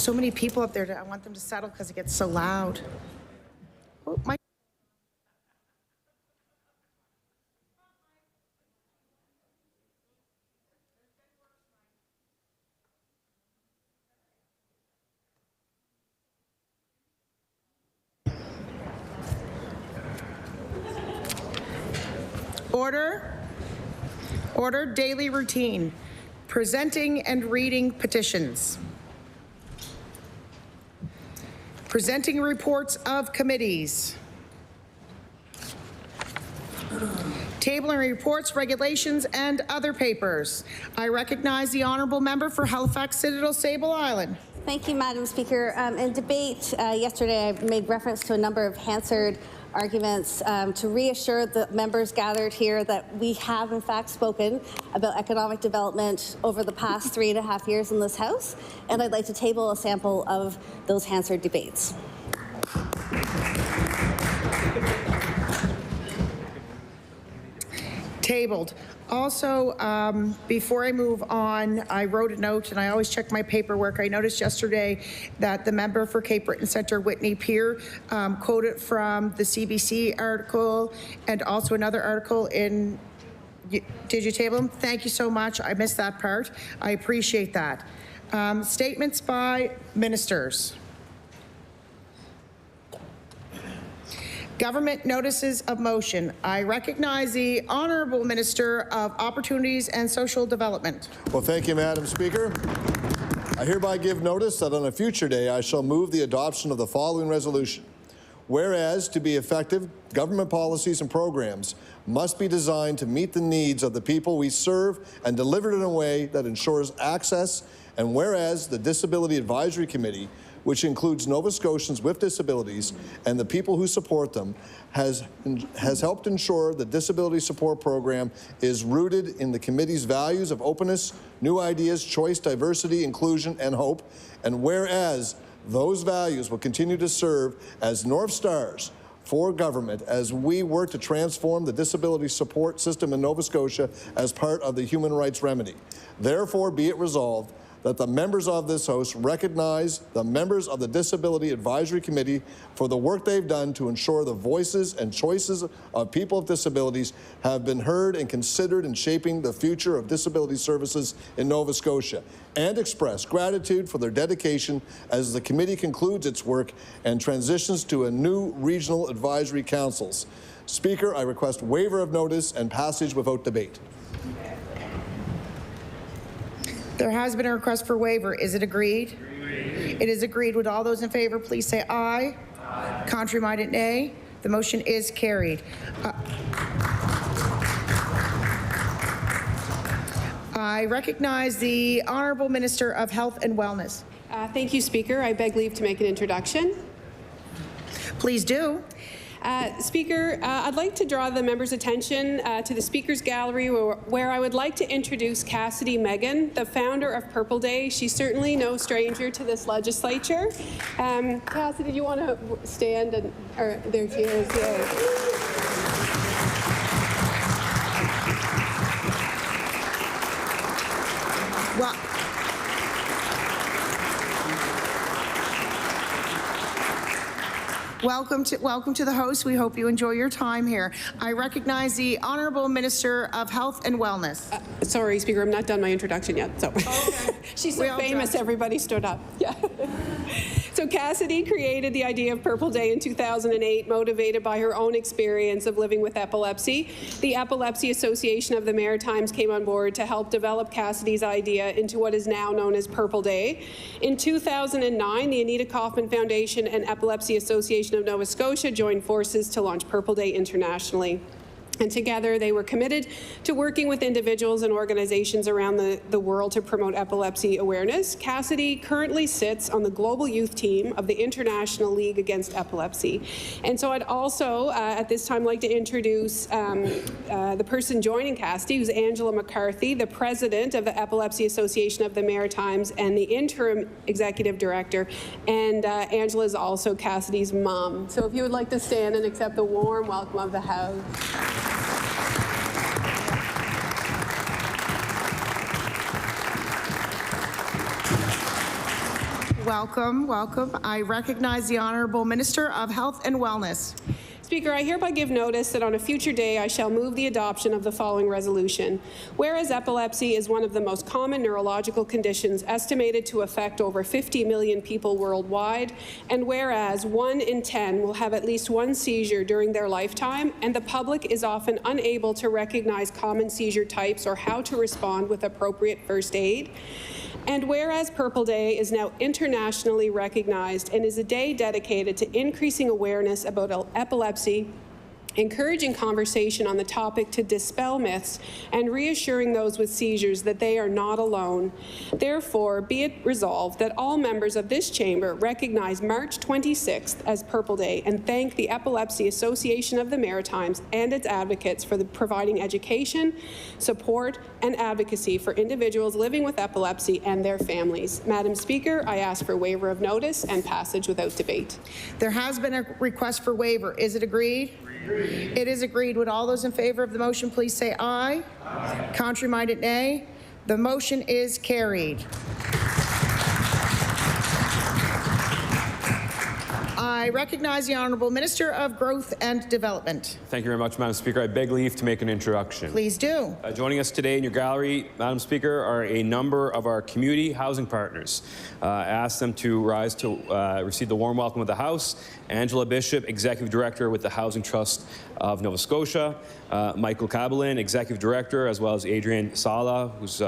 so many people up there. I want them to settle because it gets so loud. Oh, my. Order daily routine. Presenting and reading petitions. Presenting reports of committees. Tabling reports, regulations, and other papers. I recognize the honourable member for Halifax Citadel Sable Island. Thank you, Madam Speaker. In debate yesterday, I made reference to a number of Hansard arguments to reassure the members gathered here that we have in fact spoken about economic development over the past 3.5 years in this House, and I'd like to table a sample of those Hansard debates. Tabled. Also, before I move on, I wrote a note, and I always check my paperwork. I noticed yesterday that the member for Cape Breton Centre, Whitney Peer, quoted from the CBC article and also another article in. Did you table them? Thank you so much. I missed that part. I appreciate that. Statements by ministers. Government notices of motion. I recognize the Honourable Minister of Opportunities and Social Development. Well, thank you, Madam Speaker. I hereby give notice that on a future day I shall move the adoption of the following resolution. Whereas, to be effective, government policies and programs must be designed to meet the needs of the people we serve and delivered in a way that ensures access, and whereas the Disability Advisory Committee, which includes Nova Scotians with disabilities and the people who support them, has helped ensure the disability support program is rooted in the committee's values of openness, new ideas, choice, diversity, inclusion, and hope. And whereas those values will continue to serve as North Stars for government as we work to transform the disability support system in Nova Scotia as part of the human rights remedy. Therefore, be it resolved that the members of this House recognize the members of the Disability Advisory Committee for the work they've done to ensure the voices and choices of people with disabilities have been heard and considered in shaping the future of disability services in Nova Scotia, and express gratitude for their dedication as the committee concludes its work and transitions to a new regional advisory councils. Speaker, I request waiver of notice and passage without debate. There has been a request for waiver. Is it agreed? Agreed. It is agreed. Would all those in favour please say aye? Aye. Contrary-minded, nay. The motion is carried. I recognize the Honourable Minister of Health and Wellness. Thank you, Speaker. I beg leave to make an introduction. Please do. Speaker, I'd like to draw the members' attention to the Speaker's Gallery where I would like to introduce Cassidy Megan, the founder of Purple Day. She's certainly no stranger to this legislature. Cassidy, do you want to stand? And, or, there she is. Yay. Well, welcome to the House. We hope you enjoy your time here. I recognize the Honourable Minister of Health and Wellness. Sorry, Speaker, I'm not done my introduction yet. So okay. She's so famous, everybody stood up. Yeah. So Cassidy created the idea of Purple Day in 2008, motivated by her own experience of living with epilepsy. The Epilepsy Association of the Maritimes came on board to help develop Cassidy's idea into what is now known as Purple Day. In 2009, the Anita Kaufman Foundation and Epilepsy Association of Nova Scotia joined forces to launch Purple Day internationally. And together they were committed to working with individuals and organizations around the world to promote epilepsy awareness. Cassidy currently sits on the global youth team of the International League Against Epilepsy. And so I'd also at this time like to introduce the person joining Cassidy, who's Angela McCarthy, the president of the Epilepsy Association of the Maritimes and the interim executive director. And Angela is also Cassidy's mom. So if you would like to stand and accept the warm welcome of the House. Welcome, welcome. I recognize the Honourable Minister of Health and Wellness. Speaker, I hereby give notice that on a future day I shall move the adoption of the following resolution. Whereas epilepsy is one of the most common neurological conditions estimated to affect over 50 million people worldwide, and whereas 1 in 10 will have at least one seizure during their lifetime, and the public is often unable to recognize common seizure types or how to respond with appropriate first aid. And whereas Purple Day is now internationally recognized and is a day dedicated to increasing awareness about epilepsy, encouraging conversation on the topic to dispel myths, and reassuring those with seizures that they are not alone. Therefore, be it resolved that all members of this chamber recognize March 26th as Purple Day and thank the Epilepsy Association of the Maritimes and its advocates for providing education, support, and advocacy for individuals living with epilepsy and their families. Madam Speaker, I ask for waiver of notice and passage without debate. There has been a request for waiver. Is it agreed? It is agreed. Would all those in favor of the motion please say aye? Aye. Contrary-minded, nay. The motion is carried. I recognize the Honourable Minister of Growth and Development. Thank you very much, Madam Speaker. I beg leave to make an introduction. Please do. Joining us today in your gallery, Madam Speaker, are a number of our community housing partners. I ask them to rise to receive the warm welcome of the House. Angela Bishop, Executive Director with the Housing Trust of Nova Scotia. Michael Kabelin, Executive Director, as well as Adrian Sala, who's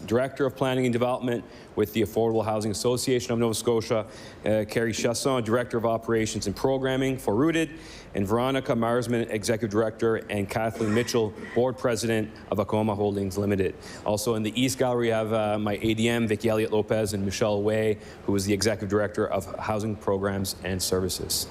Director of Planning and Development with the Affordable Housing Association of Nova Scotia. Carrie Chasson, Director of Operations and Programming for Rooted, and Veronica Marsman, Executive Director, and Kathleen Mitchell, Board President of Acoma Holdings Limited. Also in the East Gallery, we have my ADM, Vicky Elliott Lopez, and Michelle Way, who is the Executive Director of Housing Programs and Services.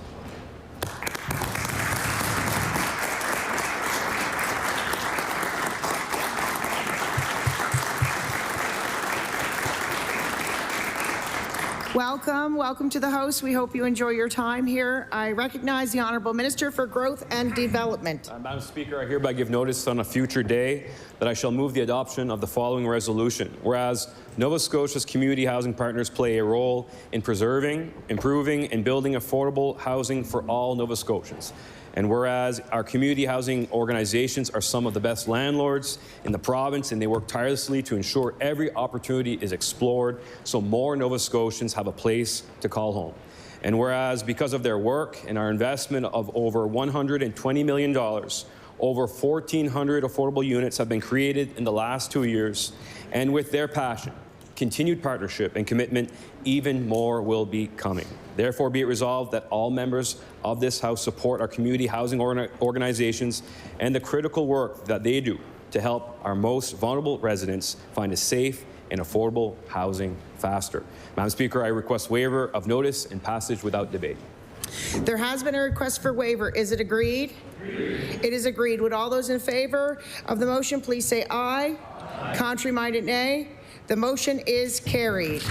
Welcome, welcome to the House. We hope you enjoy your time here. I recognize the Honourable Minister for Growth and Development. Madam Speaker, I hereby give notice on a future day that I shall move the adoption of the following resolution. Whereas Nova Scotia's community housing partners play a role in preserving, improving, and building affordable housing for all Nova Scotians. And whereas our community housing organizations are some of the best landlords in the province, and they work tirelessly to ensure every opportunity is explored so more Nova Scotians have a place to call home. And whereas because of their work and our investment of over $120 million, over 1,400 affordable units have been created in the last 2 years, and with their passion, continued partnership and commitment, even more will be coming. Therefore, be it resolved that all members of this House support our community housing organizations and the critical work that they do to help our most vulnerable residents find a safe and affordable housing faster. Madam Speaker, I request waiver of notice and passage without debate. There has been a request for waiver. Is it agreed? Agreed. It is agreed. Would all those in favor of the motion please say aye? Aye. Contrary-minded, nay. The motion is carried.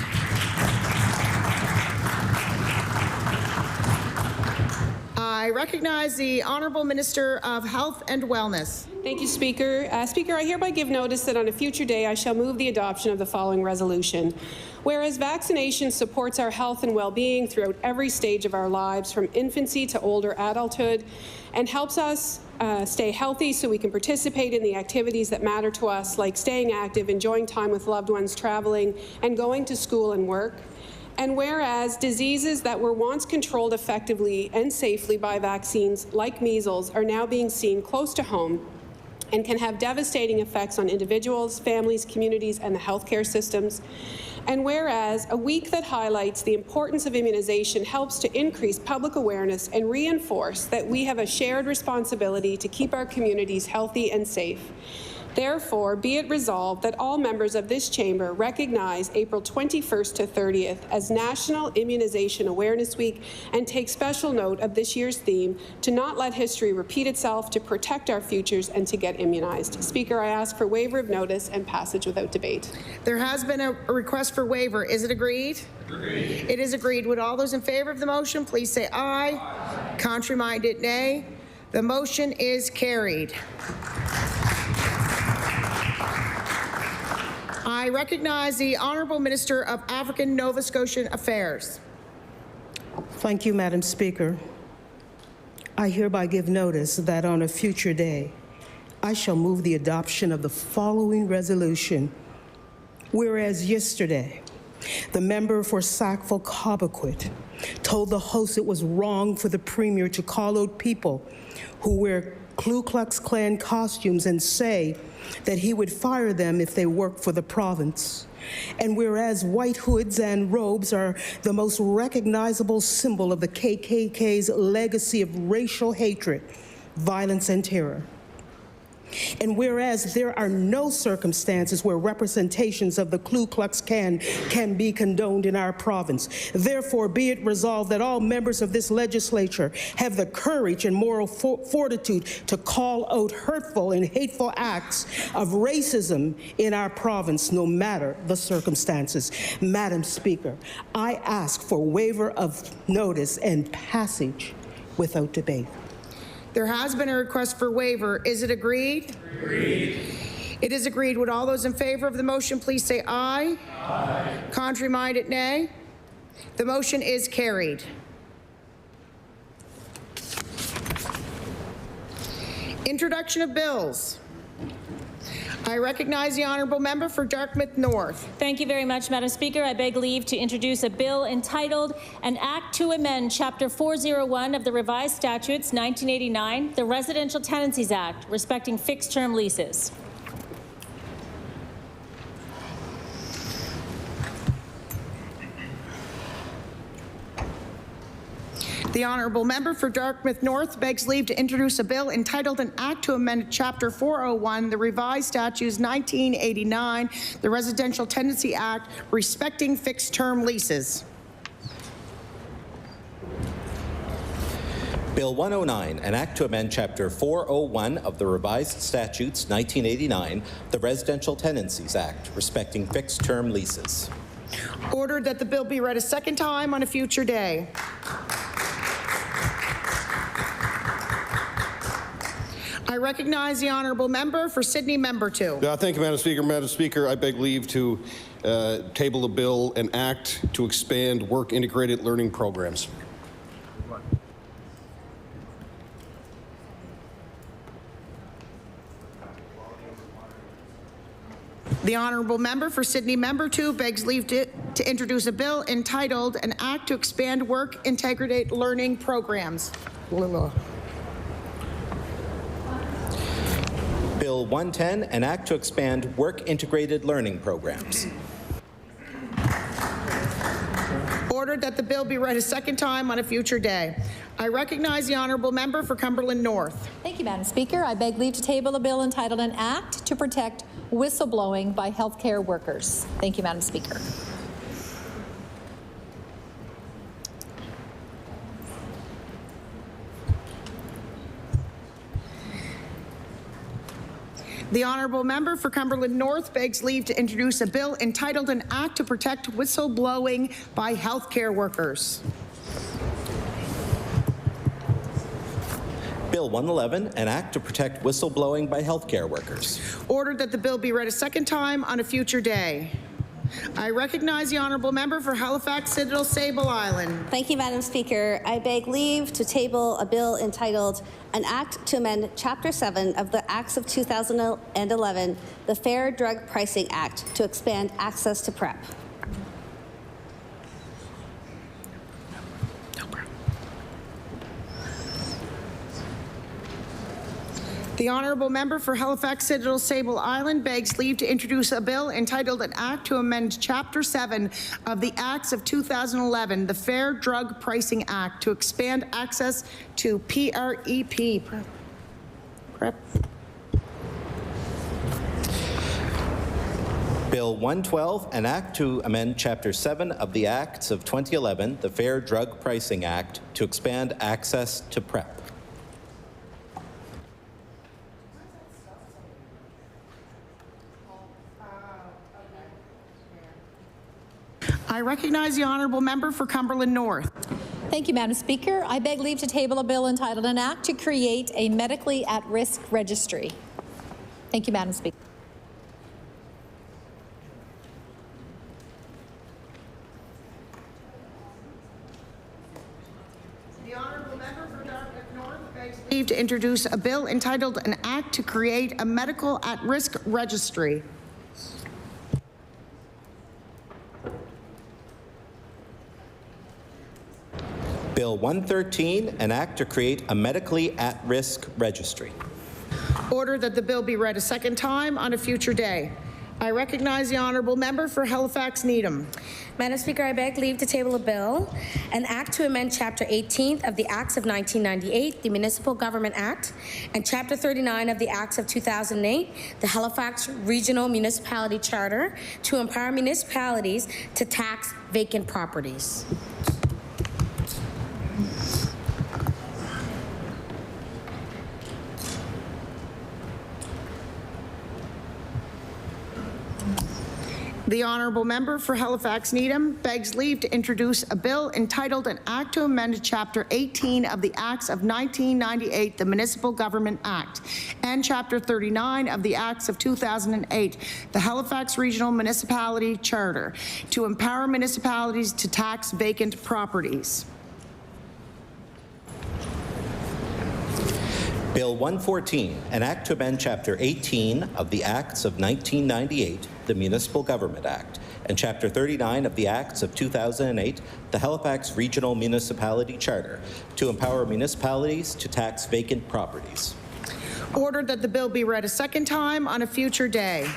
I recognize the Honourable Minister of Health and Wellness. Thank you, Speaker. Speaker, I hereby give notice that on a future day I shall move the adoption of the following resolution. Whereas vaccination supports our health and well-being throughout every stage of our lives, from infancy to older adulthood, and helps us stay healthy so we can participate in the activities that matter to us, like staying active, enjoying time with loved ones, traveling, and going to school and work. And whereas diseases that were once controlled effectively and safely by vaccines, like measles, are now being seen close to home and can have devastating effects on individuals, families, communities, and the healthcare systems. And whereas a week that highlights the importance of immunization helps to increase public awareness and reinforce that we have a shared responsibility to keep our communities healthy and safe. Therefore, be it resolved that all members of this chamber recognize April 21st to 30th as National Immunization Awareness Week and take special note of this year's theme, to not let history repeat itself, to protect our futures, and to get immunized. Speaker, I ask for waiver of notice and passage without debate. There has been a request for waiver. Is it agreed? Agreed. It is agreed. Would all those in favor of the motion please say aye? Aye. Contrary-minded, nay. The motion is carried. I recognize the Honourable Minister of African Nova Scotian Affairs. Thank you, Madam Speaker. I hereby give notice that on a future day, I shall move the adoption of the following resolution. Whereas yesterday, the member for Sackville-Cobequid told the host it was wrong for the Premier to call out people who wear Ku Klux Klan costumes and say that he would fire them if they worked for the province. And whereas white hoods and robes are the most recognizable symbol of the KKK's legacy of racial hatred, violence, and terror. And whereas there are no circumstances where representations of the Ku Klux Klan can be condoned in our province, therefore be it resolved that all members of this legislature have the courage and moral fortitude to call out hurtful and hateful acts of racism in our province, no matter the circumstances. Madam Speaker, I ask for waiver of notice and passage without debate. There has been a request for waiver. Is it agreed? Agreed. It is agreed. Would all those in favor of the motion please say aye? Aye. Contrary minded, nay. The motion is carried. Introduction of bills. I recognize the Honourable Member for Dartmouth North. Thank you very much, Madam Speaker. I beg leave to introduce a bill entitled An Act to Amend Chapter 401 of the Revised Statutes 1989, the Residential Tenancies Act, respecting fixed-term leases. The Honourable Member for Dartmouth North begs leave to introduce a bill entitled An Act to Amend Chapter 401, the Revised Statutes 1989, the Residential Tenancy Act, respecting fixed-term leases. Bill 109, an act to amend Chapter 401 of the Revised Statutes 1989, the Residential Tenancies Act, respecting fixed-term leases. Ordered that the bill be read a second time on a future day. I recognize the Honourable Member for Sydney Member 2. Thank you, Madam Speaker. Madam Speaker, I beg leave to table a bill, an act to expand work-integrated learning programs. The Honourable Member for Sydney Member 2 begs leave to introduce a bill entitled An Act to Expand Work-Integrated Learning Programs. Bill 110, an act to expand work-integrated learning programs. Ordered that the bill be read a second time on a future day. I recognize the Honourable Member for Cumberland North. Thank you, Madam Speaker. I beg leave to table a bill entitled An Act to Protect Whistleblowing by Healthcare Workers. Thank you, Madam Speaker. The Honourable Member for Cumberland North begs leave to introduce a bill entitled An Act to Protect Whistleblowing by Healthcare Workers. Bill 111, an act to protect whistleblowing by healthcare workers. Ordered that the bill be read a second time on a future day. I recognize the Honourable Member for Halifax Citadel Sable Island. Thank you, Madam Speaker. I beg leave to table a bill entitled An Act to Amend Chapter 7 of the Acts of 2011, the Fair Drug Pricing Act, to expand access to PrEP. The Honourable Member for Halifax Citadel Sable Island begs leave to introduce a bill entitled An Act to Amend Chapter 7 of the Acts of 2011, the Fair Drug Pricing Act, to expand access to PrEP. PrEP. Bill 112, an act to amend Chapter 7 of the Acts of 2011, the Fair Drug Pricing Act, to expand access to PrEP. I recognize the Honourable Member for Cumberland North. Thank you, Madam Speaker. I beg leave to table a bill entitled An Act to Create a Medically at-Risk Registry. Thank you, Madam Speaker. leave to introduce a bill entitled An Act to Create a Medical At-Risk Registry. Bill 113, an act to create a medically at-risk registry. Order that the bill be read a second time on a future day. I recognize the honourable member for Halifax Needham. Madam Speaker, I beg leave to table a bill, an act to amend Chapter 18 of the Acts of 1998, the Municipal Government Act, and Chapter 39 of the Acts of 2008, the Halifax Regional Municipality Charter, to empower municipalities to tax vacant properties. The honourable member for Halifax Needham begs leave to introduce a bill entitled An Act to Amend Chapter 18 of the Acts of 1998, the Municipal Government Act, and Chapter 39 of the Acts of 2008, the Halifax Regional Municipality Charter, to empower municipalities to tax vacant properties. Bill 114, an act to amend Chapter 18 of the Acts of 1998, the Municipal Government Act, and Chapter 39 of the Acts of 2008, the Halifax Regional Municipality Charter, to empower municipalities to tax vacant properties. Ordered that the bill be read a second time on a future day.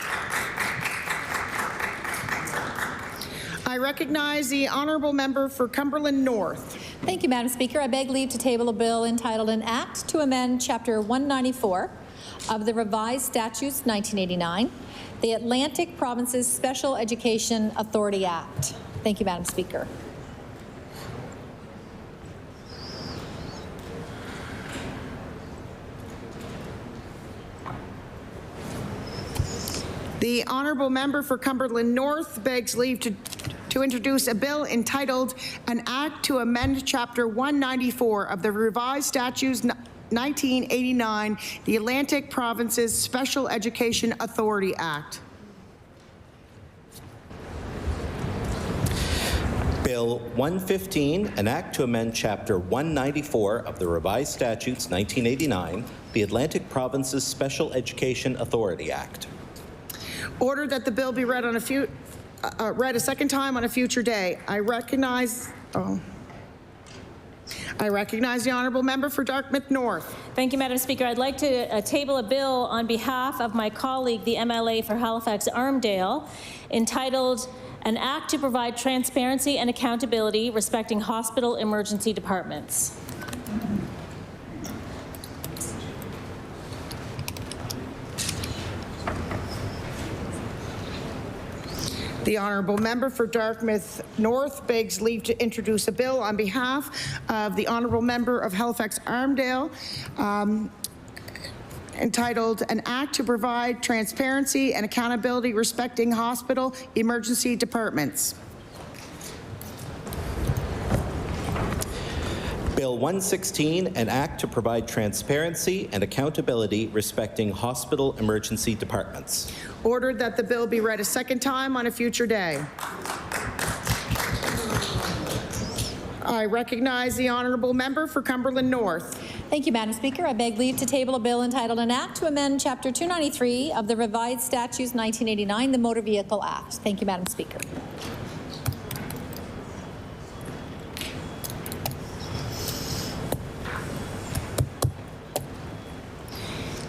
I recognize the honourable member for Cumberland North. Thank you, Madam Speaker. I beg leave to table a bill entitled An Act to Amend Chapter 194 of the Revised Statutes 1989, the Atlantic Provinces Special Education Authority Act. Thank you, Madam Speaker. The honourable member for Cumberland North begs leave to introduce a bill entitled An Act to Amend Chapter 194 of the Revised Statutes 1989, the Atlantic Provinces Special Education Authority Act. Bill 115, an act to amend Chapter 194 of the Revised Statutes 1989, the Atlantic Provinces Special Education Authority Act. Order that the bill be read on read a second time on a future day. I recognize the honourable member for Dartmouth North. Thank you, Madam Speaker. I'd like to table a bill on behalf of my colleague, the MLA for Halifax Armdale, entitled An Act to Provide Transparency and Accountability Respecting Hospital Emergency Departments. The honourable member for Dartmouth North begs leave to introduce a bill on behalf of the honourable member of Halifax Armdale, entitled An Act to Provide Transparency and Accountability Respecting Hospital Emergency Departments. Bill 116, an act to provide transparency and accountability respecting hospital emergency departments. Ordered that the bill be read a second time on a future day. I recognize the honourable member for Cumberland North. Thank you, Madam Speaker. I beg leave to table a bill entitled An Act to Amend Chapter 293 of the Revised Statutes 1989, the Motor Vehicle Act. Thank you, Madam Speaker.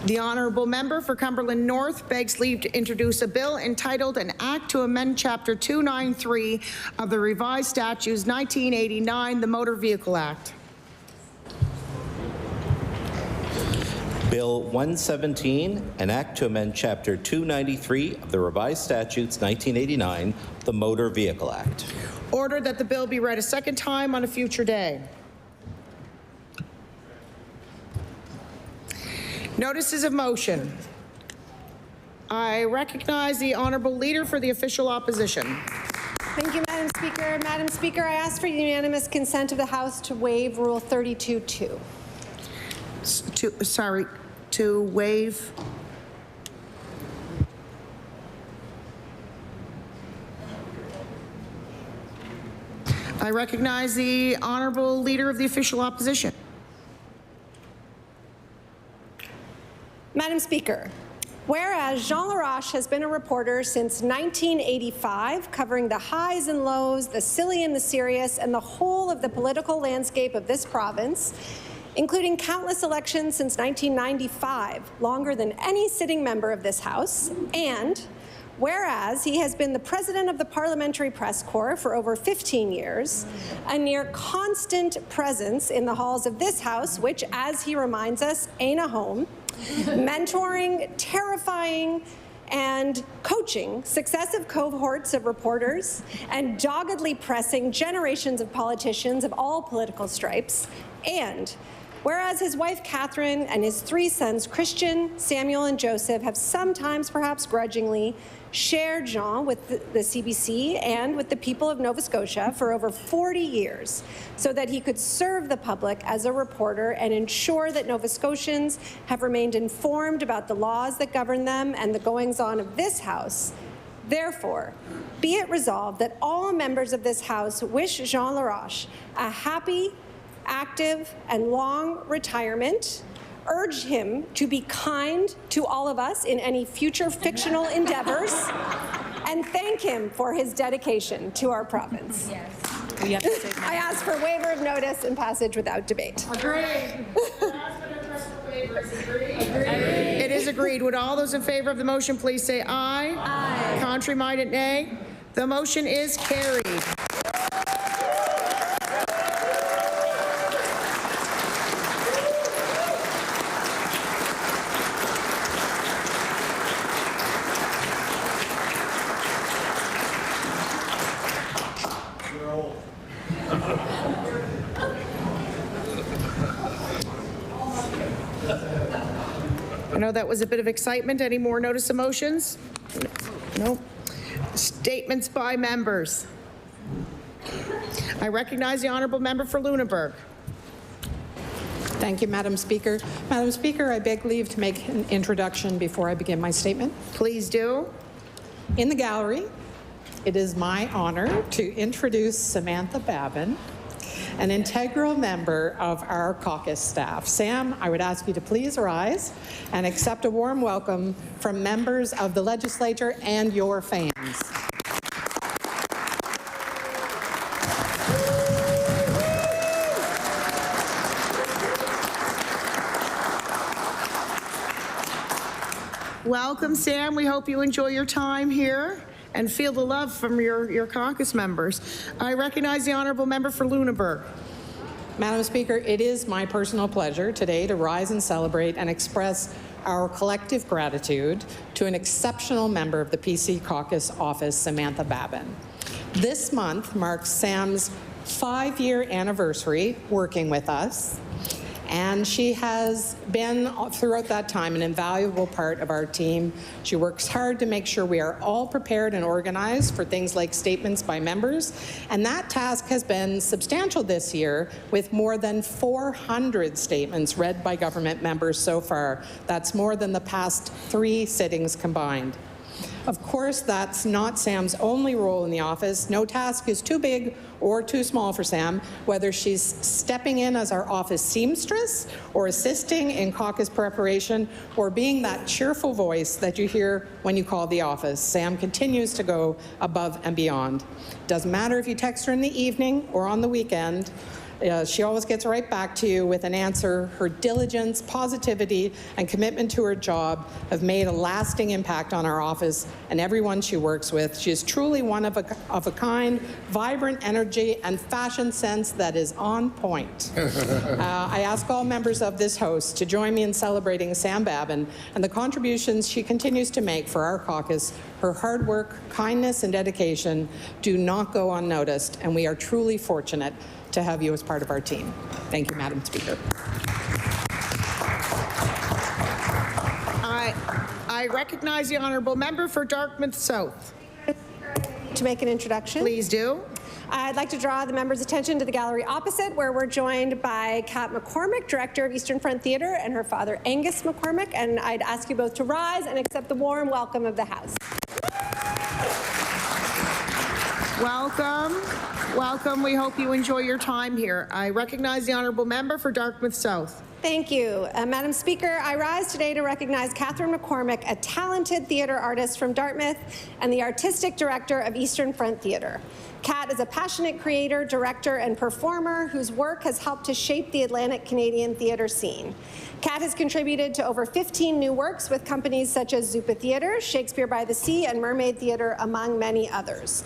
The honourable member for Cumberland North begs leave to introduce a bill entitled An Act to Amend Chapter 293 of the Revised Statutes 1989, the Motor Vehicle Act. Bill 117, an act to amend Chapter 293 of the Revised Statutes 1989, the Motor Vehicle Act. Order that the bill be read a second time on a future day. Notices of motion. I recognize the honourable leader for the official opposition. Thank you, Madam Speaker. Madam Speaker, I ask for unanimous consent of the House to waive Rule 32.2. To waive. I recognize the honourable leader of the official opposition. Madam Speaker, whereas Jean Laroche has been a reporter since 1985, covering the highs and lows, the silly and the serious, and the whole of the political landscape of this province, including countless elections since 1995, longer than any sitting member of this House, and whereas he has been the president of the Parliamentary Press Corps for over 15 years, a near constant presence in the halls of this House, which, as he reminds us, ain't a home, mentoring, terrifying, and coaching successive cohorts of reporters and doggedly pressing generations of politicians of all political stripes, and whereas his wife Catherine and his 3 sons Christian, Samuel, and Joseph have sometimes, perhaps grudgingly, shared Jean with the CBC and with the people of Nova Scotia for over 40 years so that he could serve the public as a reporter and ensure that Nova Scotians have remained informed about the laws that govern them and the goings-on of this House. Therefore, be it resolved that all members of this House wish Jean Laroche a happy, active, and long retirement, urge him to be kind to all of us in any future fictional endeavors, and thank him for his dedication to our province. Yes. I ask for waiver of notice and passage without debate. Agreed. It is agreed. Would all those in favor of the motion please say aye? Aye. Contrary-minded, nay. The motion is carried. I know that was a bit of excitement. Any more notice of motions? No. Statements by members. I recognize the honourable member for Lunenburg. Thank you, Madam Speaker. Madam Speaker, I beg leave to make an introduction before I begin my statement. Please do. In the gallery, it is my honor to introduce Samantha Babin, an integral member of our caucus staff. Sam, I would ask you to please rise and accept a warm welcome from members of the legislature and your fans. Welcome, Sam. We hope you enjoy your time here and feel the love from your caucus members. I recognize the honourable member for Lunenburg. Madam Speaker, it is my personal pleasure today to rise and celebrate and express our collective gratitude to an exceptional member of the PC caucus office, Samantha Babin. This month marks Sam's 5-year anniversary working with us, and she has been, throughout that time, an invaluable part of our team. She works hard to make sure we are all prepared and organized for things like statements by members, and that task has been substantial this year, with more than 400 statements read by government members so far. That's more than the past 3 sittings combined. Of course, that's not Sam's only role in the office. No task is too big or too small for Sam, whether she's stepping in as our office seamstress or assisting in caucus preparation or being that cheerful voice that you hear when you call the office. Sam continues to go above and beyond. Doesn't matter if you text her in the evening or on the weekend. She always gets right back to you with an answer. Her diligence, positivity, and commitment to her job have made a lasting impact on our office and everyone she works with. She is truly one of a kind, vibrant energy and fashion sense that is on point. I ask all members of this House to join me in celebrating Sam Babin and the contributions she continues to make for our caucus. Her hard work, kindness, and dedication do not go unnoticed, and we are truly fortunate to have you as part of our team. Thank you, Madam Speaker. I recognize the honourable member for Dartmouth South. To make an introduction. Please do. I'd like to draw the members' attention to the gallery opposite, where we're joined by Kat McCormick, director of Eastern Front Theatre, and her father, Angus McCormick, and I'd ask you both to rise and accept the warm welcome of the House. Welcome. Welcome. We hope you enjoy your time here. I recognize the honourable member for Dartmouth South. Thank you. Madam Speaker, I rise today to recognize Catherine McCormick, a talented theater artist from Dartmouth and the artistic director of Eastern Front Theatre. Kat is a passionate creator, director, and performer whose work has helped to shape the Atlantic Canadian theatre scene. Kat has contributed to over 15 new works with companies such as Zupa Theatre, Shakespeare by the Sea, and Mermaid Theatre, among many others.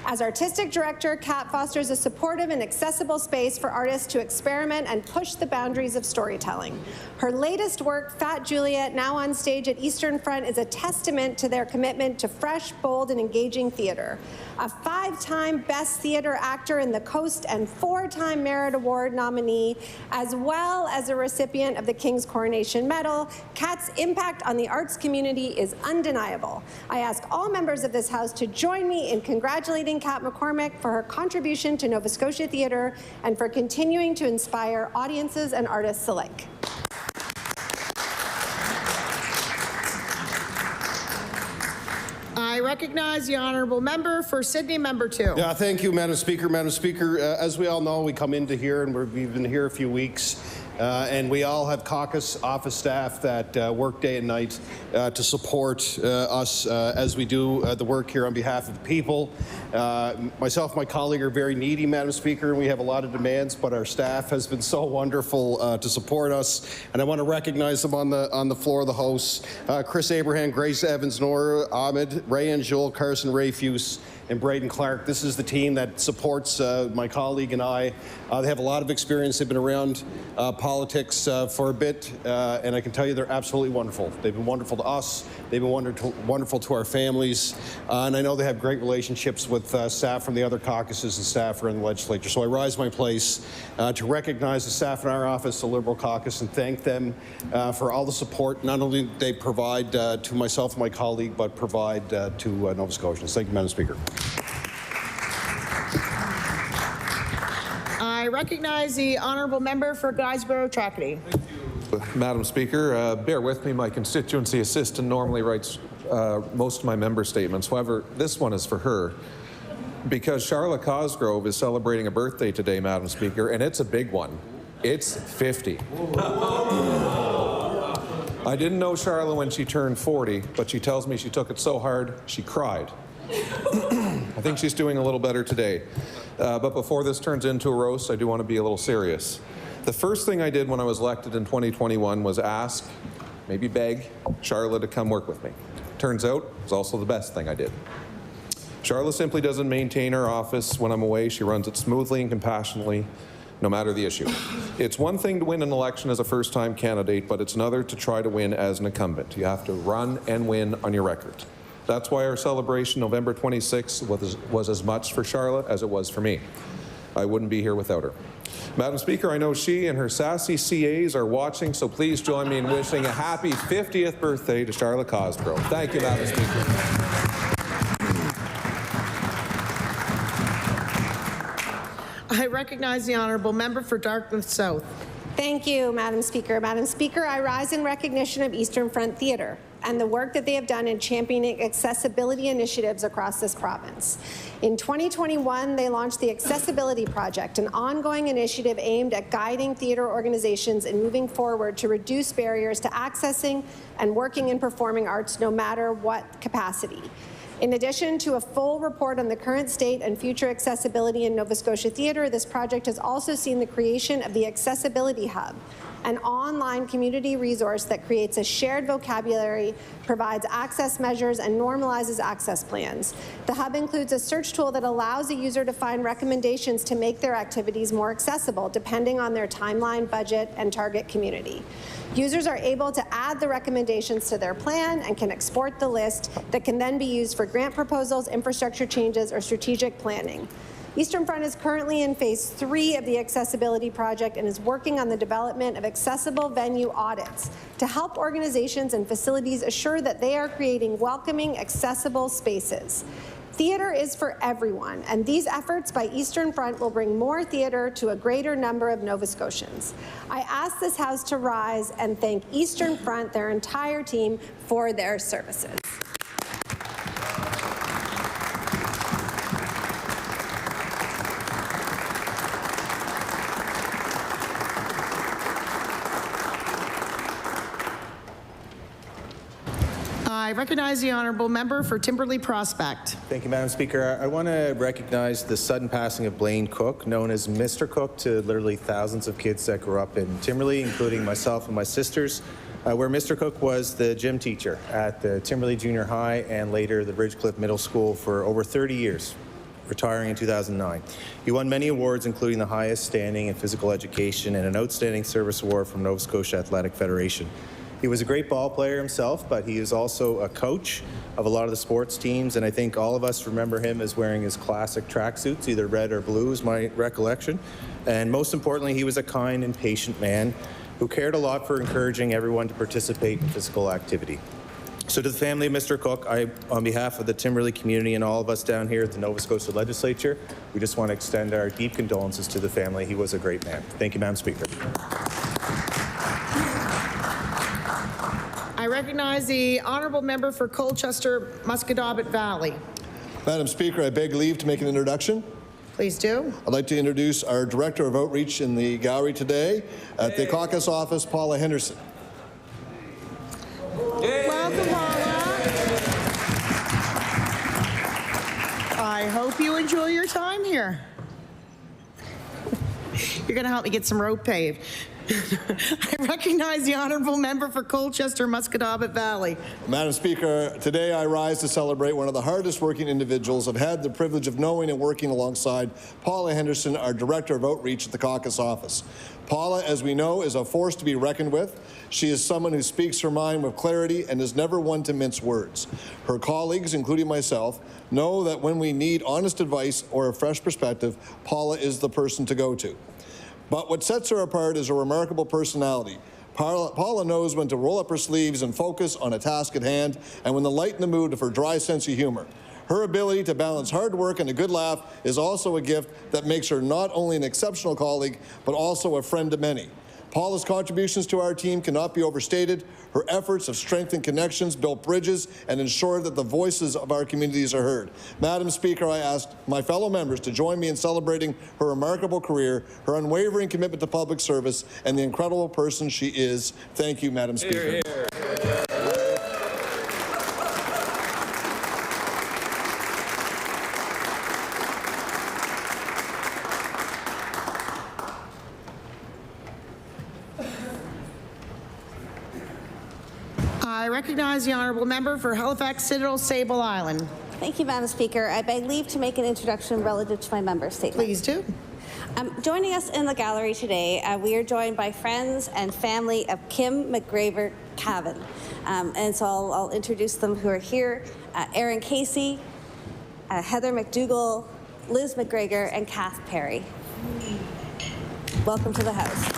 As artistic director, Kat fosters a supportive and accessible space for artists to experiment and push the boundaries of storytelling. Her latest work, Fat Juliet, now on stage at Eastern Front, is a testament to their commitment to fresh, bold, and engaging theater. A 5-time Best Theater Actor in the Coast and 4-time Merit Award nominee, as well as a recipient of the King's Coronation Medal, Kat's impact on the arts community is undeniable. I ask all members of this House to join me in congratulating Kat McCormick for her contribution to Nova Scotia theatre and for continuing to inspire audiences and artists alike. I recognize the honourable member for Sydney, member 2. Yeah, thank you, Madam Speaker. Madam Speaker, as we all know, we come into here and we've been here a few weeks. And we all have caucus office staff that work day and night to support us as we do the work here on behalf of the people. Myself and my colleague are very needy, Madam Speaker, and we have a lot of demands, but our staff has been so wonderful to support us. And I want to recognize them on the floor of the House. Chris Abraham, Grace Evans, Nora Ahmed, Ray and Joel, Carson Rayfuse, and Braden Clark. This is the team that supports my colleague and I. They have a lot of experience. They've been around politics for a bit, and I can tell you they're absolutely wonderful. They've been wonderful to us. They've been wonderful to our families, and I know they have great relationships with staff from the other caucuses and staff around the legislature. So I rise my place to recognize the staff in our office, the Liberal caucus, and thank them for all the support not only they provide to myself and my colleague, but provide to Nova Scotians. Thank you, Madam Speaker. I recognize the honourable member for Guysborough-Tracadie. Madam Speaker, bear with me. My constituency assistant normally writes most of my member statements. However, this one is for her because Charlotte Cosgrove is celebrating a birthday today, Madam Speaker, and it's a big one. It's 50. I didn't know Charlotte when she turned 40, but she tells me she took it so hard she cried. I think she's doing a little better today. But before this turns into a roast, I do want to be a little serious. The first thing I did when I was elected in 2021 was ask, maybe beg, Charlotte to come work with me. Turns out it was also the best thing I did. Charlotte simply doesn't maintain her office when I'm away. She runs it smoothly and compassionately, no matter the issue. It's one thing to win an election as a first-time candidate, but it's another to try to win as an incumbent. You have to run and win on your record. That's why our celebration November 26th was as much for Charlotte as it was for me. I wouldn't be here without her. Madam Speaker, I know she and her sassy CAs are watching, so please join me in wishing a happy 50th birthday to Charlotte Cosgrove. Thank you, Madam Speaker. I recognize the honourable member for Dartmouth South. Thank you, Madam Speaker. Madam Speaker, I rise in recognition of Eastern Front Theatre and the work that they have done in championing accessibility initiatives across this province. In 2021, they launched the Accessibility Project, an ongoing initiative aimed at guiding theatre organizations in moving forward to reduce barriers to accessing and working in performing arts, no matter what capacity. In addition to a full report on the current state and future accessibility in Nova Scotia theatre, this project has also seen the creation of the Accessibility Hub, an online community resource that creates a shared vocabulary, provides access measures, and normalizes access plans. The hub includes a search tool that allows a user to find recommendations to make their activities more accessible, depending on their timeline, budget, and target community. Users are able to add the recommendations to their plan and can export the list that can then be used for grant proposals, infrastructure changes, or strategic planning. Eastern Front is currently in phase 3 of the Accessibility Project and is working on the development of accessible venue audits to help organizations and facilities assure that they are creating welcoming, accessible spaces. Theatre is for everyone, and these efforts by Eastern Front will bring more theatre to a greater number of Nova Scotians. I ask this House to rise and thank Eastern Front, their entire team, for their services. I recognize the honourable member for Timberley Prospect. Thank you, Madam Speaker. I want to recognize the sudden passing of Blaine Cook, known as Mr. Cook to literally thousands of kids that grew up in Timberley, including myself and my sisters, where Mr. Cook was the gym teacher at the Timberley Junior High and later the Ridgecliffe Middle School for over 30 years, retiring in 2009. He won many awards, including the highest standing in physical education and an Outstanding Service Award from Nova Scotia Athletic Federation. He was a great ball player himself, but he is also a coach of a lot of the sports teams, and I think all of us remember him as wearing his classic tracksuits, either red or blue is my recollection. And most importantly, he was a kind and patient man who cared a lot for encouraging everyone to participate in physical activity. So to the family of Mr. Cook, on behalf of the Timberley community and all of us down here at the Nova Scotia Legislature, we just want to extend our deep condolences to the family. He was a great man. Thank you, Madam Speaker. I recognize the honourable member for Colchester, Musquodoboit Valley. Madam Speaker, I beg leave to make an introduction. Please do. I'd like to introduce our Director of Outreach in the gallery today at the caucus office, Paula Henderson. Welcome, Paula. I hope you enjoy your time here. You're going to help me get some road paved. I recognize the honourable member for Colchester, Musquodoboit Valley. Madam Speaker, today I rise to celebrate one of the hardest working individuals I've had the privilege of knowing and working alongside, Paula Henderson, our Director of Outreach at the caucus office. Paula, as we know, is a force to be reckoned with. She is someone who speaks her mind with clarity and is never one to mince words. Her colleagues, including myself, know that when we need honest advice or a fresh perspective, Paula is the person to go to. But what sets her apart is a remarkable personality. Paula knows when to roll up her sleeves and focus on a task at hand, and when to lighten the mood of her dry sense of humor. Her ability to balance hard work and a good laugh is also a gift that makes her not only an exceptional colleague, but also a friend to many. Paula's contributions to our team cannot be overstated. Her efforts have strengthened connections, built bridges, and ensured that the voices of our communities are heard. Madam Speaker, I ask my fellow members to join me in celebrating her remarkable career, her unwavering commitment to public service, and the incredible person she is. Thank you, Madam Speaker. Hear, hear. I recognize the honourable member for Halifax Citadel, Sable Island. Thank you, Madam Speaker. I beg leave to make an introduction relative to my member statement. Please do. Joining us in the gallery today, we are joined by friends and family of Kim McGregor Cavan. And so I'll introduce them who are here. Aaron Casey, Heather McDougall, Liz McGregor, and Kath Perry. Welcome to the House.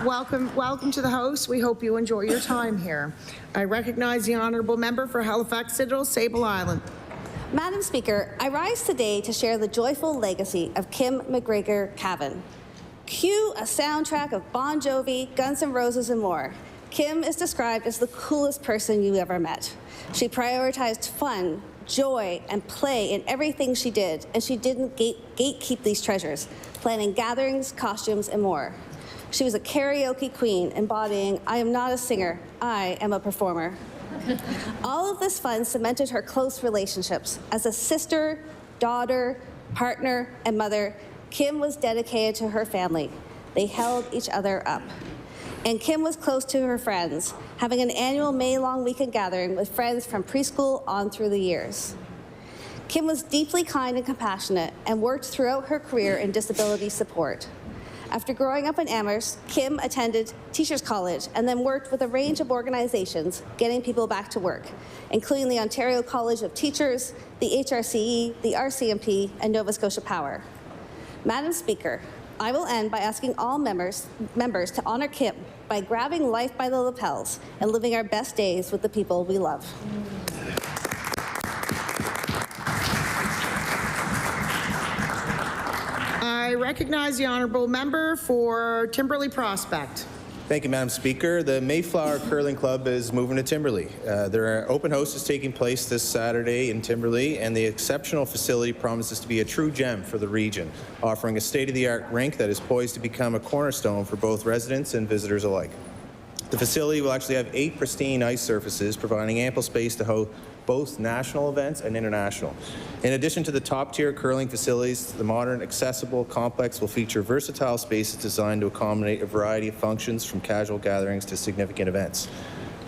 Welcome to the House. We hope you enjoy your time here. I recognize the honourable member for Halifax Citadel, Sable Island. Madam Speaker, I rise today to share the joyful legacy of Kim McGregor Cavan. Cue a soundtrack of Bon Jovi, Guns N' Roses, and more. Kim is described as the coolest person you ever met. She prioritized fun, joy, and play in everything she did, and she didn't gatekeep these treasures, planning gatherings, costumes, and more. She was a karaoke queen, embodying, I am not a singer, I am a performer. All of this fun cemented her close relationships. As a sister, daughter, partner, and mother, Kim was dedicated to her family. They held each other up. And Kim was close to her friends, having an annual May-long weekend gathering with friends from preschool on through the years. Kim was deeply kind and compassionate and worked throughout her career in disability support. After growing up in Amherst, Kim attended Teachers College and then worked with a range of organizations getting people back to work, including the Ontario College of Teachers, the HRCE, the RCMP, and Nova Scotia Power. Madam Speaker, I will end by asking all members to honor Kim by grabbing life by the lapels and living our best days with the people we love. I recognize the honourable member for Timberley Prospect. Thank you, Madam Speaker. The Mayflower Curling Club is moving to Timberley. Their open house is taking place this Saturday in Timberley, and the exceptional facility promises to be a true gem for the region, offering a state-of-the-art rink that is poised to become a cornerstone for both residents and visitors alike. The facility will actually have 8 pristine ice surfaces, providing ample space to host both national events and international. In addition to the top-tier curling facilities, the modern, accessible complex will feature versatile spaces designed to accommodate a variety of functions, from casual gatherings to significant events.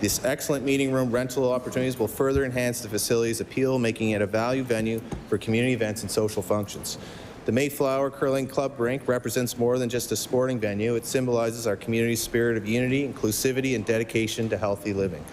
This excellent meeting room rental opportunities will further enhance the facility's appeal, making it a value venue for community events and social functions. The Mayflower Curling Club rink represents more than just a sporting venue. It symbolizes our community's spirit of unity, inclusivity, and dedication to healthy living.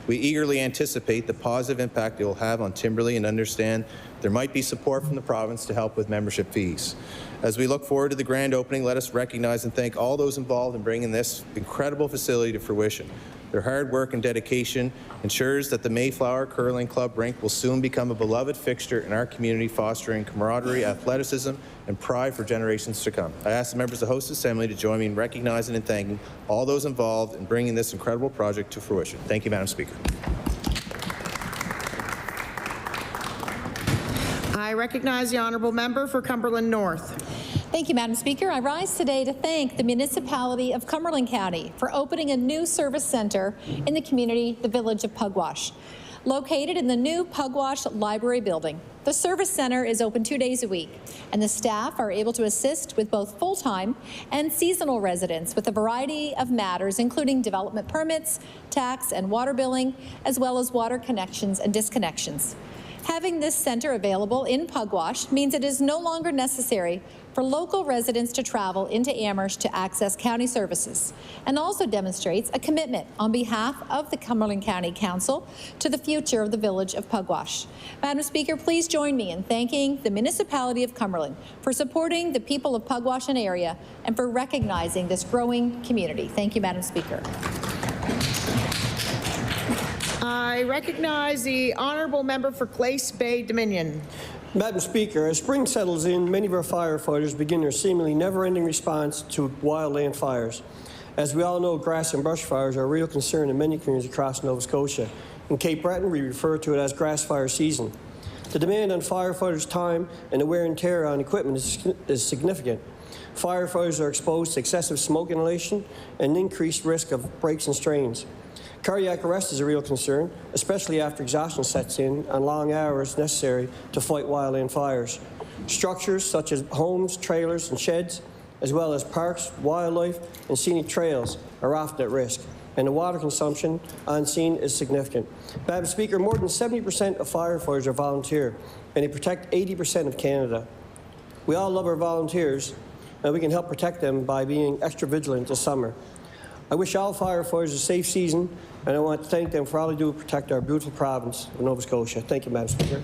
We eagerly anticipate the positive impact it will have on Timberley and understand there might be support from the province to help with membership fees. As we look forward to the grand opening, let us recognize and thank all those involved in bringing this incredible facility to fruition. Their hard work and dedication ensures that the Mayflower Curling Club rink will soon become a beloved fixture in our community, fostering camaraderie, athleticism, and pride for generations to come. I ask the members of the host assembly to join me in recognizing and thanking all those involved in bringing this incredible project to fruition. Thank you, Madam Speaker. I recognize the honourable member for Cumberland North. Thank you, Madam Speaker. I rise today to thank the municipality of Cumberland County for opening a new service centre in the community, the village of Pugwash. Located in the new Pugwash Library building, the service centre is open 2 days a week, and the staff are able to assist with both full-time and seasonal residents with a variety of matters, including development permits, tax and water billing, as well as water connections and disconnections. Having this centre available in Pugwash means it is no longer necessary for local residents to travel into Amherst to access county services, and also demonstrates a commitment on behalf of the Cumberland County Council to the future of the village of Pugwash. Madam Speaker, please join me in thanking the municipality of Cumberland for supporting the people of Pugwash and area and for recognizing this growing community. Thank you, Madam Speaker. I recognize the honourable member for Glace Bay Dominion. Madam Speaker, as spring settles in, many of our firefighters begin their seemingly never-ending response to wildland fires. As we all know, grass and brush fires are a real concern in many communities across Nova Scotia. In Cape Breton, we refer to it as grass fire season. The demand on firefighters' time and the wear and tear on equipment is significant. Firefighters are exposed to excessive smoke inhalation and increased risk of breaks and strains. Cardiac arrest is a real concern, especially after exhaustion sets in on long hours necessary to fight wildland fires. Structures such as homes, trailers, and sheds, as well as parks, wildlife, and scenic trails are often at risk, and the water consumption on scene is significant. Madam Speaker, more than 70% of firefighters are volunteer, and they protect 80% of Canada. We all love our volunteers, and we can help protect them by being extra vigilant this summer. I wish all firefighters a safe season, and I want to thank them for all they do to protect our beautiful province of Nova Scotia. Thank you, Madam Speaker.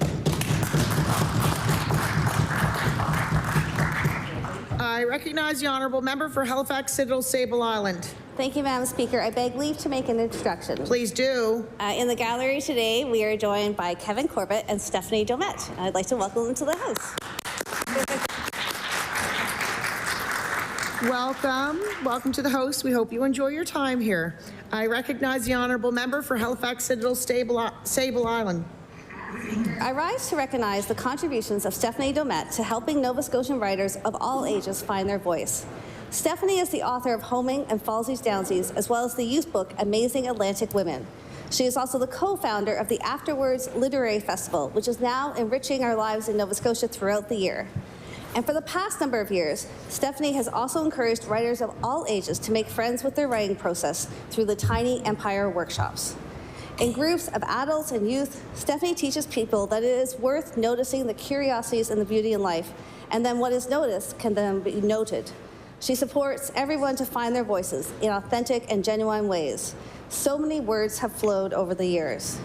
I recognize the honourable member for Halifax Citadel Sable Island. Thank you, Madam Speaker. I beg leave to make an introduction. Please do. In the gallery today, we are joined by Kevin Corbett and Stephanie Domet. I'd like to welcome them to the House. Welcome. Welcome to the host. We hope you enjoy your time here. I recognize the honourable member for Halifax Citadel Sable Island. I rise to recognize the contributions of Stephanie Domet to helping Nova Scotian writers of all ages find their voice. Stephanie is the author of Homing and Falsies Downsies, as well as the youth book Amazing Atlantic Women. She is also the co-founder of the Afterwards Literary Festival, which is now enriching our lives in Nova Scotia throughout the year. And for the past number of years, Stephanie has also encouraged writers of all ages to make friends with their writing process through the Tiny Empire workshops. In groups of adults and youth, Stephanie teaches people that it is worth noticing the curiosities and the beauty in life, and then what is noticed can then be noted. She supports everyone to find their voices in authentic and genuine ways. So many words have flowed over the years.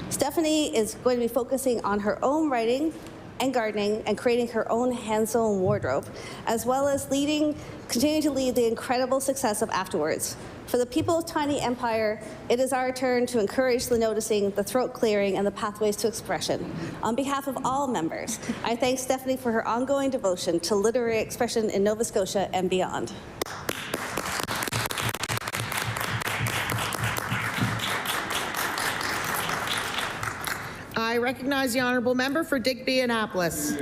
Stephanie is going to be focusing on her own writing and gardening and creating her own hand-sewn wardrobe, as well as continuing to lead the incredible success of Afterwards. For the people of Tiny Empire, it is our turn to encourage the noticing, the throat clearing, and the pathways to expression. On behalf of all members, I thank Stephanie for her ongoing devotion to literary expression in Nova Scotia and beyond. I I recognize the honourable member for Digby Annapolis.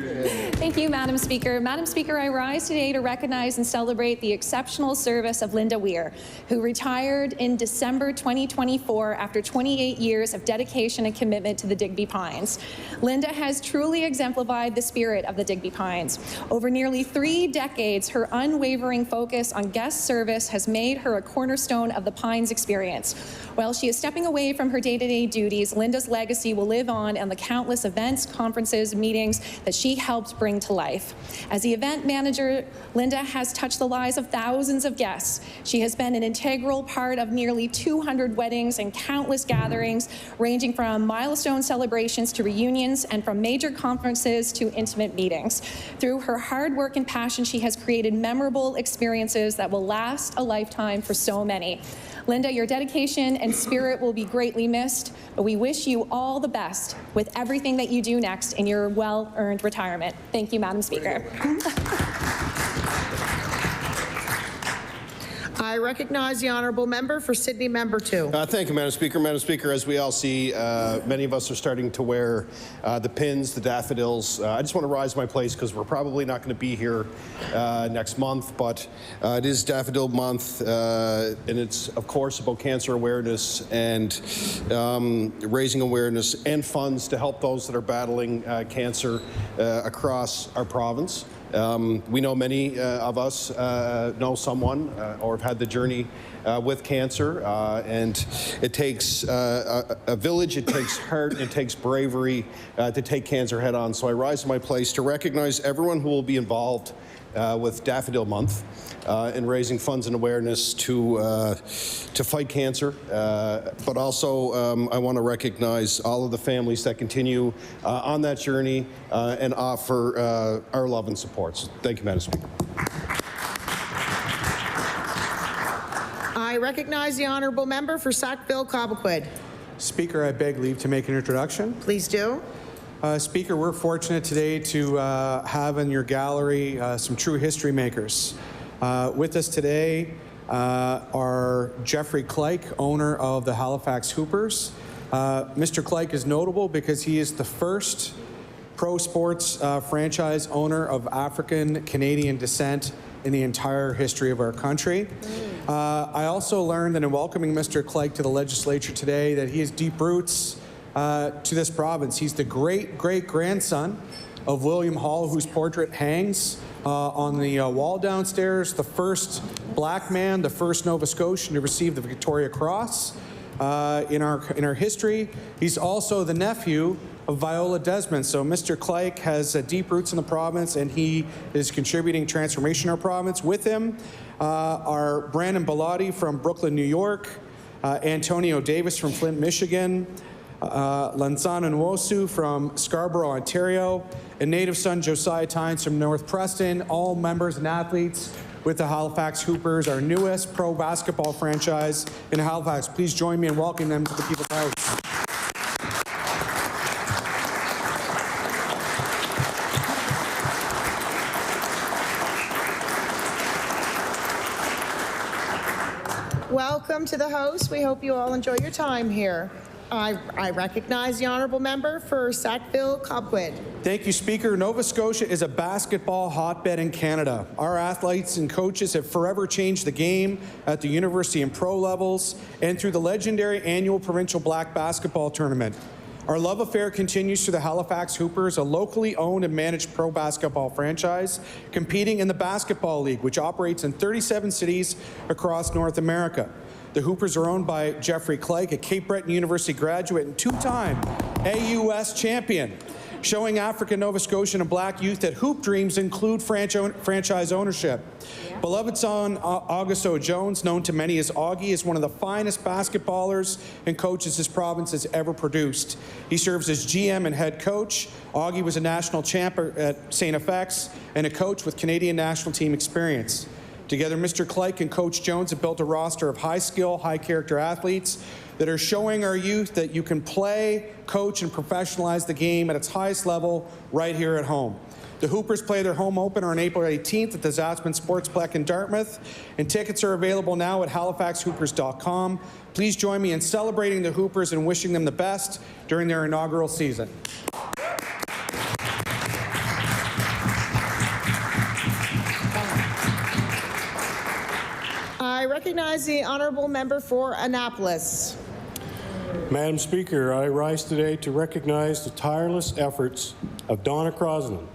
Thank you, Madam Speaker. Madam Speaker, I rise today to recognize and celebrate the exceptional service of Linda Weir, who retired in December 2024 after 28 years of dedication and commitment to the Digby Pines. Linda has truly exemplified the spirit of the Digby Pines. Over nearly 3 decades, her unwavering focus on guest service has made her a cornerstone of the Pines experience. While she is stepping away from her day-to-day duties, Linda's legacy will live on the countless events, conferences, meetings that she helped bring to life. As the event manager, Linda has touched the lives of thousands of guests. She has been an integral part of nearly 200 weddings and countless gatherings, ranging from milestone celebrations to reunions and from major conferences to intimate meetings. Through her hard work and passion, she has created memorable experiences that will last a lifetime for so many. Linda, your dedication and spirit will be greatly missed, but we wish you all the best with everything that you do next in your well-earned retirement. Thank you, Madam Speaker. I recognize the honourable member for Sydney Member 2. Thank you, Madam Speaker. Madam Speaker, as we all see, many of us are starting to wear the pins, the daffodils. I just want to rise my place because we're probably not going to be here next month, but it is Daffodil Month, and it's, of course, about cancer awareness and raising awareness and funds to help those that are battling cancer across our province. We know many of us know someone or have had the journey with cancer, and it takes a village, it takes heart, it takes bravery to take cancer head on. So I rise to my place to recognize everyone who will be involved with Daffodil Month in raising funds and awareness to fight cancer, but also I want to recognize all of the families that continue on that journey and offer our love and support. So thank you, Madam Speaker. I recognize the honourable member for Sackville-Cobequid. Speaker, I beg leave to make an introduction. Please do. Speaker, we're fortunate today to have in your gallery some true history makers. With us today are Jeffrey Kleik, owner of the Halifax Hoopers. Mr. Kleik is notable because he is the first pro sports franchise owner of African Canadian descent in the entire history of our country. I also learned that in welcoming Mr. Kleik to the legislature today that he has deep roots to this province. He's the great-great-grandson of William Hall, whose portrait hangs on the wall downstairs, the first black man, the first Nova Scotian to receive the Victoria Cross in our history. He's also the nephew of Viola Desmond. So Mr. Kleik has deep roots in the province, and he is contributing transformation in our province. With him are Brandon Bellotti from Brooklyn, New York, Antonio Davis from Flint, Michigan, Lansana Nwosu from Scarborough, Ontario, and native son Josiah Tynes from North Preston, all members and athletes with the Halifax Hoopers, our newest pro basketball franchise in Halifax. Please join me in welcoming them to the People's House. Welcome to the House. We hope you all enjoy your time here. I recognize the honourable member for Sackville-Cobequid. Thank you, Speaker. Nova Scotia is a basketball hotbed in Canada. Our athletes and coaches have forever changed the game at the university and pro levels and through the legendary annual provincial black basketball tournament. Our love affair continues through the Halifax Hoopers, a locally owned and managed pro basketball franchise competing in the Basketball League, which operates in 37 cities across North America. The Hoopers are owned by Jeffrey Kleik, a Cape Breton University graduate and two-time AUS champion, showing African, Nova Scotian, and black youth that hoop dreams include franchise ownership. Yeah. Beloved son Augusto Jones, known to many as Augie, is one of the finest basketballers and coaches this province has ever produced. He serves as GM and head coach. Augie was a national champ at St. FX and a coach with Canadian national team experience. Together, Mr. Kleik and Coach Jones have built a roster of high-skill, high-character athletes that are showing our youth that you can play, coach, and professionalize the game at its highest level right here at home. The Hoopers play their home opener on April 18th at the Zatzman Sportsplex in Dartmouth, and tickets are available now at halifaxhoopers.com. Please join me in celebrating the Hoopers and wishing them the best during their inaugural season. I recognize the honourable member for Annapolis. Madam Speaker, I rise today to recognize the tireless efforts of Donna Crosland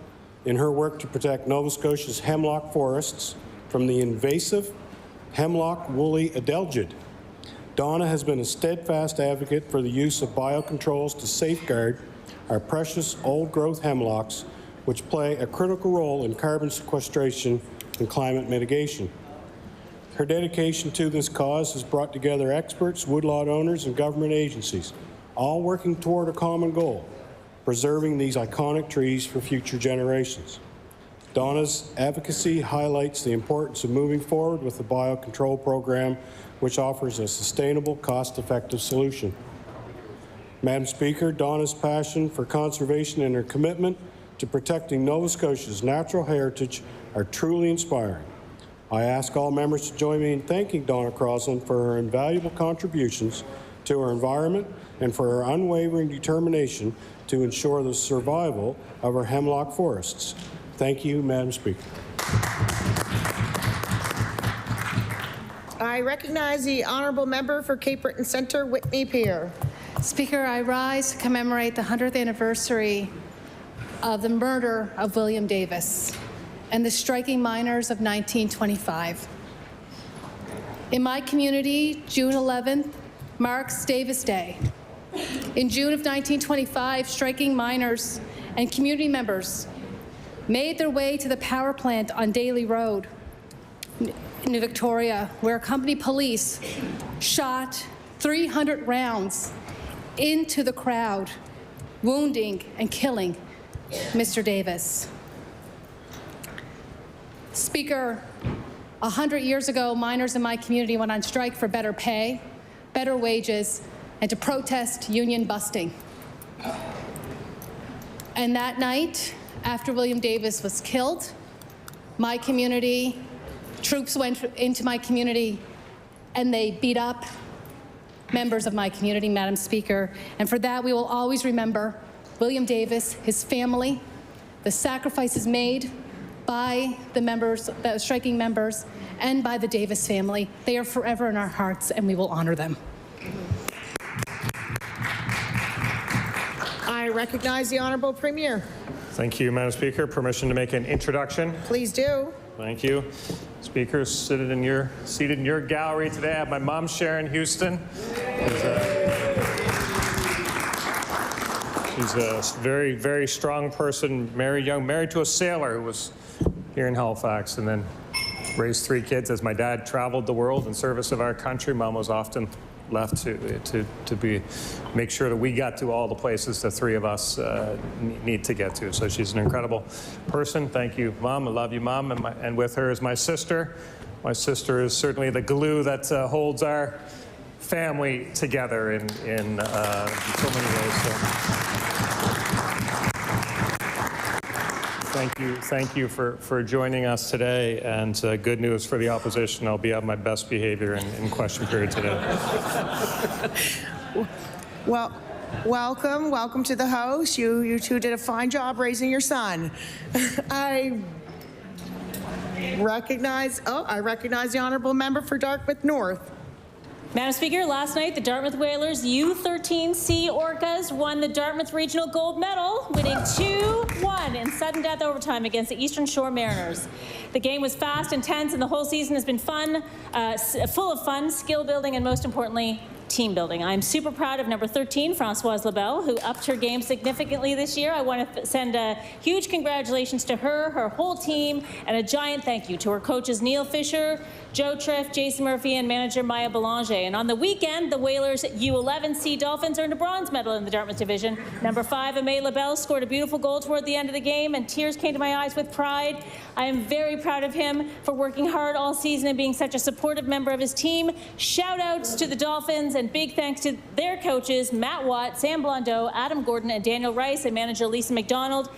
in her work to protect Nova Scotia's hemlock forests from the invasive hemlock woolly adelgid. Donna has been a steadfast advocate for the use of biocontrols to safeguard our precious old-growth hemlocks, which play a critical role in carbon sequestration and climate mitigation. Her dedication to this cause has brought together experts, woodlot owners, and government agencies, all working toward a common goal: preserving these iconic trees for future generations. Donna's advocacy highlights the importance of moving forward with the biocontrol program, which offers a sustainable, cost-effective solution. Madam Speaker, Donna's passion for conservation and her commitment to protecting Nova Scotia's natural heritage are truly inspiring. I ask all members to join me in thanking Donna Crosland for her invaluable contributions to our environment and for her unwavering determination to ensure the survival of our hemlock forests. Thank you, Madam Speaker. I recognize the honourable member for Cape Breton Centre, Whitney Pier. Speaker, I rise to commemorate the 100th anniversary of the murder of William Davis and the striking miners of 1925. In my community, June 11th marks Davis Day. In June of 1925, striking miners and community members made their way to the power plant on Daly Road in New Victoria, where company police shot 300 rounds into the crowd, wounding and killing Mr. Davis. Speaker, 100 years ago, miners in my community went on strike for better pay, better wages, and to protest union busting. And that night, after William Davis was killed, my community, troops went into my community and they beat up members of my community, Madam Speaker. And for that, we will always remember William Davis, his family, the sacrifices made by the members, the striking members, and by the Davis family. They are forever in our hearts, and we will honor them. I recognize the honourable Premier. Thank you, Madam Speaker. Permission to make an introduction. Please do. Thank you. Speaker, seated in your gallery today, I have my mom, Sharon Houston. She's a very, very strong person, married to a sailor who was here in Halifax and then raised 3 kids. As my dad traveled the world in service of our country, Mom was often left to make sure that we got to all the places the 3 of us need to get to. So she's an incredible person. Thank you, Mom. I love you, Mom. And with her is my sister. My sister is certainly the glue that holds our family together in so many ways. So. Thank you for joining us today, and good news for the opposition. I'll be on my best behavior in question period today. Well, welcome to the House. You two did a fine job raising your son. I recognize the honourable member for Dartmouth North. Madam Speaker, last night the Dartmouth Whalers U13 Sea Orcas won the Dartmouth Regional Gold Medal, winning 2-1 in sudden death overtime against the Eastern Shore Mariners. The game was fast, intense, and the whole season has been fun, full of fun, skill building, and most importantly, team building. I'm super proud of number 13, Françoise Lebel, who upped her game significantly this year. I want to send a huge congratulations to her, her whole team, and a giant thank you to her coaches Neil Fisher, Joe Triff, Jason Murphy, and manager Maya Belanger. And on the weekend, the Whalers U11 Sea Dolphins earned a bronze medal in the Dartmouth division. Number 5, Aimé Lebel, scored a beautiful goal toward the end of the game, and tears came to my eyes with pride. I am very proud of him for working hard all season and being such a supportive member of his team. Shout outs to the Dolphins and big thanks to their coaches, Matt Watt, Sam Blondeau, Adam Gordon, and Daniel Rice, and manager Lisa McDonald.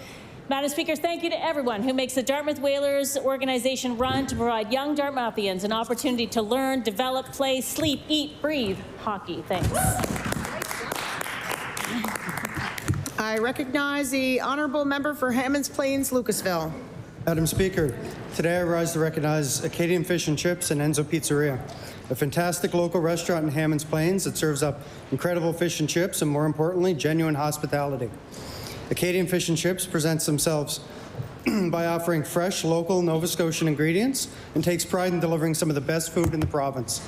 Madam Speaker, thank you to everyone who makes the Dartmouth Whalers organization run to provide young Dartmouthians an opportunity to learn, develop, play, sleep, eat, breathe hockey. Thanks. I recognize the honourable member for Hammonds Plains, Lucasville. Madam Speaker, today I rise to recognize Acadian Fish and Chips and Enzo Pizzeria, a fantastic local restaurant in Hammonds Plains that serves up incredible fish and chips and, more importantly, genuine hospitality. Acadian Fish and Chips presents themselves by offering fresh, local Nova Scotian ingredients and takes pride in delivering some of the best food in the province.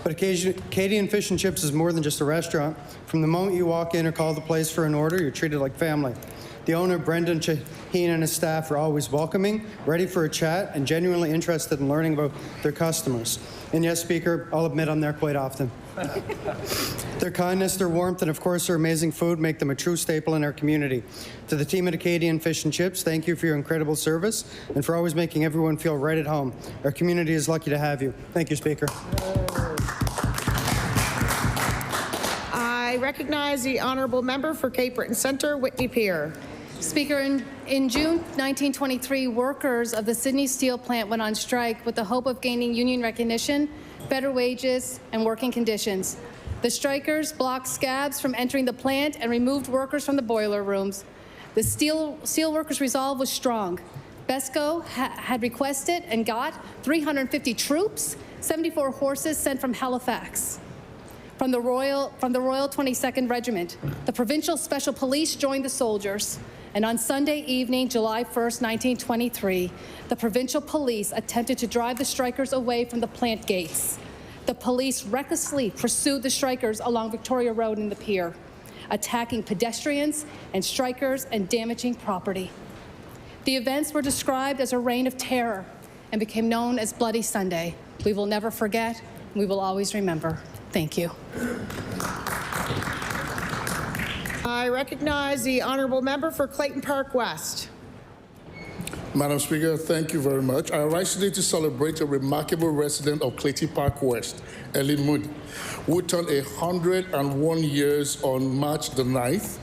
But Acadian Fish and Chips is more than just a restaurant. From the moment you walk in or call the place for an order, you're treated like family. The owner, Brendan Chaheen, and his staff are always welcoming, ready for a chat, and genuinely interested in learning about their customers. And yes, Speaker, I'll admit I'm there quite often. Their kindness, their warmth, and of course their amazing food make them a true staple in our community. To the team at Acadian Fish and Chips, thank you for your incredible service and for always making everyone feel right at home. Our community is lucky to have you. Thank you, Speaker. I recognize the honourable member for Cape Breton Centre, Whitney Pier. Speaker, in June 1923, workers of the Sydney Steel plant went on strike with the hope of gaining union recognition, better wages, and working conditions. The strikers blocked scabs from entering the plant and removed workers from the boiler rooms. The steel workers' resolve was strong. BESCO had requested and got 350 troops, 74 horses sent from Halifax. From the Royal 22nd Regiment, the Provincial Special Police joined the soldiers. And on Sunday evening, July 1st, 1923, the Provincial Police attempted to drive the strikers away from the plant gates. The police recklessly pursued the strikers along Victoria Road in the pier, attacking pedestrians and strikers and damaging property. The events were described as a reign of terror and became known as Bloody Sunday. We will never forget, and we will always remember. Thank you. I recognize the honourable member for Clayton Park West. Madam Speaker, thank you very much. I rise today to celebrate a remarkable resident of Clayton Park West, Ellie Moody, who turned 101 years on March the 9th.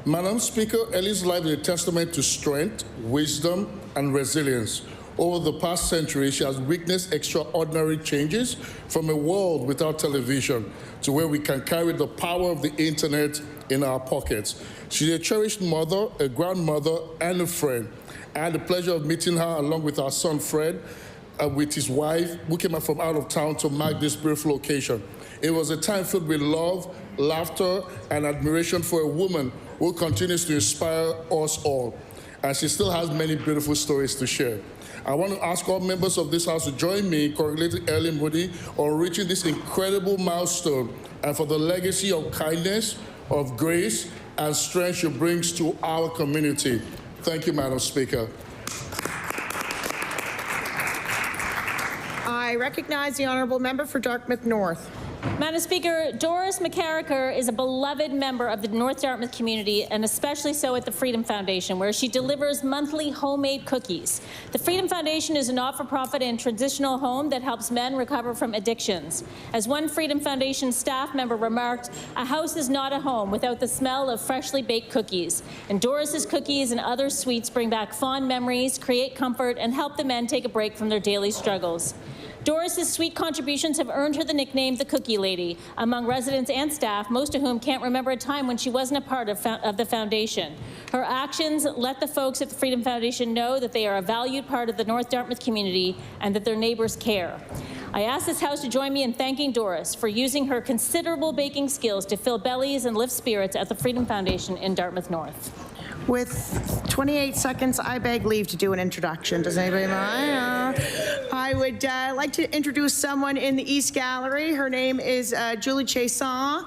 Madam Speaker, Ellie's life is a testament to strength, wisdom, and resilience. Over the past century, she has witnessed extraordinary changes from a world without television to where we can carry the power of the internet in our pockets. She's a cherished mother, a grandmother, and a friend. I had the pleasure of meeting her along with our son Fred, with his wife, who came up from out of town to mark this beautiful occasion. It was a time filled with love, laughter, and admiration for a woman who continues to inspire us all. And she still has many beautiful stories to share. I want to ask all members of this House to join me in congratulating Ellie Moody on reaching this incredible milestone and for the legacy of kindness, of grace, and strength she brings to our community. Thank you, Madam Speaker. I recognize the honourable member for Dartmouth North. Madam Speaker, Doris McCarricker is a beloved member of the North Dartmouth community, and especially so at the Freedom Foundation, where she delivers monthly homemade cookies. The Freedom Foundation is a not-for-profit and transitional home that helps men recover from addictions. As one Freedom Foundation staff member remarked, a house is not a home without the smell of freshly baked cookies. And Doris's cookies and other sweets bring back fond memories, create comfort, and help the men take a break from their daily struggles. Doris's sweet contributions have earned her the nickname the Cookie Lady among residents and staff, most of whom can't remember a time when she wasn't a part of the foundation. Her actions let the folks at the Freedom Foundation know that they are a valued part of the North Dartmouth community and that their neighbours care. I ask this House to join me in thanking Doris for using her considerable baking skills to fill bellies and lift spirits at the Freedom Foundation in Dartmouth North. With 28 seconds, I beg leave to do an introduction. Does anybody mind? I would like to introduce someone in the East Gallery. Her name is Julie Chasson.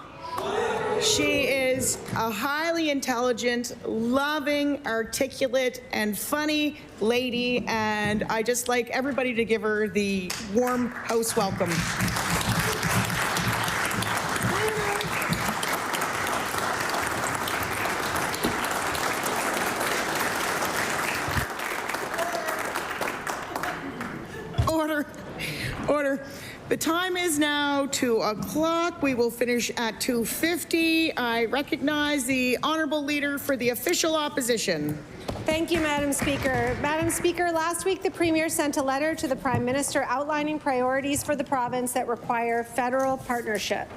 She is a highly intelligent, loving, articulate, and funny lady, and I just like everybody to give her the warm house welcome. Order. Order. The time is now 2 o'clock. We will finish at 2:50. I recognize the honourable leader for the official opposition. Thank you, Madam Speaker. Madam Speaker, last week the Premier sent a letter to the Prime Minister outlining priorities for the province that require federal partnership.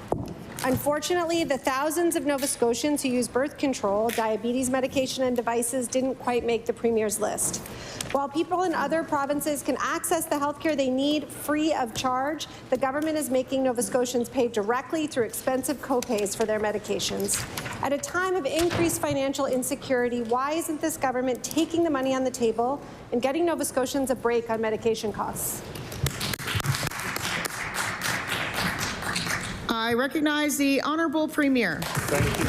Unfortunately, the thousands of Nova Scotians who use birth control, diabetes medication and devices didn't quite make the Premier's list. While people in other provinces can access the health care they need free of charge, the government is making Nova Scotians pay directly through expensive copays for their medications. At a time of increased financial insecurity, why isn't this government taking the money on the table and getting Nova Scotians a break on medication costs? I recognize the honourable Premier. Thank you.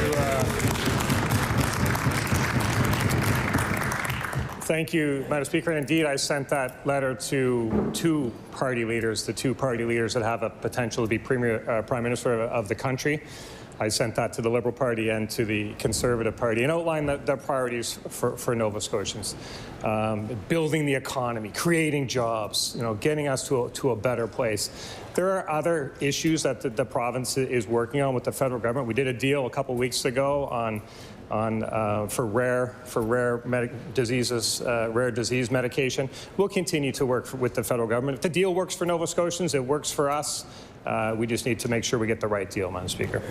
Thank you, Madam Speaker. And indeed, I sent that letter to two party leaders, the two party leaders that have a potential to be Prime Minister of the country. I sent that to the Liberal Party and to the Conservative Party and outlined their priorities for Nova Scotians. Building the economy, creating jobs, getting us to a better place. There are other issues that the province is working on with the federal government. We did a deal a couple weeks ago for rare disease medication. We'll continue to work with the federal government. If the deal works for Nova Scotians, it works for us. We just need to make sure we get the right deal, Madam Speaker.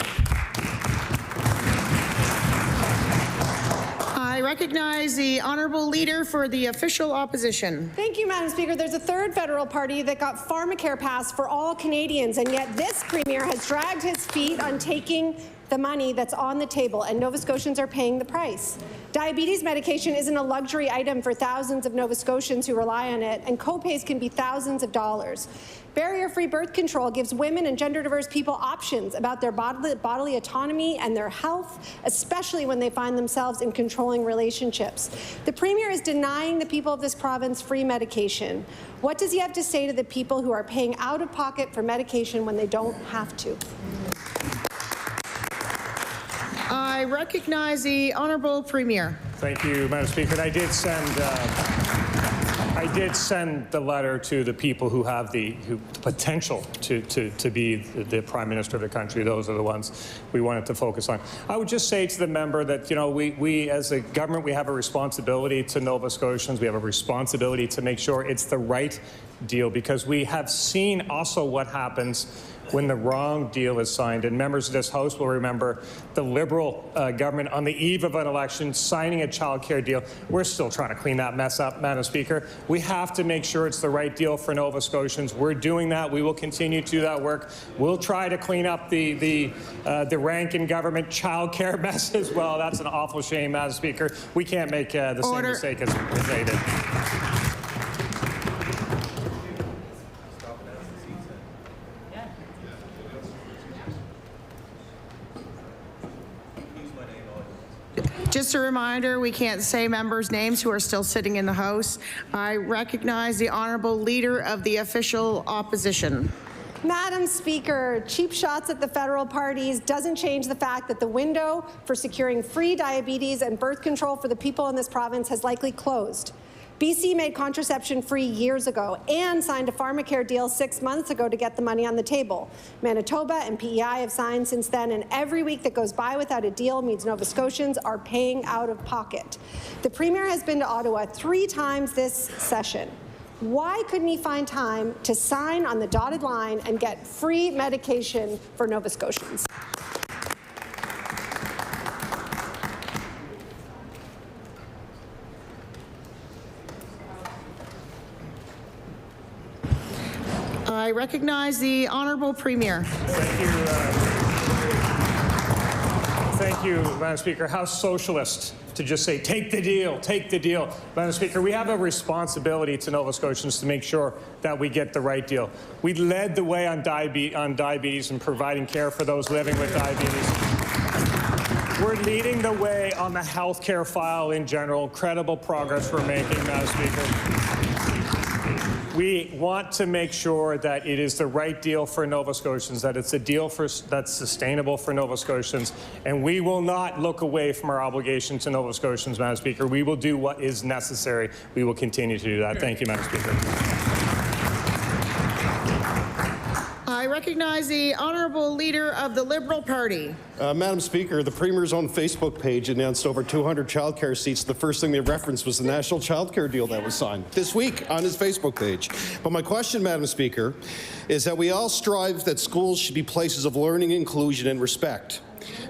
I recognize the honourable leader for the official opposition. Thank you, Madam Speaker. There's a third federal party that got pharmacare passed for all Canadians, and yet this Premier has dragged his feet on taking the money that's on the table, and Nova Scotians are paying the price. Diabetes medication isn't a luxury item for thousands of Nova Scotians who rely on it, and copays can be thousands of dollars. Barrier-free birth control gives women and gender-diverse people options about their bodily autonomy and their health, especially when they find themselves in controlling relationships. The Premier is denying the people of this province free medication. What does he have to say to the people who are paying out of pocket for medication when they don't have to? I recognize the honourable Premier. Thank you, Madam Speaker. And I did send the letter to the people who have the potential to be the Prime Minister of the country. Those are the ones we wanted to focus on. I would just say to the member that, we as a government, we have a responsibility to Nova Scotians. We have a responsibility to make sure it's the right deal, because we have seen also what happens when the wrong deal is signed. And members of this House will remember the Liberal government on the eve of an election signing a child care deal. We're still trying to clean that mess up, Madam Speaker. We have to make sure it's the right deal for Nova Scotians. We're doing that. We will continue to do that work. We'll try to clean up the rank in government child care mess as well. That's an awful shame, Madam Speaker. We can't make the same mistake as they did. Just a reminder, we can't say members' names who are still sitting in the House. I recognize the honourable leader of the official opposition. Madam Speaker, cheap shots at the federal parties doesn't change the fact that the window for securing free diabetes and birth control for the people in this province has likely closed. BC made contraception free years ago and signed a pharmacare deal 6 months ago to get the money on the table. Manitoba and PEI have signed since then, and every week that goes by without a deal means Nova Scotians are paying out of pocket. The Premier has been to Ottawa 3 times this session. Why couldn't he find time to sign on the dotted line and get free medication for Nova Scotians? I recognize the honourable Premier. Thank you, Madam Speaker. How socialist to just say, take the deal, take the deal. Madam Speaker, we have a responsibility to Nova Scotians to make sure that we get the right deal. We led the way on diabetes and providing care for those living with diabetes. We're leading the way on the health care file in general. Incredible progress we're making, Madam Speaker. We want to make sure that it is the right deal for Nova Scotians, that it's a deal that's sustainable for Nova Scotians, and we will not look away from our obligation to Nova Scotians, Madam Speaker. We will do what is necessary. We will continue to do that. Thank you, Madam Speaker. I recognize the Honourable Leader of the Liberal Party. Madam Speaker, the Premier's own Facebook page announced over 200 childcare seats. The first thing they referenced was the national childcare deal that was signed this week on his Facebook page. But my question, Madam Speaker, is that we all strive that schools should be places of learning, inclusion, and respect.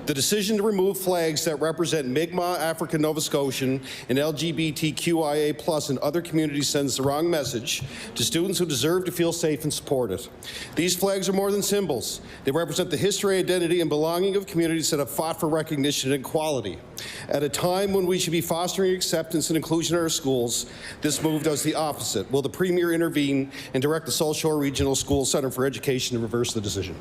The decision to remove flags that represent Mi'kmaq, African Nova Scotian, and LGBTQIA+ and other communities sends the wrong message to students who deserve to feel safe and supported. These flags are more than symbols. They represent the history, identity, and belonging of communities that have fought for recognition and equality. At a time when we should be fostering acceptance and inclusion in our schools, this move does the opposite. Will the Premier intervene and direct the South Shore Regional School Centre for Education to reverse the decision?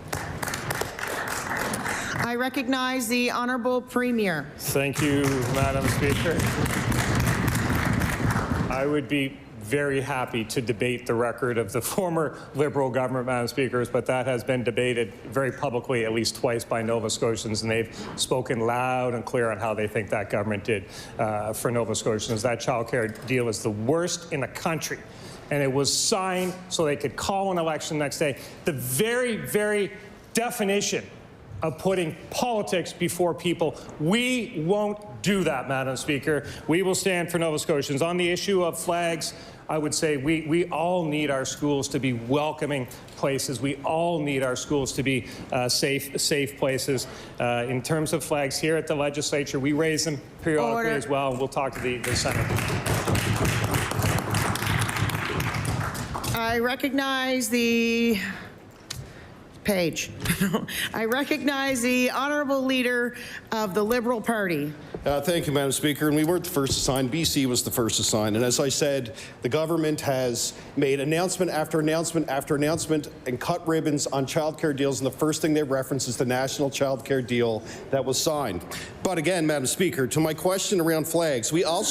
I recognize the Honourable Premier. Thank you, Madam Speaker. I would be very happy to debate the record of the former Liberal government, Madam Speaker, but that has been debated very publicly at least twice by Nova Scotians, and they've spoken loud and clear on how they think that government did for Nova Scotians. That childcare deal is the worst in the country, and it was signed so they could call an election the next day. The very, very definition of putting politics before people. We won't do that, Madam Speaker. We will stand for Nova Scotians. On the issue of flags, I would say we all need our schools to be welcoming places. We all need our schools to be safe places. In terms of flags here at the legislature, we raise them periodically as well, and we'll talk to the Senate. I recognize the page. I recognize the Honourable Leader of the Liberal Party. Thank you, Madam Speaker. And we weren't the first to sign. BC was the first to sign. And as I said, the government has made announcement after announcement after announcement and cut ribbons on childcare deals. And the first thing they reference is the national childcare deal that was signed. But again, Madam Speaker, to my question around flags, we all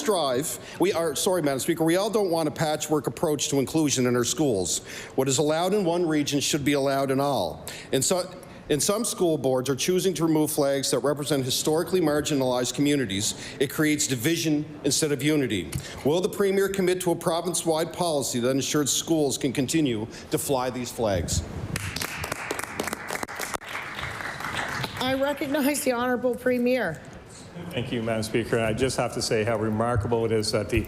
Madam Speaker, we all don't want a patchwork approach to inclusion in our schools. What is allowed in one region should be allowed in all. And some school boards are choosing to remove flags that represent historically marginalized communities. It creates division instead of unity. Will the Premier commit to a province-wide policy that ensures schools can continue to fly these flags? I recognize the Honourable Premier. Thank you, Madam Speaker. And I just have to say how remarkable it is that the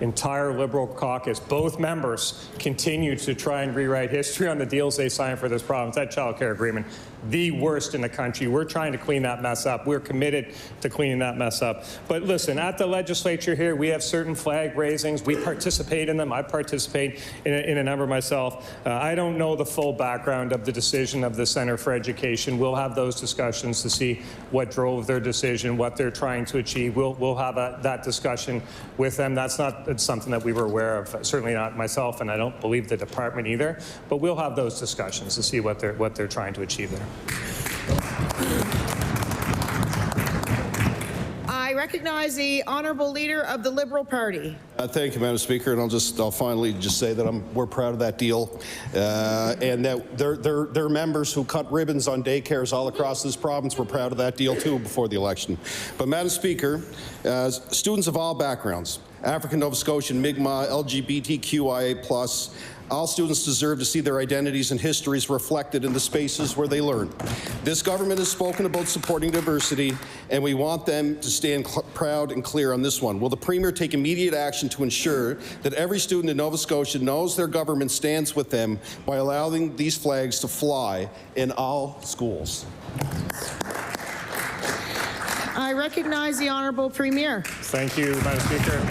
entire Liberal caucus, both members, continue to try and rewrite history on the deals they signed for this province. That childcare agreement, the worst in the country. We're trying to clean that mess up. We're committed to cleaning that mess up. But listen, at the legislature here, we have certain flag raisings. We participate in them. I participate in a number myself. I don't know the full background of the decision of the Centre for Education. We'll have those discussions to see what drove their decision, what they're trying to achieve. We'll have that discussion with them. That's not something that we were aware of, certainly not myself, and I don't believe the department either. But we'll have those discussions to see what they're trying to achieve there. I recognize the Honourable Leader of the Liberal Party. Thank you, Madam Speaker, and I'll finally just say that we're proud of that deal, and that their members who cut ribbons on daycares all across this province were proud of that deal too before the election. But Madam Speaker, students of all backgrounds, African, Nova Scotian, Mi'kmaq, LGBTQIA+, all students deserve to see their identities and histories reflected in the spaces where they learn. This government has spoken about supporting diversity, and we want them to stand proud and clear on this one. Will the Premier take immediate action to ensure that every student in Nova Scotia knows their government stands with them by allowing these flags to fly in all schools? I recognize the Honourable Premier. Thank you, Madam Speaker.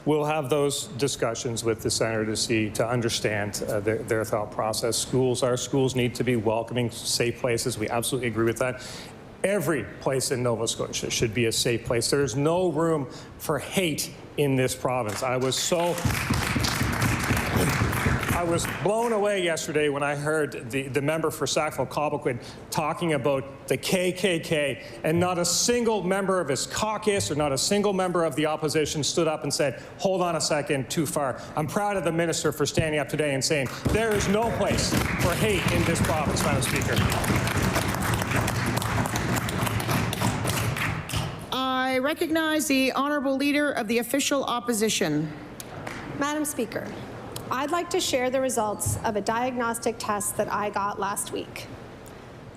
We'll have those discussions with the Senator to understand their thought process. Our schools need to be welcoming, safe places. We absolutely agree with that. Every place in Nova Scotia should be a safe place. There is no room for hate in this province. I was blown away yesterday when I heard the member for Sackville-Cobequid talking about the KKK, and not a single member of his caucus or not a single member of the opposition stood up and said, hold on a second, too far. I'm proud of the minister for standing up today and saying there is no place for hate in this province, Madam Speaker. I recognize the Honourable Leader of the Official Opposition. Madam Speaker, I'd like to share the results of a diagnostic test that I got last week.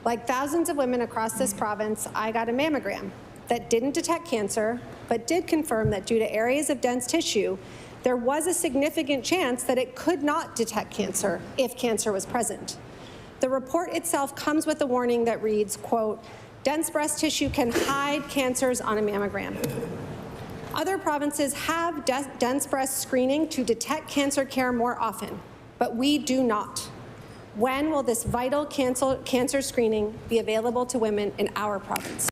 Like thousands of women across this province, I got a mammogram that didn't detect cancer, but did confirm that due to areas of dense tissue, there was a significant chance that it could not detect cancer if cancer was present. The report itself comes with a warning that reads, quote, dense breast tissue can hide cancers on a mammogram. Other provinces have dense breast screening to detect cancer care more often, but we do not. When will this vital cancer screening be available to women in our province?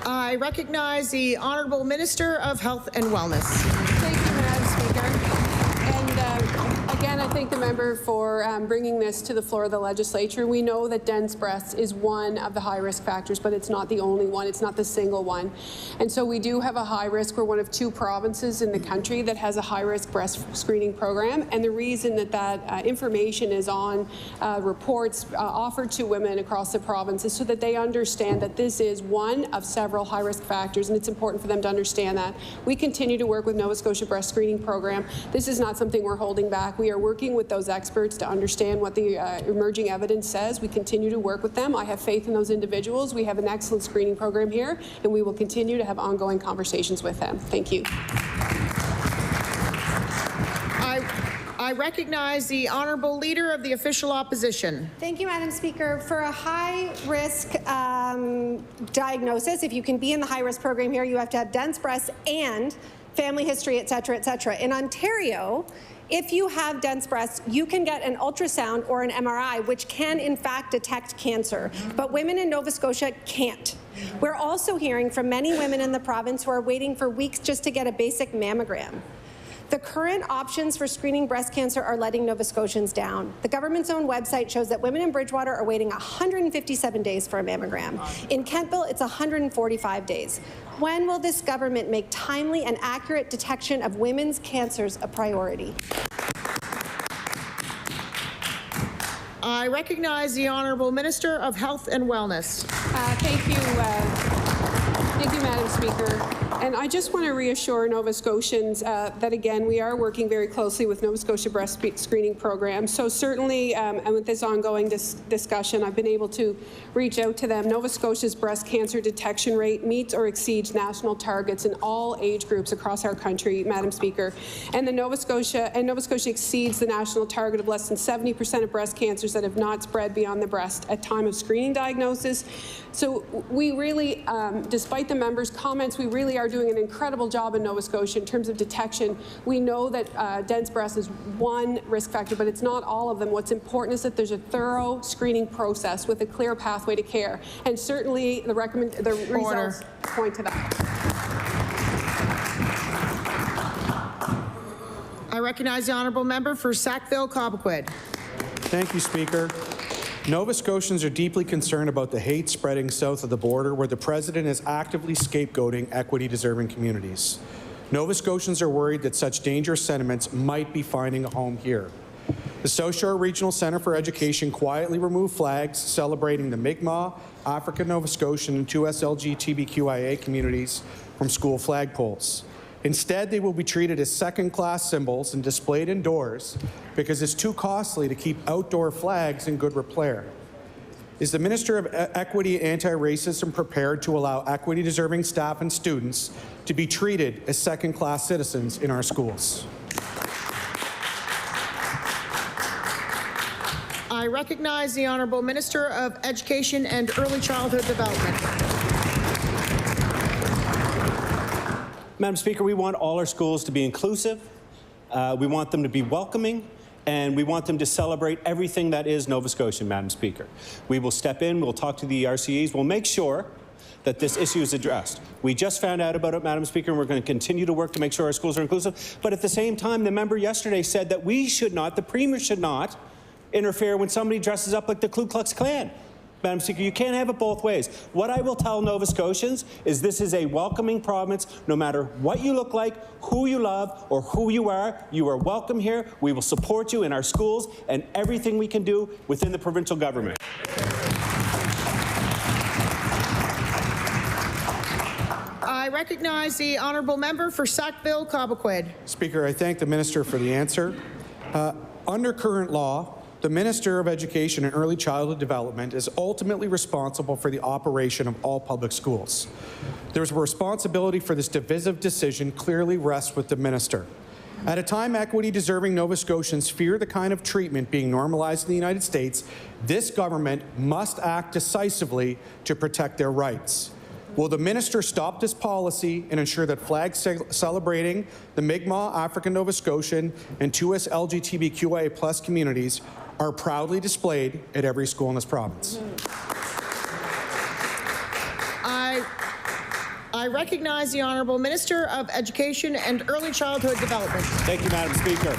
I recognize the Honourable Minister of Health and Wellness. Thank you, Madam Speaker. And again, I thank the member for bringing this to the floor of the legislature. We know that dense breasts is one of the high-risk factors, but it's not the only one. It's not the single one. And so we do have a high risk. We're one of 2 provinces in the country that has a high-risk breast screening program. And the reason that information is on reports offered to women across the province is so that they understand that this is one of several high-risk factors, and it's important for them to understand that. We continue to work with Nova Scotia Breast Screening Program. This is not something we're holding back. We are working with those experts to understand what the emerging evidence says. We continue to work with them. I have faith in those individuals. We have an excellent screening program here, and we will continue to have ongoing conversations with them. Thank you. I recognize the Honourable Leader of the Official Opposition. Thank you, Madam Speaker. For a high-risk diagnosis, if you can be in the high-risk program here, you have to have dense breasts and family history, et cetera, et cetera. In Ontario, if you have dense breasts, you can get an ultrasound or an MRI, which can, in fact, detect cancer. But women in Nova Scotia can't. We're also hearing from many women in the province who are waiting for weeks just to get a basic mammogram. The current options for screening breast cancer are letting Nova Scotians down. The government's own website shows that women in Bridgewater are waiting 157 days for a mammogram. In Kentville, it's 145 days. When will this government make timely and accurate detection of women's cancers a priority? I recognize the Honourable Minister of Health and Wellness. Thank you, Madam Speaker. And I just want to reassure Nova Scotians that, again, we are working very closely with Nova Scotia Breast Screening Program. So certainly, and with this ongoing discussion, I've been able to reach out to them. Nova Scotia's breast cancer detection rate meets or exceeds national targets in all age groups across our country, Madam Speaker. And Nova Scotia exceeds the national target of less than 70% of breast cancers that have not spread beyond the breast at time of screening diagnosis. So we really, despite the members' comments, we really are doing an incredible job in Nova Scotia in terms of detection. We know that dense breast is one risk factor, but it's not all of them. What's important is that there's a thorough screening process with a clear pathway to care. And certainly the results point to that. I recognize the Honourable Member for Sackville-Cobequid. Thank you, Speaker. Nova Scotians are deeply concerned about the hate spreading south of the border, where the President is actively scapegoating equity-deserving communities. Nova Scotians are worried that such dangerous sentiments might be finding a home here. The South Shore Regional Centre for Education quietly removed flags celebrating the Mi'kmaq, African Nova Scotian, and 2 SLGBTQIA communities from school flagpoles. Instead, they will be treated as second-class symbols and displayed indoors because it's too costly to keep outdoor flags in good repair. Is the Minister of Equity and Anti-Racism prepared to allow equity-deserving staff and students to be treated as second-class citizens in our schools? I recognize the Honourable Minister of Education and Early Childhood Development. Madam Speaker, we want all our schools to be inclusive, we want them to be welcoming, and we want them to celebrate everything that is Nova Scotian, Madam Speaker. We will step in, we'll talk to the RCEs, we'll make sure that this issue is addressed. We just found out about it, Madam Speaker, and we're going to continue to work to make sure our schools are inclusive. But at the same time, the member yesterday said that we should not, the Premier should not, interfere when somebody dresses up like the Ku Klux Klan. Madam Speaker, you can't have it both ways. What I will tell Nova Scotians is this is a welcoming province. No matter what you look like, who you love, or who you are welcome here. We will support you in our schools and everything we can do within the provincial government. I I recognize the honourable member for Sackville-Cobequid. Speaker, I thank the minister for the answer. Under current law, the Minister of Education and Early Childhood Development is ultimately responsible for the operation of all public schools. There's a responsibility for this divisive decision clearly rests with the minister. At a time equity-deserving Nova Scotians fear the kind of treatment being normalized in the United States, this government must act decisively to protect their rights. Will the minister stop this policy and ensure that flags celebrating the Mi'kmaq, African Nova Scotian, and 2S LGBTQIA+ communities are proudly displayed at every school in this province? I recognize the Honourable Minister of Education and Early Childhood Development. Thank you, Madam Speaker.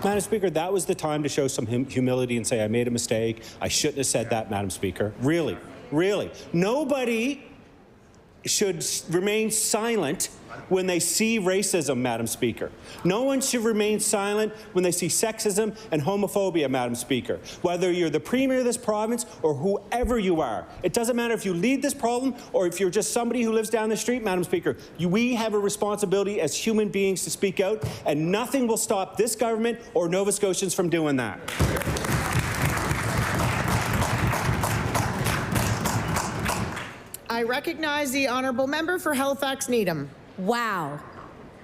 Madam Speaker, that was the time to show some humility and say, I made a mistake. I shouldn't have said that, Madam Speaker. Really, really. Nobody should remain silent when they see racism, Madam Speaker. No one should remain silent when they see sexism and homophobia, Madam Speaker. Whether you're the Premier of this province or whoever you are. It doesn't matter if you lead this problem or if you're just somebody who lives down the street, Madam Speaker. We have a responsibility as human beings to speak out, and nothing will stop this government or Nova Scotians from doing that. I recognize the honourable member for Halifax Needham. Wow.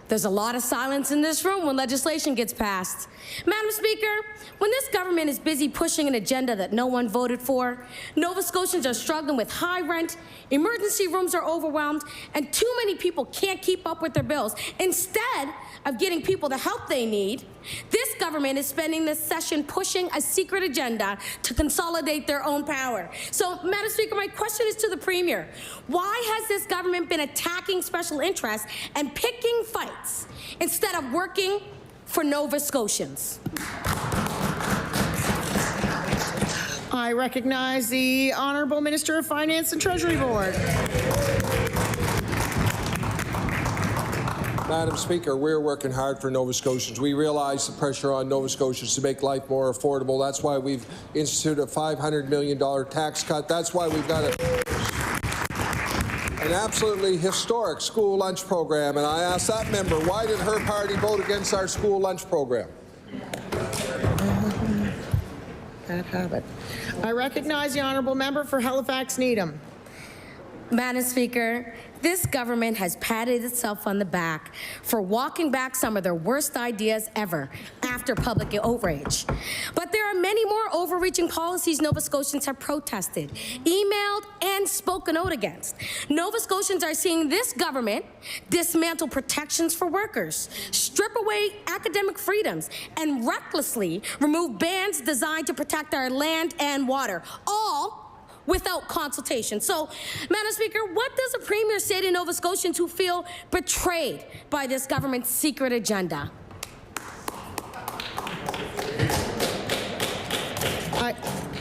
There's a lot of silence in this room when legislation gets passed. Madam Speaker, when this government is busy pushing an agenda that no one voted for, Nova Scotians are struggling with high rent, emergency rooms are overwhelmed, and too many people can't keep up with their bills. Instead of getting people the help they need, this government is spending this session pushing a secret agenda to consolidate their own power. So, Madam Speaker, my question is to the Premier. Why has this government been attacking special interests and picking fights instead of working for Nova Scotians? I recognize the Honourable Minister of Finance and Treasury Board. Madam Speaker, we're working hard for Nova Scotians. We realize the pressure on Nova Scotians to make life more affordable. That's why we've instituted a $500 million tax cut. That's why we've got an absolutely historic school lunch program. And I asked that member, why did her party vote against our school lunch program? Bad habit. I recognize the honourable member for Halifax Needham. Madam Speaker, this government has patted itself on the back for walking back some of their worst ideas ever after public outrage. But there are many more overreaching policies Nova Scotians have protested, emailed, and spoken out against. Nova Scotians are seeing this government dismantle protections for workers, strip away academic freedoms, and recklessly remove bans designed to protect our land and water, all without consultation. So, Madam Speaker, what does the Premier say to Nova Scotians who feel betrayed by this government's secret agenda?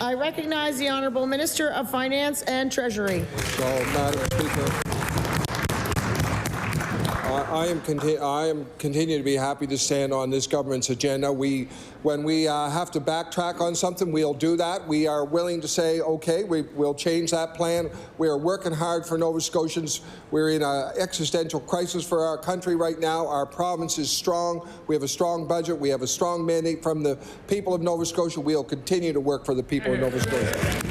I recognize the Honourable Minister of Finance and Treasury. So, Madam Speaker, I am continuing to be happy to stand on this government's agenda. When we have to backtrack on something, we'll do that. We are willing to say, okay, we'll change that plan. We are working hard for Nova Scotians. We're in an existential crisis for our country right now. Our province is strong. We have a strong budget. We have a strong mandate from the people of Nova Scotia. We'll continue to work for the people of Nova Scotia.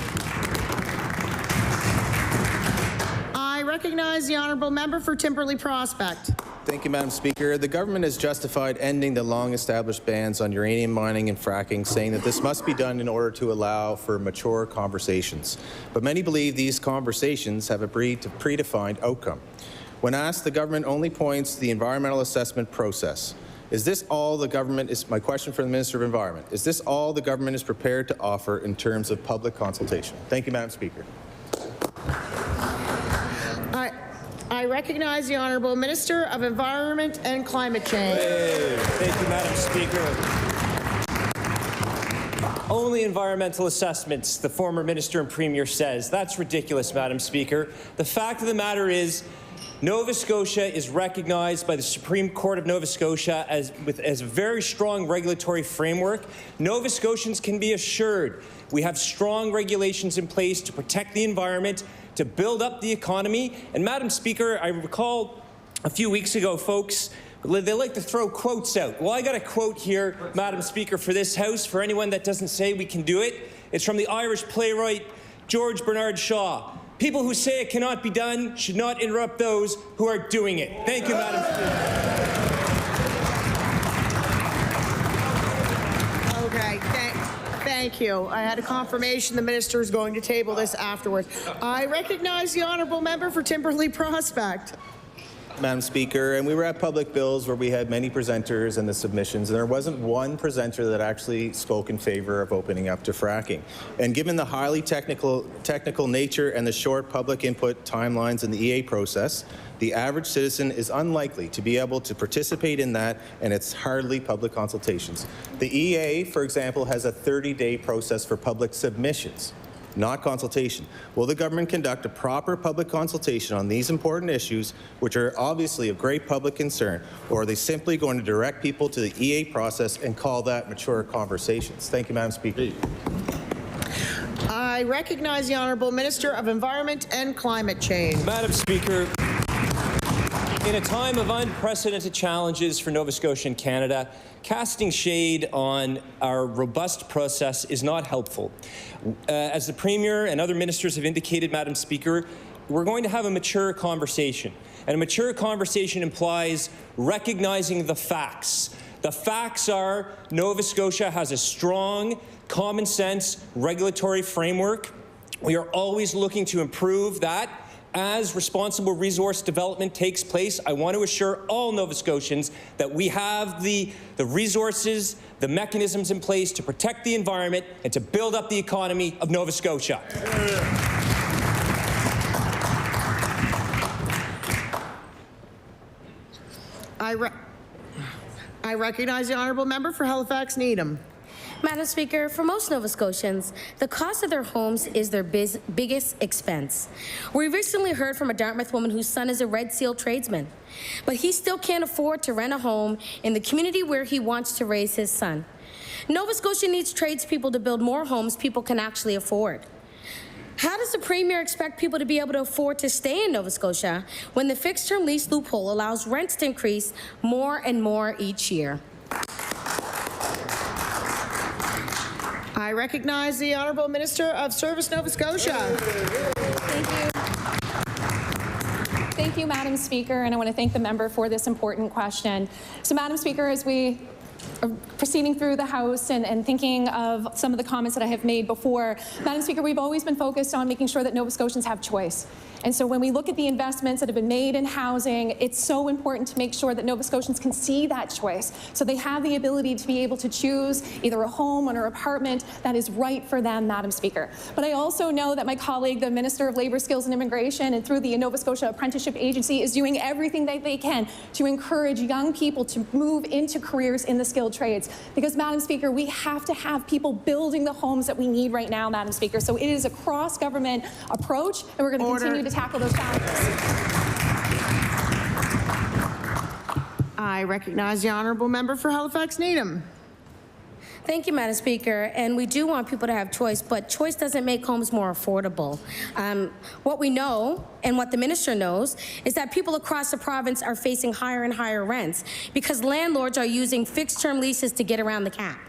I recognize the honourable member for Timberley Prospect. Thank you, Madam Speaker. The government has justified ending the long-established bans on uranium mining and fracking, saying that this must be done in order to allow for mature conversations. But many believe these conversations have a predefined outcome. When asked, the government only points to the environmental assessment process. Is this all the government is, my question for the Minister of Environment, is this all the government is prepared to offer in terms of public consultation? Thank you, Madam Speaker. I recognize the Honourable Minister of Environment and Climate Change. Hey, thank you, Madam Speaker. Only environmental assessments, the former Minister and Premier says. That's ridiculous, Madam Speaker. The fact of the matter is, Nova Scotia is recognized by the Supreme Court of Nova Scotia as a very strong regulatory framework. Nova Scotians can be assured we have strong regulations in place to protect the environment, to build up the economy. And Madam Speaker, I recall a few weeks ago, folks, they like to throw quotes out. Well, I got a quote here, Madam Speaker, for this House, for anyone that doesn't say we can do it. It's from the Irish playwright George Bernard Shaw. People who say it cannot be done should not interrupt those who are doing it. Thank you, Madam Speaker. Okay, thank you. I had a confirmation the minister is going to table this afterwards. I recognize the honourable member for Timberley Prospect. Madam Speaker, and we were at Public Bills where we had many presenters and the submissions, and there wasn't one presenter that actually spoke in favor of opening up to fracking. And given the highly technical nature and the short public input timelines in the EA process, the average citizen is unlikely to be able to participate in that, and it's hardly public consultations. The EA, for example, has a 30-day process for public submissions, not consultation. Will the government conduct a proper public consultation on these important issues, which are obviously of great public concern, or are they simply going to direct people to the EA process and call that mature conversations? Thank you, Madam Speaker. I recognize the Honourable Minister of Environment and Climate Change. Madam Speaker, in a time of unprecedented challenges for Nova Scotia and Canada, casting shade on our robust process is not helpful. As the Premier and other ministers have indicated, Madam Speaker, we're going to have a mature conversation. And a mature conversation implies recognizing the facts. The facts are Nova Scotia has a strong, common sense regulatory framework. We are always looking to improve that. As responsible resource development takes place, I want to assure all Nova Scotians that we have the resources, the mechanisms in place to protect the environment and to build up the economy of Nova Scotia. I recognize the honourable member for Halifax Needham. Madam Speaker, for most Nova Scotians, the cost of their homes is their biggest expense. We recently heard from a Dartmouth woman whose son is a Red Seal tradesman, but he still can't afford to rent a home in the community where he wants to raise his son. Nova Scotia needs tradespeople to build more homes people can actually afford. How does the Premier expect people to be able to afford to stay in Nova Scotia when the fixed-term lease loophole allows rents to increase more and more each year? I recognize the Honourable Minister of Service Nova Scotia. Thank you. Thank you, Madam Speaker, and I want to thank the member for this important question. So, Madam Speaker, as we are proceeding through the House and thinking of some of the comments that I have made before, Madam Speaker, we've always been focused on making sure that Nova Scotians have choice. And so when we look at the investments that have been made in housing, it's so important to make sure that Nova Scotians can see that choice, so they have the ability to be able to choose either a home or an apartment that is right for them, Madam Speaker. But I also know that my colleague, the Minister of Labour, Skills and Immigration, and through the Nova Scotia Apprenticeship Agency, is doing everything that they can to encourage young people to move into careers in the skilled trades. Because, Madam Speaker, we have to have people building the homes that we need right now, Madam Speaker. So it is a cross-government approach, and we're going to continue to tackle those challenges. I recognize the honourable member for Halifax Needham. Thank you, Madam Speaker. And we do want people to have choice, but choice doesn't make homes more affordable. What we know, and what the minister knows, is that people across the province are facing higher and higher rents because landlords are using fixed-term leases to get around the cap.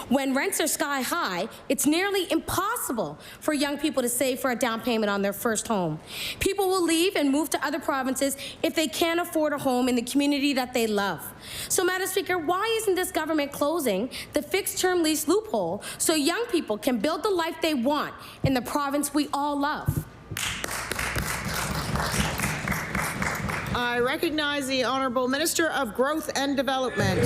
When rents are sky high, it's nearly impossible for young people to save for a down payment on their first home. People will leave and move to other provinces if they can't afford a home in the community that they love. So, Madam Speaker, why isn't this government closing the fixed-term lease loophole so young people can build the life they want in the province we all love? I recognize the Honourable Minister of Growth and Development.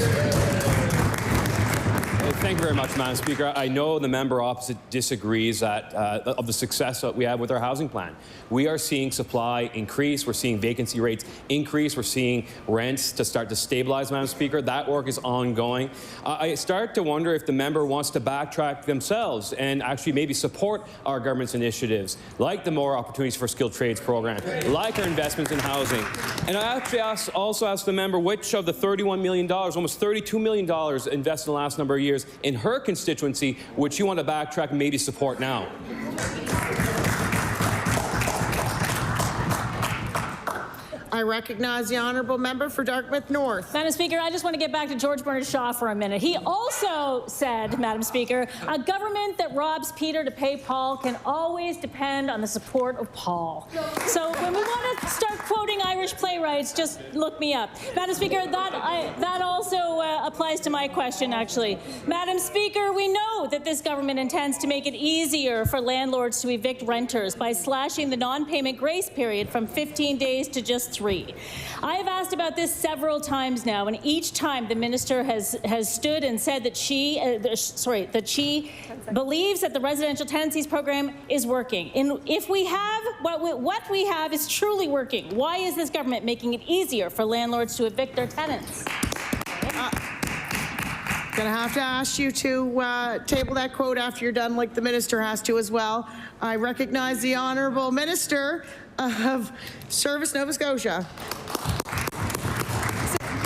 Thank you very much, Madam Speaker. I know the member opposite disagrees of the success that we have with our housing plan. We are seeing supply increase. We're seeing vacancy rates increase. We're seeing rents to start to stabilize, Madam Speaker. That work is ongoing. I start to wonder if the member wants to backtrack themselves and actually maybe support our government's initiatives, like the More Opportunities for Skilled Trades program, like our investments in housing. And I actually also asked the member which of the $31 million, almost $32 million invested in the last number of years in her constituency, which you want to backtrack and maybe support now. I recognize the honourable member for Dartmouth North. Madam Speaker, I just want to get back to George Bernard Shaw for a minute. He also said, Madam Speaker, a government that robs Peter to pay Paul can always depend on the support of Paul. So when we want to start quoting Irish playwrights, just look me up. Madam Speaker, that also applies to my question, actually. Madam Speaker, we know that this government intends to make it easier for landlords to evict renters by slashing the non-payment grace period from 15 days to just 3. I have asked about this several times now, and each time the minister has stood and said that she believes that the residential tenancies program is working. And if we have what we have is truly working, why is this government making it easier for landlords to evict their tenants? Gonna have to ask you to table that quote after you're done, like the minister has to as well. I recognize the honourable minister of Service Nova Scotia.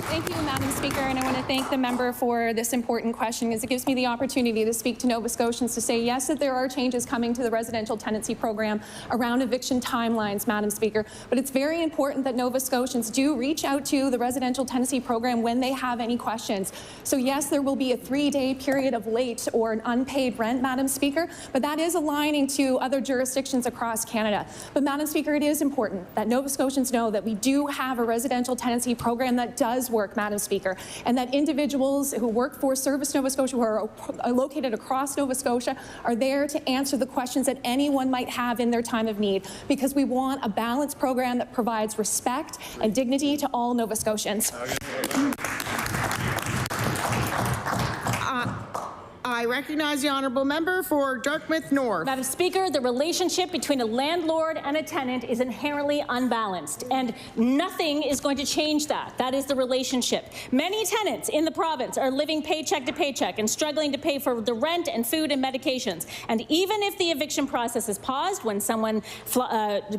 Thank you, Madam Speaker, and I want to thank the member for this important question because it gives me the opportunity to speak to Nova Scotians to say, yes, that there are changes coming to the residential tenancy program around eviction timelines, Madam Speaker, but it's very important that Nova Scotians do reach out to the residential tenancy program when they have any questions. So yes, there will be a 3-day period of late or an unpaid rent, Madam Speaker, but that is aligning to other jurisdictions across Canada. But Madam Speaker, it is important that Nova Scotians know that we do have a residential tenancy program that does work, Madam Speaker, and that individuals who work for Service Nova Scotia, who are located across Nova Scotia, are there to answer the questions that anyone might have in their time of need, because we want a balanced program that provides respect and dignity to all Nova Scotians. I recognize the honourable member for Dartmouth North. Madam Speaker, the relationship between a landlord and a tenant is inherently unbalanced, and nothing is going to change that. That is the relationship. Many tenants in the province are living paycheck to paycheck and struggling to pay for the rent and food and medications. And even if the eviction process is paused when someone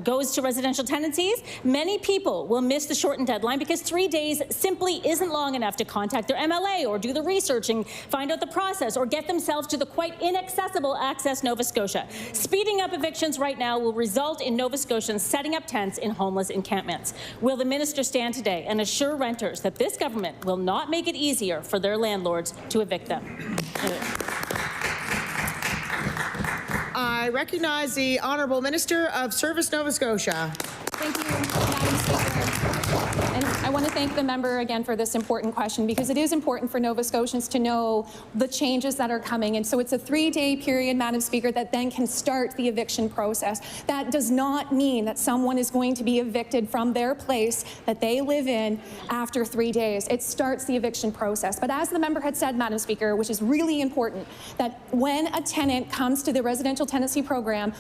goes to residential tenancies, many people will miss the shortened deadline because 3 days simply isn't long enough to contact their MLA or do the research and find out the process or get themselves to the quite inaccessible Access Nova Scotia. Speeding up evictions right now will result in Nova Scotians setting up tents in homeless encampments. Will the minister stand today and assure renters that this government will not make it easier for their landlords to evict them? I recognize the honourable minister of Service Nova Scotia. Thank you, Madam Speaker. And I want to thank the member again for this important question, because it is important for Nova Scotians to know the changes that are coming. And so it's a 3-day period, Madam Speaker, that then can start the eviction process. That does not mean that someone is going to be evicted from their place that they live in after 3 days. It starts the eviction process. But as the member had said, Madam Speaker, which is really important, that when a tenant comes to the residential tenancy program,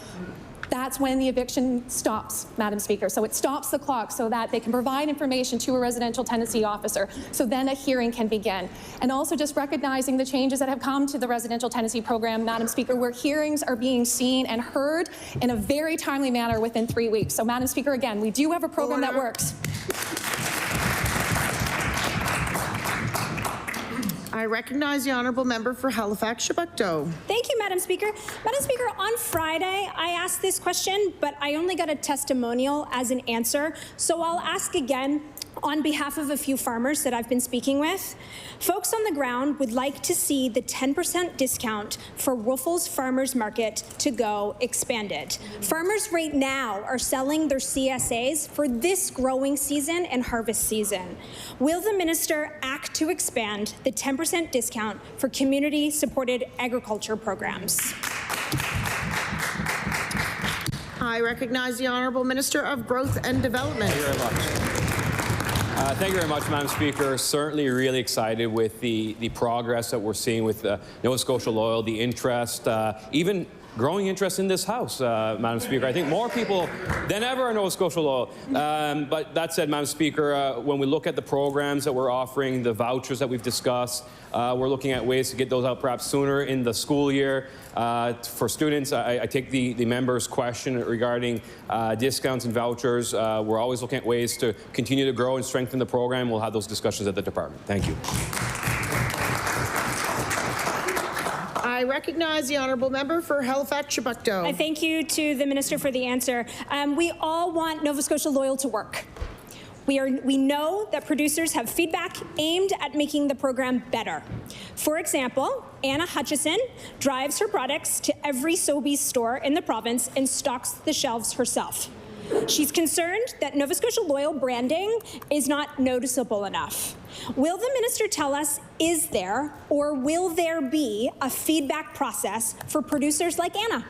that's when the eviction stops, Madam Speaker. So it stops the clock so that they can provide information to a residential tenancy officer. So then a hearing can begin. And also just recognizing the changes that have come to the residential tenancy program, Madam Speaker, where hearings are being seen and heard in a very timely manner within 3 weeks. So Madam Speaker, again, we do have a program that works. I recognize the honourable member for Halifax-Chebucto. Thank you, Madam Speaker. Madam Speaker, on Friday, I asked this question, but I only got a testimonial as an answer. So I'll ask again on behalf of a few farmers that I've been speaking with. Folks on the ground would like to see the 10% discount for Wolfels Farmers Market to go expanded. Farmers right now are selling their CSAs for this growing season and harvest season. Will the minister act to expand the 10% discount for community-supported agriculture programs? I recognize the honourable minister of Growth and Development. Thank you very much. Thank you very much, Madam Speaker. Certainly really excited with the progress that we're seeing with Nova Scotia Loyal, the interest, even growing interest in this House, Madam Speaker. I think more people than ever are Nova Scotia Loyal. But that said, Madam Speaker, when we look at the programs that we're offering, the vouchers that we've discussed, we're looking at ways to get those out perhaps sooner in the school year. For students, I take the member's question regarding discounts and vouchers. We're always looking at ways to continue to grow and strengthen the program. We'll have those discussions at the department. Thank you. I recognize the honourable member for Halifax-Chebucto. I thank you to the minister for the answer. We all want Nova Scotia Loyal to work. We know that producers have feedback aimed at making the program better. For example, Anna Hutchison drives her products to every Sobeys store in the province and stocks the shelves herself. She's concerned that Nova Scotia Loyal branding is not noticeable enough. Will the minister tell us, is there or will there be a feedback process for producers like Anna?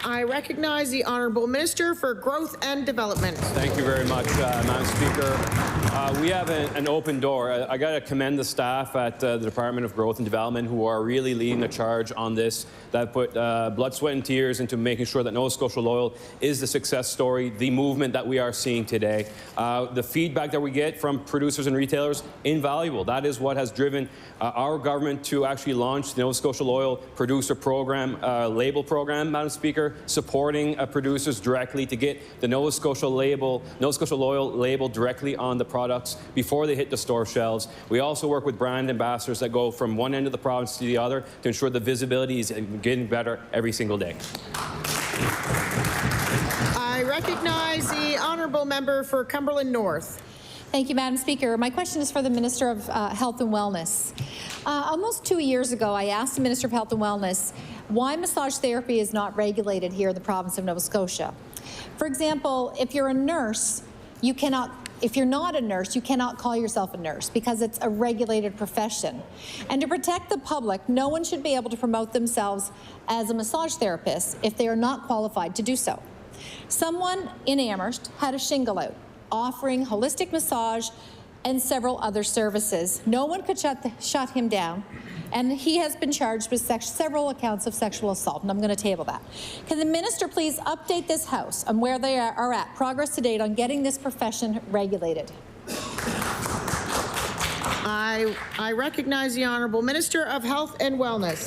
I recognize the Honourable Minister for Growth and Development. Thank you very much, Madam Speaker. We have an open door. I got to commend the staff at the Department of Growth and Development who are really leading the charge on this, that put blood, sweat and tears into making sure that Nova Scotia Loyal is the success story, the movement that we are seeing today. The feedback that we get from producers and retailers, invaluable. That is what has driven our government to actually launch the Nova Scotia Loyal Producer Program, label program, Madam Speaker, supporting producers directly to get the Nova Scotia Loyal label directly on the products before they hit the store shelves. We also work with brand ambassadors that go from one end of the province to the other to ensure the visibility is getting better every single day. I recognize the Honourable Member for Cumberland North. Thank you, Madam Speaker. My question is for the Minister of Health and Wellness. Almost 2 years ago, I asked the Minister of Health and Wellness why massage therapy is not regulated here in the province of Nova Scotia. For example, if you're a nurse, if you're not a nurse, you cannot call yourself a nurse because it's a regulated profession. And to protect the public, no one should be able to promote themselves as a massage therapist if they are not qualified to do so. Someone in Amherst had a shingle out, offering holistic massage and several other services. No one could shut him down, and he has been charged with several accounts of sexual assault, and I'm going to table that. Can the minister please update this House on where they are at, progress to date on getting this profession regulated? I recognize the Honourable Minister of Health and Wellness.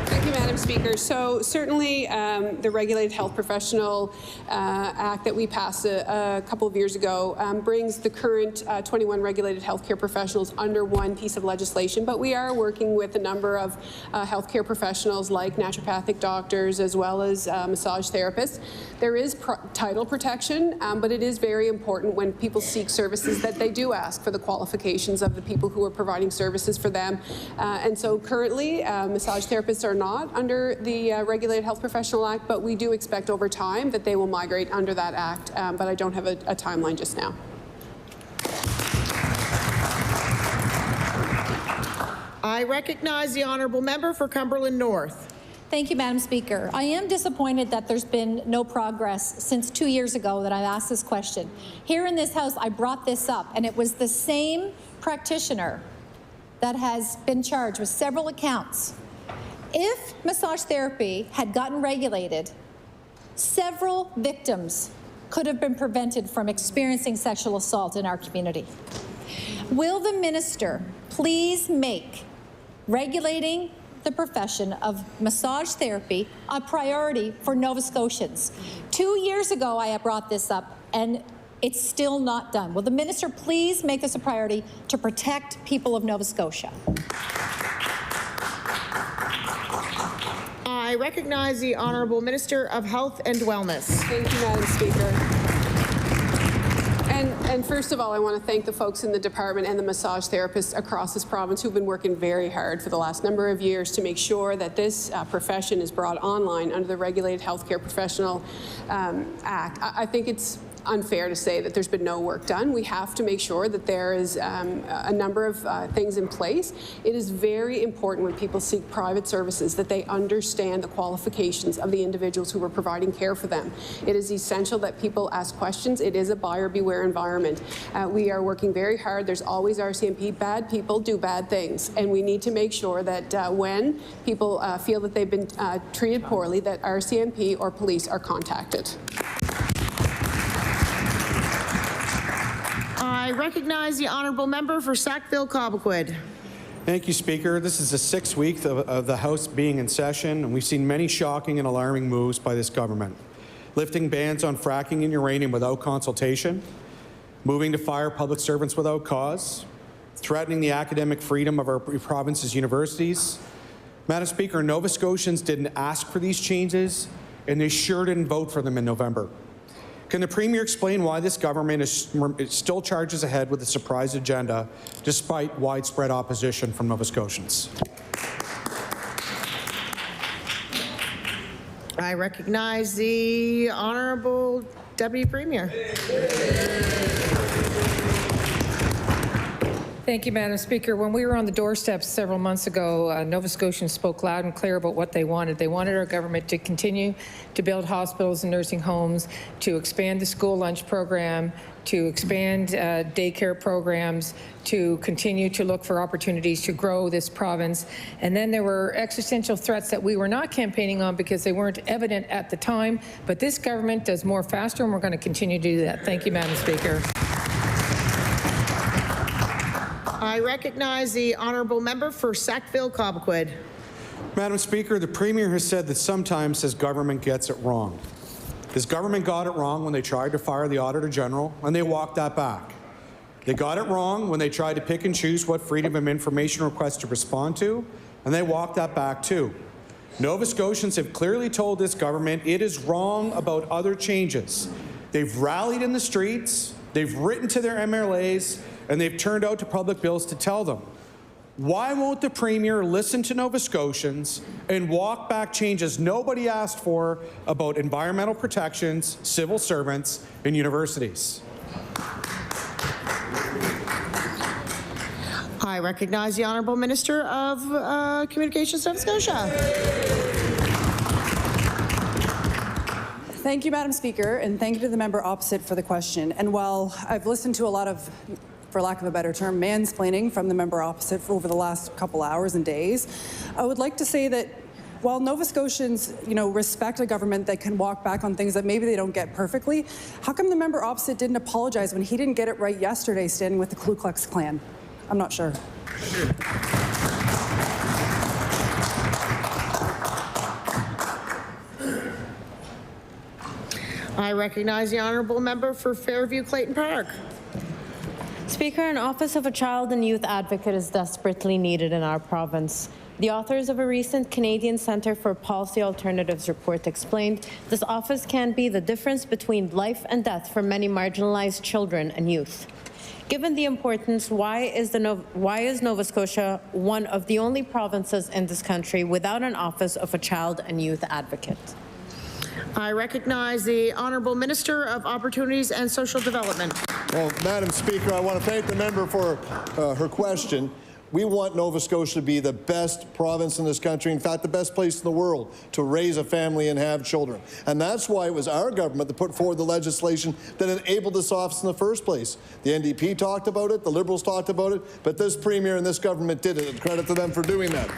Thank you, Madam Speaker. So certainly the Regulated Health Professional Act that we passed a couple of years ago brings the current 21 regulated healthcare professionals under one piece of legislation, but we are working with a number of healthcare professionals like naturopathic doctors as well as massage therapists. There is title protection, but it is very important when people seek services that they do ask for the qualifications of the people who are providing services for them. And so currently, massage therapists are not under the Regulated Health Professional Act, but we do expect over time that they will migrate under that act, but I don't have a timeline just now. I recognize the Honourable Member for Cumberland North. Thank you, Madam Speaker. I am disappointed that there's been no progress since 2 years ago that I asked this question. Here in this House, I brought this up, and it was the same practitioner that has been charged with several accounts. If massage therapy had gotten regulated, several victims could have been prevented from experiencing sexual assault in our community. Will the minister please make regulating the profession of massage therapy a priority for Nova Scotians? 2 years ago, I brought this up, and it's still not done. Will the minister please make this a priority to protect people of Nova Scotia? I recognize the Honourable Minister of Health and Wellness. Thank you, Madam Speaker. And first of all, I want to thank the folks in the department and the massage therapists across this province who've been working very hard for the last number of years to make sure that this profession is brought online under the Regulated Healthcare Professional Act. I think it's unfair to say that there's been no work done. We have to make sure that there is a number of things in place. It is very important when people seek private services that they understand the qualifications of the individuals who are providing care for them. It is essential that people ask questions. It is a buyer beware environment. We are working very hard. There's always RCMP. Bad people do bad things, and we need to make sure that when people feel that they've been treated poorly, that RCMP or police are contacted. I recognize the Honourable Member for Sackville-Cobequid. Thank you, Speaker. This is the 6th week of the House being in session, and we've seen many shocking and alarming moves by this government. Lifting bans on fracking and uranium without consultation, moving to fire public servants without cause, threatening the academic freedom of our province's universities. Madam Speaker, Nova Scotians didn't ask for these changes. and they sure didn't vote for them in November. Can the Premier explain why this government still charges ahead with a surprise agenda despite widespread opposition from Nova Scotians? I recognize the Honourable Deputy Premier. Thank you, Madam Speaker. When we were on the doorstep several months ago, Nova Scotians spoke loud and clear about what they wanted. They wanted our government to continue to build hospitals and nursing homes, to expand the school lunch program, to expand daycare programs, to continue to look for opportunities to grow this province. And then there were existential threats that we were not campaigning on because they weren't evident at the time. But this government does more faster, and we're going to continue to do that. Thank you, Madam Speaker. I recognize the Honourable Member for Sackville-Cobequid. Madam Speaker, the Premier has said that sometimes his government gets it wrong. His government got it wrong when they tried to fire the Auditor General, and they walked that back. They got it wrong when they tried to pick and choose what Freedom of Information requests to respond to, and they walked that back too. Nova Scotians have clearly told this government it is wrong about other changes. They've rallied in the streets, they've written to their MLAs, and they've turned out to public bills to tell them. Why won't the Premier listen to Nova Scotians and walk back changes nobody asked for about environmental protections, civil servants, and universities? I recognize the Honourable Minister of Communications, Nova Scotia. Thank you, Madam Speaker, and thank you to the member opposite for the question. And while I've listened to a lot of, for lack of a better term, mansplaining from the member opposite for over the last couple hours and days, I would like to say that while Nova Scotians, respect a government that can walk back on things that maybe they don't get perfectly, how come the member opposite didn't apologize when he didn't get it right yesterday standing with the Ku Klux Klan? I'm not sure. I recognize the Honourable Member for Fairview-Clayton Park. Speaker, an Office of a Child and Youth Advocate is desperately needed in our province. The authors of a recent Canadian Centre for Policy Alternatives report explained this office can be the difference between life and death for many marginalized children and youth. Given the importance, why is Nova Scotia one of the only provinces in this country without an Office of a Child and Youth Advocate? I recognize the Honourable Minister of Opportunities and Social Development. Well, Madam Speaker, I want to thank the member for her question. We want Nova Scotia to be the best province in this country, in fact, the best place in the world to raise a family and have children. And that's why it was our government that put forward the legislation that enabled this office in the first place. The NDP talked about it, the Liberals talked about it, but this Premier and this government did it, and credit to them for doing that.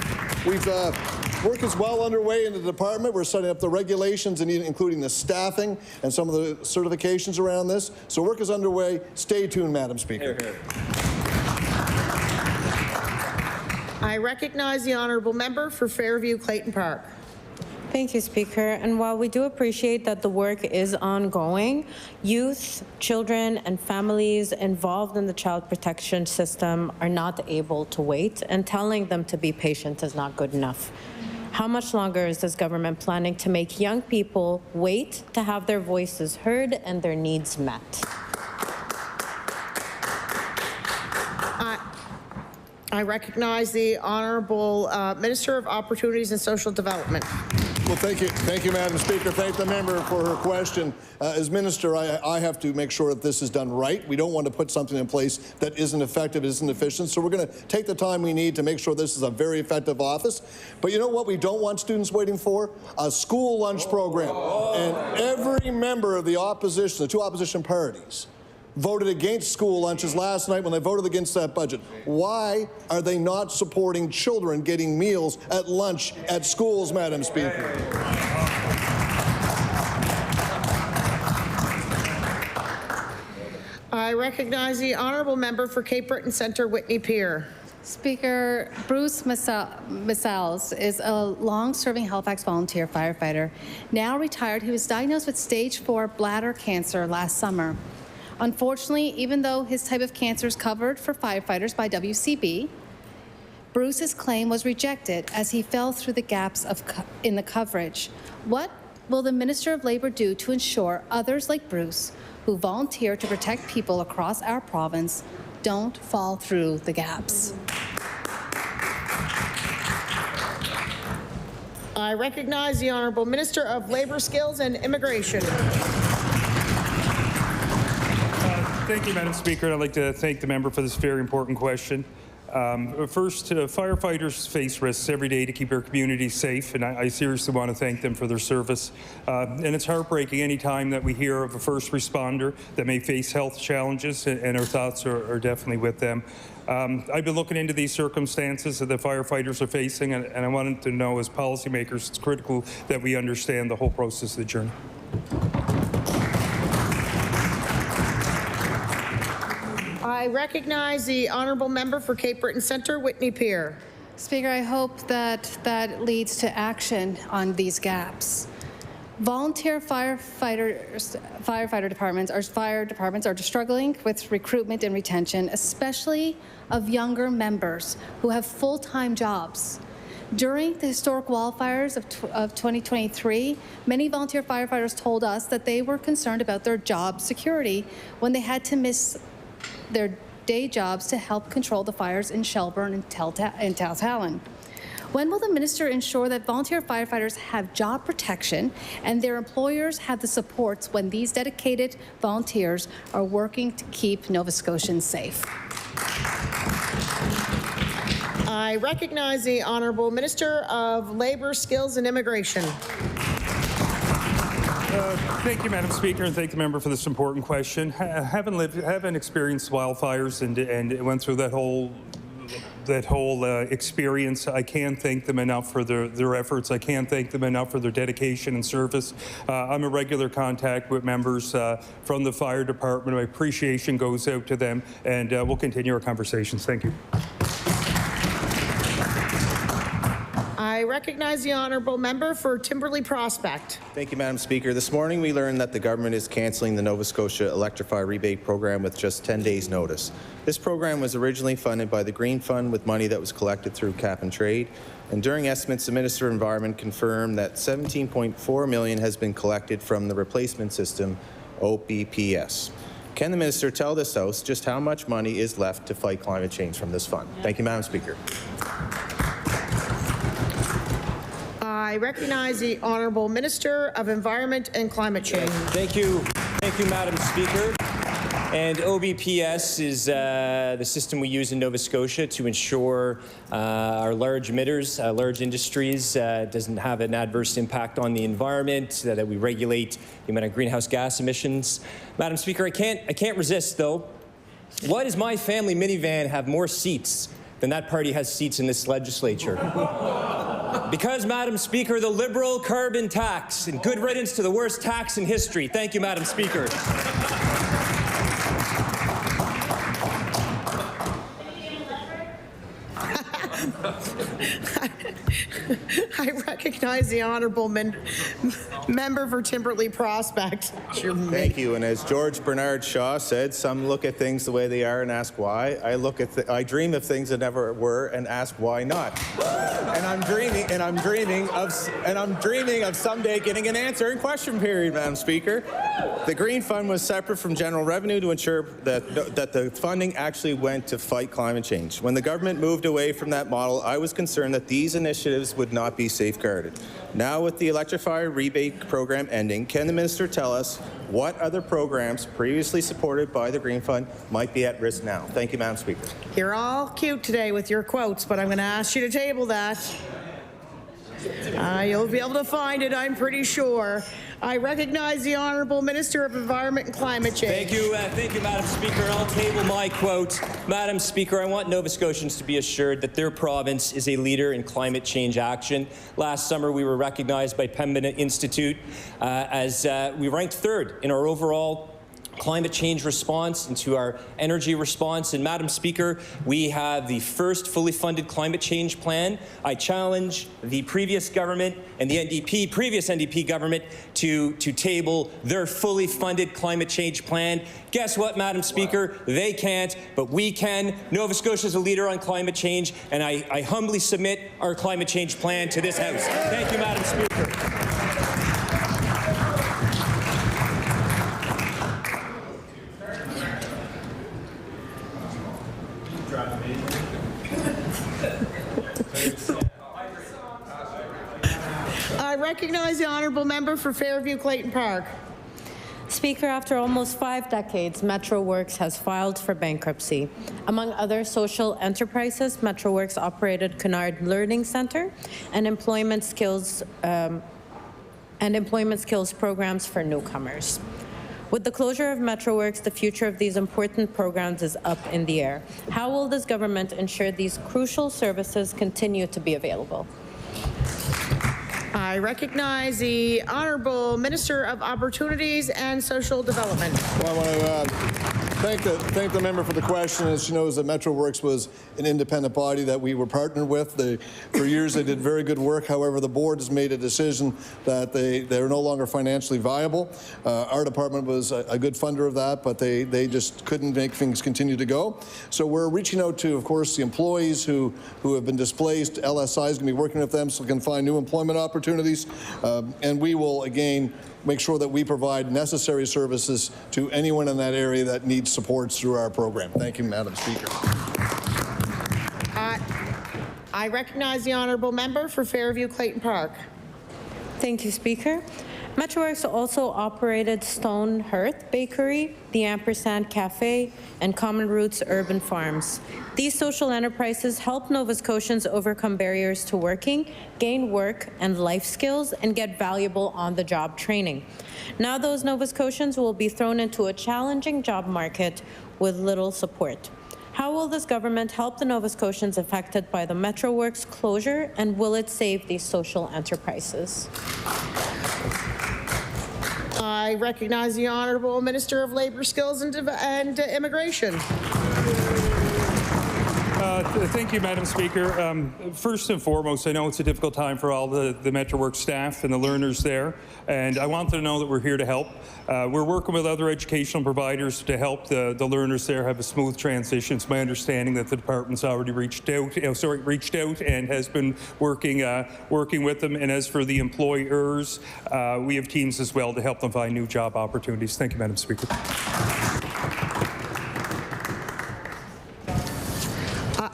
Work is well underway in the department. We're setting up the regulations, and including the staffing and some of the certifications around this. So work is underway. Stay tuned, Madam Speaker. Hear, hear. I recognize the Honourable Member for Fairview-Clayton Park. Thank you, Speaker. And while we do appreciate that the work is ongoing, youth, children, and families involved in the child protection system are not able to wait, and telling them to be patient is not good enough. How much longer is this government planning to make young people wait to have their voices heard and their needs met? I recognize the Honourable Minister of Opportunities and Social Development. Well, thank you, Madam Speaker. Thank the member for her question. As Minister, I have to make sure that this is done right. We don't want to put something in place that isn't effective, isn't efficient. So we're going to take the time we need to make sure this is a very effective office. But you know what we don't want students waiting for? A school lunch program. And every member of the opposition, the two opposition parties, voted against school lunches last night when they voted against that budget. Why are they not supporting children getting meals at lunch at schools, Madam Speaker? I recognize the Honourable Member for Cape Breton Centre, Whitney Pier. Speaker, Bruce Masals is a long-serving Halifax volunteer firefighter. Now retired, he was diagnosed with stage 4 bladder cancer last summer. Unfortunately, even though his type of cancer is covered for firefighters by WCB, Bruce's claim was rejected as he fell through the gaps in the coverage. What will the Minister of Labour do to ensure others like Bruce, who volunteer to protect people across our province, don't fall through the gaps? I recognize the Honourable Minister of Labour, Skills and Immigration. Thank you, Madam Speaker. And I'd like to thank the member for this very important question. First, firefighters face risks every day to keep our communities safe, and I seriously want to thank them for their service. And it's heartbreaking any time that we hear of a first responder that may face health challenges, and our thoughts are definitely with them. I've been looking into these circumstances that the firefighters are facing, and I wanted to know, as policymakers, it's critical that we understand the whole process of the journey. I recognize the Honourable Member for Cape Breton Centre, Whitney Peer. Speaker, I hope that that leads to action on these gaps. Volunteer fire departments are struggling with recruitment and retention, especially of younger members who have full-time jobs. During the historic wildfires of 2023, many volunteer firefighters told us that they were concerned about their job security when they had to miss their day jobs to help control the fires in Shelburne and Tailtalon. When will the minister ensure that volunteer firefighters have job protection and their employers have the supports when these dedicated volunteers are working to keep Nova Scotians safe? I recognize the Honourable Minister of Labour, Skills and Immigration. Thank you, Madam Speaker, and thank the member for this important question. Having experienced wildfires and went through that whole experience, I can't thank them enough for their efforts. I can't thank them enough for their dedication and service. I'm in regular contact with members from the fire department. My appreciation goes out to them, and we'll continue our conversations. Thank you. I recognize the Honourable Member for Timberley Prospect. Thank you, Madam Speaker. This morning we learned that the government is cancelling the Nova Scotia Electrify rebate program with just 10 days' notice. This program was originally funded by the Green Fund with money that was collected through cap and trade. And during estimates, the Minister of Environment confirmed that $17.4 million has been collected from the replacement system, OBPS. Can the Minister tell this House just how much money is left to fight climate change from this fund? Thank you, Madam Speaker. I recognize the Honourable Minister of Environment and Climate Change. Thank you, Madam Speaker. And OBPS is the system we use in Nova Scotia to ensure our large emitters, large industries, doesn't have an adverse impact on the environment, that we regulate the amount of greenhouse gas emissions. Madam Speaker, I can't resist, though. Why does my family minivan have more seats than that party has seats in this legislature? Because, Madam Speaker, the Liberal carbon tax, and good riddance to the worst tax in history. Thank you, Madam Speaker. I recognize the Honourable Member for Timberley Prospect. Thank you. And as George Bernard Shaw said, some look at things the way they are and ask why. I dream of things that never were and ask why not. And I'm dreaming of someday getting an answer in question period, Madam Speaker. The Green Fund was separate from general revenue to ensure that the funding actually went to fight climate change. When the government moved away from that model, I was concerned that these initiatives would not be safeguarded. Now, with the Electrify rebate program ending, can the minister tell us what other programs previously supported by the Green Fund might be at risk now? Thank you, Madam Speaker. You're all cute today with your quotes, but I'm going to ask you to table that. You'll be able to find it, I'm pretty sure. I recognize the Honourable Minister of Environment and Climate Change. Thank you, Madam Speaker. I'll table my quote. Madam Speaker, I want Nova Scotians to be assured that their province is a leader in climate change action. Last summer, we were recognized by Pembina Institute as we ranked third in our overall climate change response and to our energy response. And Madam Speaker, we have the first fully funded climate change plan. I challenge the previous government and the previous NDP government to table their fully funded climate change plan. Guess what, Madam Speaker? They can't, but we can. Nova Scotia is a leader on climate change, and I humbly submit our climate change plan to this House. Thank you, Madam Speaker. recognize the honourable member for Fairview Clayton Park. Speaker, after almost 5 decades, MetroWorks has filed for bankruptcy. Among other social enterprises, MetroWorks operated Kennard Learning Center and employment skills programs for newcomers. With the closure of MetroWorks, the future of these important programs is up in the air. How will this government ensure these crucial services continue to be available? I recognize the Honourable Minister of Opportunities and Social Development. Well, I want to thank the member for the question. As she knows, that MetroWorks was an independent body that we were partnered with. For years, they did very good work. However, the board has made a decision that they're no longer financially viable. Our department was a good funder of that, but they just couldn't make things continue to go. So we're reaching out to, of course, the employees who have been displaced. LSI is going to be working with them so we can find new employment opportunities. And we will, again, make sure that we provide necessary services to anyone in that area that needs supports through our program. Thank you, Madam Speaker. I recognize the honourable member for Fairview Clayton Park. Thank you, Speaker. MetroWorks also operated Stone Hearth Bakery, the Ampersand Cafe, and Common Roots Urban Farms. These social enterprises help Nova Scotians overcome barriers to working, gain work and life skills, and get valuable on-the-job training. Now those Nova Scotians will be thrown into a challenging job market with little support. How will this government help the Nova Scotians affected by the MetroWorks closure, and will it save these social enterprises? I recognize the Honourable Minister of Labour, Skills and Immigration. Thank you, Madam Speaker. First and foremost, I know it's a difficult time for all the MetroWorks staff and the learners there, and I want them to know that we're here to help. We're working with other educational providers to help the learners there have a smooth transition. It's my understanding that the department's already reached out and has been working with them. And as for the employers, we have teams as well to help them find new job opportunities. Thank you, Madam Speaker.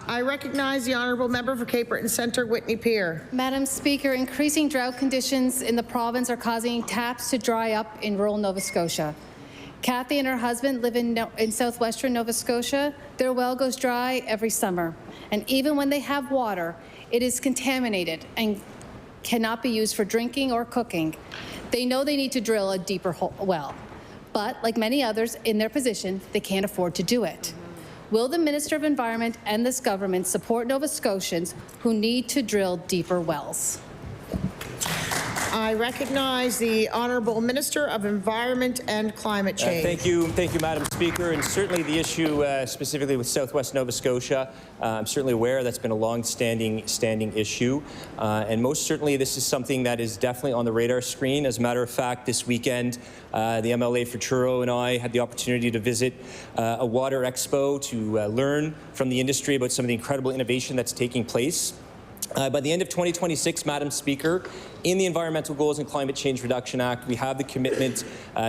I recognize the honourable member for Cape Breton Centre, Whitney Pier. Madam Speaker, increasing drought conditions in the province are causing taps to dry up in rural Nova Scotia. Kathy and her husband live in southwestern Nova Scotia. Their well goes dry every summer, and even when they have water, it is contaminated and cannot be used for drinking or cooking. They know they need to drill a deeper well, but like many others in their position, they can't afford to do it. Will the Minister of Environment and this government support Nova Scotians who need to drill deeper wells? I recognize the Honourable Minister of Environment and Climate Change. Thank you, Madam Speaker. And certainly the issue specifically with Southwest Nova Scotia, I'm certainly aware that's been a long-standing issue. And most certainly this is something that is definitely on the radar screen. As a matter of fact, this weekend, the MLA for Truro and I had the opportunity to visit a water expo to learn from the industry about some of the incredible innovation that's taking place. By the end of 2026, Madam Speaker, in the Environmental Goals and Climate Change Reduction Act, we have the commitment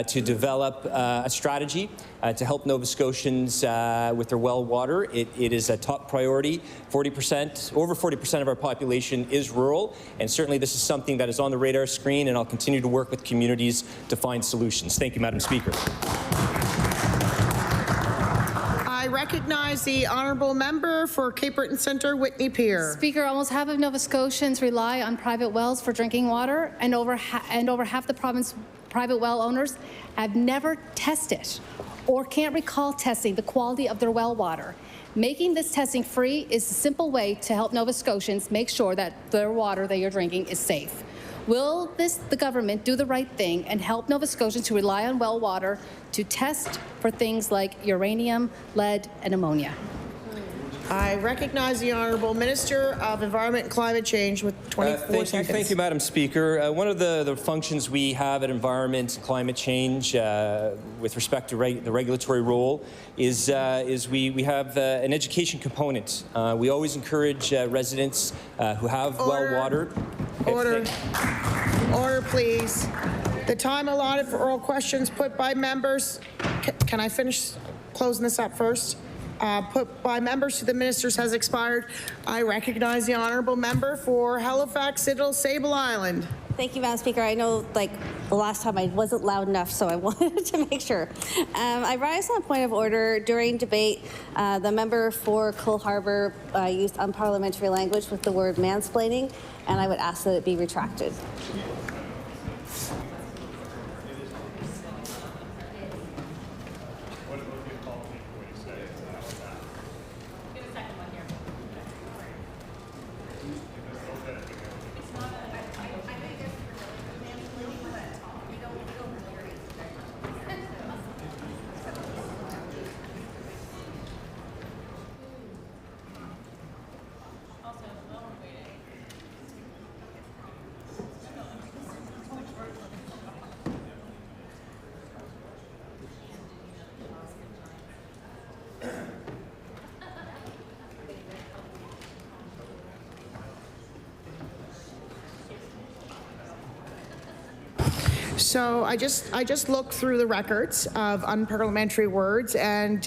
to develop a strategy to help Nova Scotians with their well water. It is a top priority. Over 40% of our population is rural, and certainly this is something that is on the radar screen, and I'll continue to work with communities to find solutions. Thank you, Madam Speaker. I recognize the honourable member for Cape Breton Centre, Whitney Pier. Speaker, almost half of Nova Scotians rely on private wells for drinking water, and over half the province private well owners have never tested or can't recall testing the quality of their well water. Making this testing free is a simple way to help Nova Scotians make sure that their water they are drinking is safe. Will the government do the right thing and help Nova Scotians who rely on well water to test for things like uranium, lead, and ammonia? I recognize the Honourable Minister of Environment and Climate Change with 24 seconds. Thank you, Madam Speaker. One of the functions we have at Environment and Climate Change with respect to the regulatory role is we have an education component. We always encourage residents who have well water. Order, please. The time allotted for oral questions put by members, can I finish closing this up first? Put by members to the ministers has expired. I recognize the honourable member for Halifax, Sable Island. Thank you, Madam Speaker. I know, the last time I wasn't loud enough, so I wanted to make sure. I rise on a point of order. During debate, the member for Cole Harbour used unparliamentary language with the word mansplaining, and I would ask that it be retracted. So I just looked through the records of unparliamentary words, and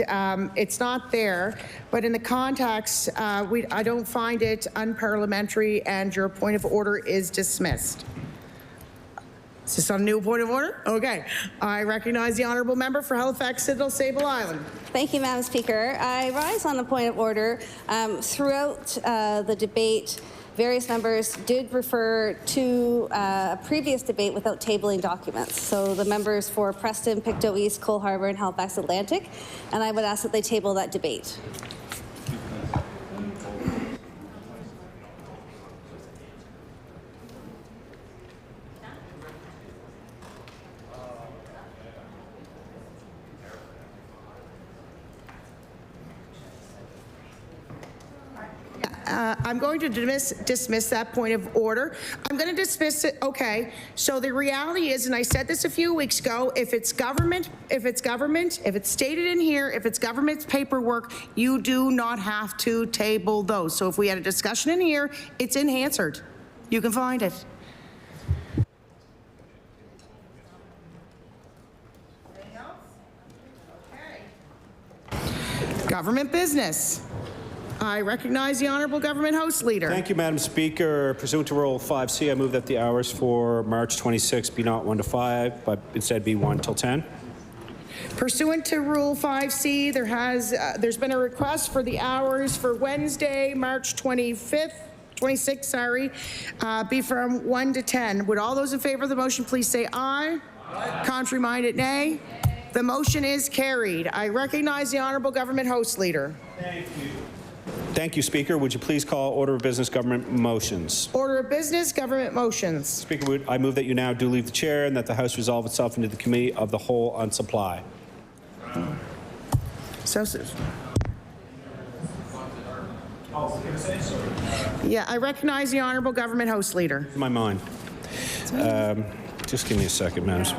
it's not there. But in the context, I don't find it unparliamentary, and your point of order is dismissed. Is this a new point of order? Okay. I recognize the honourable member for Halifax, Citadel, Sable Island. Thank you, Madam Speaker. I rise on a point of order. Throughout the debate, various members did refer to a previous debate without tabling documents. So the members for Preston, Pictou East, Cole Harbour, and Halifax Atlantic, and I would ask that they table that debate. I'm going to dismiss that point of order. I'm going to dismiss it. Okay. So the reality is, and I said this a few weeks ago, if it's stated in here, if it's government's paperwork, you do not have to table those. So if we had a discussion in here, it's in Hansard. You can find it. Government business. I recognize the Honourable Government House Leader. Thank you, Madam Speaker. Pursuant to Rule 5C, I move that the hours for March 26 be not 1 to 5, but instead be 1 till 10. Pursuant to Rule 5C, there's been a request for the hours for Wednesday, March 26th, be from 1 to 10. Would all those in favour of the motion please say aye? Aye. Contrary-minded, nay. The motion is carried. I recognize the Honourable Government House Leader. Thank you. Thank you, Speaker. Would you please call order of business government motions? Order of business government motions. Speaker, I move that you now do leave the chair and that the House resolve itself into the Committee of the Whole on Supply. Yeah, I recognize the Honourable Government House Leader. In my mind. Just give me a second, Madam.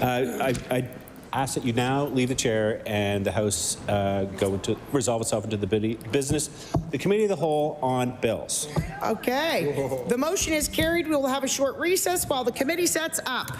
I ask that you now leave the chair and the House resolve itself into the the Committee of the Whole on bills. Okay. The motion is carried. We will have a short recess while the committee sets up.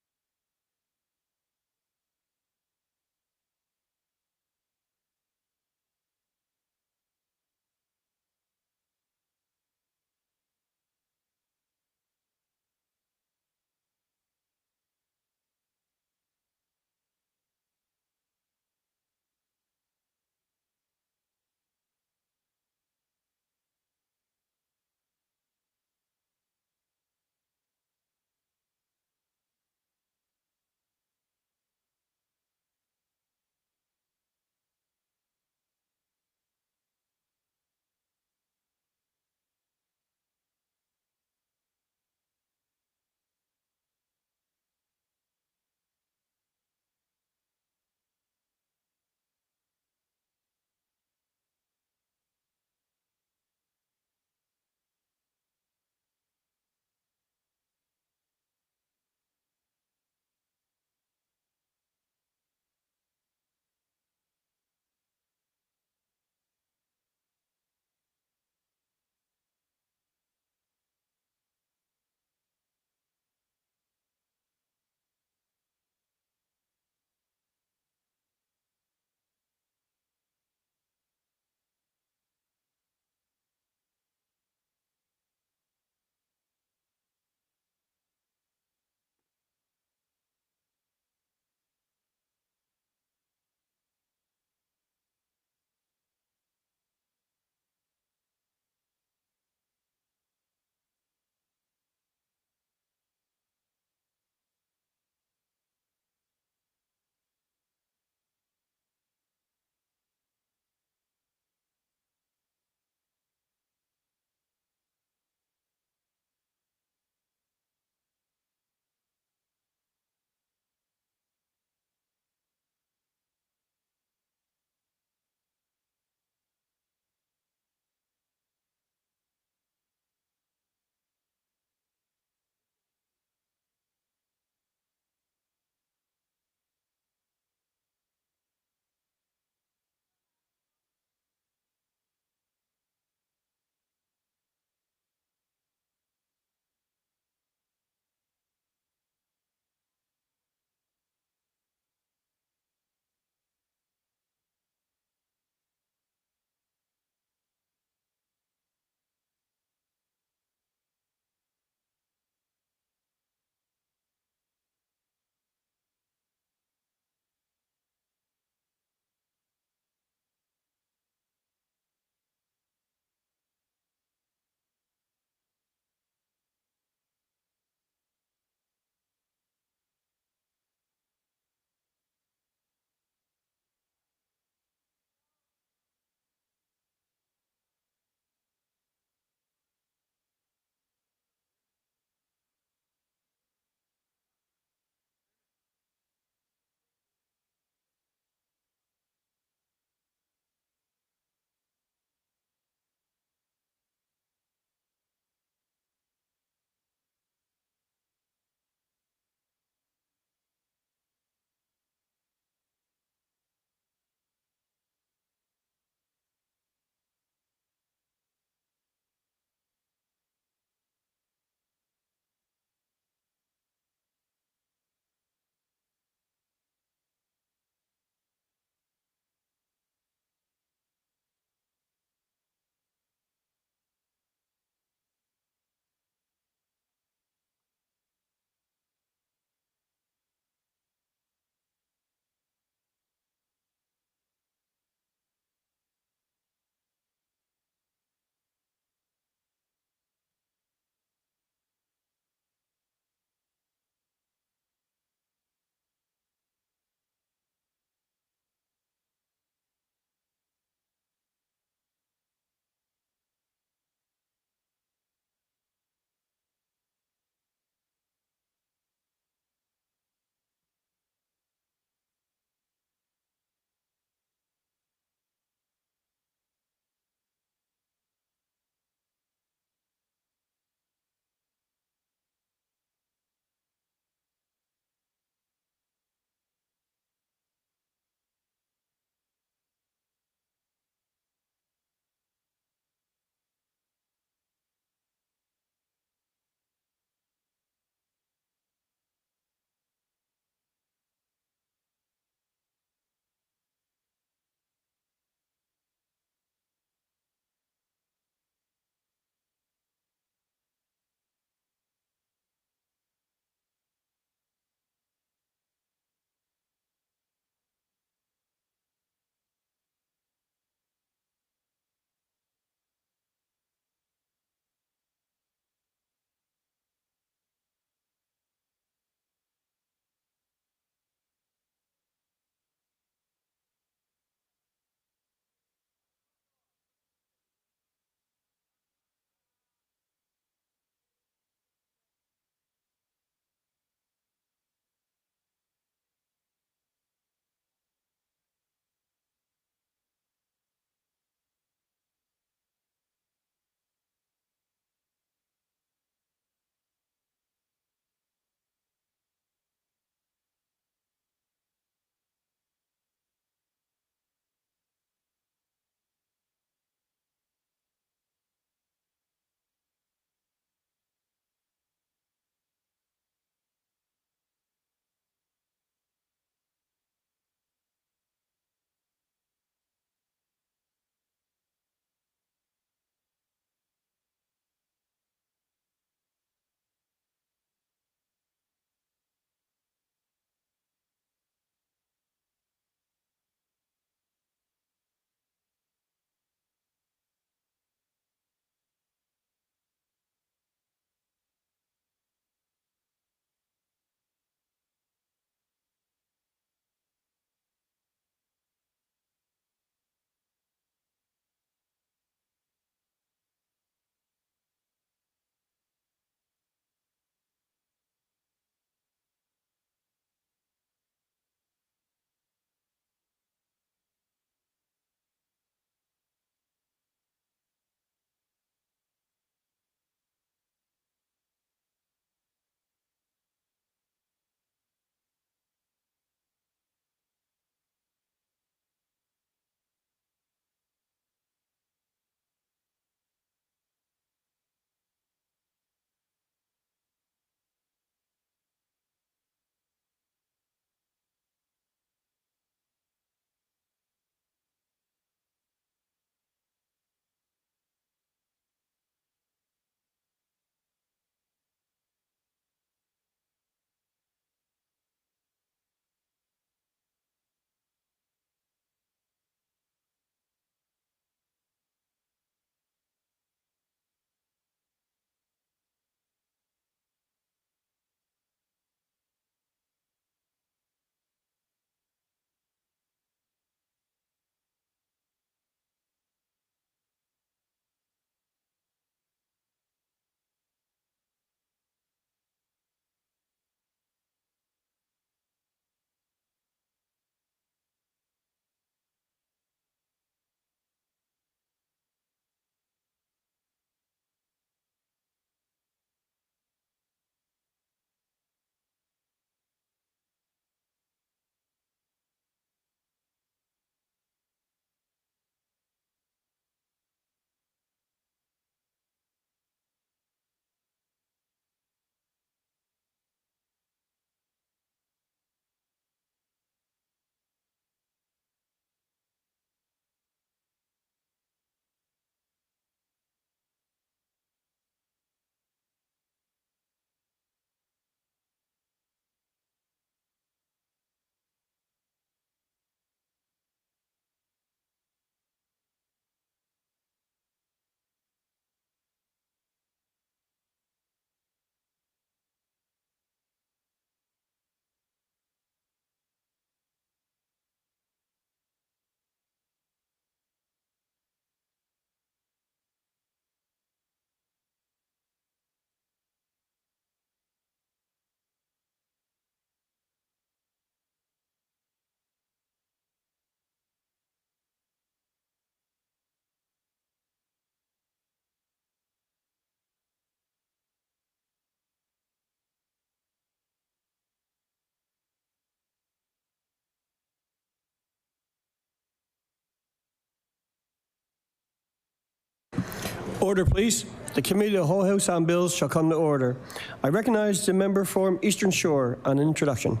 Order, please. The Committee of the Whole House on Bills shall come to order. I recognize the member from Eastern Shore on an introduction.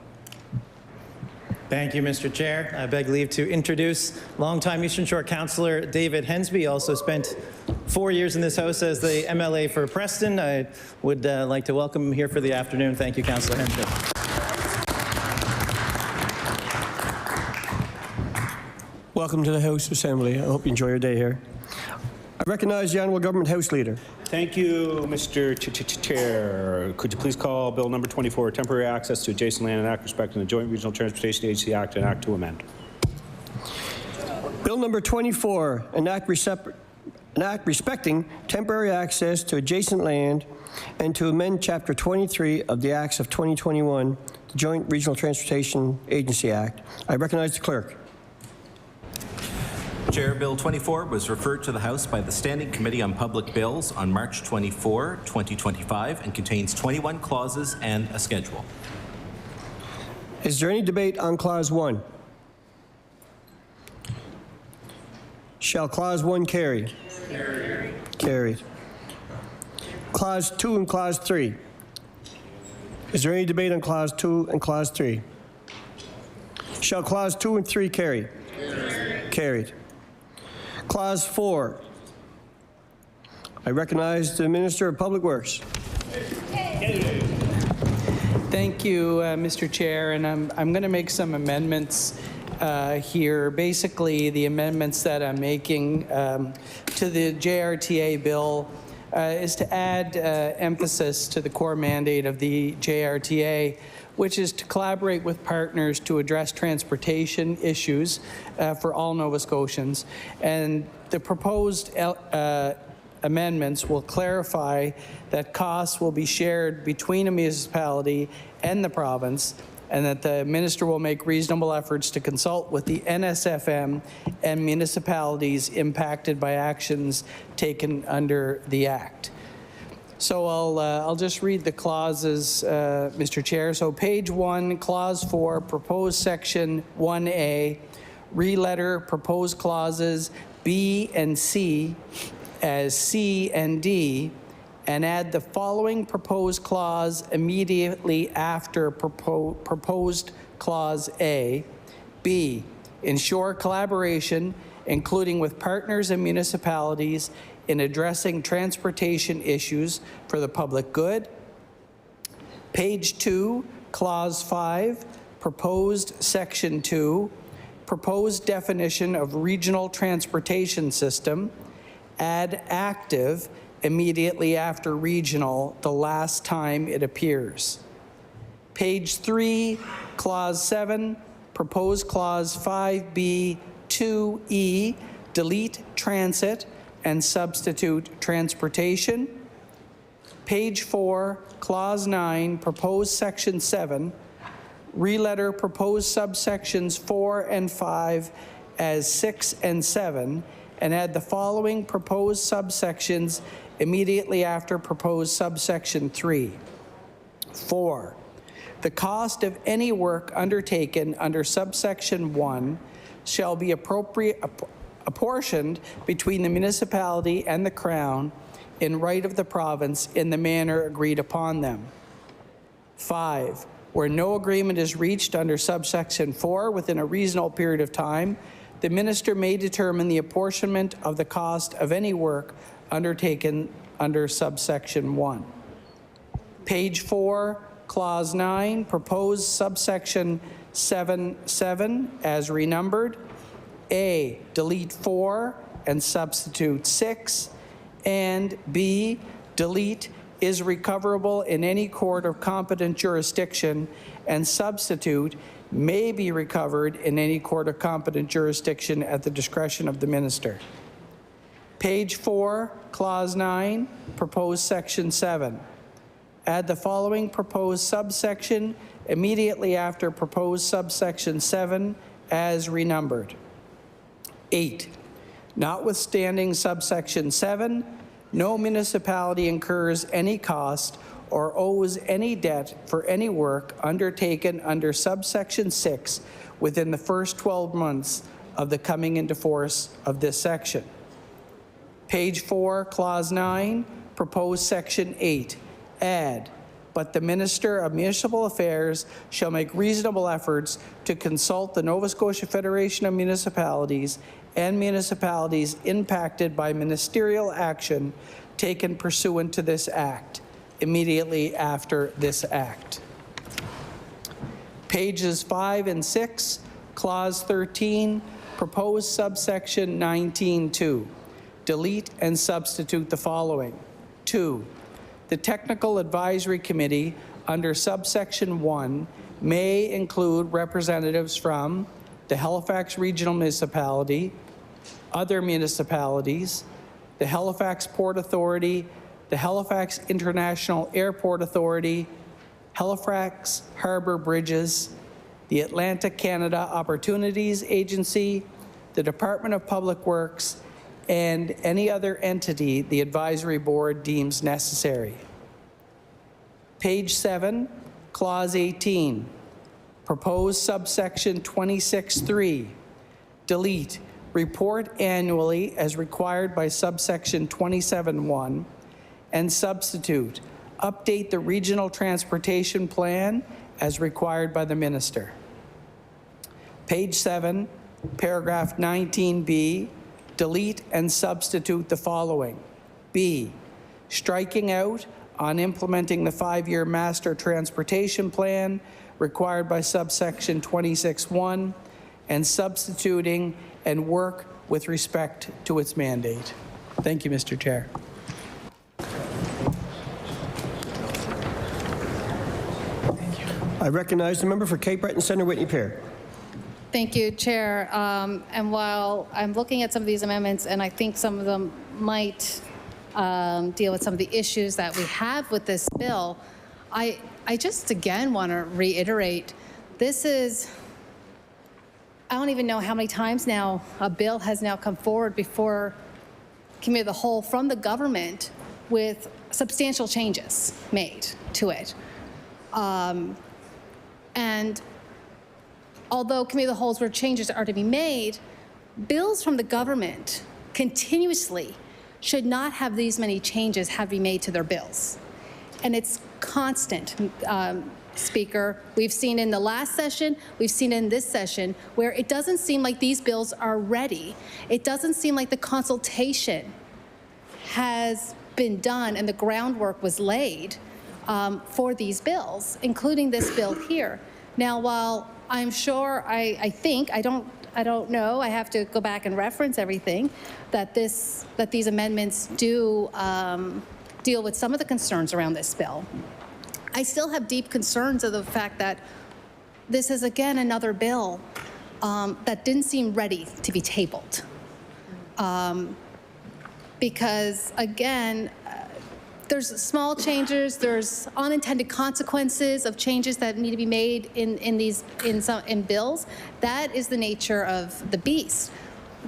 Thank you, Mr. Chair. I beg leave to introduce longtime Eastern Shore Councillor David Hensby, also spent 4 years in this House as the MLA for Preston. I would like to welcome him here for the afternoon. Thank you, Councillor Hensby. Welcome to the House Assembly. I hope you enjoy your day here. I recognize the Honourable Government House Leader. Thank you, Mr. Chair. Could you please call Bill number 24, Temporary Access to Adjacent Land and Act respecting the Joint Regional Transportation Agency Act and Act to amend? Bill number 24, an act respecting temporary access to adjacent land and to amend Chapter 23 of the Acts of 2021, the Joint Regional Transportation Agency Act. I recognize the clerk. Chair, Bill 24 was referred to the House by the Standing Committee on Public Bills on March 24, 2025, and contains 21 clauses and a schedule. Is there any debate on Clause 1? Shall Clause 1 carry? Carried. Carried. Clause 2 and Clause 3. Is there any debate on Clause 2 and Clause 3? Shall Clause 2 and 3 carry? Carried. Carried. Clause 4. I recognize the Minister of Public Works. Thank you, Mr. Chair, and I'm going to make some amendments here. Basically, the amendments that I'm making to the JRTA bill is to add emphasis to the core mandate of the JRTA, which is to collaborate with partners to address transportation issues for all Nova Scotians. And the proposed amendments will clarify that costs will be shared between a municipality and the province, and that the minister will make reasonable efforts to consult with the NSFM and municipalities impacted by actions taken under the Act. So I'll just read the clauses, Mr. Chair. So page 1, clause 4, proposed section 1A, re-letter proposed clauses B and C as C and D, and add the following proposed clause immediately after proposed clause A. B, ensure collaboration, including with partners and municipalities, in addressing transportation issues for the public good. Page 2, Clause 5, proposed Section 2, proposed definition of regional transportation system, add active immediately after regional the last time it appears. Page 3, Clause 7, proposed Clause 5B 2E, delete transit and substitute transportation. Page 4, Clause 9, proposed Section 7, re-letter proposed subsections 4 and 5 as 6 and 7, and add the following proposed subsections immediately after proposed subsection 3. 4, the cost of any work undertaken under subsection 1 shall be apportioned between the municipality and the Crown in right of the province in the manner agreed upon them. 5, where no agreement is reached under subsection 4 within a reasonable period of time, the minister may determine the apportionment of the cost of any work undertaken under subsection 1. Page 4, Clause 9, proposed subsection 7.7 as renumbered. A, delete 4 and substitute 6, and B, delete is recoverable in any court of competent jurisdiction, and substitute may be recovered in any court of competent jurisdiction at the discretion of the minister. Page 4, Clause 9, proposed Section 7. Add the following proposed subsection immediately after proposed subsection 7 as renumbered. 8, notwithstanding subsection 7, no municipality incurs any cost or owes any debt for any work undertaken under subsection 6 within the first 12 months of the coming into force of this section. Page 4, Clause 9, proposed Section 8, add, but the Minister of Municipal Affairs shall make reasonable efforts to consult the Nova Scotia Federation of Municipalities and municipalities impacted by ministerial action taken pursuant to this Act, immediately after this Act. Pages 5 and 6, Clause 13, proposed subsection 19.2. Delete and substitute the following. 2. The Technical Advisory Committee under subsection 1 may include representatives from the Halifax Regional Municipality, other municipalities, the Halifax Port Authority, the Halifax International Airport Authority, Halifax Harbour Bridges, the Atlantic Canada Opportunities Agency, the Department of Public Works, and any other entity the advisory board deems necessary. Page 7, Clause 18, proposed subsection 26.3, delete, report annually as required by subsection 27.1, and substitute, update the regional transportation plan as required by the minister. Page 7, paragraph 19B, delete and substitute the following. B, striking out on implementing the 5-year master transportation plan required by subsection 26.1 and substituting and work with respect to its mandate. Thank you, Mr. Chair. I recognize the member for Cape Breton Centre, Whitney Pear. Thank you, Chair. And while I'm looking at some of these amendments, and I think some of them might deal with some of the issues that we have with this bill, I just again want to reiterate, this is, I don't even know how many times now a bill has now come forward before Committee of the Whole from the government with substantial changes made to it. And although Committee of the Whole's where changes are to be made, bills from the government continuously should not have these many changes have to be made to their bills. And it's constant, Speaker. We've seen in the last session, we've seen in this session, where it doesn't seem like these bills are ready. It doesn't seem like the consultation has been done and the groundwork was laid for these bills, including this bill here. Now, while I'm sure, I think, I don't know, I have to go back and reference everything, that these amendments do deal with some of the concerns around this bill. I still have deep concerns of the fact that this is, again, another bill that didn't seem ready to be tabled. Because, again, there's small changes, there's unintended consequences of changes that need to be made in bills. That is the nature of the beast.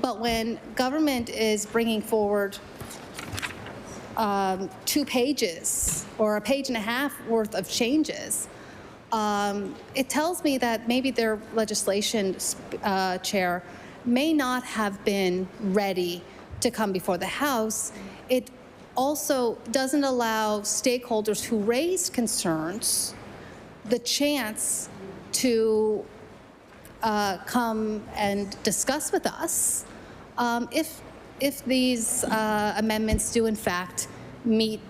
But when government is bringing forward 2 pages or a page and a half worth of changes, it tells me that maybe their legislation chair may not have been ready to come before the House. It also doesn't allow stakeholders who raised concerns the chance to come and discuss with us if these amendments do in fact meet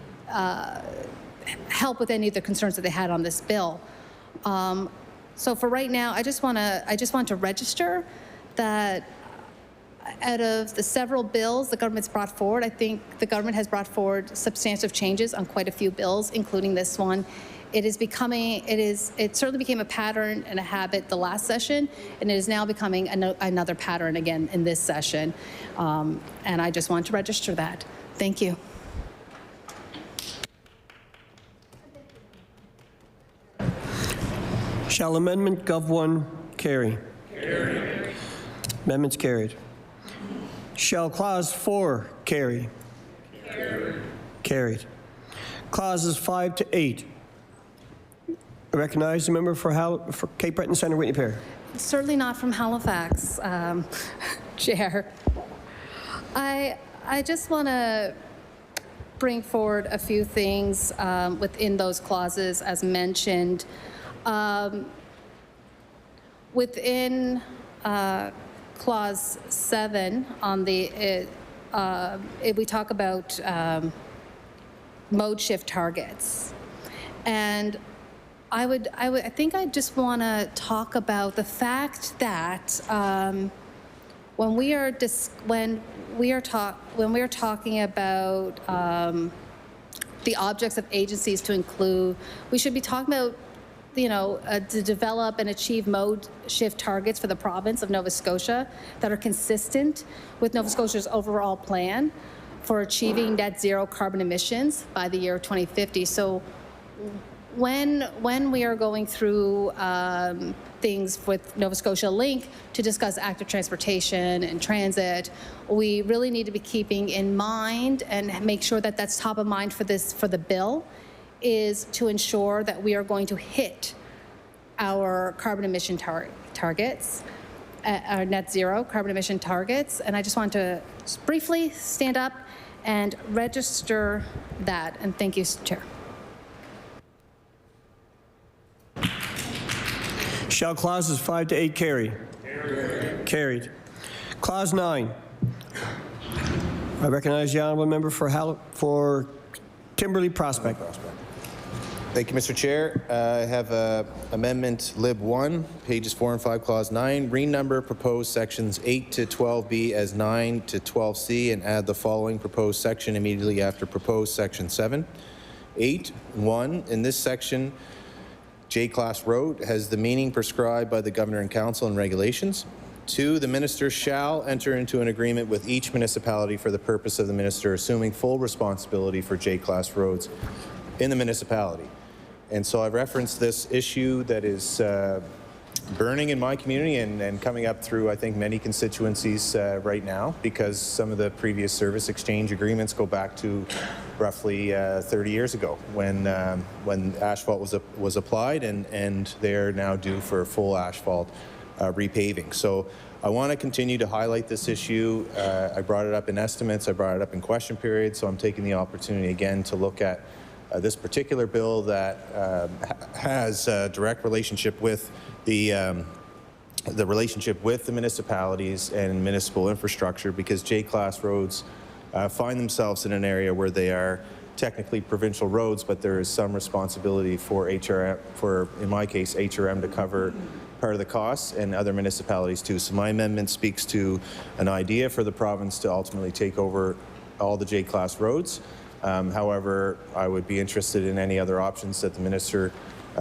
help with any of the concerns that they had on this bill. So for right now, I just want to register that out of the several bills the government's brought forward, I think the government has brought forward substantive changes on quite a few bills, including this one. It certainly became a pattern and a habit the last session, and it is now becoming another pattern again in this session. And I just want to register that. Thank you. Shall Amendment Gov 1 carry? Carried. Amendment's carried. Shall Clause 4 carry? Carried. Carried. Clauses 5 to 8. I recognize the member for Cape Breton Centre, Whitney Pear. Certainly not from Halifax, Chair. I just want to bring forward a few things within those clauses as mentioned. Within clause 7 on the, we talk about mode shift targets. And I think I just want to talk about the fact that when we are talking about the objects of agencies to include, we should be talking about, to develop and achieve mode shift targets for the province of Nova Scotia that are consistent with Nova Scotia's overall plan for achieving net zero carbon emissions by the year 2050. So when we are going through things with Nova Scotia Link to discuss active transportation and transit, we really need to be keeping in mind and make sure that that's top of mind for the bill, is to ensure that we are going to hit our carbon emission targets, our net zero carbon emission targets. And I just want to briefly stand up and register that. And thank you, Chair. Shall clauses 5 to 8 carry? Carried. Clause 9. I recognize the honourable member for Timberley Prospect. Thank you, Mr. Chair. I have amendment lib 1, pages 4 and 5, clause 9. Renumber proposed sections 8 to 12B as 9 to 12C and add the following proposed section immediately after proposed section 7. 8.1. In this section, J-class road has the meaning prescribed by the Governor and Council and regulations. 2, the minister shall enter into an agreement with each municipality for the purpose of the minister assuming full responsibility for J-class roads in the municipality. And so I've referenced this issue that is burning in my community and coming up through, I think, many constituencies right now, because some of the previous service exchange agreements go back to roughly 30 years ago when asphalt was applied, and they're now due for full asphalt repaving. So I want to continue to highlight this issue. I brought it up in estimates, I brought it up in question period, so I'm taking the opportunity again to look at this particular bill that has a direct relationship with the relationship with the municipalities and municipal infrastructure, because J-class roads find themselves in an area where they are technically provincial roads, but there is some responsibility for HRM, in my case, HRM to cover part of the costs, and other municipalities too. So my amendment speaks to an idea for the province to ultimately take over all the J-class roads. However, I would be interested in any other options that the minister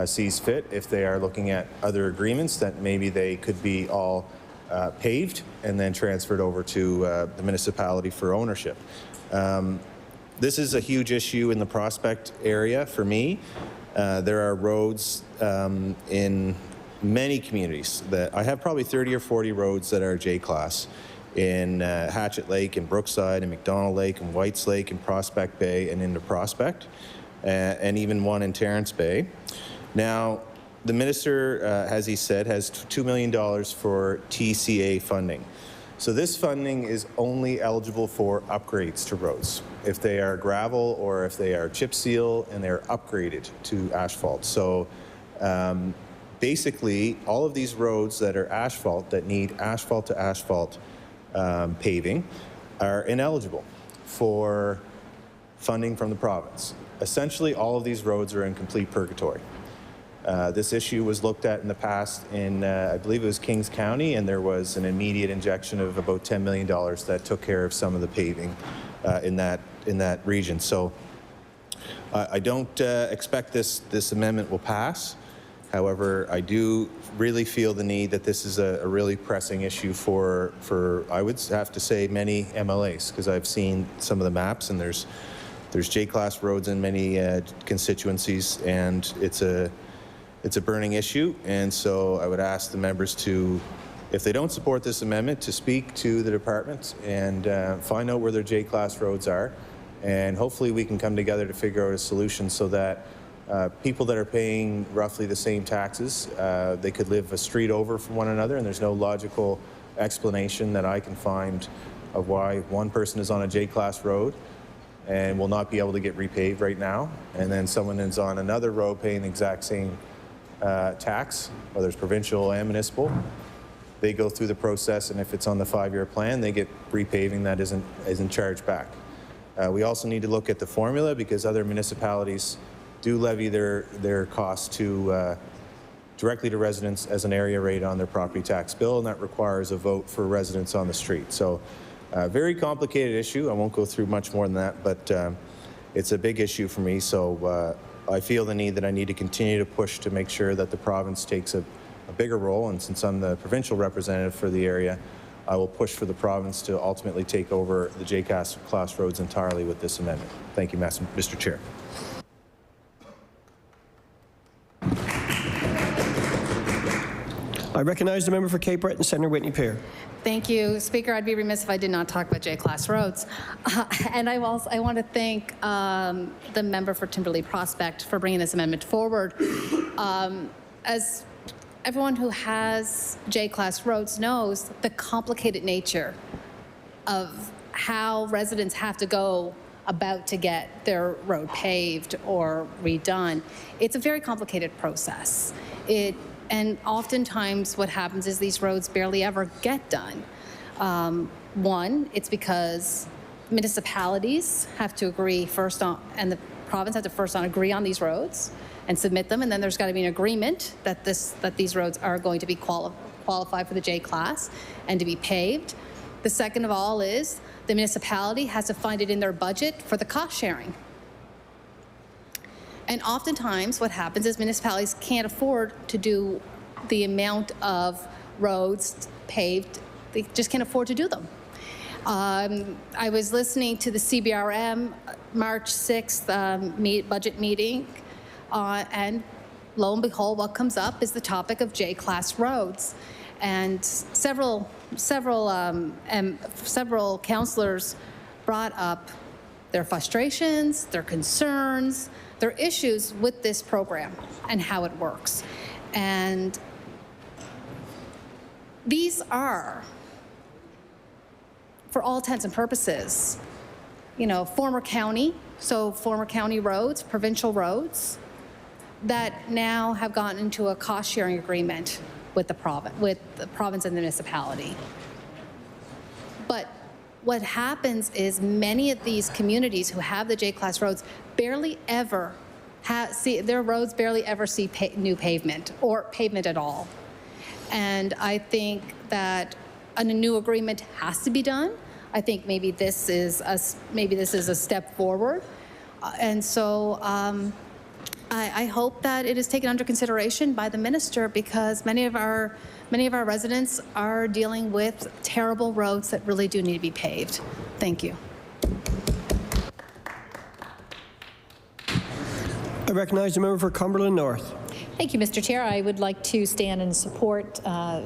sees fit. If they are looking at other agreements, that maybe they could be all paved and then transferred over to the municipality for ownership. This is a huge issue in the Prospect area for me. There are roads in many communities that I have probably 30 or 40 roads that are J-class. In Hatchet Lake, in Brookside, in McDonald Lake, in Whites Lake, in Prospect Bay, and into Prospect, and even one in Terrence Bay. Now, the minister, as he said, has $2 million for TCA funding. So this funding is only eligible for upgrades to roads, if they are gravel or if they are chip seal and they're upgraded to asphalt. So basically, all of these roads that are asphalt, that need asphalt to asphalt paving, are ineligible for funding from the province. Essentially, all of these roads are in complete purgatory. This issue was looked at in the past in, I believe it was Kings County, and there was an immediate injection of about $10 million that took care of some of the paving in that region. So I don't expect this amendment will pass. However, I do really feel the need that this is a really pressing issue for I would have to say many MLAs, because I've seen some of the maps, and there's J-class roads in many constituencies, and it's a burning issue. And so I would ask the members to, if they don't support this amendment, to speak to the department and find out where their J-class roads are, and hopefully we can come together to figure out a solution so that people that are paying roughly the same taxes, they could live a street over from one another, and there's no logical explanation that I can find of why one person is on a J-class road and will not be able to get repaved right now, and then someone is on another road paying the exact same tax, whether it's provincial and municipal. They go through the process, and if it's on the 5-year plan, they get repaving that isn't charged back. We also need to look at the formula, because other municipalities do levy their costs to directly to residents as an area rate on their property tax bill, and that requires a vote for residents on the street. So very complicated issue. I won't go through much more than that, but it's a big issue for me. So I feel the need that I need to continue to push to make sure that the province takes a bigger role, and since I'm the provincial representative for the area, I will push for the province to ultimately take over the J-class roads entirely with this amendment. Thank you, Mr. Chair. I recognize the member for Cape Breton Centre, Whitney Pear. Thank you, Speaker. I'd be remiss if I did not talk about J-class roads. And I want to thank the member for Timberlea Prospect for bringing this amendment forward. As everyone who has J-class roads knows, the complicated nature of how residents have to go about to get their road paved or redone. It's a very complicated process. And oftentimes what happens is these roads barely ever get done. One, it's because municipalities have to agree first on, and the province has to first agree on these roads and submit them, and then there's got to be an agreement that these roads are going to be qualified for the J-class and to be paved. The second of all is the municipality has to find it in their budget for the cost sharing. And oftentimes what happens is municipalities can't afford to do the amount of roads paved. They just can't afford to do them. I was listening to the CBRM March 6th budget meeting, and lo and behold, what comes up is the topic of J-class roads. And several councillors brought up their frustrations, their concerns, their issues with this program and how it works. And these are, for all intents and purposes, former county roads, provincial roads, that now have gotten into a cost-sharing agreement with the province and the municipality. But what happens is many of these communities who have the J-class roads barely ever see new pavement or pavement at all. And I think that a new agreement has to be done. I think maybe this is a step forward. And so I hope that it is taken under consideration by the minister, because many of our residents are dealing with terrible roads that really do need to be paved. Thank you. I recognize the member for Cumberland North. Thank you, Mr. Chair. I would like to stand and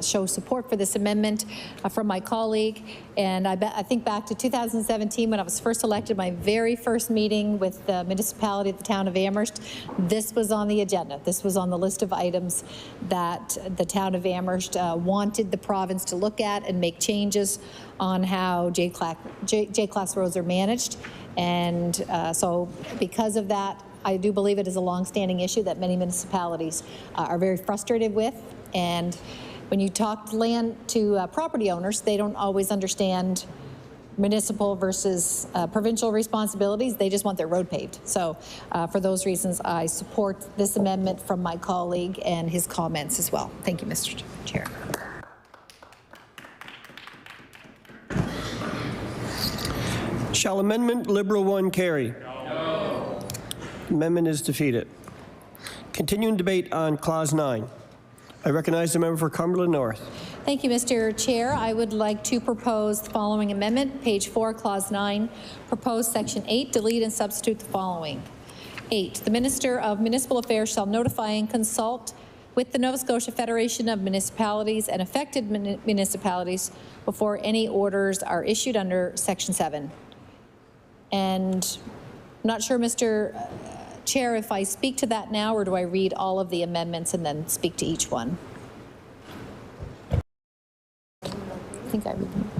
show support for this amendment from my colleague. And I think back to 2017 when I was first elected, my very first meeting with the municipality of the town of Amherst. This was on the agenda. This was on the list of items that the town of Amherst wanted the province to look at and make changes on how J-class roads are managed. And so because of that, I do believe it is a long-standing issue that many municipalities are very frustrated with. And when you talk to property owners, they don't always understand municipal versus provincial responsibilities. They just want their road paved. So for those reasons, I support this amendment from my colleague and his comments as well. Thank you, Mr. Chair. Shall Amendment Liberal 1 carry? No. Amendment is defeated. Continuing debate on Clause 9. I recognize the member for Cumberland North. Thank you, Mr. Chair. I would like to propose the following amendment, page 4, Clause 9. Propose Section 8, delete and substitute the following. 8, the Minister of Municipal Affairs shall notify and consult with the Nova Scotia Federation of Municipalities and affected municipalities before any orders are issued under Section 7. And I'm not sure, Mr. Chair, if I speak to that now, or do I read all of the amendments and then speak to each one? I think I read them.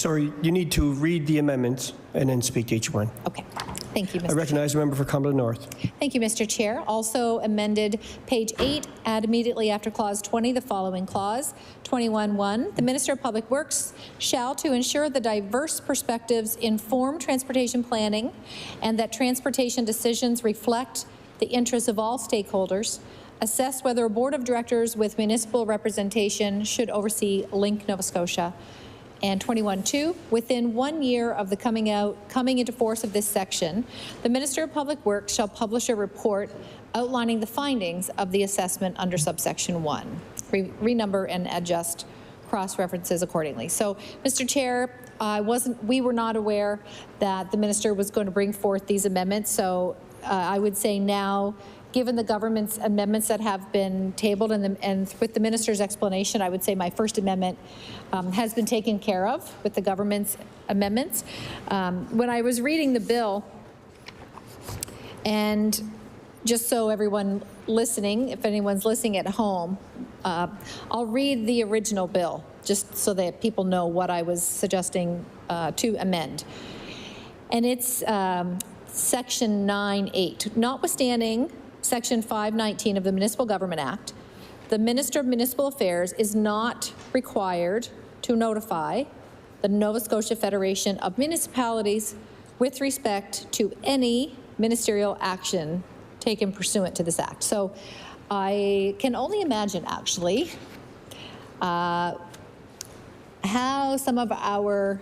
Sorry, you need to read the amendments and then speak to each one. Okay. Thank you, Mr. I recognize the member for Cumberland North. Thank you, Mr. Chair. Also amended page 8, add immediately after clause 20 the following clause, 21.1. The Minister of Public Works shall, to ensure the diverse perspectives inform transportation planning and that transportation decisions reflect the interests of all stakeholders, assess whether a board of directors with municipal representation should oversee Link Nova Scotia. And 21.2, within 1 year of the coming into force of this section, the Minister of Public Works shall publish a report outlining the findings of the assessment under subsection 1. Renumber and adjust cross-references accordingly. So, Mr. Chair, we were not aware that the minister was going to bring forth these amendments. So, I would say now, given the government's amendments that have been tabled and with the minister's explanation, I would say my first amendment has been taken care of with the government's amendments. When I was reading the bill, and just so everyone listening, if anyone's listening at home, I'll read the original bill just so that people know what I was suggesting to amend. And it's section 9.8. Notwithstanding Section 519 of the Municipal Government Act, the Minister of Municipal Affairs is not required to notify the Nova Scotia Federation of Municipalities with respect to any ministerial action taken pursuant to this act. So I can only imagine, actually, how some of our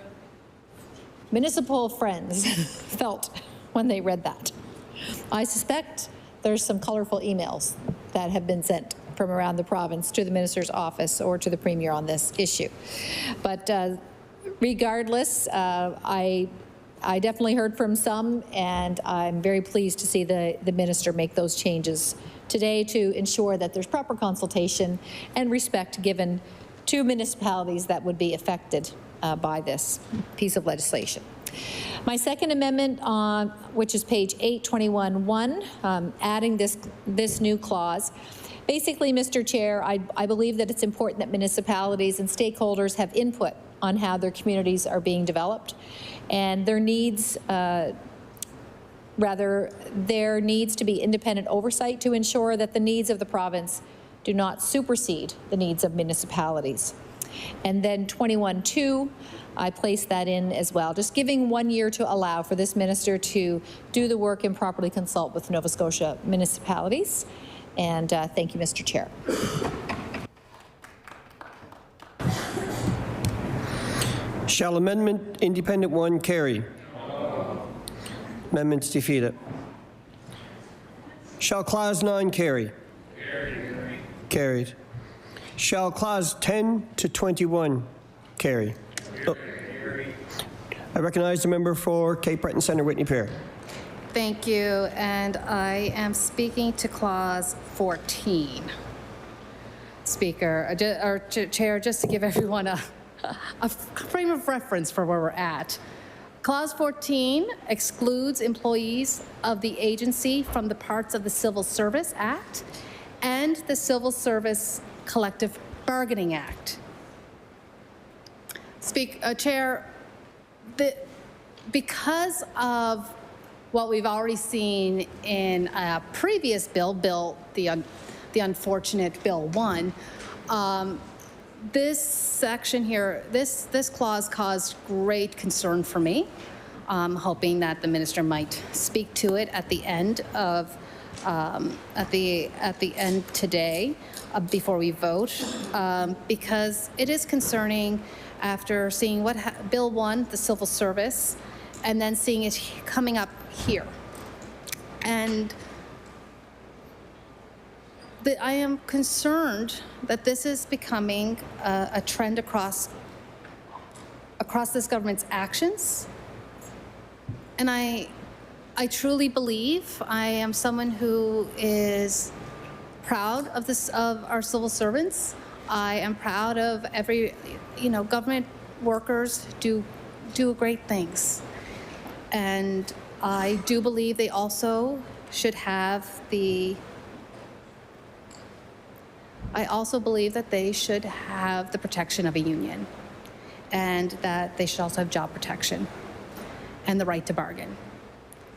municipal friends felt when they read that. I suspect there's some colorful emails that have been sent from around the province to the minister's office or to the premier on this issue. But regardless, I definitely heard from some, and I'm very pleased to see the minister make those changes today to ensure that there's proper consultation and respect given to municipalities that would be affected by this piece of legislation. My second amendment, which is page 821.1, adding this new clause. Basically, Mr. Chair, I believe that it's important that municipalities and stakeholders have input on how their communities are being developed, and there needs to be independent oversight to ensure that the needs of the province do not supersede the needs of municipalities. And then 21.2, I placed that in as well, just giving 1 year to allow for this minister to do the work and properly consult with Nova Scotia municipalities. And thank you, Mr. Chair. Shall Amendment Independent 1 carry? Amendments defeated. Shall Clause 9 carry? Carried. Shall Clause 10 to 21 carry? Oh. I recognize the member for Cape Breton Centre, Whitney Pier. Thank you, and I am speaking to Clause 14. Speaker, or Chair, just to give everyone a frame of reference for where we're at. Clause 14 excludes employees of the agency from the parts of the Civil Service Act and the Civil Service Collective Bargaining Act. Chair, because of what we've already seen in a previous bill, the unfortunate Bill 1, this section here, this clause caused great concern for me. Hoping that the minister might speak to it at the end of at the end today, before we vote, because it is concerning after seeing what Bill 1, the civil service, and then seeing it coming up here. And I am concerned that this is becoming a trend across this government's actions. And I truly believe I am someone who is proud of our civil servants. I am proud of government workers do great things. And I do believe they also should have I also believe that they should have the protection of a union. and that they should also have job protection and the right to bargain.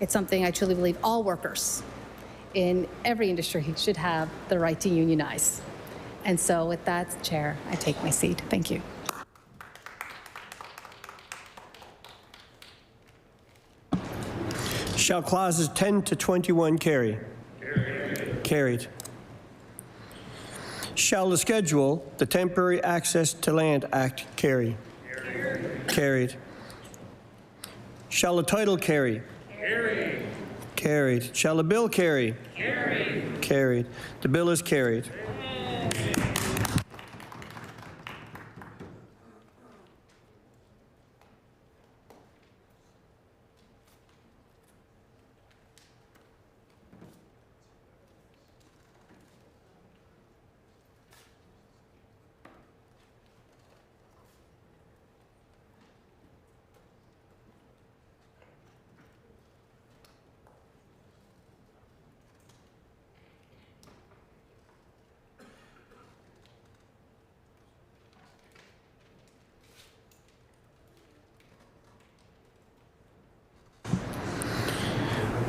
It's something I truly believe all workers in every industry should have the right to unionize. And so with that, Chair, I take my seat. Thank you. Shall clauses 10 to 21 carry? Carried. Shall the schedule, the Temporary Access to Land Act, carry? Carried. Shall the title carry? Carried. Shall the bill carry? Carried. The bill is carried.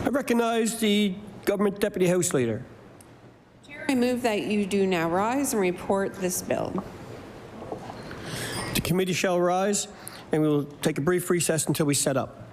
I recognize the Government Deputy House Leader. Chair, I move that you do now rise and report this bill. The committee shall rise, and we will take a brief recess until we set up.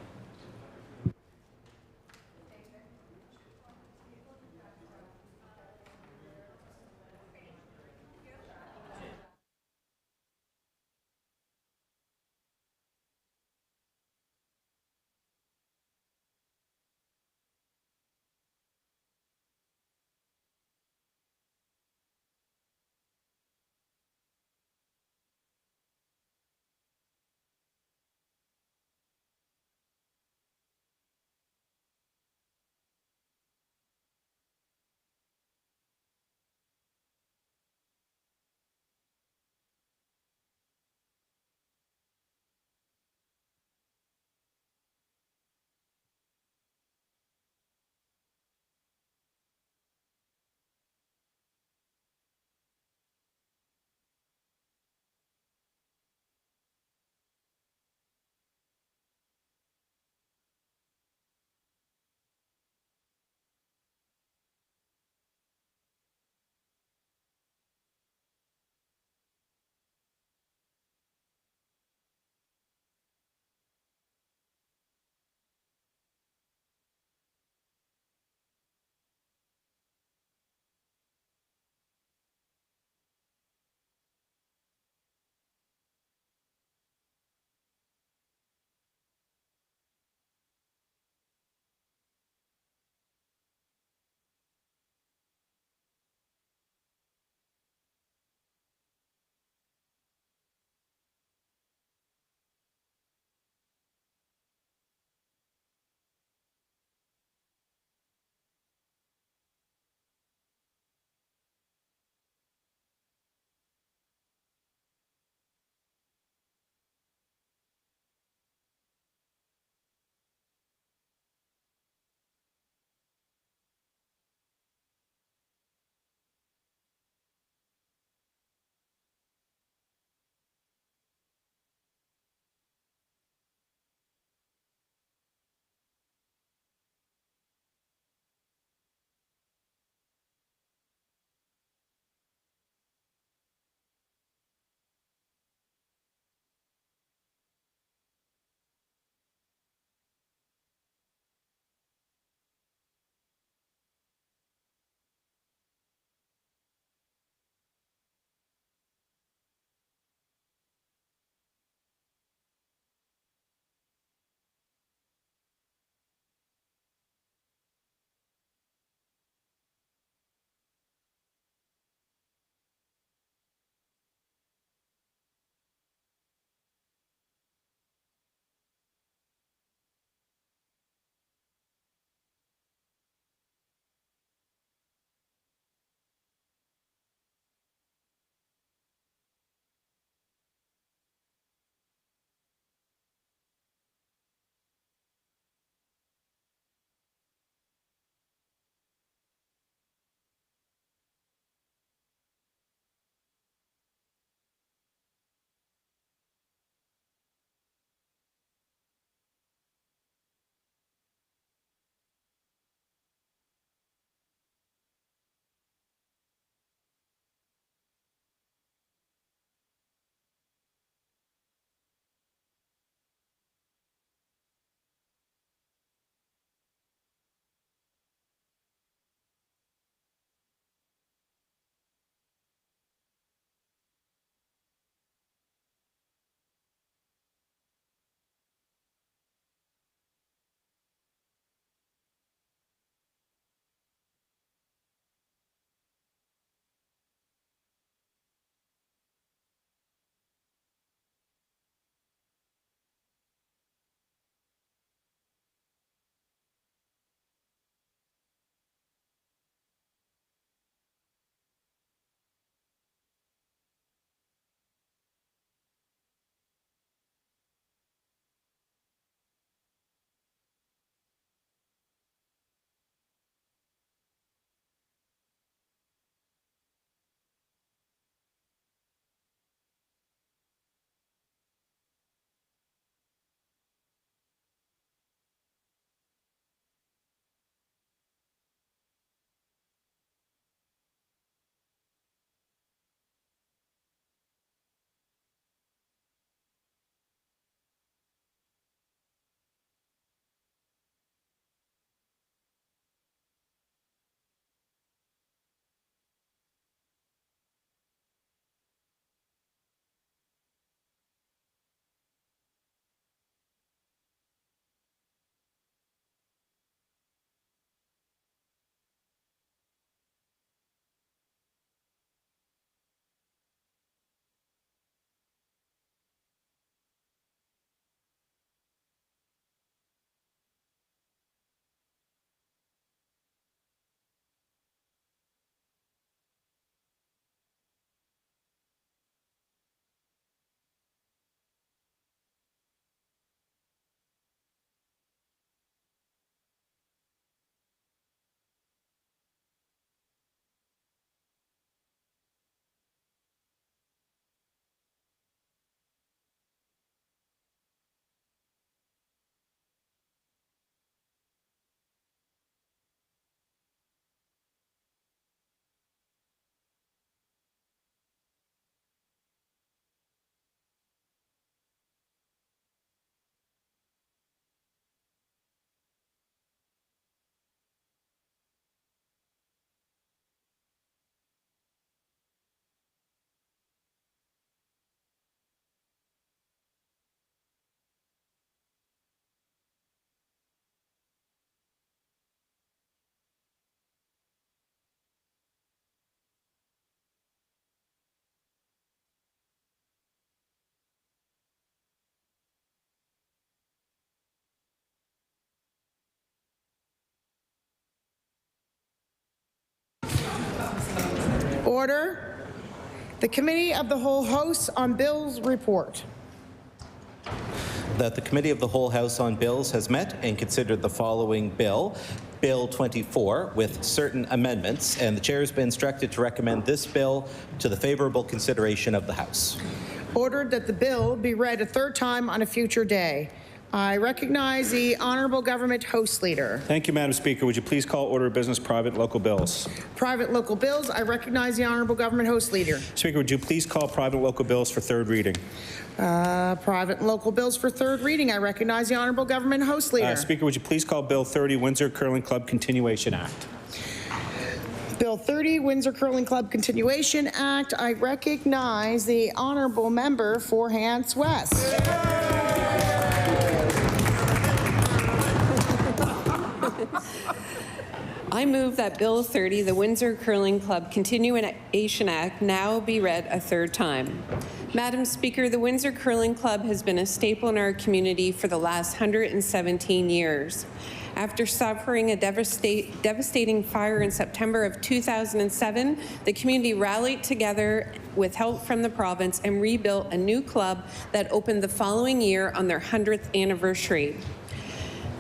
Order. The Committee of the Whole hosts on Bills report. That the Committee of the Whole House on Bills has met and considered the following bill, Bill 24, with certain amendments, and the Chair has been instructed to recommend this bill to the favorable consideration of the House. Ordered that the bill be read a third time on a future day. I recognize the Honourable Government House Leader. Thank you, Madam Speaker. Would you please call order of business private local bills? Private local bills, I recognize the Honourable Government House Leader. Speaker, would you please call private local bills for third reading? Private and local bills for third reading, I recognize the Honourable Government House Leader. Speaker, would you please call Bill 30, Windsor Curling Club Continuation Act? Bill 30, Windsor Curling Club Continuation Act, I recognize the Honourable Member for Hants West. I move that Bill 30, the Windsor Curling Club Continuation Act, now be read a third time. Madam Speaker, the Windsor Curling Club has been a staple in our community for the last 117 years. After suffering a devastating fire in September of 2007, the community rallied together with help from the province and rebuilt a new club that opened the following year on their 100th anniversary.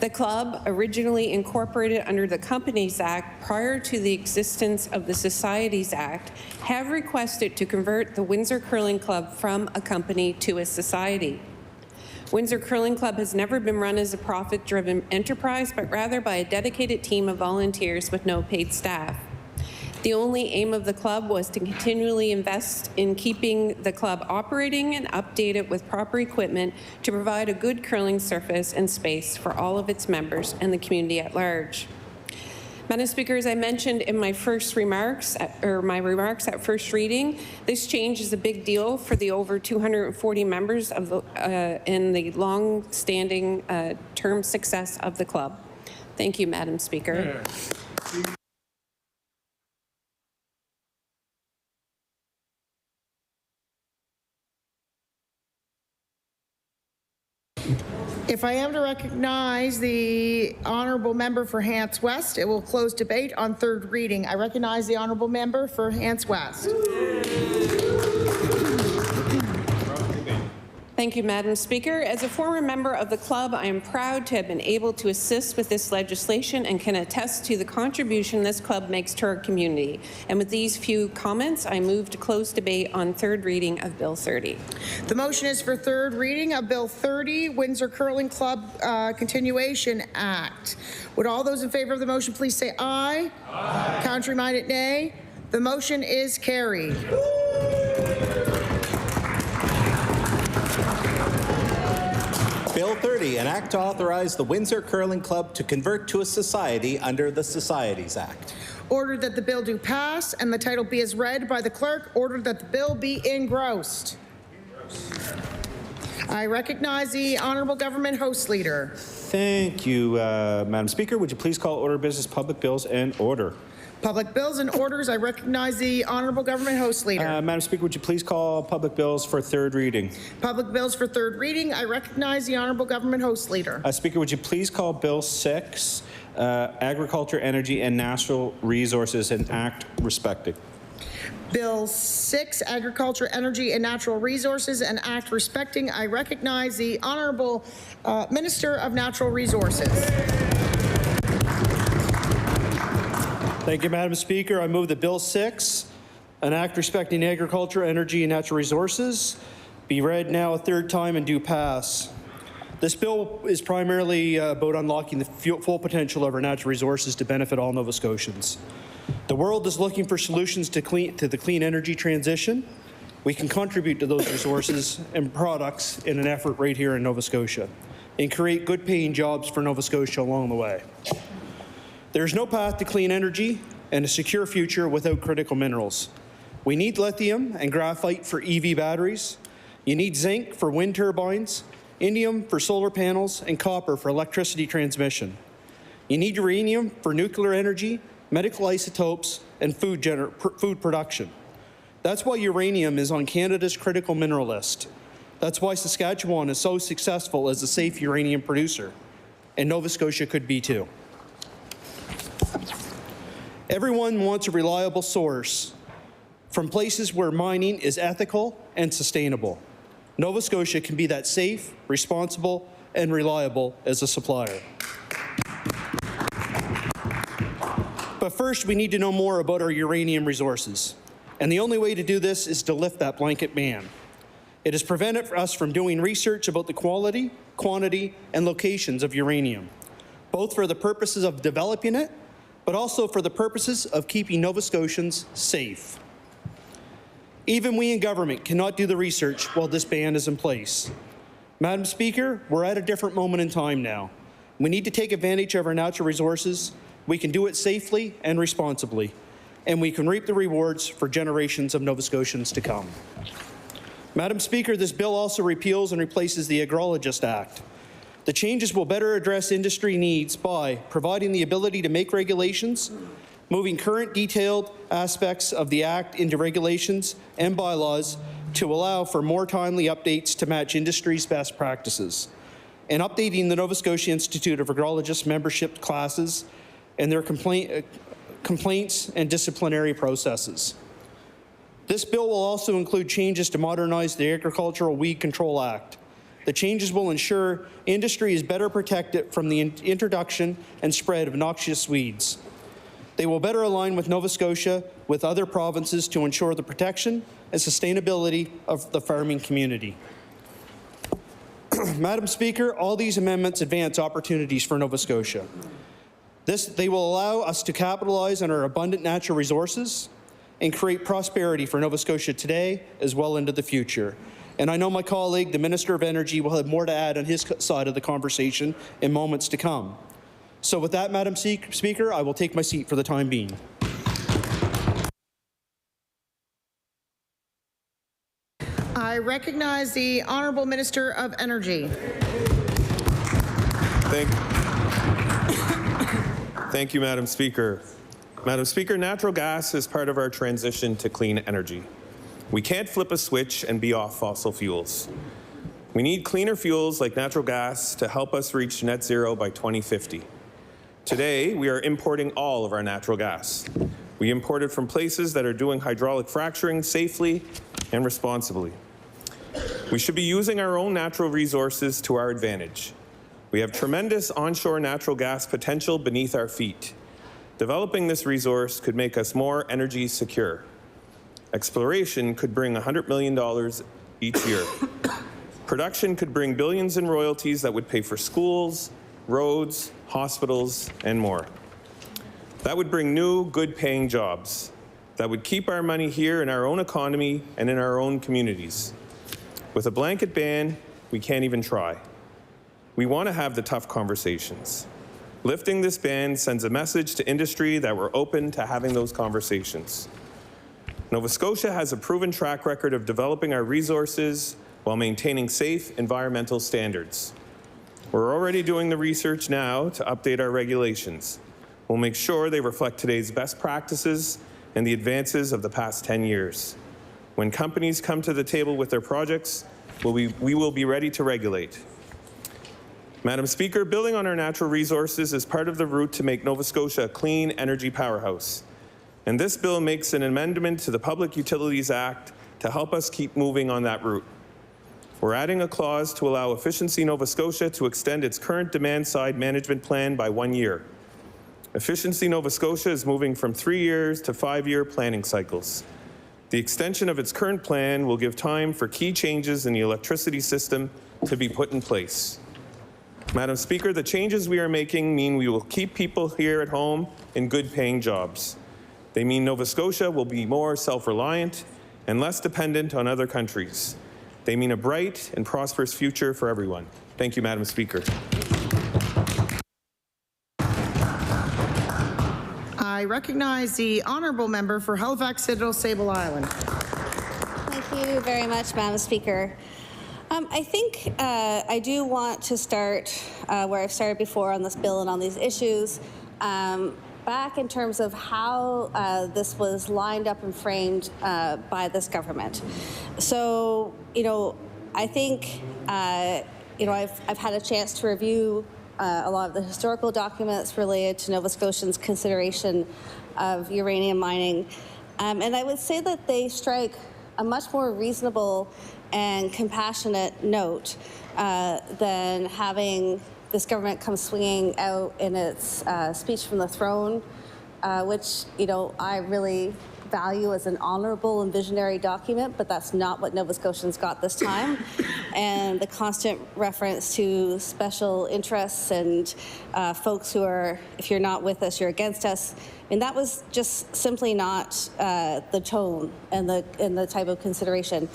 The club, originally incorporated under the Companies Act prior to the existence of the Societies Act, have requested to convert the Windsor Curling Club from a company to a society. Windsor Curling Club has never been run as a profit-driven enterprise, but rather by a dedicated team of volunteers with no paid staff. The only aim of the club was to continually invest in keeping the club operating and updated with proper equipment to provide a good curling surface and space for all of its members and the community at large. Madam Speaker, as I mentioned in my remarks at first reading, this change is a big deal for the over 240 members of the, in the long-standing term success of the club. Thank you, Madam Speaker. If I am to recognize the Honourable Member for Hants West, it will close debate on third reading. I recognize the Honourable Member for Hants West. Thank you, Madam Speaker. As a former member of the club, I am proud to have been able to assist with this legislation and can attest to the contribution this club makes to our community. And with these few comments, I move to close debate on third reading of Bill 30. The motion is for third reading of Bill 30, Windsor Curling Club Continuation Act. Would all those in favor of the motion please say aye? Aye. Contrary-minded, nay. The motion is carried. Bill 30, an act to authorize the Windsor Curling Club to convert to a society under the Societies Act. Ordered that the bill do pass and the title be as read by the clerk. Ordered that the bill be engrossed. I recognize the Honourable Government House Leader. Thank you, Madam Speaker. Would you please call order of business public bills and order? Public bills and orders, I recognize the Honourable Government House Leader. Madam Speaker, would you please call public bills for third reading? Public bills for third reading, I recognize the Honourable Government House Leader. Speaker, would you please call Bill 6, Agriculture, Energy and Natural Resources, an act respecting? Bill 6, Agriculture, Energy and Natural Resources, an act respecting. I recognize the Honourable Minister of Natural Resources. Thank you, Madam Speaker. I move that Bill 6, an act respecting agriculture, energy, and natural resources, be read now a third time and do pass. This bill is primarily about unlocking the full potential of our natural resources to benefit all Nova Scotians. The world is looking for solutions to the clean energy transition. We can contribute to those resources and products in an effort right here in Nova Scotia and create good paying jobs for Nova Scotia along the way. There's no path to clean energy and a secure future without critical minerals. We need lithium and graphite for EV batteries. You need zinc for wind turbines, indium for solar panels, and copper for electricity transmission. You need uranium for nuclear energy, medical isotopes, and food production. That's why uranium is on Canada's critical mineral list. That's why Saskatchewan is so successful as a safe uranium producer, and Nova Scotia could be too. Everyone wants a reliable source from places where mining is ethical and sustainable. Nova Scotia can be that safe, responsible, and reliable as a supplier. But first, we need to know more about our uranium resources. And the only way to do this is to lift that blanket ban. It has prevented us from doing research about the quality, quantity, and locations of uranium, both for the purposes of developing it, but also for the purposes of keeping Nova Scotians safe. Even we in government cannot do the research while this ban is in place. Madam Speaker, we're at a different moment in time now. We need to take advantage of our natural resources. We can do it safely and responsibly, and we can reap the rewards for generations of Nova Scotians to come. Madam Speaker, this bill also repeals and replaces the Agrologist Act. The changes will better address industry needs by providing the ability to make regulations, moving current detailed aspects of the Act into regulations and bylaws to allow for more timely updates to match industry's best practices, and updating the Nova Scotia Institute of Agrologists membership classes and their complaints and disciplinary processes. This bill will also include changes to modernize the Agricultural Weed Control Act. The changes will ensure industry is better protected from the introduction and spread of noxious weeds. They will better align with Nova Scotia with other provinces to ensure the protection and sustainability of the farming community. Madam Speaker, all these amendments advance opportunities for Nova Scotia. They will allow us to capitalize on our abundant natural resources and create prosperity for Nova Scotia today as well into the future. And I know my colleague, the Minister of Energy, will have more to add on his side of the conversation in moments to come. So with that, Madam Speaker, I will take my seat for the time being. I recognize the Honourable Minister of Energy. Thank you, Madam Speaker. Madam Speaker, natural gas is part of our transition to clean energy. We can't flip a switch and be off fossil fuels. We need cleaner fuels like natural gas to help us reach net zero by 2050. Today, we are importing all of our natural gas. We import it from places that are doing hydraulic fracturing safely and responsibly. We should be using our own natural resources to our advantage. We have tremendous onshore natural gas potential beneath our feet. Developing this resource could make us more energy secure. Exploration could bring $100 million each year. Production could bring billions in royalties that would pay for schools, roads, hospitals, and more. That would bring new, good-paying jobs. That would keep our money here in our own economy and in our own communities. With a blanket ban, we can't even try. We want to have the tough conversations. Lifting this ban sends a message to industry that we're open to having those conversations. Nova Scotia has a proven track record of developing our resources while maintaining safe environmental standards. We're already doing the research now to update our regulations. We'll make sure they reflect today's best practices and the advances of the past 10 years. When companies come to the table with their projects, we will be ready to regulate. Madam Speaker, building on our natural resources is part of the route to make Nova Scotia a clean energy powerhouse. And this bill makes an amendment to the Public Utilities Act to help us keep moving on that route. We're adding a clause to allow Efficiency Nova Scotia to extend its current demand-side management plan by 1 year. Efficiency Nova Scotia is moving from 3 years to 5-year planning cycles. The extension of its current plan will give time for key changes in the electricity system to be put in place. Madam Speaker, the changes we are making mean we will keep people here at home in good-paying jobs. They mean Nova Scotia will be more self-reliant and less dependent on other countries. They mean a bright and prosperous future for everyone. Thank you, Madam Speaker. I recognize the Honourable Member for Halifax Citadel Sable Island. Thank you very much, Madam Speaker. I think I do want to start where I've started before on this bill and on these issues, back in terms of how this was lined up and framed by this government. So, I think, I've had a chance to review a lot of the historical documents related to Nova Scotians' consideration of uranium mining. And I would say that they strike a much more reasonable and compassionate note than having this government come swinging out in its speech from the throne, which, you know, I really value as an honorable and visionary document, but that's not what Nova Scotians got this time. And the constant reference to special interests and folks who are, if you're not with us, you're against us. And that was just simply not the tone and the type of consideration.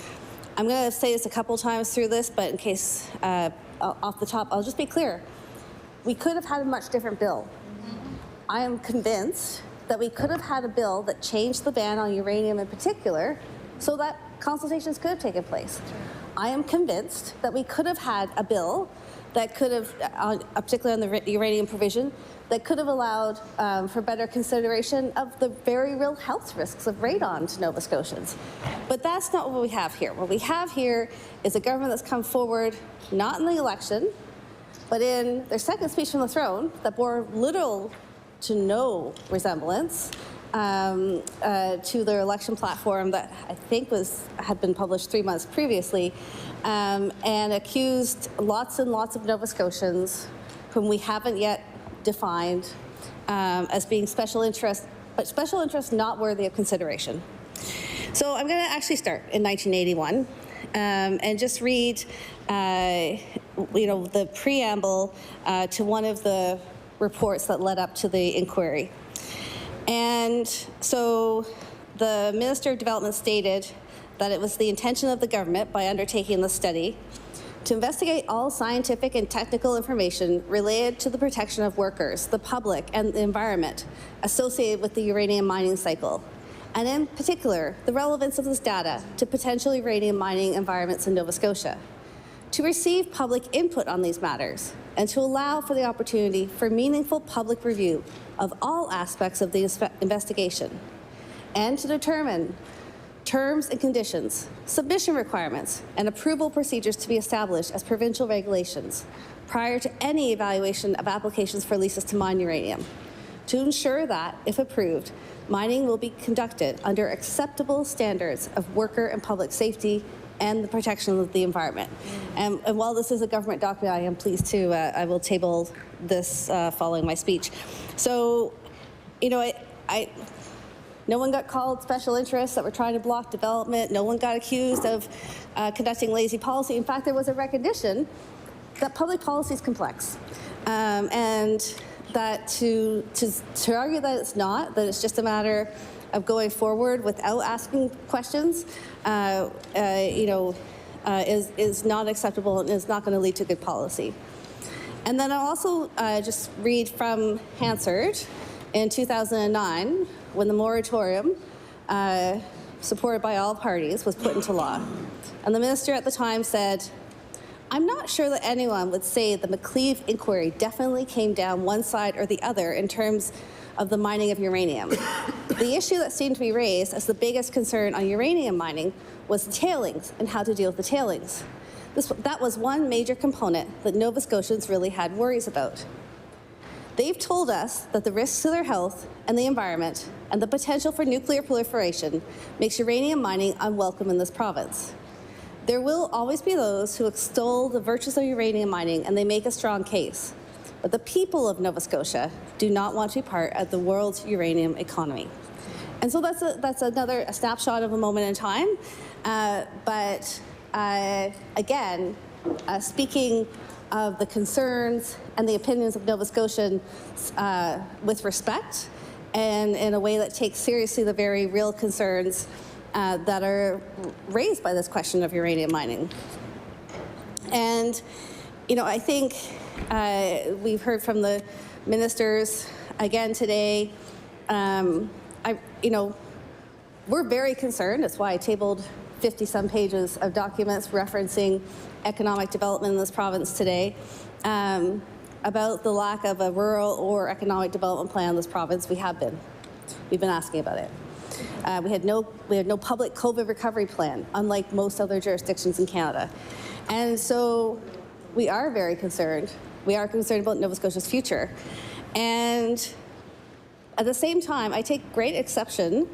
I'm going to say this a couple times through this, but in case off the top, I'll just be clear. We could have had a much different bill. I am convinced that we could have had a bill that changed the ban on uranium in particular so that consultations could have taken place. I am convinced that we could have had a bill that could have, particularly on the uranium provision, that could have allowed for better consideration of the very real health risks of radon to Nova Scotians. But that's not what we have here. What we have here is a government that's come forward, not in the election, but in their second speech from the throne that bore little to no resemblance to their election platform that I think had been published 3 months previously, and accused lots and lots of Nova Scotians whom we haven't yet defined as being special interests, but special interests not worthy of consideration. So I'm going to actually start in 1981 and just read the preamble to one of the reports that led up to the inquiry. And so the Minister of Development stated that it was the intention of the government, by undertaking the study, to investigate all scientific and technical information related to the protection of workers, the public, and the environment associated with the uranium mining cycle, and in particular, the relevance of this data to potential uranium mining environments in Nova Scotia, to receive public input on these matters, and to allow for the opportunity for meaningful public review of all aspects of the investigation, and to determine terms and conditions, submission requirements, and approval procedures to be established as provincial regulations prior to any evaluation of applications for leases to mine uranium, to ensure that, if approved, mining will be conducted under acceptable standards of worker and public safety and the protection of the environment. And while this is a government document, I am pleased to, I will table this following my speech. So, you know, no one got called special interests that were trying to block development. No one got accused of conducting lazy policy. In fact, there was a recognition that public policy is complex. And that to argue that it's not, that it's just a matter of going forward without asking questions, is not acceptable and is not going to lead to good policy. And then I'll also just read from Hansard in 2009, when the moratorium, supported by all parties, was put into law. And the minister at the time said, "I'm not sure that anyone would say the McLeave inquiry definitely came down one side or the other in terms of the mining of uranium. The issue that seemed to be raised as the biggest concern on uranium mining was the tailings and how to deal with the tailings. That was one major component that Nova Scotians really had worries about. They've told us that the risks to their health and the environment and the potential for nuclear proliferation makes uranium mining unwelcome in this province. There will always be those who extol the virtues of uranium mining, and they make a strong case. But the people of Nova Scotia do not want to be part of the world's uranium economy." And so that's another snapshot of a moment in time. Again, speaking of the concerns and the opinions of Nova Scotians with respect, and in a way that takes seriously the very real concerns that are raised by this question of uranium mining. And, you know, I think we've heard from the ministers again today. We're very concerned. That's why I tabled 50-some pages of documents referencing economic development in this province today, about the lack of a rural or economic development plan in this province. We've been asking about it. We had no public COVID recovery plan, unlike most other jurisdictions in Canada. And so we are very concerned. We are concerned about Nova Scotia's future. And at the same time, I take great exception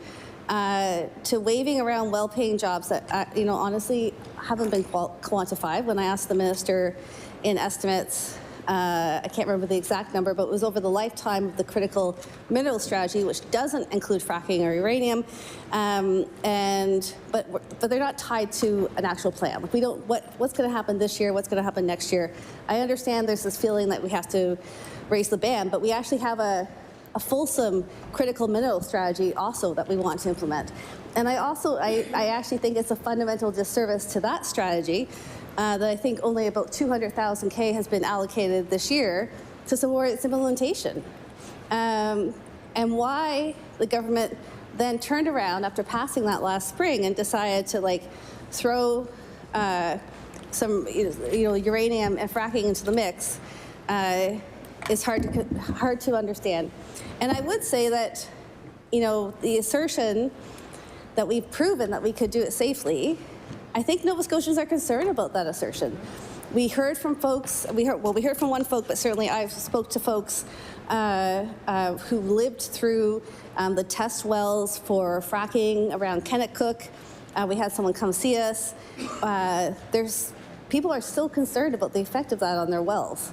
to waving around well-paying jobs that, honestly haven't been quantified. When I asked the minister in estimates, I can't remember the exact number, but it was over the lifetime of the critical mineral strategy, which doesn't include fracking or uranium, but they're not tied to an actual plan. Like, we don't, what's going to happen this year, what's going to happen next year. I understand there's this feeling that we have to raise the ban, but we actually have a fulsome critical mineral strategy also that we want to implement. And I actually think it's a fundamental disservice to that strategy that I think only about 200,000 K has been allocated this year to support its implementation. And why the government then turned around after passing that last spring and decided to throw some uranium and fracking into the mix is hard to understand. And I would say that, the assertion that we've proven that we could do it safely, I think Nova Scotians are concerned about that assertion. We heard from folks, we heard from one folk, but certainly I've spoke to folks who lived through the test wells for fracking around Kennett-Cook. We had someone come see us. People are still concerned about the effect of that on their wells.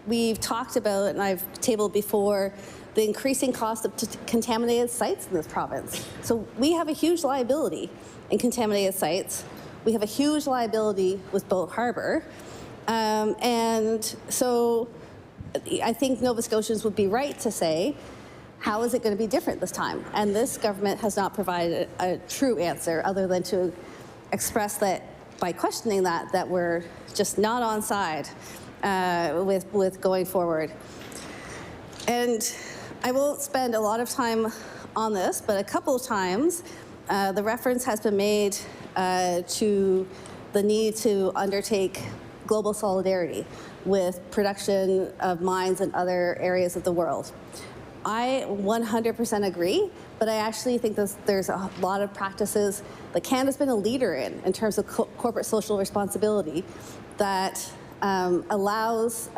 We've talked about, and I've tabled before, the increasing cost of contaminated sites in this province. So we have a huge liability in contaminated sites. We have a huge liability with Boat Harbour. And so I think Nova Scotians would be right to say, how is it going to be different this time? And this government has not provided a true answer other than to express that by questioning that we're just not on side with going forward. And I won't spend a lot of time on this, but a couple of times the reference has been made to the need to undertake global solidarity with production of mines in other areas of the world. I 100% agree, but I actually think there's a lot of practices that Canada's been a leader in terms of corporate social responsibility that allows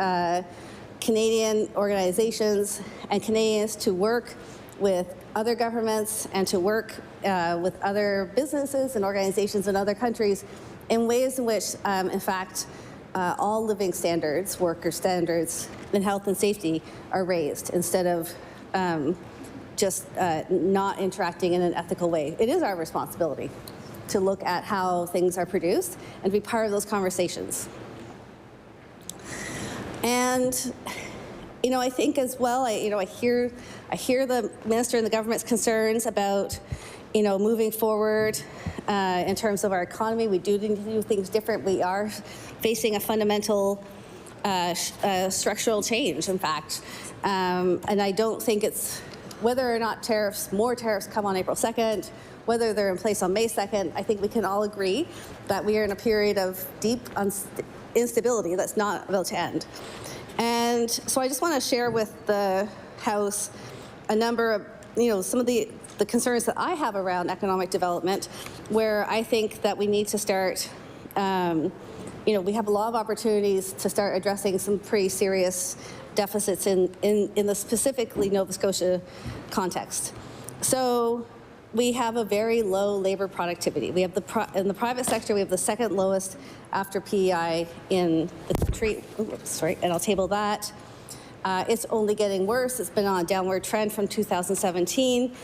Canadian organizations and Canadians to work with other governments and to work with other businesses and organizations in other countries in ways in which, in fact, all living standards, worker standards, and health and safety are raised instead of just not interacting in an ethical way. It is our responsibility to look at how things are produced and be part of those conversations. And, I think as well, I hear the minister and the government's concerns about, moving forward in terms of our economy. We do need to do things different. We are facing a fundamental structural change, in fact. And I don't think it's whether or not more tariffs come on April 2nd, whether they're in place on May 2nd, I think we can all agree that we are in a period of deep instability that's not about to end. And so I just want to share with the House a number of, some of the concerns that I have around economic development, where I think that we need to start, we have a lot of opportunities to start addressing some pretty serious deficits in the specifically Nova Scotia context. So we have a very low labor productivity. We have in the private sector, we have the second lowest after PEI in the country. And I'll table that. It's only getting worse. It's been on a downward trend from 2017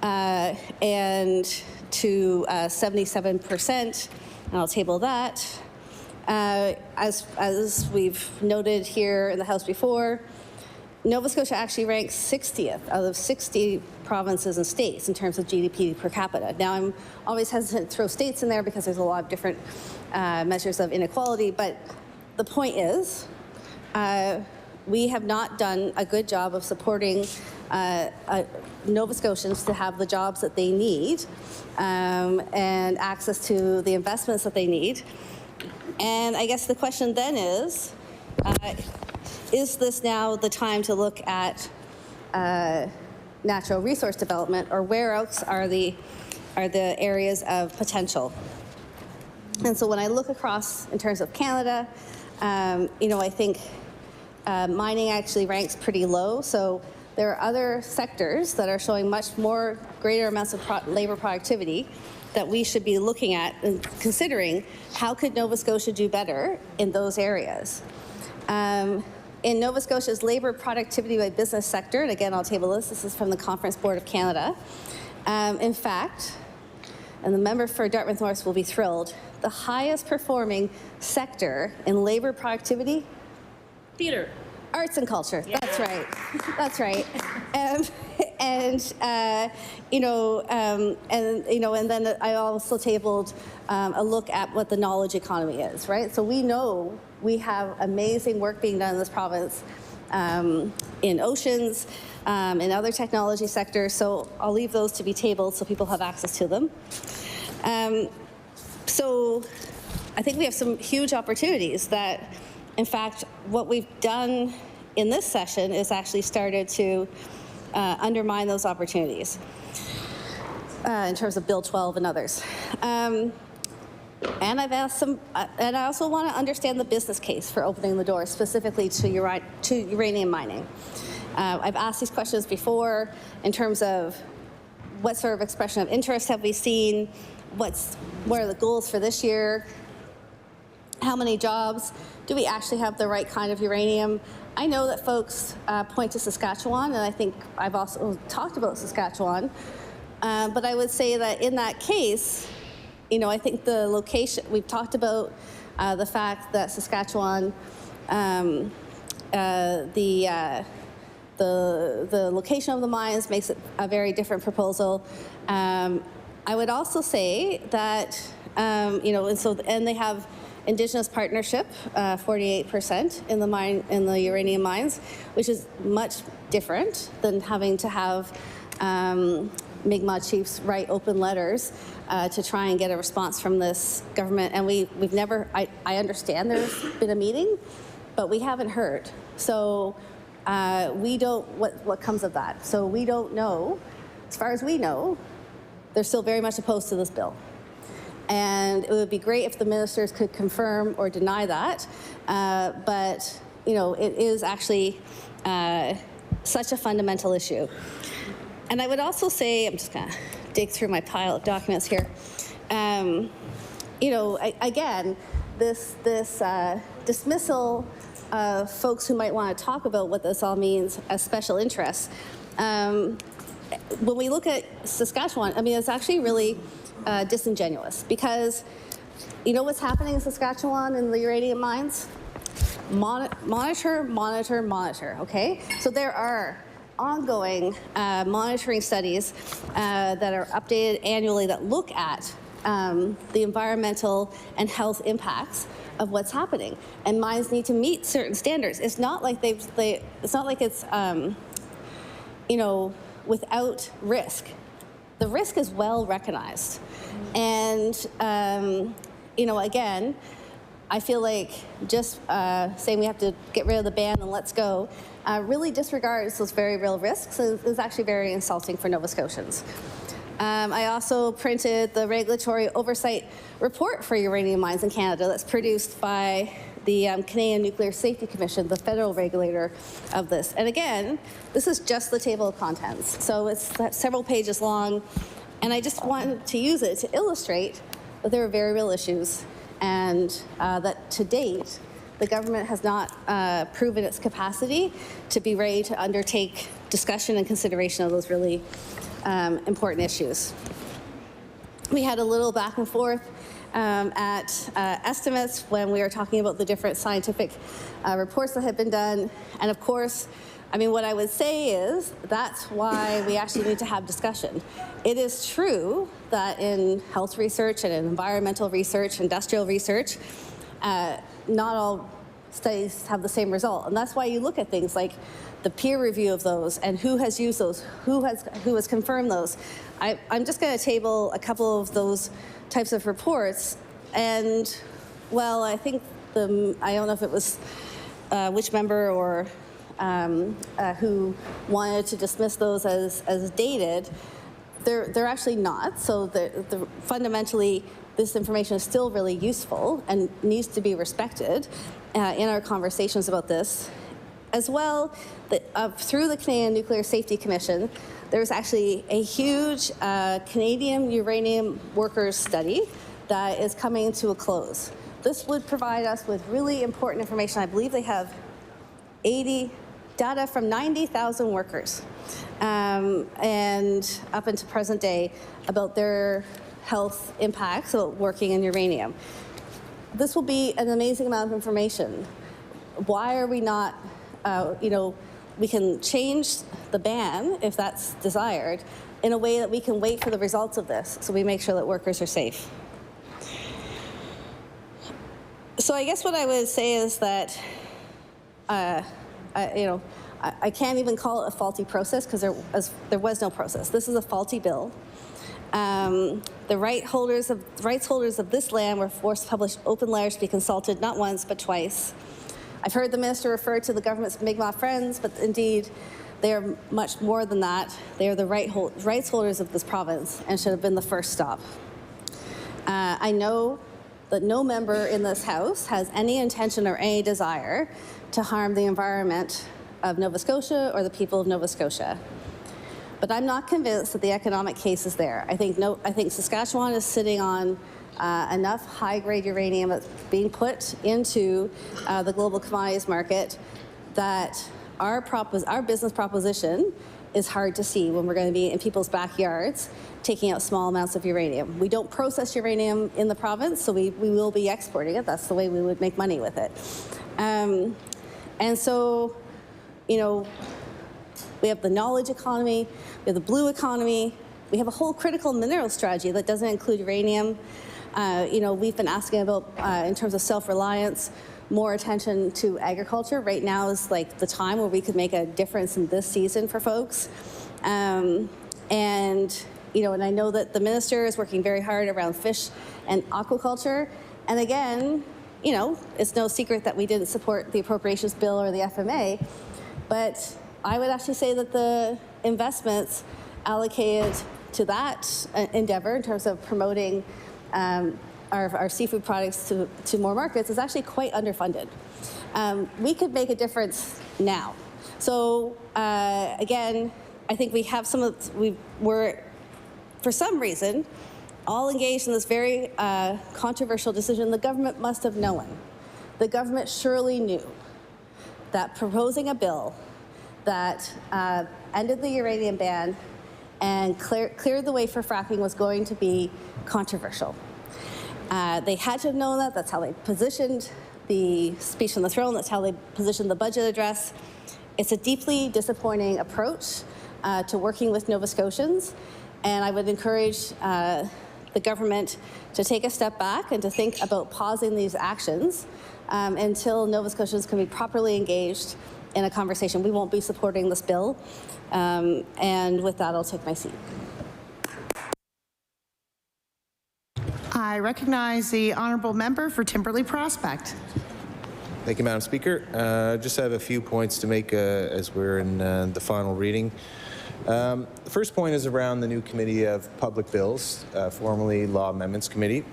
and to 77%. And I'll table that. As we've noted here in the House before, Nova Scotia actually ranks 60th out of 60 provinces and states in terms of GDP per capita. Now, I'm always hesitant to throw states in there because there's a lot of different measures of inequality, but the point is we have not done a good job of supporting Nova Scotians to have the jobs that they need and access to the investments that they need. And I guess the question then is this now the time to look at natural resource development, or where else are the areas of potential? And so when I look across in terms of Canada, I think mining actually ranks pretty low. So there are other sectors that are showing much more greater amounts of labor productivity that we should be looking at and considering how could Nova Scotia do better in those areas. In Nova Scotia's labor productivity by business sector, and again, I'll table this, this is from the Conference Board of Canada. In fact, and the member for Dartmouth North will be thrilled, the highest performing sector in labor productivity? Theater. Arts and culture. Yeah. That's right. That's right. And then I also tabled a look at what the knowledge economy is, right? So we know we have amazing work being done in this province in oceans, in other technology sectors. So I'll leave those to be tabled so people have access to them. So I think we have some huge opportunities that, in fact, what we've done in this session is actually started to undermine those opportunities in terms of Bill 12 and others. And I've asked some, and I also want to understand the business case for opening the door specifically to uranium mining. I've asked these questions before in terms of what sort of expression of interest have we seen, what are the goals for this year, how many jobs, do we actually have the right kind of uranium? I know that folks point to Saskatchewan, and I think I've also talked about Saskatchewan, but I would say that in that case, I think the location, we've talked about the fact that Saskatchewan, the location of the mines makes it a very different proposal. I would also say that, and they have Indigenous partnership, 48% in the uranium mines, which is much different than having to have Mi'kmaq chiefs write open letters to try and get a response from this government. And we've never, I understand there's been a meeting, but we haven't heard. So we don't, what comes of that? So we don't know, as far as we know, they're still very much opposed to this bill. And it would be great if the ministers could confirm or deny that. But, it is actually such a fundamental issue. And I would also say, I'm just going to dig through my pile of documents here. Again, this dismissal of folks who might want to talk about what this all means as special interests. When we look at Saskatchewan, it's actually really disingenuous, because you know what's happening in Saskatchewan in the uranium mines? Monitor, monitor, monitor, okay? So there are ongoing monitoring studies that are updated annually that look at the environmental and health impacts of what's happening, and mines need to meet certain standards. It's not like it's not like it's without risk. The risk is well recognized, and again, I feel like just saying we have to get rid of the ban and let's go really disregards those very real risks. Is actually very insulting for Nova Scotians. I also printed the regulatory oversight report for uranium mines in Canada that's produced by the Canadian Nuclear Safety Commission, the federal regulator of this. And again, this is just the table of contents. So it's several pages long, and I just wanted to use it to illustrate that there are very real issues, and that to date, the government has not proven its capacity to be ready to undertake discussion and consideration of those really important issues. We had a little back and forth at estimates when we were talking about the different scientific reports that have been done. And of course, what I would say is that's why we actually need to have discussion. It is true that in health research and in environmental research, industrial research, not all studies have the same result. And that's why you look at things like the peer review of those and who has used those, who has confirmed those. I'm just going to table a couple of those types of reports. And, well, I think I don't know if it was which member or who wanted to dismiss those as dated. They're actually not. So fundamentally, this information is still really useful and needs to be respected in our conversations about this. As well, through the Canadian Nuclear Safety Commission, there's actually a huge Canadian uranium workers study that is coming to a close. This would provide us with really important information. I believe they have data from 90,000 workers and up into present day about their health impacts of working in uranium. This will be an amazing amount of information. Why are we not, we can change the ban if that's desired in a way that we can wait for the results of this so we make sure that workers are safe. So I guess what I would say is that, I can't even call it a faulty process because there was no process. This is a faulty bill. The rights holders of this land were forced to publish open letters to be consulted not once but twice. I've heard the minister refer to the government's Mi'kmaq friends, but indeed they are much more than that. They are the rights holders of this province and should have been the first stop. I know that no member in this House has any intention or any desire to harm the environment of Nova Scotia or the people of Nova Scotia. But I'm not convinced that the economic case is there. I think Saskatchewan is sitting on enough high-grade uranium that's being put into the global commodities market that our business proposition is hard to see when we're going to be in people's backyards taking out small amounts of uranium. We don't process uranium in the province, so we will be exporting it. That's the way we would make money with it. And so, we have the knowledge economy, we have the blue economy, we have a whole critical mineral strategy that doesn't include uranium. We've been asking about, in terms of self-reliance, more attention to agriculture. Right now is like the time where we could make a difference in this season for folks. And I know that the minister is working very hard around fish and aquaculture. And again, it's no secret that we didn't support the appropriations bill or the FMA, but I would actually say that the investments allocated to that endeavor in terms of promoting our seafood products to more markets is actually quite underfunded. We could make a difference now. So again, I think we have we're, for some reason, all engaged in this very controversial decision. The government must have known. The government surely knew that proposing a bill that ended the uranium ban and cleared the way for fracking was going to be controversial. They had to have known that. That's how they positioned the speech on the throne. That's how they positioned the budget address. It's a deeply disappointing approach to working with Nova Scotians, and I would encourage the government to take a step back and to think about pausing these actions until Nova Scotians can be properly engaged in a conversation. We won't be supporting this bill, and with that, I'll take my seat. I recognize the honourable member for Timberley Prospect. Thank you, Madam Speaker. Just have a few points to make as we're in the final reading. The first point is around the new Committee of Public Bills, formerly Law Amendments Committee.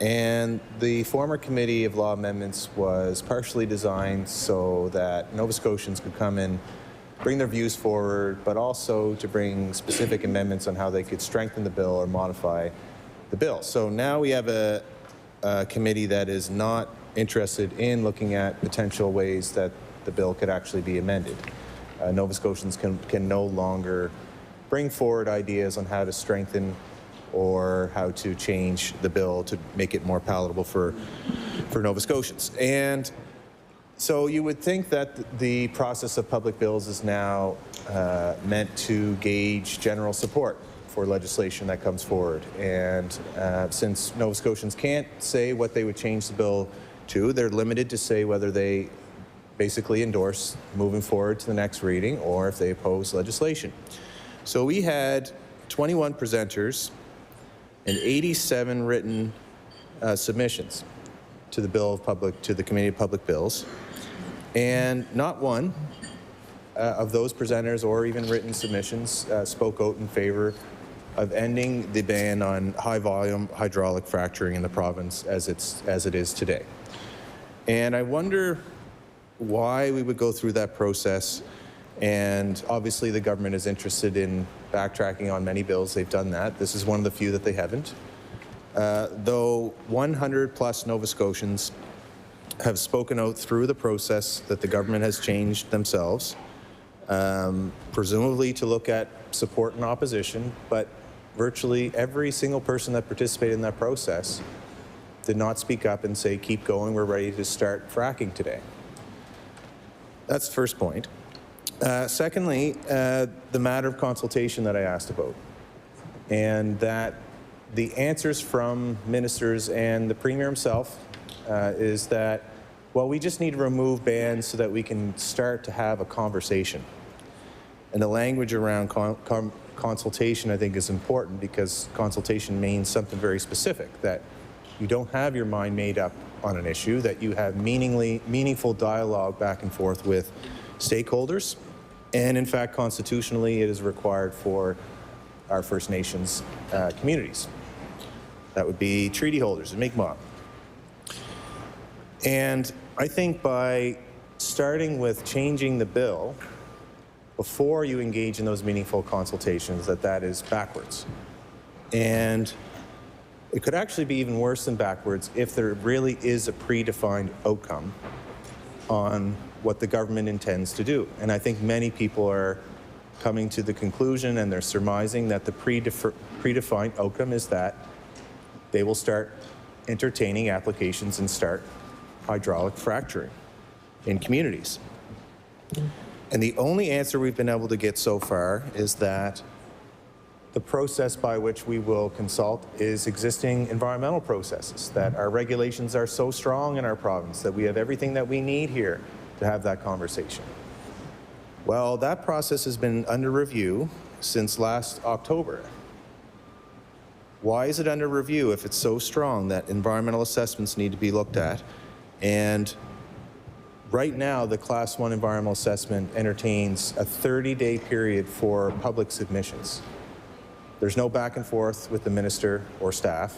And the former Committee of Law Amendments was partially designed so that Nova Scotians could come and bring their views forward, but also to bring specific amendments on how they could strengthen the bill or modify the bill. So now we have a committee that is not interested in looking at potential ways that the bill could actually be amended. Nova Scotians can no longer bring forward ideas on how to strengthen or how to change the bill to make it more palatable for Nova Scotians. And so you would think that the process of public bills is now meant to gauge general support for legislation that comes forward. And since Nova Scotians can't say what they would change the bill to, they're limited to say whether they basically endorse moving forward to the next reading or if they oppose legislation. So we had 21 presenters and 87 written submissions to the the Committee of Public Bills, and not one of those presenters or even written submissions spoke out in favor of ending the ban on high-volume hydraulic fracturing in the province as it is today. And I wonder why we would go through that process. And obviously the government is interested in backtracking on many bills. They've done that. This is one of the few that they haven't. Though 100 plus Nova Scotians have spoken out through the process that the government has changed themselves, presumably to look at support and opposition, but virtually every single person that participated in that process did not speak up and say, keep going, we're ready to start fracking today. That's the first point. Secondly, the matter of consultation that I asked about, and that the answers from ministers and the Premier himself is that, well, we just need to remove bans so that we can start to have a conversation. And the language around consultation, I think, is important, because consultation means something very specific, that you don't have your mind made up on an issue, that you have meaningful dialogue back and forth with stakeholders. And in fact, constitutionally, it is required for our First Nations communities. That would be treaty holders and Mi'kmaq. And I think by starting with changing the bill before you engage in those meaningful consultations, that is backwards. And it could actually be even worse than backwards if there really is a predefined outcome on what the government intends to do. And I think many people are coming to the conclusion, and they're surmising, that the predefined outcome is that they will start entertaining applications and start hydraulic fracturing in communities. And the only answer we've been able to get so far is that the process by which we will consult is existing environmental processes, that our regulations are so strong in our province that we have everything that we need here to have that conversation. Well, that process has been under review since last October. Why is it under review if it's so strong that environmental assessments need to be looked at? And right now, the Class 1 environmental assessment entertains a 30-day period for public submissions. There's no back and forth with the minister or staff.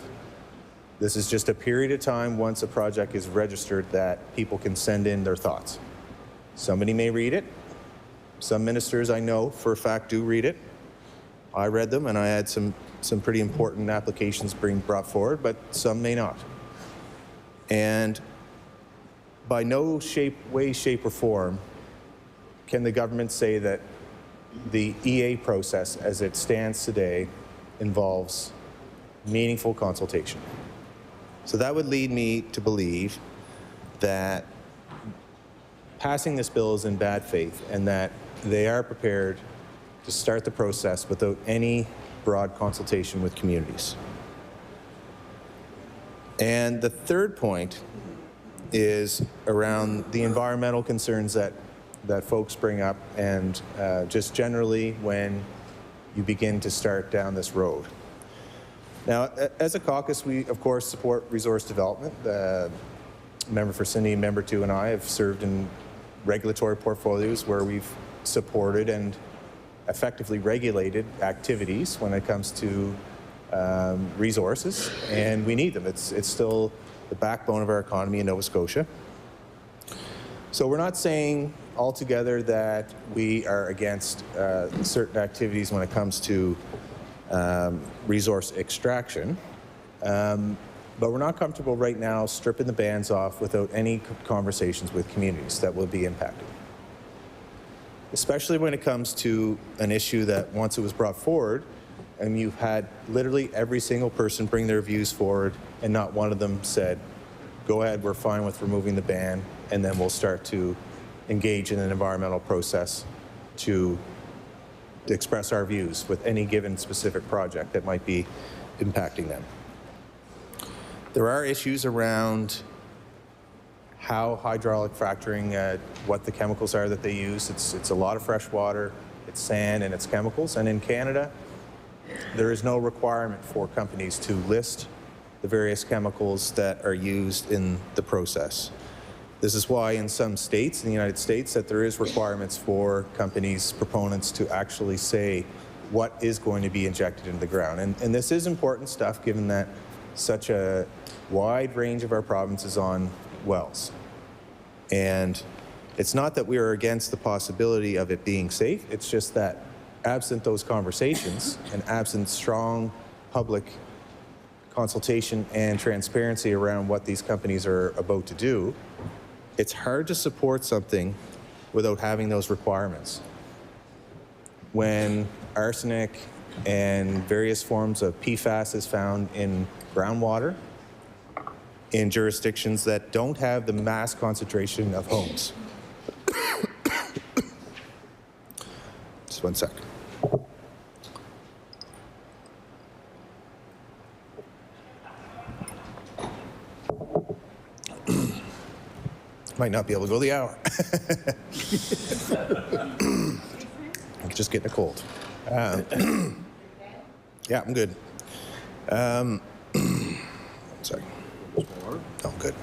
This is just a period of time once a project is registered that people can send in their thoughts. Somebody may read it. Some ministers I know for a fact do read it. I read them, and I had some pretty important applications being brought forward, but some may not. And by no way, shape, or form can the government say that the EA process as it stands today involves meaningful consultation. So that would lead me to believe that passing this bill is in bad faith, and that they are prepared to start the process without any broad consultation with communities. And the third point is around the environmental concerns that folks bring up, and just generally when you begin to start down this road. Now, as a caucus, we of course support resource development. Member for Sydney, Member 2, and I have served in regulatory portfolios where we've supported and effectively regulated activities when it comes to resources, and we need them. It's still the backbone of our economy in Nova Scotia. So we're not saying altogether that we are against certain activities when it comes to resource extraction, but we're not comfortable right now stripping the bans off without any conversations with communities that will be impacted. Especially when it comes to an issue that once it was brought forward, and you've had literally every single person bring their views forward, and not one of them said, go ahead, we're fine with removing the ban, and then we'll start to engage in an environmental process to express our views with any given specific project that might be impacting them. There are issues around how hydraulic fracturing, what the chemicals are that they use. It's a lot of fresh water, it's sand, and it's chemicals. And in Canada, there is no requirement for companies to list the various chemicals that are used in the process. This is why in some states in the United States that there is requirements for companies, proponents, to actually say what is going to be injected into the ground. And this is important stuff, given that such a wide range of our province is on wells. And It's not that we are against the possibility of it being safe. It's just that absent those conversations and absent strong public consultation and transparency around what these companies are about to do, it's hard to support something without having those requirements. When arsenic and various forms of PFAS is found in groundwater in jurisdictions that don't have the mass concentration of homes. Just one second. Might not be able to go the hour. I'm just getting a cold. Yeah, I'm good. Sorry. No, I'm good.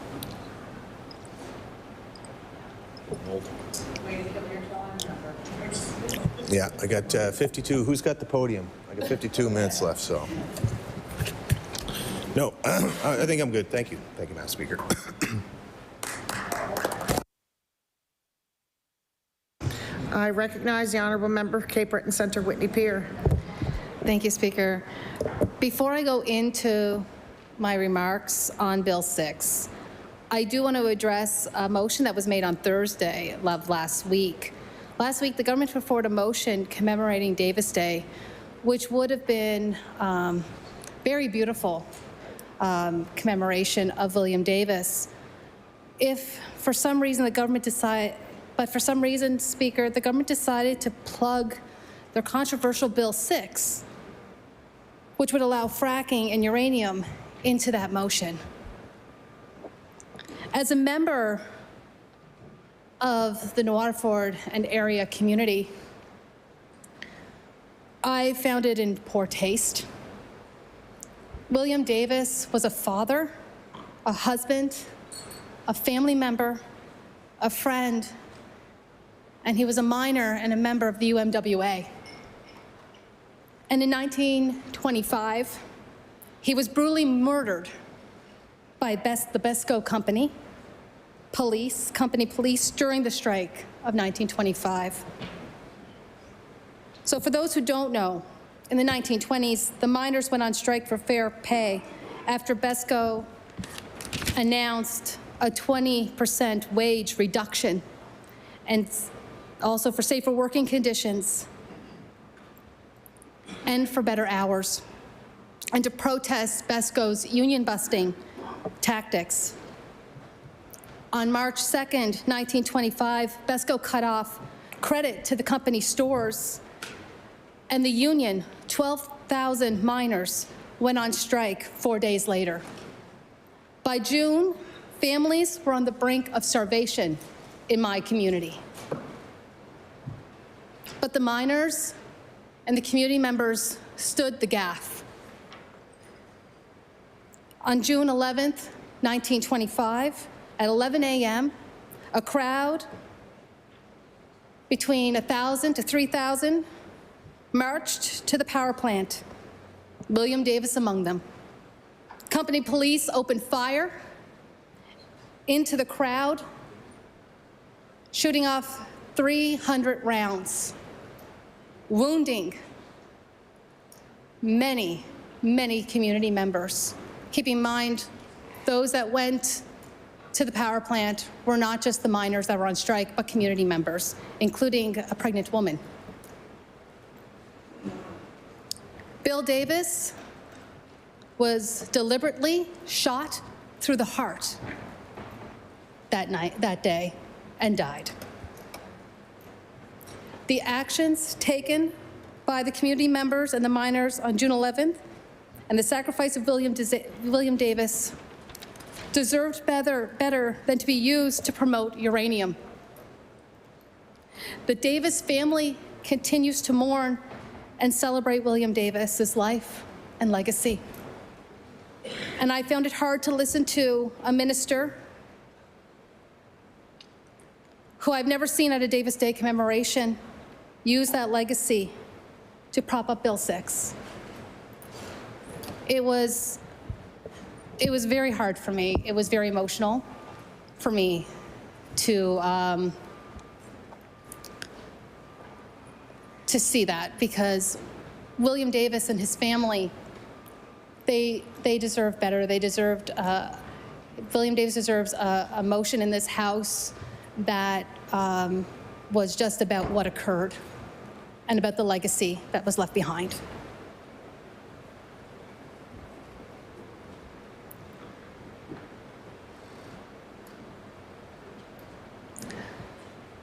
Yeah, I got 52. Who's got the podium? I got 52 minutes left, so. No, I think I'm good. Thank you. Thank you, Madam Speaker. I recognize the honourable member for Cape Breton Centre, Whitney Peer. Thank you, Speaker. Before I go into my remarks on Bill 6, I do want to address a motion that was made on Thursday of last week. Last week, the government put forward a motion commemorating Davis Day, which would have been very beautiful commemoration of William Davis. If for some reason the government Speaker, the government decided to plug their controversial Bill 6, which would allow fracking and uranium into that motion. As a member of the New Waterford and area community, I found it in poor taste. William Davis was a father, a husband, a family member, a friend, and he was a miner and a member of the UMWA. And in 1925, he was brutally murdered by the BESCO company police during the strike of 1925. So for those who don't know, in the 1920s, the miners went on strike for fair pay after BESCO announced a 20% wage reduction and also for safer working conditions and for better hours, and to protest BESCO's union busting tactics. On March 2nd, 1925, BESCO cut off credit to the company stores, and the union, 12,000 miners, went on strike 4 days later. By June, families were on the brink of starvation in my community. But the miners and the community members stood the gaff. On June 11th, 1925, at 11 a.m., a crowd between 1,000 to 3,000 marched to the power plant, William Davis among them. Company police opened fire into the crowd, shooting off 300 rounds, wounding many, many community members. Keep in mind, those that went to the power plant were not just the miners that were on strike, but community members, including a pregnant woman. Bill Davis was deliberately shot through the heart that day, and died. The actions taken by the community members and the miners on June 11th and the sacrifice of William Davis deserved better than to be used to promote uranium. The Davis family continues to mourn and celebrate William Davis's life and legacy. And I found it hard to listen to a minister who I've never seen at a Davis Day commemoration use that legacy to prop up Bill 6. It was very hard for me. It was very emotional for me to to see that, because William Davis and his family, they deserve better. They deserved, William Davis deserves a motion in this House that was just about what occurred and about the legacy that was left behind.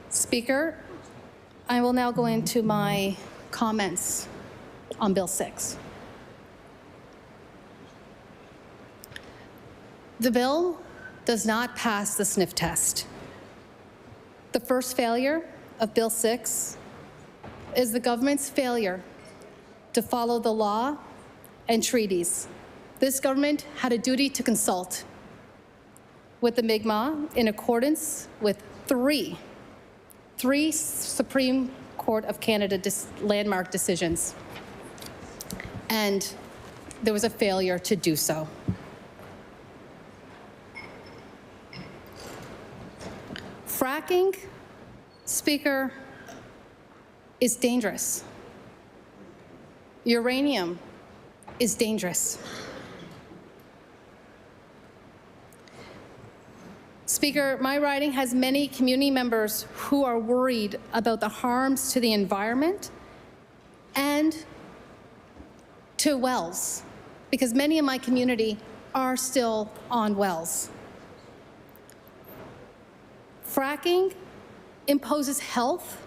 Speaker, I will now go into my comments on Bill 6. The bill does not pass the sniff test. The first failure of Bill 6 is the government's failure to follow the law and treaties. This government had a duty to consult with the Mi'kmaq in accordance with three Supreme Court of Canada landmark decisions, and there was a failure to do so. Fracking, Speaker, is dangerous. Uranium is dangerous. Speaker, my riding has many community members who are worried about the harms to the environment and to wells, because many in my community are still on wells. Fracking imposes health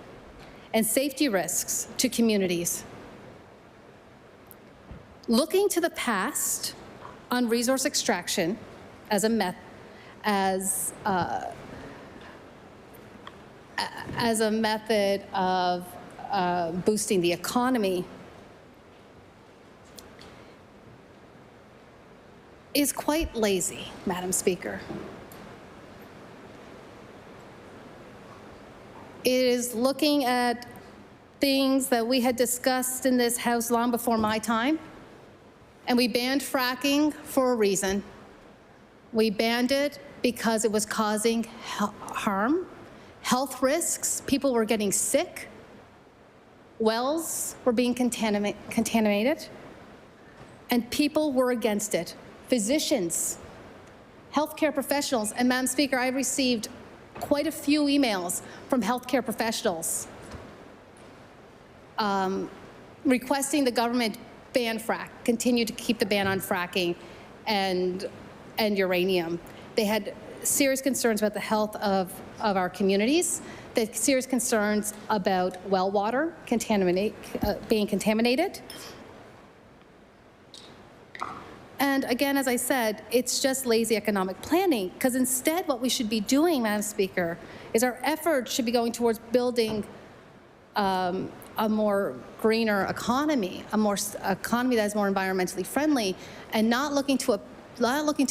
and safety risks to communities. Looking to the past on resource extraction as a method of boosting the economy is quite lazy, Madam Speaker. It is looking at things that we had discussed in this House long before my time, and we banned fracking for a reason. We banned it because it was causing harm, health risks, people were getting sick, wells were being contaminated, and people were against it. Physicians, healthcare professionals, and Madam Speaker, I received quite a few emails from healthcare professionals requesting the government ban frack, continue to keep the ban on fracking and uranium. They had serious concerns about the health of our communities. They had serious concerns about well water being contaminated. And again, as I said, it's just lazy economic planning, because instead what we should be doing, Madam Speaker, is our efforts should be going towards building a more greener economy, economy that is more environmentally friendly, and not looking to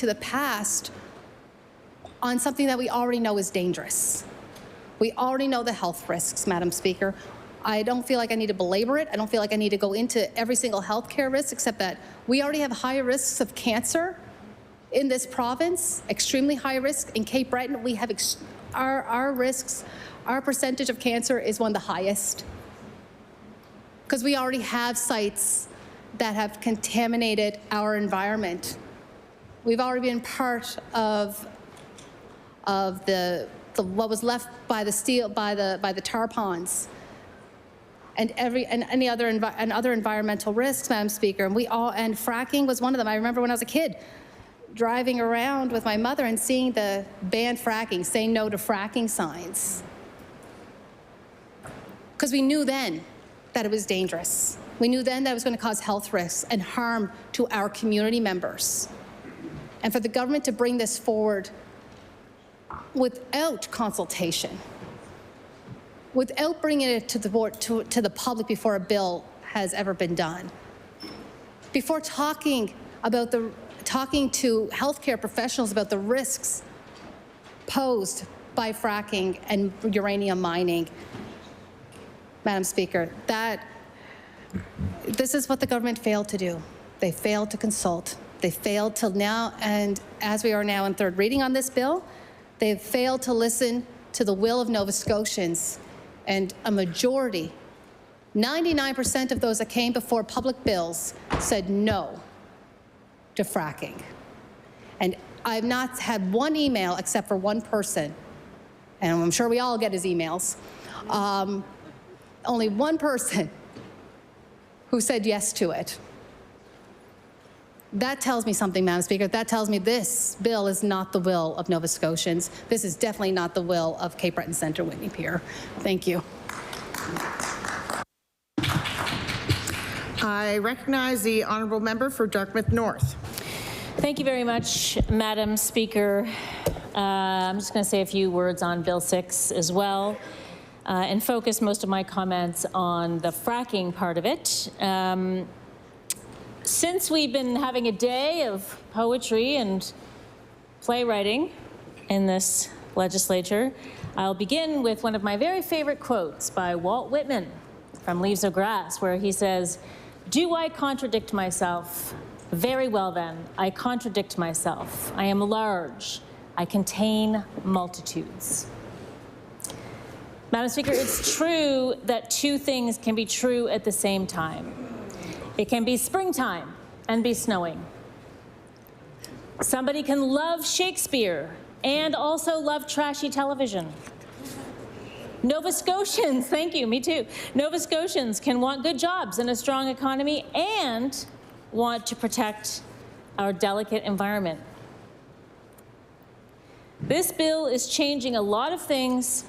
the past on something that we already know is dangerous. We already know the health risks, Madam Speaker. I don't feel like I need to belabor it. I don't feel like I need to go into every single healthcare risk, except that we already have high risks of cancer in this province, extremely high risk. In Cape Breton, we have our risks, our percentage of cancer is one of the highest, because we already have sites that have contaminated our environment. We've already been part of what was left by the steel, by the tar ponds, and other environmental risks, Madam Speaker. And fracking was one of them. I remember when I was a kid, driving around with my mother and seeing the ban fracking, saying no to fracking signs, because we knew then that it was dangerous. We knew then that it was going to cause health risks and harm to our community members. And for the government to bring this forward without consultation, without bringing it to the board, to the public before a bill has ever been done, before talking to healthcare professionals about the risks posed by fracking and uranium mining, Madam Speaker, this is what the government failed to do. They failed to consult. They failed till now, and as we are now in third reading on this bill, they've failed to listen to the will of Nova Scotians, and a majority 99% of those that came before public bills said no to fracking. And I've not had one email except for one person, and I'm sure we all get his emails, only one person who said yes to it. That tells me something, Madam Speaker. That tells me this bill is not the will of Nova Scotians. This is definitely not the will of Cape Breton Centre Whitney Pier. Thank you. I recognize the honourable member for Dartmouth North. Thank you very much, Madam Speaker. I'm just going to say a few words on Bill 6 as well, and focus most of my comments on the fracking part of it. Since we've been having a day of poetry and playwriting in this legislature, I'll begin with one of my very favorite quotes by Walt Whitman from Leaves of Grass, where he says, "Do I contradict myself? Very well then, I contradict myself. I am large. I contain multitudes." Madam Speaker, it's true that two things can be true at the same time. It can be springtime and be snowing. Somebody can love Shakespeare and also love trashy television. Nova Scotians, thank you, me too. Nova Scotians can want good jobs and a strong economy and want to protect our delicate environment. This bill is changing a lot of things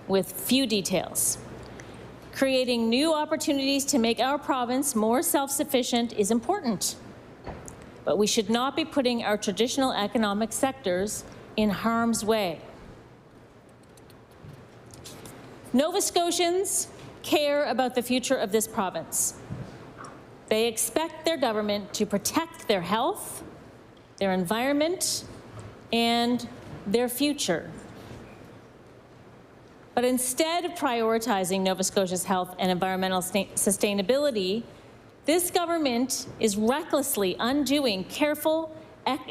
with few details. Creating new opportunities to make our province more self-sufficient is important, but we should not be putting our traditional economic sectors in harm's way. Nova Scotians care about the future of this province. They expect their government to protect their health, their environment, and their future. But instead of prioritizing Nova Scotia's health and environmental sustainability, this government is recklessly undoing careful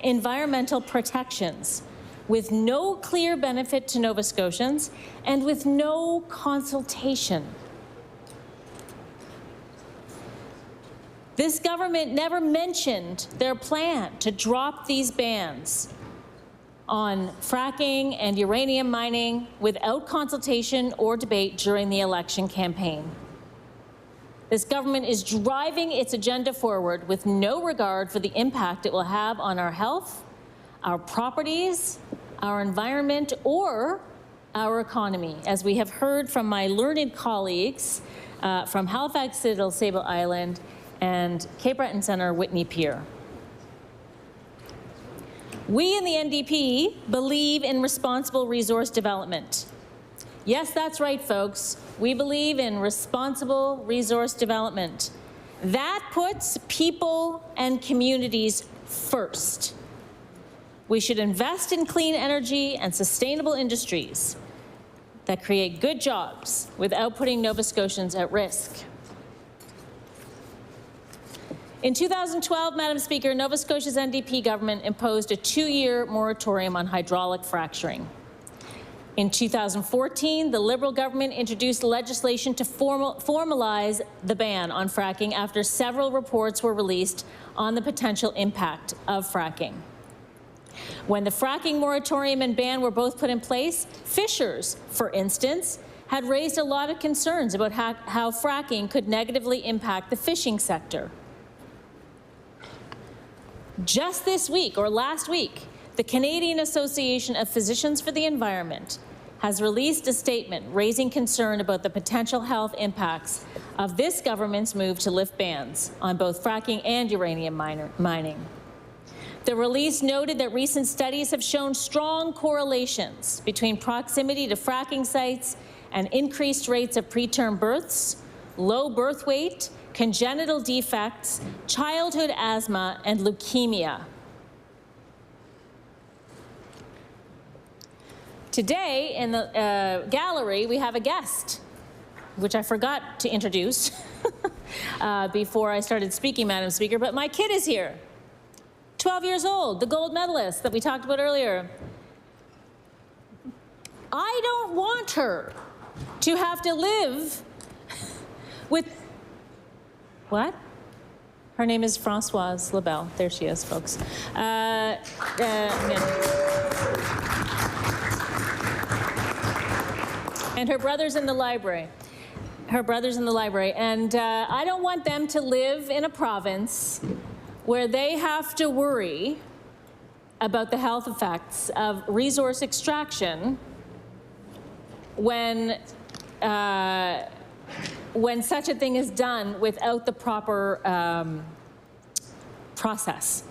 environmental protections with no clear benefit to Nova Scotians and with no consultation. This government never mentioned their plan to drop these bans on fracking and uranium mining without consultation or debate during the election campaign. This government is driving its agenda forward with no regard for the impact it will have on our health, our properties, our environment, or our economy, as we have heard from my learned colleagues from Halifax, Citadel, Sable Island, and Cape Breton Centre, Whitney Pier. We in the NDP believe in responsible resource development. Yes, that's right, folks. We believe in responsible resource development. That puts people and communities first. We should invest in clean energy and sustainable industries that create good jobs without putting Nova Scotians at risk. In 2012, Madam Speaker, Nova Scotia's NDP government imposed a 2-year moratorium on hydraulic fracturing. In 2014, the Liberal government introduced legislation to formalize the ban on fracking after several reports were released on the potential impact of fracking. When the fracking moratorium and ban were both put in place, fishers, for instance, had raised a lot of concerns about how fracking could negatively impact the fishing sector. Just this week, or last week, the Canadian Association of Physicians for the Environment has released a statement raising concern about the potential health impacts of this government's move to lift bans on both fracking and uranium mining. The release noted that recent studies have shown strong correlations between proximity to fracking sites and increased rates of preterm births, low birth weight, congenital defects, childhood asthma, and leukemia. Today, in the gallery, we have a guest, which I forgot to introduce before I started speaking, Madam Speaker, but my kid is here. 12 years old, the gold medalist that we talked about earlier. I don't want her to have to live With what? Her name is Françoise Lebel. There she is, folks. And her brother's in the library. Her brother's in the library. And I don't want them to live in a province where they have to worry about the health effects of resource extraction when such a thing is done without the proper process.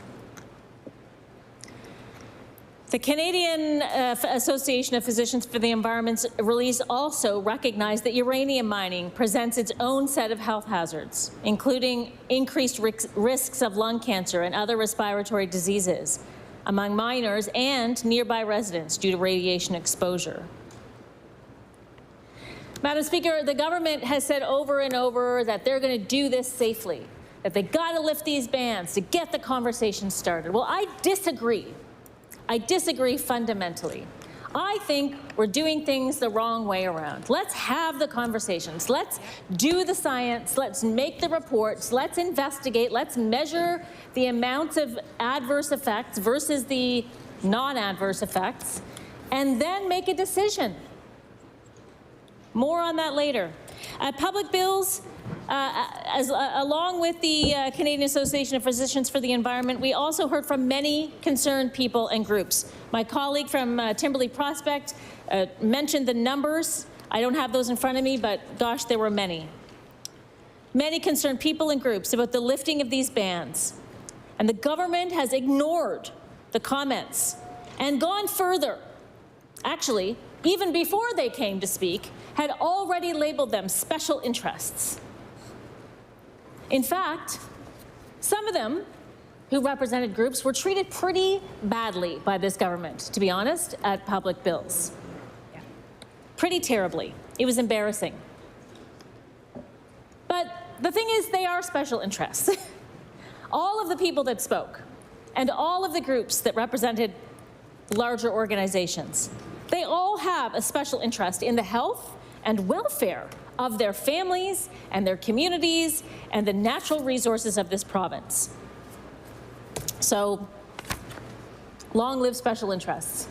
The Canadian Association of Physicians for the Environment's release also recognized that uranium mining presents its own set of health hazards, including increased risks of lung cancer and other respiratory diseases among miners and nearby residents due to radiation exposure. Madam Speaker, the government has said over and over that they're going to do this safely, that they got to lift these bans to get the conversation started. Well, I disagree. I disagree fundamentally. I think we're doing things the wrong way around. Let's have the conversations. Let's do the science. Let's make the reports. Let's investigate. Let's measure the amounts of adverse effects versus the non-adverse effects, and then make a decision. More on that later. Public bills, along with the Canadian Association of Physicians for the Environment, we also heard from many concerned people and groups. My colleague from Timberley Prospect mentioned the numbers. I don't have those in front of me, but gosh, there were many. Many concerned people and groups about the lifting of these bans. And the government has ignored the comments and gone further. Actually, even before they came to speak, had already labeled them special interests. In fact, some of them who represented groups were treated pretty badly by this government, to be honest, at public bills. Pretty terribly. It was embarrassing. But the thing is, they are special interests. All of the people that spoke, and all of the groups that represented larger organizations, they all have a special interest in the health and welfare of their families and their communities and the natural resources of this province. So, long live special interests.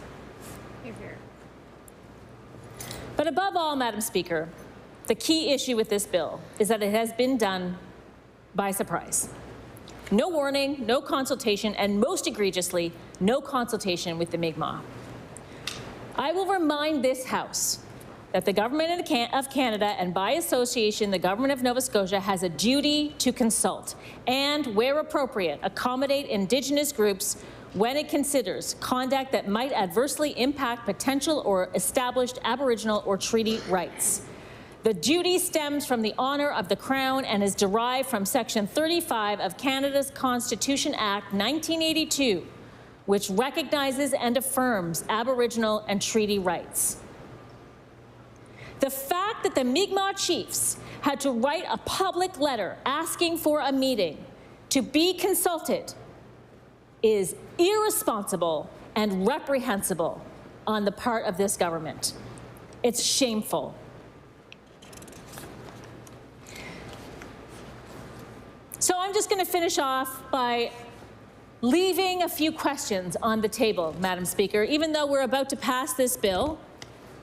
But above all, Madam Speaker, the key issue with this bill is that it has been done by surprise. No warning, no consultation, and most egregiously, no consultation with the Mi'kmaq. I will remind this House that the Government of Canada, and by association, the Government of Nova Scotia, has a duty to consult and, where appropriate, accommodate Indigenous groups when it considers conduct that might adversely impact potential or established Aboriginal or treaty rights. The duty stems from the honour of the Crown and is derived from Section 35 of Canada's Constitution Act 1982, which recognizes and affirms Aboriginal and treaty rights. The fact that the Mi'kmaq chiefs had to write a public letter asking for a meeting to be consulted is irresponsible and reprehensible on the part of this government. It's shameful. So I'm just going to finish off by leaving a few questions on the table, Madam Speaker, even though we're about to pass this bill,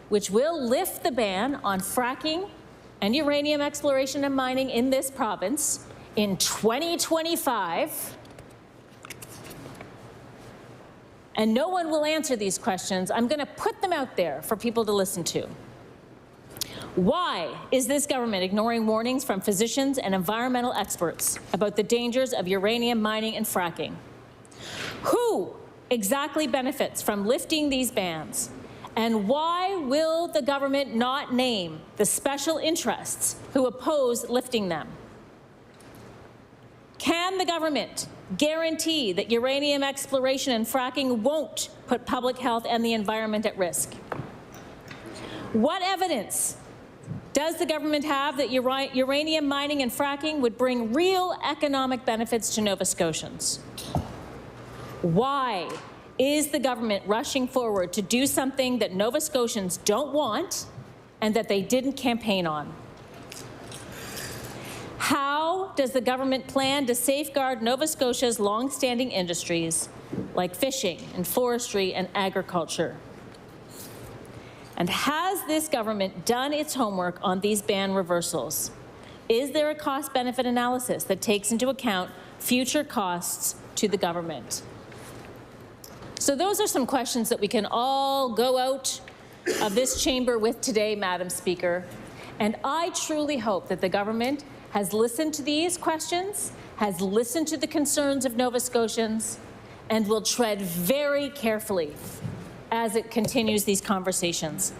which will lift the ban on fracking and uranium exploration and mining in this province in 2025. And no one will answer these questions. I'm going to put them out there for people to listen to. Why is this government ignoring warnings from physicians and environmental experts about the dangers of uranium mining and fracking? Who exactly benefits from lifting these bans? And why will the government not name the special interests who oppose lifting them? Can the government guarantee that uranium exploration and fracking won't put public health and the environment at risk? What evidence does the government have that uranium mining and fracking would bring real economic benefits to Nova Scotians? Why is the government rushing forward to do something that Nova Scotians don't want and that they didn't campaign on? How does the government plan to safeguard Nova Scotia's long-standing industries like fishing and forestry and agriculture? And has this government done its homework on these ban reversals? Is there a cost-benefit analysis that takes into account future costs to the government? So those are some questions that we can all go out of this chamber with today, Madam Speaker. And I truly hope that the government has listened to these questions, has listened to the concerns of Nova Scotians, and will tread very carefully as it continues these conversations.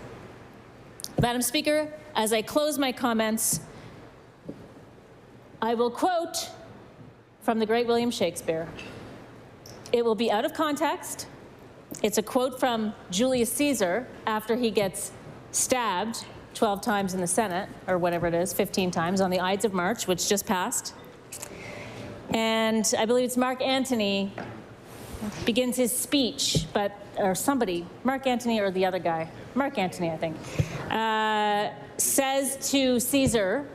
Madam Speaker, as I close my comments, I will quote from the great William Shakespeare. It will be out of context. It's a quote from Julius Caesar after he gets stabbed 12 times in the Senate, or whatever it is, 15 times on the Ides of March, which just passed. And I believe it's Mark Antony begins his speech, or somebody, Mark Antony or the other guy, Mark Antony, I think, says to Caesar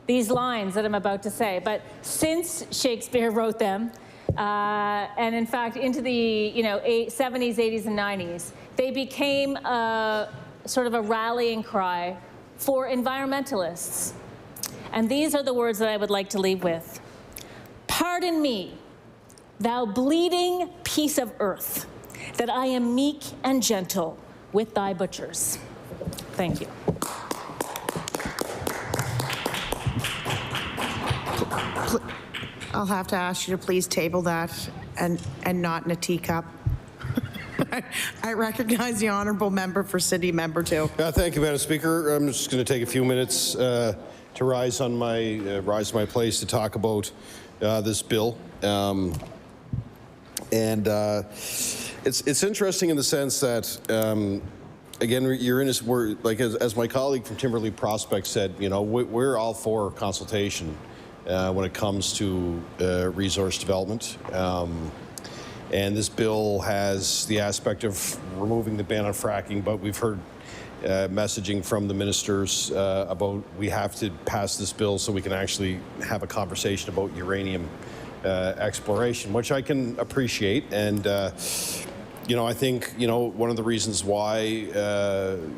these lines that I'm about to say. But since Shakespeare wrote them, and in fact into the 70s, 80s, and 90s, they became sort of a rallying cry for environmentalists. And these are the words that I would like to leave with. Pardon me, thou bleeding piece of earth, that I am meek and gentle with thy butchers. Thank you. I'll have to ask you to please table that and not in a teacup. I recognize the honourable member for City Member 2. Thank you, Madam Speaker. I'm just going to take a few minutes to rise my place to talk about this bill. It's interesting in the sense that, again, you're in this, as my colleague from Timberlea Prospect said, we're all for consultation when it comes to resource development. And this bill has the aspect of removing the ban on fracking, but we've heard messaging from the ministers about we have to pass this bill so we can actually have a conversation about uranium exploration, which I can appreciate. And, I think, one of the reasons why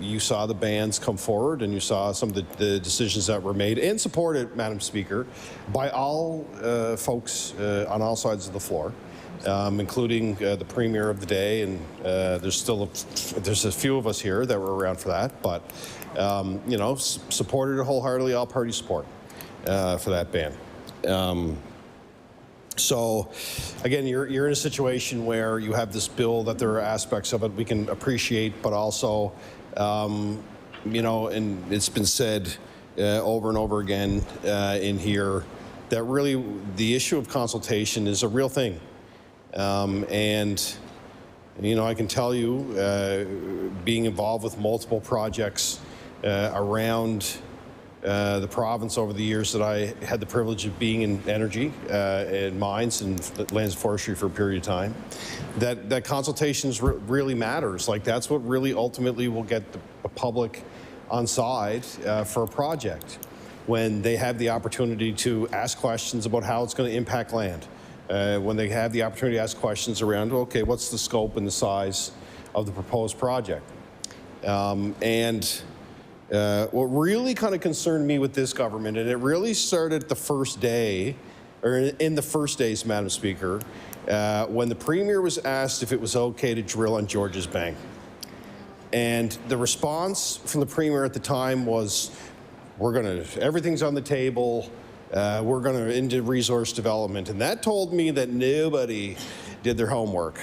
you saw the bans come forward and you saw some of the decisions that were made and supported, Madam Speaker, by all folks on all sides of the floor, including the Premier of the day, and there's a few of us here that were around for that, but, supported wholeheartedly, all party support for that ban. So, again, you're in a situation where you have this bill that there are aspects of it we can appreciate, but also, and it's been said over and over again in here that really the issue of consultation is a real thing. I can tell you, being involved with multiple projects around the province over the years that I had the privilege of being in energy and mines and lands and forestry for a period of time, that consultations really matters. Like, that's what really ultimately will get the public on side for a project, when they have the opportunity to ask questions about how it's going to impact land, when they have the opportunity to ask questions around, okay, what's the scope and the size of the proposed project. What really kind of concerned me with this government, and it really started the first day, or in the first days, Madam Speaker, when the Premier was asked if it was okay to drill on George's Bank. And the response from the Premier at the time was, everything's on the table, we're going to into resource development. And that told me that nobody did their homework.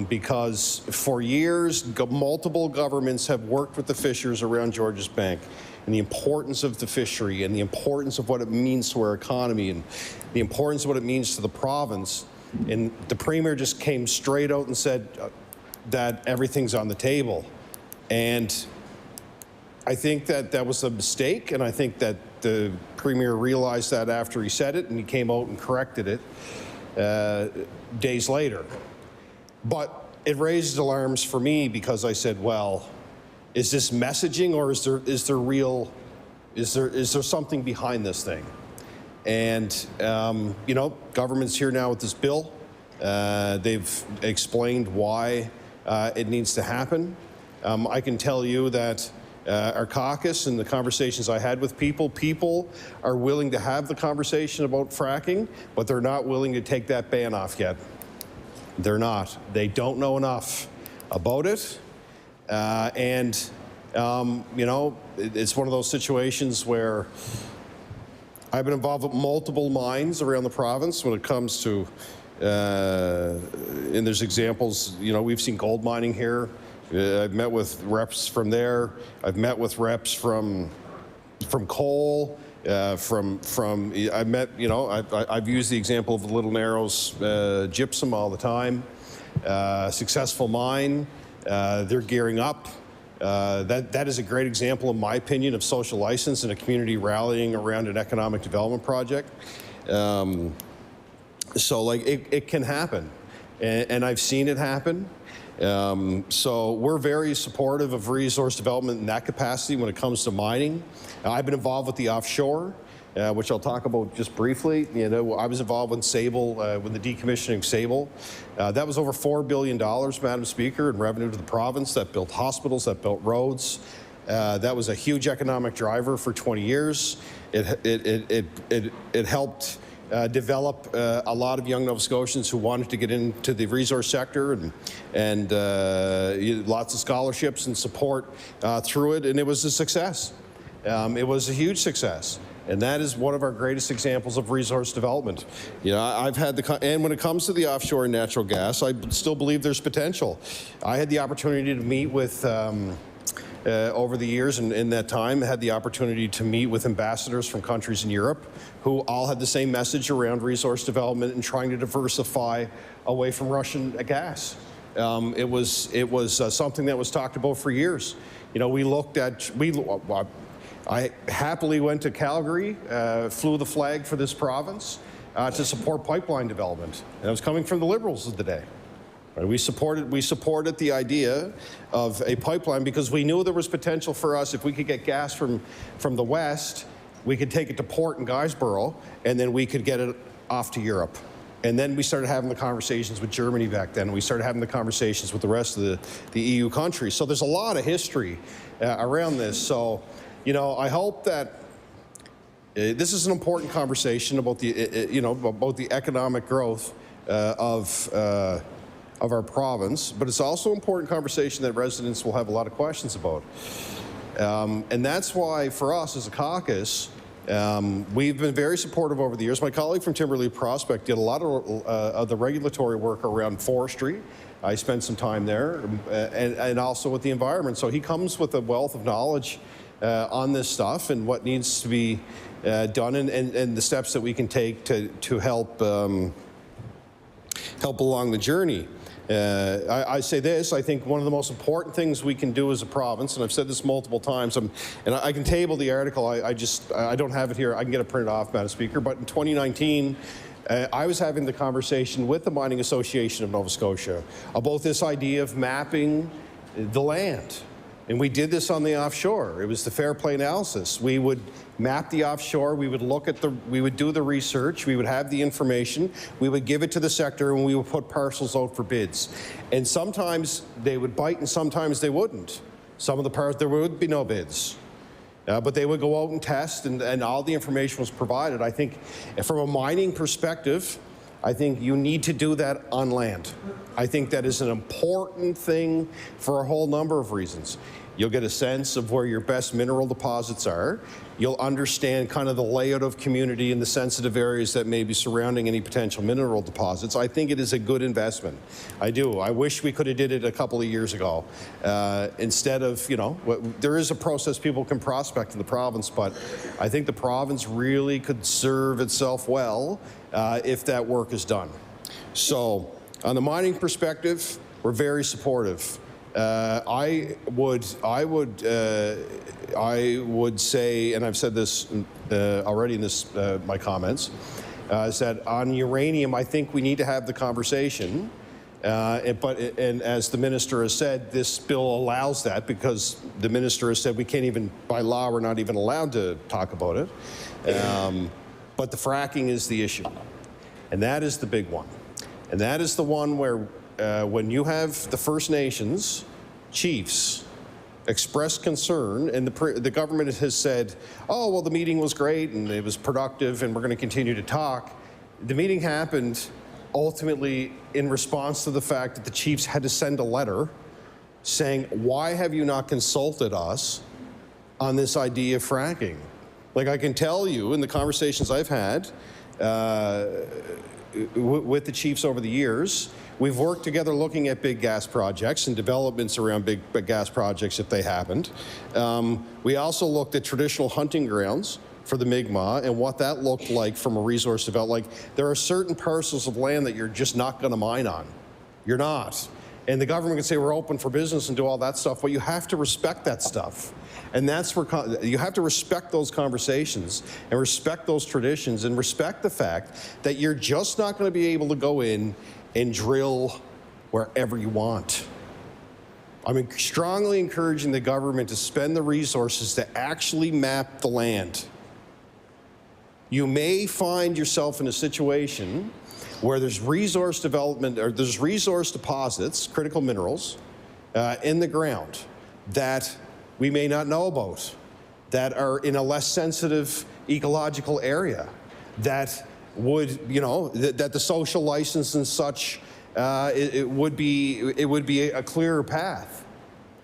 Because for years, multiple governments have worked with the fishers around George's Bank, and the importance of the fishery and the importance of what it means to our economy and the importance of what it means to the province. And the Premier just came straight out and said that everything's on the table. And I think that was a mistake, and I think that the Premier realized that after he said it, and he came out and corrected it days later. But it raised alarms for me because I said, well, is this messaging, or is there real Is there something behind this thing? And, you know, government's here now with this bill. They've explained why it needs to happen. I can tell you that our caucus and the conversations I had with people are willing to have the conversation about fracking, but they're not willing to take that ban off yet. They're not. They don't know enough about it. You know, it's one of those situations where I've been involved with multiple mines around the province when it comes to, and there's examples, you know, we've seen gold mining here. I've met with reps from there. I've met with reps from coal, I've met, you know, I've used the example of the Little Narrows gypsum all the time. Successful mine, they're gearing up. That is a great example, in my opinion, of social license and a community rallying around an economic development project. So, like, it can happen, and I've seen it happen. So we're very supportive of resource development in that capacity when it comes to mining. I've been involved with the offshore, which I'll talk about just briefly. You know, I was involved with Sable, with the decommissioning of Sable. That was over $4 billion, Madam Speaker, in revenue to the province. That built hospitals, that built roads. That was a huge economic driver for 20 years. It helped develop a lot of young Nova Scotians who wanted to get into the resource sector, and lots of scholarships and support through it, and it was a success. It was a huge success. And that is one of our greatest examples of resource development. You know, I've had and when it comes to the offshore and natural gas, I still believe there's potential. I had the opportunity to meet with, over the years, and in that time, had the opportunity to meet with ambassadors from countries in Europe who all had the same message around resource development and trying to diversify away from Russian gas. It was something that was talked about for years. You know, we looked at, I happily went to Calgary, flew the flag for this province to support pipeline development. And it was coming from the Liberals of the day. Right? We supported the idea of a pipeline because we knew there was potential for us. If we could get gas from the west, we could take it to port in Guysborough, and then we could get it off to Europe. And then we started having the conversations with Germany back then. We started having the conversations with the rest of the EU countries. So there's a lot of history around this. So, you know, I hope that this is an important conversation about the, you know, about the economic growth of our province, but it's also an important conversation that residents will have a lot of questions about. And that's why, for us as a caucus, we've been very supportive over the years. My colleague from Timberlea Prospect did a lot of the regulatory work around forestry. I spent some time there, and also with the environment. So he comes with a wealth of knowledge on this stuff and what needs to be done, and the steps that we can take to help help along the journey. I say this, I think one of the most important things we can do as a province, and I've said this multiple times, and I can table the article, I don't have it here, I can get it printed off, Madam Speaker, but in 2019, I was having the conversation with the Mining Association of Nova Scotia about this idea of mapping the land. And we did this on the offshore. It was the fair play analysis. We would map the offshore, we would look at we would do the research, we would have the information, we would give it to the sector, and we would put parcels out for bids. And sometimes they would bite and sometimes they wouldn't. Some of the parts, there would be no bids. But they would go out and test, and all the information was provided. I think from a mining perspective, I think you need to do that on land. I think that is an important thing for a whole number of reasons. You'll get a sense of where your best mineral deposits are. You'll understand kind of the layout of community and the sensitive areas that may be surrounding any potential mineral deposits. I think it is a good investment. I do. I wish we could have did it a couple of years ago. Instead of, you know, there is a process people can prospect in the province, but I think the province really could serve itself well if that work is done. So on the mining perspective, we're very supportive. I would say, and I've said this already in my comments, is that on uranium, I think we need to have the conversation And as the minister has said, this bill allows that because the minister has said we can't even, by law, we're not even allowed to talk about it. But the fracking is the issue. And that is the big one. And that is the one where when you have the First Nations chiefs express concern, and the government has said, oh, well, the meeting was great and it was productive and we're going to continue to talk. The meeting happened ultimately in response to the fact that the chiefs had to send a letter saying, why have you not consulted us on this idea of fracking? Like, I can tell you in the conversations I've had with the chiefs over the years, we've worked together looking at big gas projects and developments around big gas projects if they happened. We also looked at traditional hunting grounds for the Mi'kmaq and what that looked like from a resource development. Like, there are certain parcels of land that you're just not going to mine on. You're not. And the government can say we're open for business and do all that stuff, but you have to respect that stuff. And that's where you have to respect those conversations and respect those traditions and respect the fact that you're just not going to be able to go in and drill wherever you want. I'm strongly encouraging the government to spend the resources to actually map the land. You may find yourself in a situation where there's resource development, or there's resource deposits, critical minerals, in the ground that we may not know about, that are in a less sensitive ecological area, that would, you know, that the social license and such, it would be a clearer path.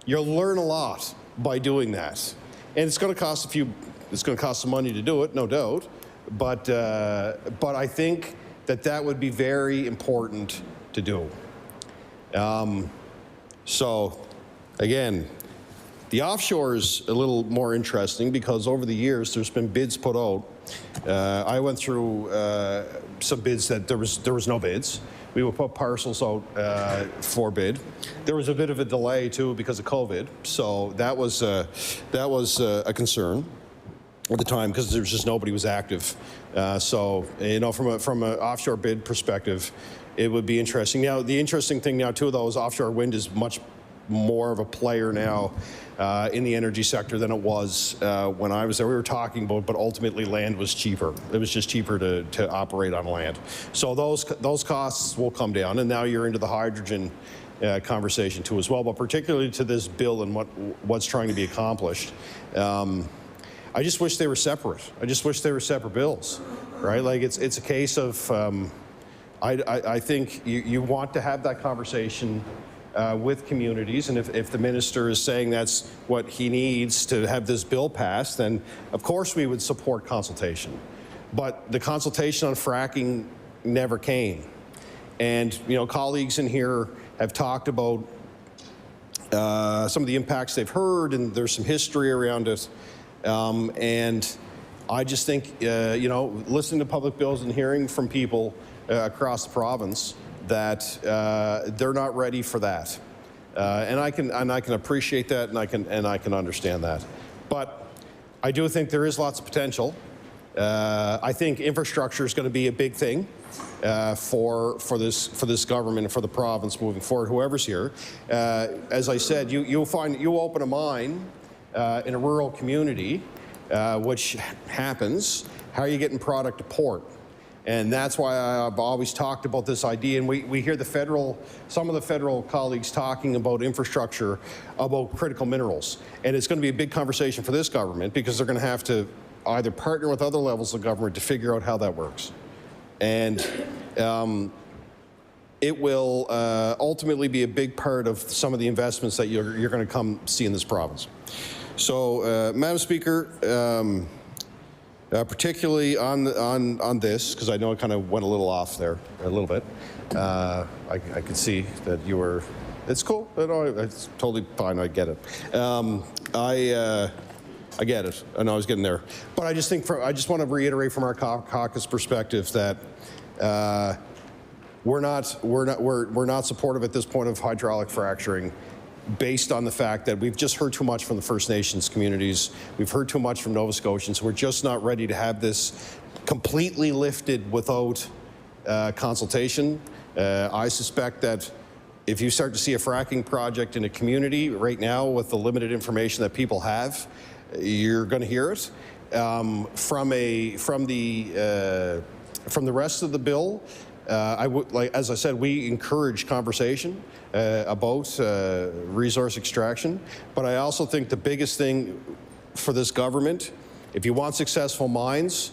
You'll learn a lot by doing that. And it's going to cost it's going to cost some money to do it, no doubt. But I think that would be very important to do. So, again, the offshore is a little more interesting because over the years there's been bids put out. I went through some bids that there was no bids. We would put parcels out for bid. There was a bit of a delay too because of COVID, so that was a concern at the time because there was just nobody was active. So, you know, from an offshore bid perspective, it would be interesting. Now, the interesting thing now too, though, is offshore wind is much more of a player now in the energy sector than it was when I was there. We were talking about, but ultimately land was cheaper. It was just cheaper to operate on land. So those costs will come down, and now you're into the hydrogen conversation too as well, but particularly to this bill and what's trying to be accomplished. I just wish they were separate. I just wish they were separate bills, right? Like it's a case of, I think you want to have that conversation with communities, and if the minister is saying that's what he needs to have this bill passed, then of course we would support consultation. But the consultation on fracking never came. And, you know, colleagues in here have talked about some of the impacts they've heard, and there's some history around it. And I just think, you know, listening to public bills and hearing from people across the province that they're not ready for that, and I can appreciate that, and I can understand that. But I do think there is lots of potential. I think infrastructure is going to be a big thing for this government and for the province moving forward. Whoever's here, as I said, you open a mine in a rural community, which happens. How are you getting product to port? And that's why I've always talked about this idea, and we hear some of the federal colleagues talking about infrastructure, about critical minerals. And it's going to be a big conversation for this government because they're going to have to either partner with other levels of government to figure out how that works. And it will ultimately be a big part of some of the investments that you're going to come see in this province. So, Madam Speaker, particularly on this, because I know I kind of went a little off there a little bit. I could see that you were. It's cool. It's totally fine. I get it. I get it. I know I was getting there, but I just think I just want to reiterate from our caucus perspective that we're not supportive at this point of hydraulic fracturing, based on the fact that we've just heard too much from the First Nations communities. We've heard too much from Nova Scotians. We're just not ready to have this completely lifted without consultation. I suspect that if you start to see a fracking project in a community right now with the limited information that people have, you're going to hear it. From the rest of the bill, I would like, as I said, we encourage conversation about resource extraction. But I also think the biggest thing for this government, if you want successful mines,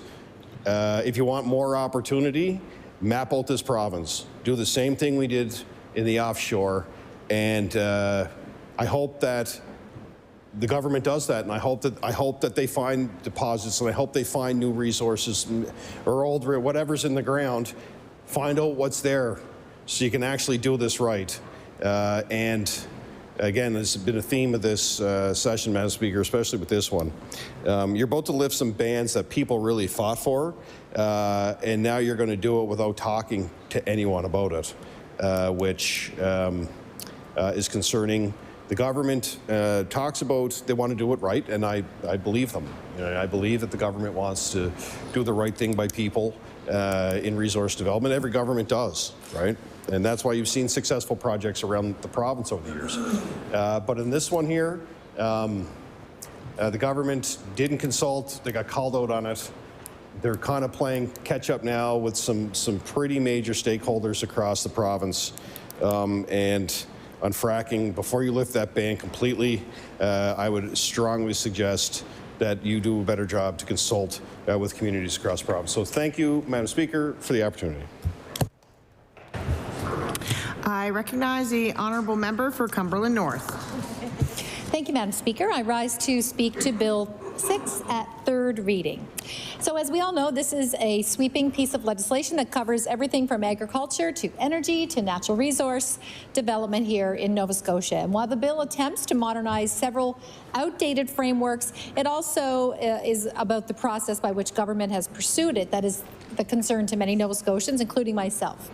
if you want more opportunity, map out this province. Do the same thing we did in the offshore, and I hope that the government does that, and I hope that they find deposits, and I hope they find new resources or old, whatever's in the ground. Find out what's there, so you can actually do this right. And again, this has been a theme of this session, Madam Speaker, especially with this one. You're about to lift some bans that people really fought for, and now you're going to do it without talking to anyone about it, which is concerning. The government talks about they want to do it right, and I believe them. You know, I believe that the government wants to do the right thing by people in resource development. Every government does, right? And that's why you've seen successful projects around the province over the years. But in this one here, the government didn't consult. They got called out on it. They're kind of playing catch up now with some pretty major stakeholders across the province. And on fracking, before you lift that ban completely, I would strongly suggest that you do a better job to consult with communities across the province. So thank you, Madam Speaker, for the opportunity. I recognize the honourable member for Cumberland North. Thank you, Madam Speaker. I rise to speak to Bill 6 at third reading. So as we all know, this is a sweeping piece of legislation that covers everything from agriculture to energy to natural resource development here in Nova Scotia. And while the bill attempts to modernize several outdated frameworks, it also is about the process by which government has pursued it. That is the concern to many Nova Scotians, including myself.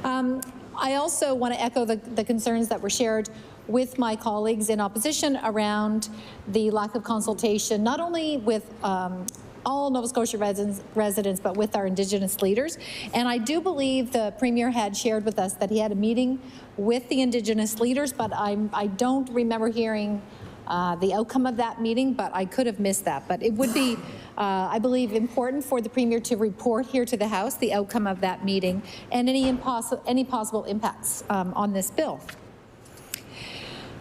I also want to echo the concerns that were shared with my colleagues in opposition around the lack of consultation, not only with all Nova Scotia residents, but with our Indigenous leaders. And I do believe the Premier had shared with us that he had a meeting with the Indigenous leaders, but I don't remember hearing the outcome of that meeting, but I could have missed that. But it would be, I believe, important for the Premier to report here to the House the outcome of that meeting and any possible impacts on this bill.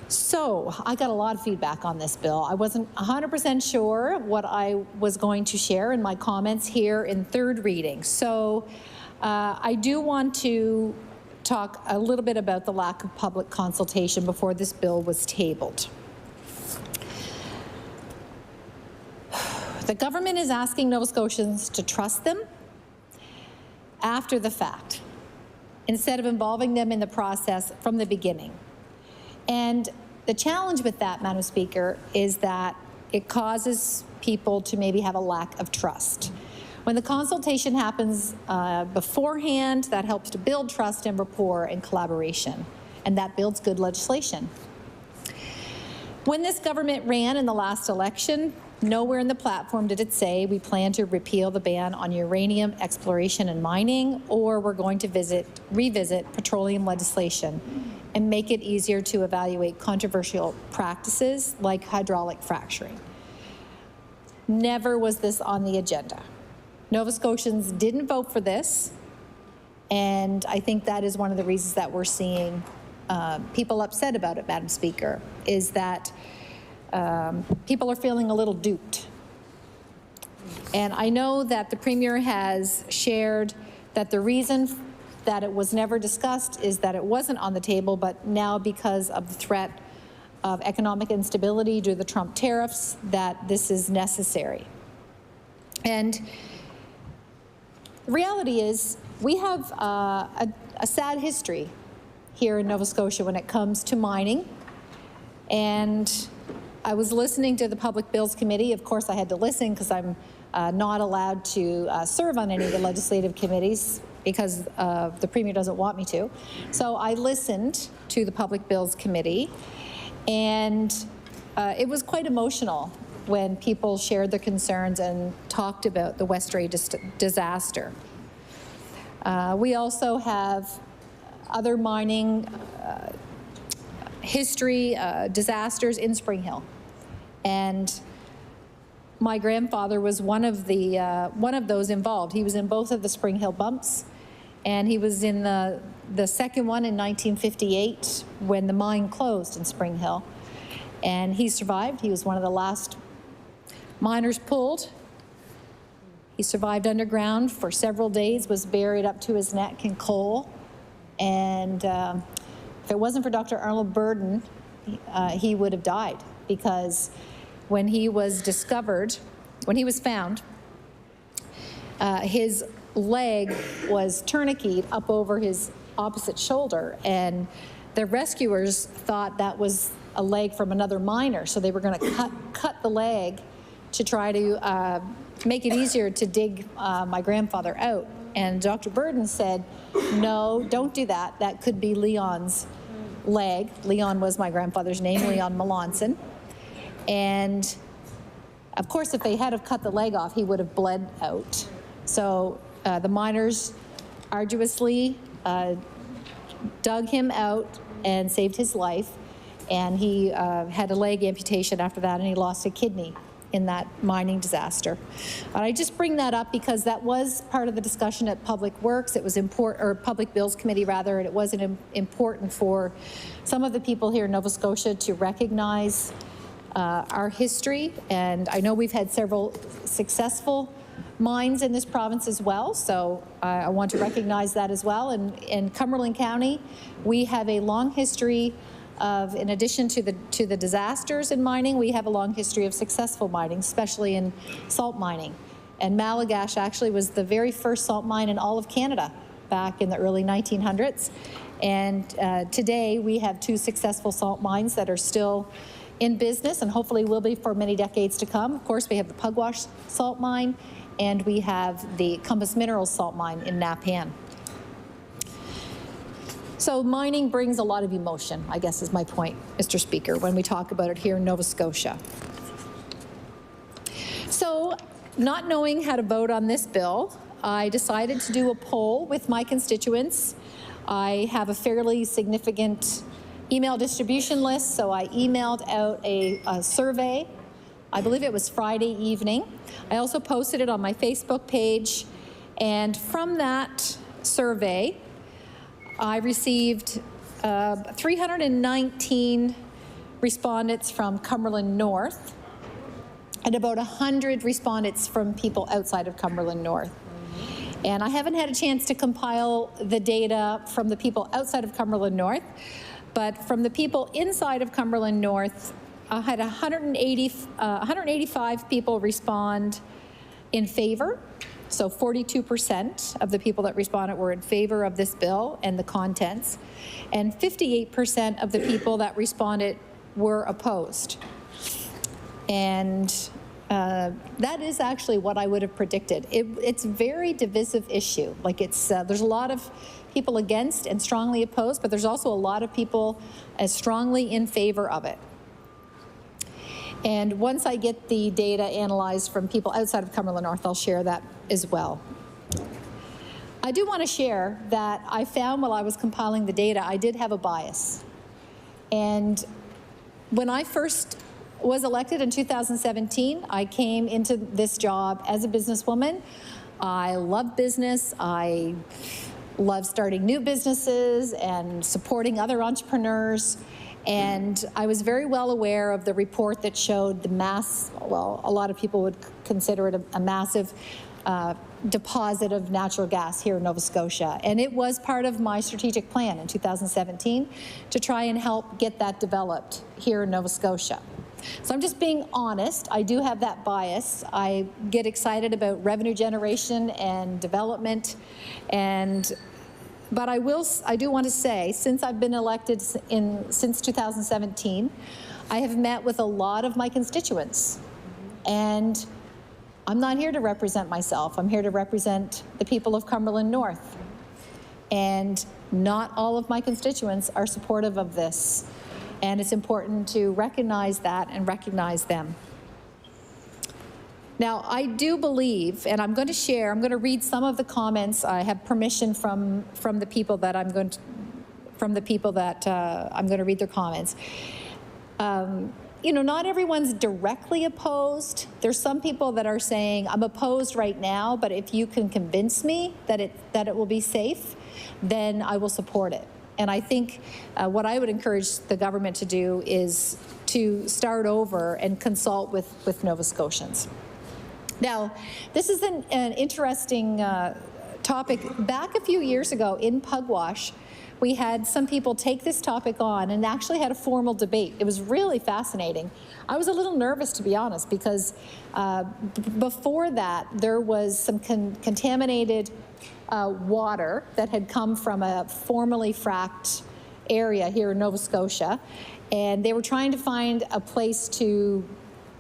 So I got a lot of feedback on this bill. I wasn't 100% sure what I was going to share in my comments here in third reading. So I do want to talk a little bit about the lack of public consultation before this bill was tabled. The government is asking Nova Scotians to trust them after the fact, instead of involving them in the process from the beginning. And the challenge with that, Madam Speaker, is that it causes people to maybe have a lack of trust. When the consultation happens beforehand, that helps to build trust and rapport and collaboration, and that builds good legislation. When this government ran in the last election, nowhere in the platform did it say we plan to repeal the ban on uranium exploration and mining, or we're going to revisit petroleum legislation and make it easier to evaluate controversial practices like hydraulic fracturing. Never was this on the agenda. Nova Scotians didn't vote for this, and I think that is one of the reasons that we're seeing people upset about it, Madam Speaker, is that people are feeling a little duped. And I know that the Premier has shared that the reason that it was never discussed is that it wasn't on the table, but now because of the threat of economic instability due to the Trump tariffs, that this is necessary. And the reality is we have a sad history here in Nova Scotia when it comes to mining. And I was listening to the Public Bills Committee. Of course, I had to listen because I'm not allowed to serve on any of the legislative committees because the Premier doesn't want me to. So I listened to the Public Bills Committee, and it was quite emotional when people shared their concerns and talked about the West Ray disaster. We also have other mining history, disasters in Spring Hill. And my grandfather was one of those involved. He was in both of the Spring Hill bumps, and he was in the second one in 1958 when the mine closed in Spring Hill. And he survived. He was one of the last miners pulled. He survived underground for several days, was buried up to his neck in coal. And if it wasn't for Dr. Arnold Burden, he would have died, because when he was discovered, when he was found, his leg was tourniqueted up over his opposite shoulder, and the rescuers thought that was a leg from another miner, so they were going to cut the leg to try to make it easier to dig my grandfather out. And Dr. Burden said, no, don't do that. That could be Leon's leg. Leon was my grandfather's name, Leon Melanson. And of course, if they had have cut the leg off, he would have bled out. So the miners arduously dug him out and saved his life. And he had a leg amputation after that, and he lost a kidney in that mining disaster. But I just bring that up because that was part of the discussion at Public Works. It was important, or Public Bills Committee rather, and it was important for some of the people here in Nova Scotia to recognize our history. And I know we've had several successful mines in this province as well, so I want to recognize that as well. And in Cumberland County, we have a long history of, in addition to the disasters in mining, we have a long history of successful mining, especially in salt mining. And Malagash actually was the very first salt mine in all of Canada back in the early 1900s. And today we have 2 successful salt mines that are still in business and hopefully will be for many decades to come. Of course, we have the Pugwash salt mine, and we have the Compass Minerals salt mine in Napan. So mining brings a lot of emotion, I guess is my point, Mr. Speaker, when we talk about it here in Nova Scotia. So, not knowing how to vote on this bill, I decided to do a poll with my constituents. I have a fairly significant email distribution list, so I emailed out a survey. I believe it was Friday evening. I also posted it on my Facebook page, and from that survey, I received 319 respondents from Cumberland North and about 100 respondents from people outside of Cumberland North. And I haven't had a chance to compile the data from the people outside of Cumberland North, but from the people inside of Cumberland North, I had 185 people respond in favor. So 42% of the people that responded were in favor of this bill and the contents, and 58% of the people that responded were opposed. And that is actually what I would have predicted. It's a very divisive issue. Like there's a lot of people against and strongly opposed, but there's also a lot of people as strongly in favor of it. And once I get the data analyzed from people outside of Cumberland North, I'll share that as well. I do want to share that I found while I was compiling the data, I did have a bias. And when I first was elected in 2017, I came into this job as a businesswoman. I love business. I love starting new businesses and supporting other entrepreneurs. And I was very well aware of the report that showed the well, a lot of people would consider it a massive deposit of natural gas here in Nova Scotia. And it was part of my strategic plan in 2017 to try and help get that developed here in Nova Scotia. So I'm just being honest. I do have that bias. I get excited about revenue generation and development, but I do want to say, since I've been elected since 2017, I have met with a lot of my constituents. And I'm not here to represent myself. I'm here to represent the people of Cumberland North. And not all of my constituents are supportive of this. And it's important to recognize that and recognize them. Now, I do believe, and I'm going to read some of the comments. I have permission from the people that I'm going from the people that I'm going to read their comments. You know, not everyone's directly opposed. There's some people that are saying, I'm opposed right now, but if you can convince me that it will be safe, then I will support it. And I think what I would encourage the government to do is to start over and consult with Nova Scotians. Now, this is an interesting topic. Back a few years ago in Pugwash, we had some people take this topic on and actually had a formal debate. It was really fascinating. I was a little nervous, to be honest, because before that, there was some contaminated water that had come from a formerly fracked area here in Nova Scotia, and they were trying to find a place to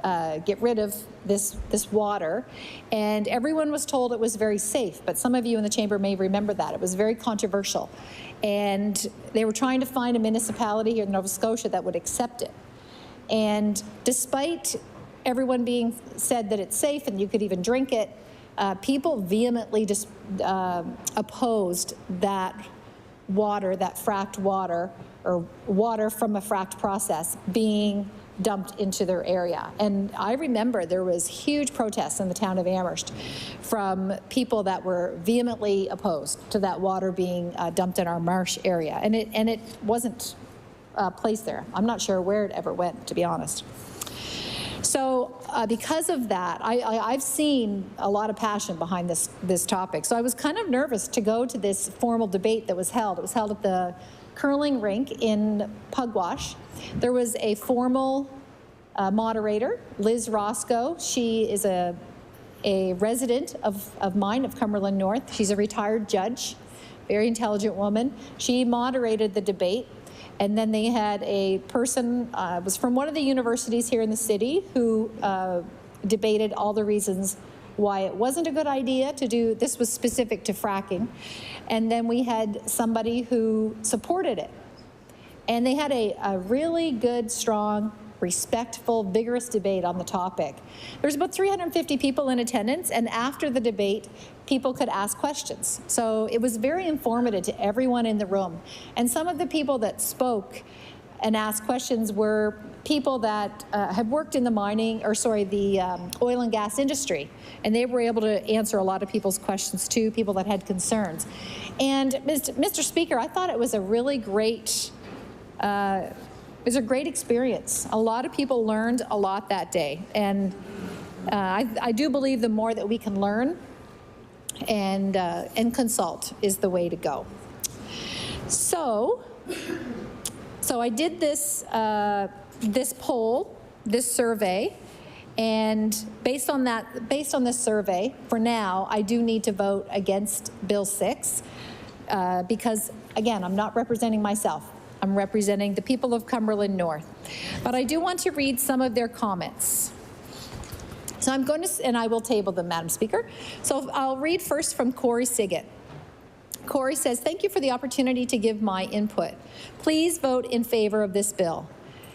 get rid of this water, and everyone was told it was very safe, but some of you in the chamber may remember that. It was very controversial, and they were trying to find a municipality here in Nova Scotia that would accept it. And despite everyone being said that it's safe and you could even drink it, people vehemently opposed that water, that fracked water, or water from a fracked process being dumped into their area. And I remember there was huge protests in the town of Amherst from people that were vehemently opposed to that water being dumped in our marsh area. And it wasn't placed there. I'm not sure where it ever went, to be honest. So because of that, I've seen a lot of passion behind this topic. So I was kind of nervous to go to this formal debate that was held. It was held at the curling rink in Pugwash. There was a formal moderator, Liz Roscoe. She is a resident of mine, of Cumberland North. She's a retired judge, very intelligent woman. She moderated the debate. And then they had a person, was from one of the universities here in the city, who debated all the reasons why it wasn't a good idea to do, this was specific to fracking. And then we had somebody who supported it. And they had a really good, strong, respectful, vigorous debate on the topic. There's about 350 people in attendance, and after the debate, people could ask questions. So it was very informative to everyone in the room. And some of the people that spoke and asked questions were people that had worked in the the oil and gas industry. And they were able to answer a lot of people's questions too, people that had concerns. And Mr. Speaker, I thought it was a really great, it was a great experience. A lot of people learned a lot that day. And I do believe the more that we can learn and consult is the way to go. So I did this poll, this survey, and based on this survey, for now, I do need to vote against Bill 6 because, again, I'm not representing myself. I'm representing the people of Cumberland North. But I do want to read some of their comments. So I'm going to, and I will table them, Madam Speaker. So I'll read first from Corey Siggett. Corey says, thank you for the opportunity to give my input. Please vote in favor of this bill.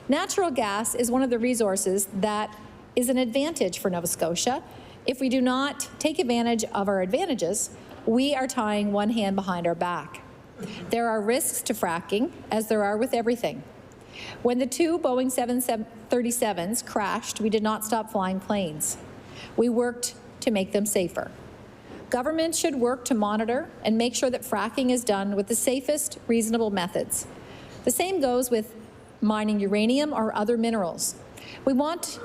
Natural gas is one of the resources that is an advantage for Nova Scotia. If we do not take advantage of our advantages, we are tying one hand behind our back. There are risks to fracking, as there are with everything. When the two Boeing 737s crashed, we did not stop flying planes. We worked to make them safer. Government should work to monitor and make sure that fracking is done with the safest, reasonable methods. The same goes with mining uranium or other minerals. We want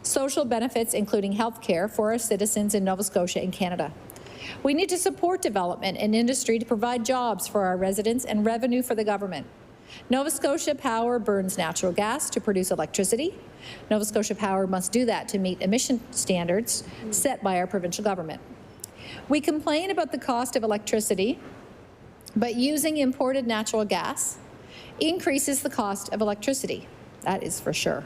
social benefits, including health care, for our citizens in Nova Scotia and Canada. We need to support development and industry to provide jobs for our residents and revenue for the government. Nova Scotia Power burns natural gas to produce electricity. Nova Scotia Power must do that to meet emission standards set by our provincial government. We complain about the cost of electricity, but using imported natural gas increases the cost of electricity. That is for sure.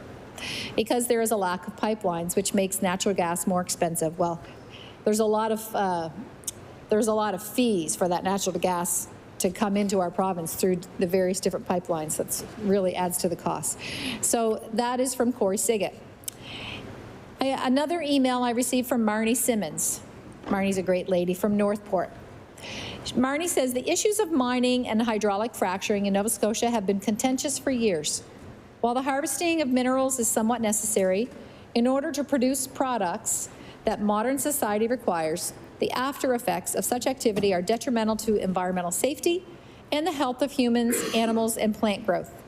Because there is a lack of pipelines, which makes natural gas more expensive. Well, there's a lot of fees for that natural gas to come into our province through the various different pipelines. That really adds to the cost. So that is from Corey Siggett. Another email I received from Marnie Simmons. Marnie's a great lady from Northport. Marnie says the issues of mining and hydraulic fracturing in Nova Scotia have been contentious for years. While the harvesting of minerals is somewhat necessary, in order to produce products that modern society requires, the after effects of such activity are detrimental to environmental safety and the health of humans, animals, and plant growth.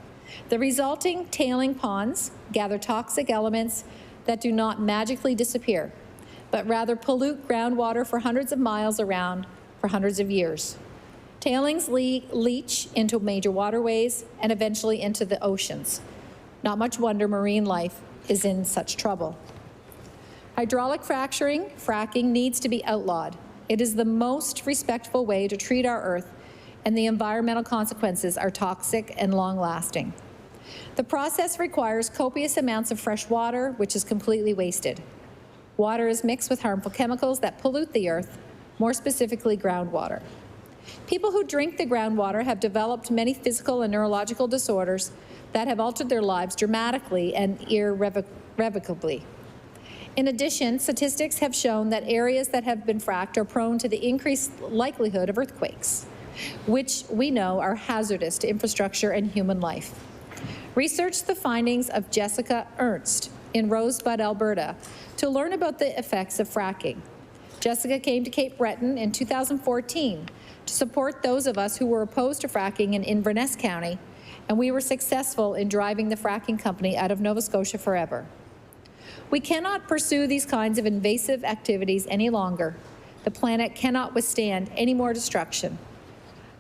The resulting tailing ponds gather toxic elements that do not magically disappear, but rather pollute groundwater for hundreds of miles around for hundreds of years. Tailings leach into major waterways and eventually into the oceans. Not much wonder marine life is in such trouble. Hydraulic fracking needs to be outlawed. It is the most respectful way to treat our earth, and the environmental consequences are toxic and long-lasting. The process requires copious amounts of fresh water, which is completely wasted. Water is mixed with harmful chemicals that pollute the earth, more specifically groundwater. People who drink the groundwater have developed many physical and neurological disorders that have altered their lives dramatically and irrevocably. In addition, statistics have shown that areas that have been fracked are prone to the increased likelihood of earthquakes, which we know are hazardous to infrastructure and human life. Research the findings of Jessica Ernst in Rosebud, Alberta, to learn about the effects of fracking. Jessica came to Cape Breton in 2014 to support those of us who were opposed to fracking in Inverness County, and we were successful in driving the fracking company out of Nova Scotia forever. We cannot pursue these kinds of invasive activities any longer. The planet cannot withstand any more destruction.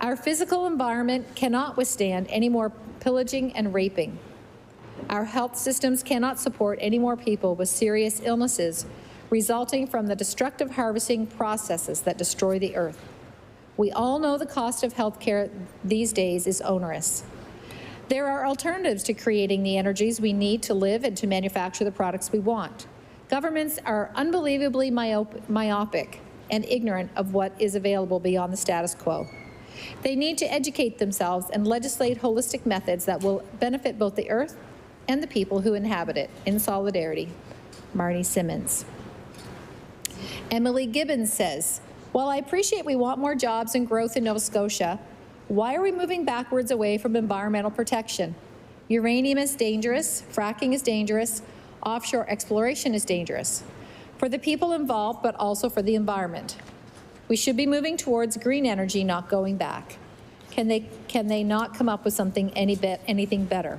Our physical environment cannot withstand any more pillaging and raping. Our health systems cannot support any more people with serious illnesses resulting from the destructive harvesting processes that destroy the earth. We all know the cost of health care these days is onerous. There are alternatives to creating the energies we need to live and to manufacture the products we want. Governments are unbelievably myopic and ignorant of what is available beyond the status quo. They need to educate themselves and legislate holistic methods that will benefit both the earth and the people who inhabit it. In solidarity, Marnie Simmons. Emily Gibbons says, while I appreciate we want more jobs and growth in Nova Scotia, why are we moving backwards away from environmental protection? Uranium is dangerous, fracking is dangerous, offshore exploration is dangerous. For the people involved, but also for the environment. We should be moving towards green energy, not going back. Can they not come up with something anything better?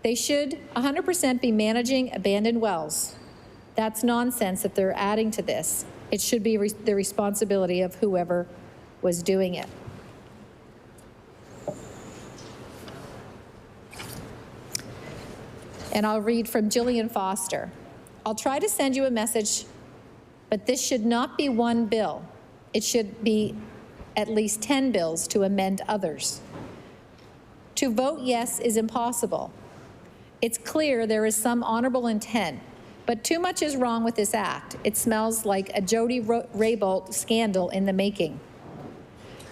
They should 100% be managing abandoned wells. That's nonsense if they're adding to this. It should be the responsibility of whoever was doing it. And I'll read from Jillian Foster. I'll try to send you a message, but this should not be one bill. It should be at least 10 bills to amend others. To vote yes is impossible. It's clear there is some honorable intent, but too much is wrong with this act. It smells like a Jody Raybould scandal in the making.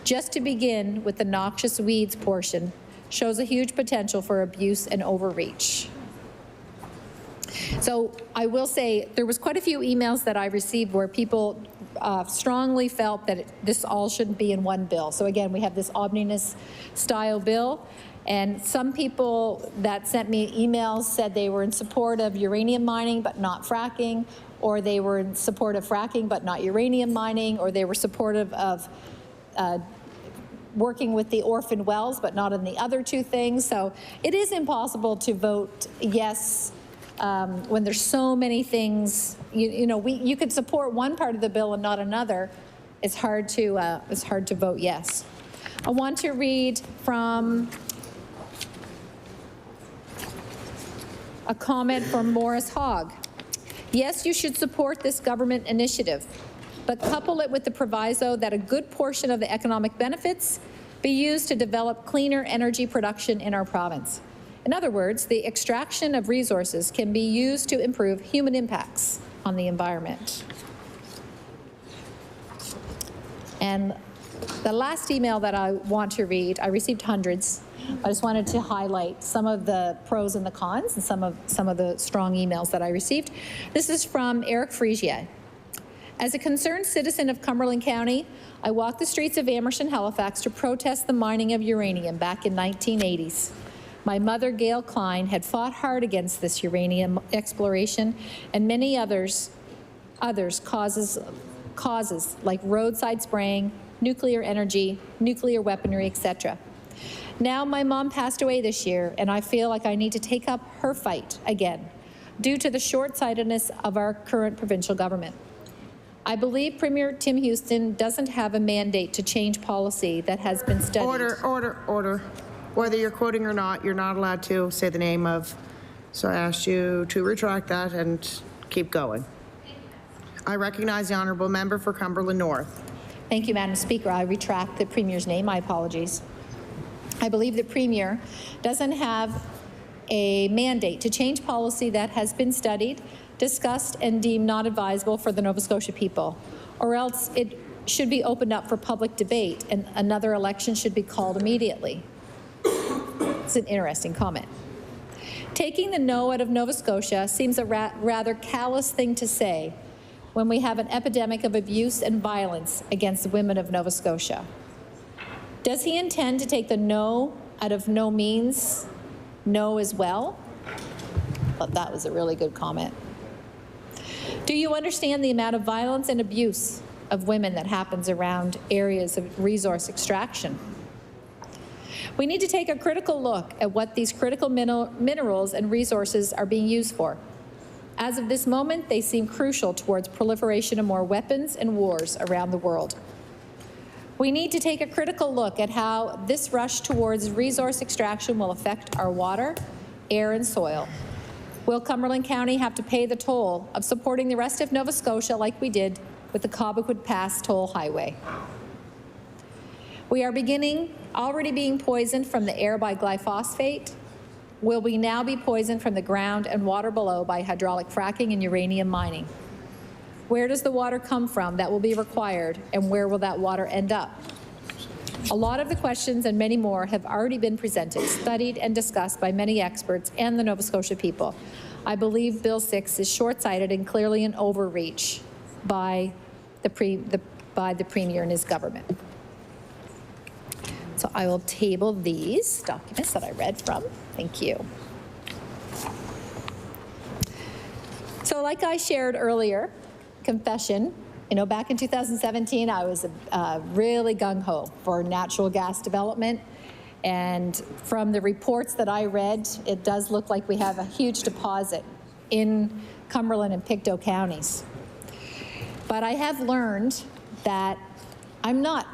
Just to begin with the noxious weeds portion shows a huge potential for abuse and overreach. So I will say there was quite a few emails that I received where people strongly felt that this all shouldn't be in one bill. So again, we have this omnibus style bill, and some people that sent me emails said they were in support of uranium mining but not fracking, or they were in support of fracking but not uranium mining, or they were supportive of working with the orphan wells but not in the other two things. So it is impossible to vote yes when there's so many things. You could support one part of the bill and not another. It's hard to vote yes. I want to read from a comment from Morris Hogg. Yes, you should support this government initiative, but couple it with the proviso that a good portion of the economic benefits be used to develop cleaner energy production in our province. In other words, the extraction of resources can be used to improve human impacts on the environment. And the last email that I want to read, I received hundreds. I just wanted to highlight some of the pros and the cons and some of the strong emails that I received. This is from Eric Frisier. As a concerned citizen of Cumberland County, I walked the streets of Amherst and Halifax to protest the mining of uranium back in 1980s. My mother, Gail Klein, had fought hard against this uranium exploration and many others causes like roadside spraying, nuclear energy, nuclear weaponry, etc. Now my mom passed away this year, and I feel like I need to take up her fight again due to the short-sightedness of our current provincial government. I believe Premier Tim Houston doesn't have a mandate to change policy that has been studied. Order. Whether you're quoting or not, you're not allowed to say the name of. So I asked you to retract that and keep going. I recognize the honourable member for Cumberland North. Thank you, Madam Speaker. I retract the Premier's name. My apologies. I believe the Premier doesn't have a mandate to change policy that has been studied, discussed, and deemed not advisable for the Nova Scotia people, or else it should be opened up for public debate and another election should be called immediately. It's an interesting comment. Taking the no out of Nova Scotia seems a rather callous thing to say when we have an epidemic of abuse and violence against the women of Nova Scotia. Does he intend to take the no out of no means no as well? But that was a really good comment. Do you understand the amount of violence and abuse of women that happens around areas of resource extraction? We need to take a critical look at what these critical minerals and resources are being used for. As of this moment, they seem crucial towards proliferation of more weapons and wars around the world. We need to take a critical look at how this rush towards resource extraction will affect our water, air, and soil. Will Cumberland County have to pay the toll of supporting the rest of Nova Scotia like we did with the Cobequid Pass toll highway? We are already being poisoned from the air by glyphosate. Will we now be poisoned from the ground and water below by hydraulic fracking and uranium mining? Where does the water come from that will be required, and where will that water end up? A lot of the questions and many more have already been presented, studied, and discussed by many experts and the Nova Scotia people. I believe Bill 6 is short-sighted and clearly an overreach by the Premier and his government. So I will table these documents that I read from. Thank you. So like I shared earlier, confession, back in 2017, I was really gung-ho for natural gas development. And from the reports that I read, it does look like we have a huge deposit in Cumberland and Pictou counties. But I have learned that I'm not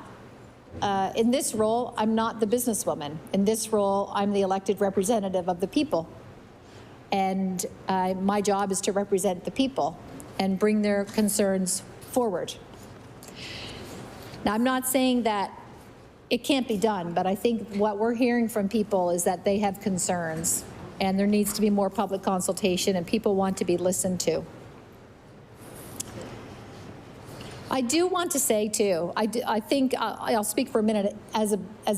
in this role, I'm not the businesswoman. In this role, I'm the elected representative of the people. And my job is to represent the people and bring their concerns forward. Now, I'm not saying that it can't be done, but I think what we're hearing from people is that they have concerns and there needs to be more public consultation and people want to be listened to. I do want to say, too, I think I'll speak for a minute as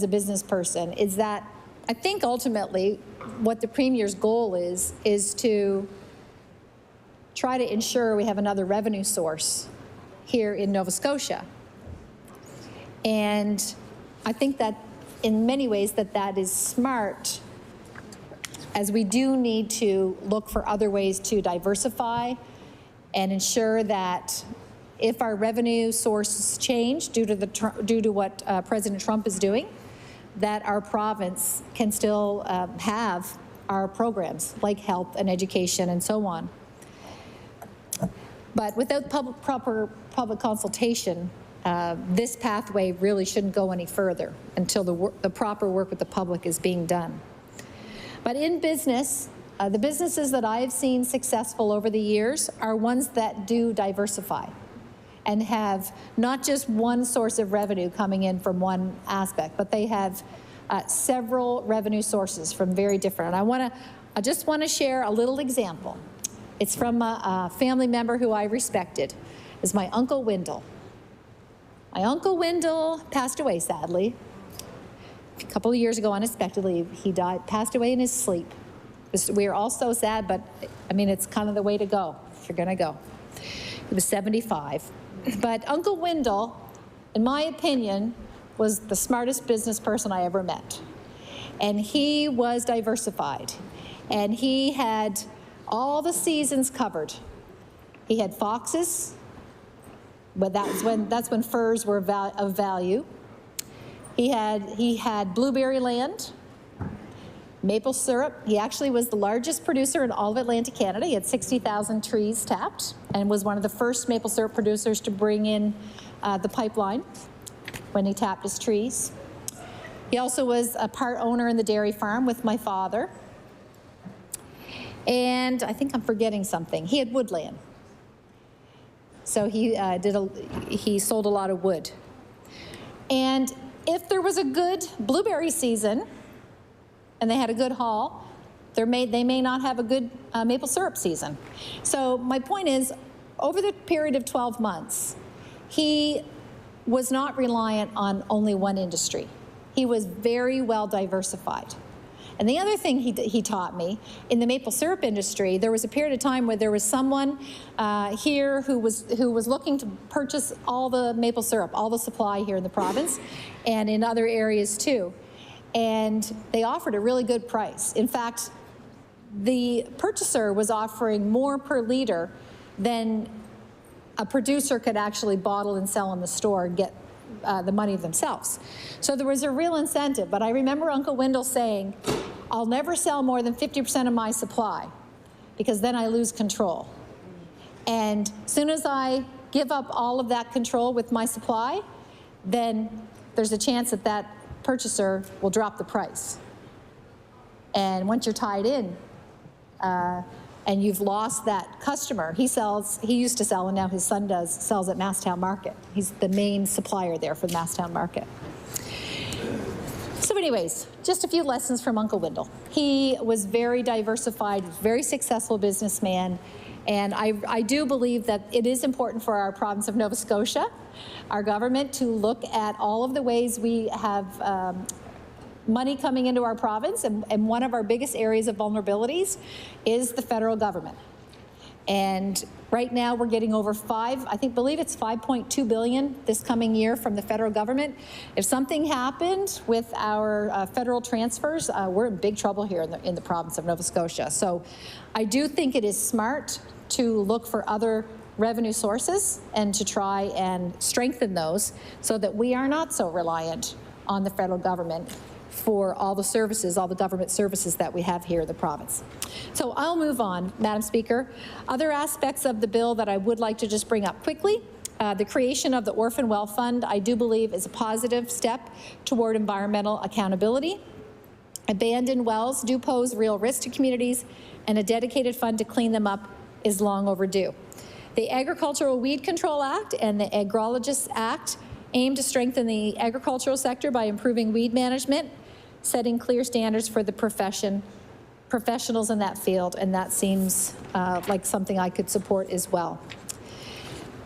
a business person, is that I think ultimately what the Premier's goal is to try to ensure we have another revenue source here in Nova Scotia. And I think that in many ways that is smart, as we do need to look for other ways to diversify and ensure that if our revenue sources change due to what President Trump is doing, that our province can still have our programs like health and education and so on. But without proper public consultation, this pathway really shouldn't go any further until the proper work with the public is being done. But in business, the businesses that I have seen successful over the years are ones that do diversify and have not just one source of revenue coming in from one aspect, but they have several revenue sources from very different. And I just want to share a little example. It's from a family member who I respected. It's my Uncle Wendell. My Uncle Wendell passed away, sadly. A couple of years ago, unexpectedly, he passed away in his sleep. We are all so sad, but I mean, it's kind of the way to go if you're going to go. He was 75. But Uncle Wendell, in my opinion, was the smartest business person I ever met. And he was diversified. And he had all the seasons covered. He had foxes, but that's when furs were of value. He had blueberry land, maple syrup. He actually was the largest producer in all of Atlantic Canada. He had 60,000 trees tapped and was one of the first maple syrup producers to bring in the pipeline when he tapped his trees. He also was a part owner in the dairy farm with my father. And I think I'm forgetting something. He had woodland. So he sold a lot of wood. And if there was a good blueberry season and they had a good haul, they may not have a good maple syrup season. So my point is, over the period of 12 months, he was not reliant on only one industry. He was very well diversified. And the other thing he taught me, in the maple syrup industry, there was a period of time where there was someone here who was looking to purchase all the maple syrup, all the supply here in the province, and in other areas too. And they offered a really good price. In fact, the purchaser was offering more per liter than a producer could actually bottle and sell in the store and get the money themselves. So there was a real incentive. But I remember Uncle Wendell saying, I'll never sell more than 50% of my supply because then I lose control. And as soon as I give up all of that control with my supply, then there's a chance that that purchaser will drop the price. And once you're tied in, and you've lost that customer. He used to sell, and now his son sells at Masstown Market. He's the main supplier there for the Masstown Market. So anyways, just a few lessons from Uncle Wendell. He was very diversified, very successful businessman, and I do believe that it is important for our province of Nova Scotia, our government, to look at all of the ways we have money coming into our province, and one of our biggest areas of vulnerabilities is the federal government. And right now we're getting over believe it's 5.2 billion this coming year from the federal government. If something happened with our federal transfers, we're in big trouble here in the province of Nova Scotia. So I do think it is smart to look for other revenue sources and to try and strengthen those so that we are not so reliant on the federal government for all the services, all the government services that we have here in the province. So I'll move on, Madam Speaker. Other aspects of the bill that I would like to just bring up quickly. The creation of the Orphan Well Fund, I do believe, is a positive step toward environmental accountability. Abandoned wells do pose real risk to communities, and a dedicated fund to clean them up is long overdue. The Agricultural Weed Control Act and the Agrologists Act aim to strengthen the agricultural sector by improving weed management, setting clear standards for the professionals in that field, and that seems like something I could support as well.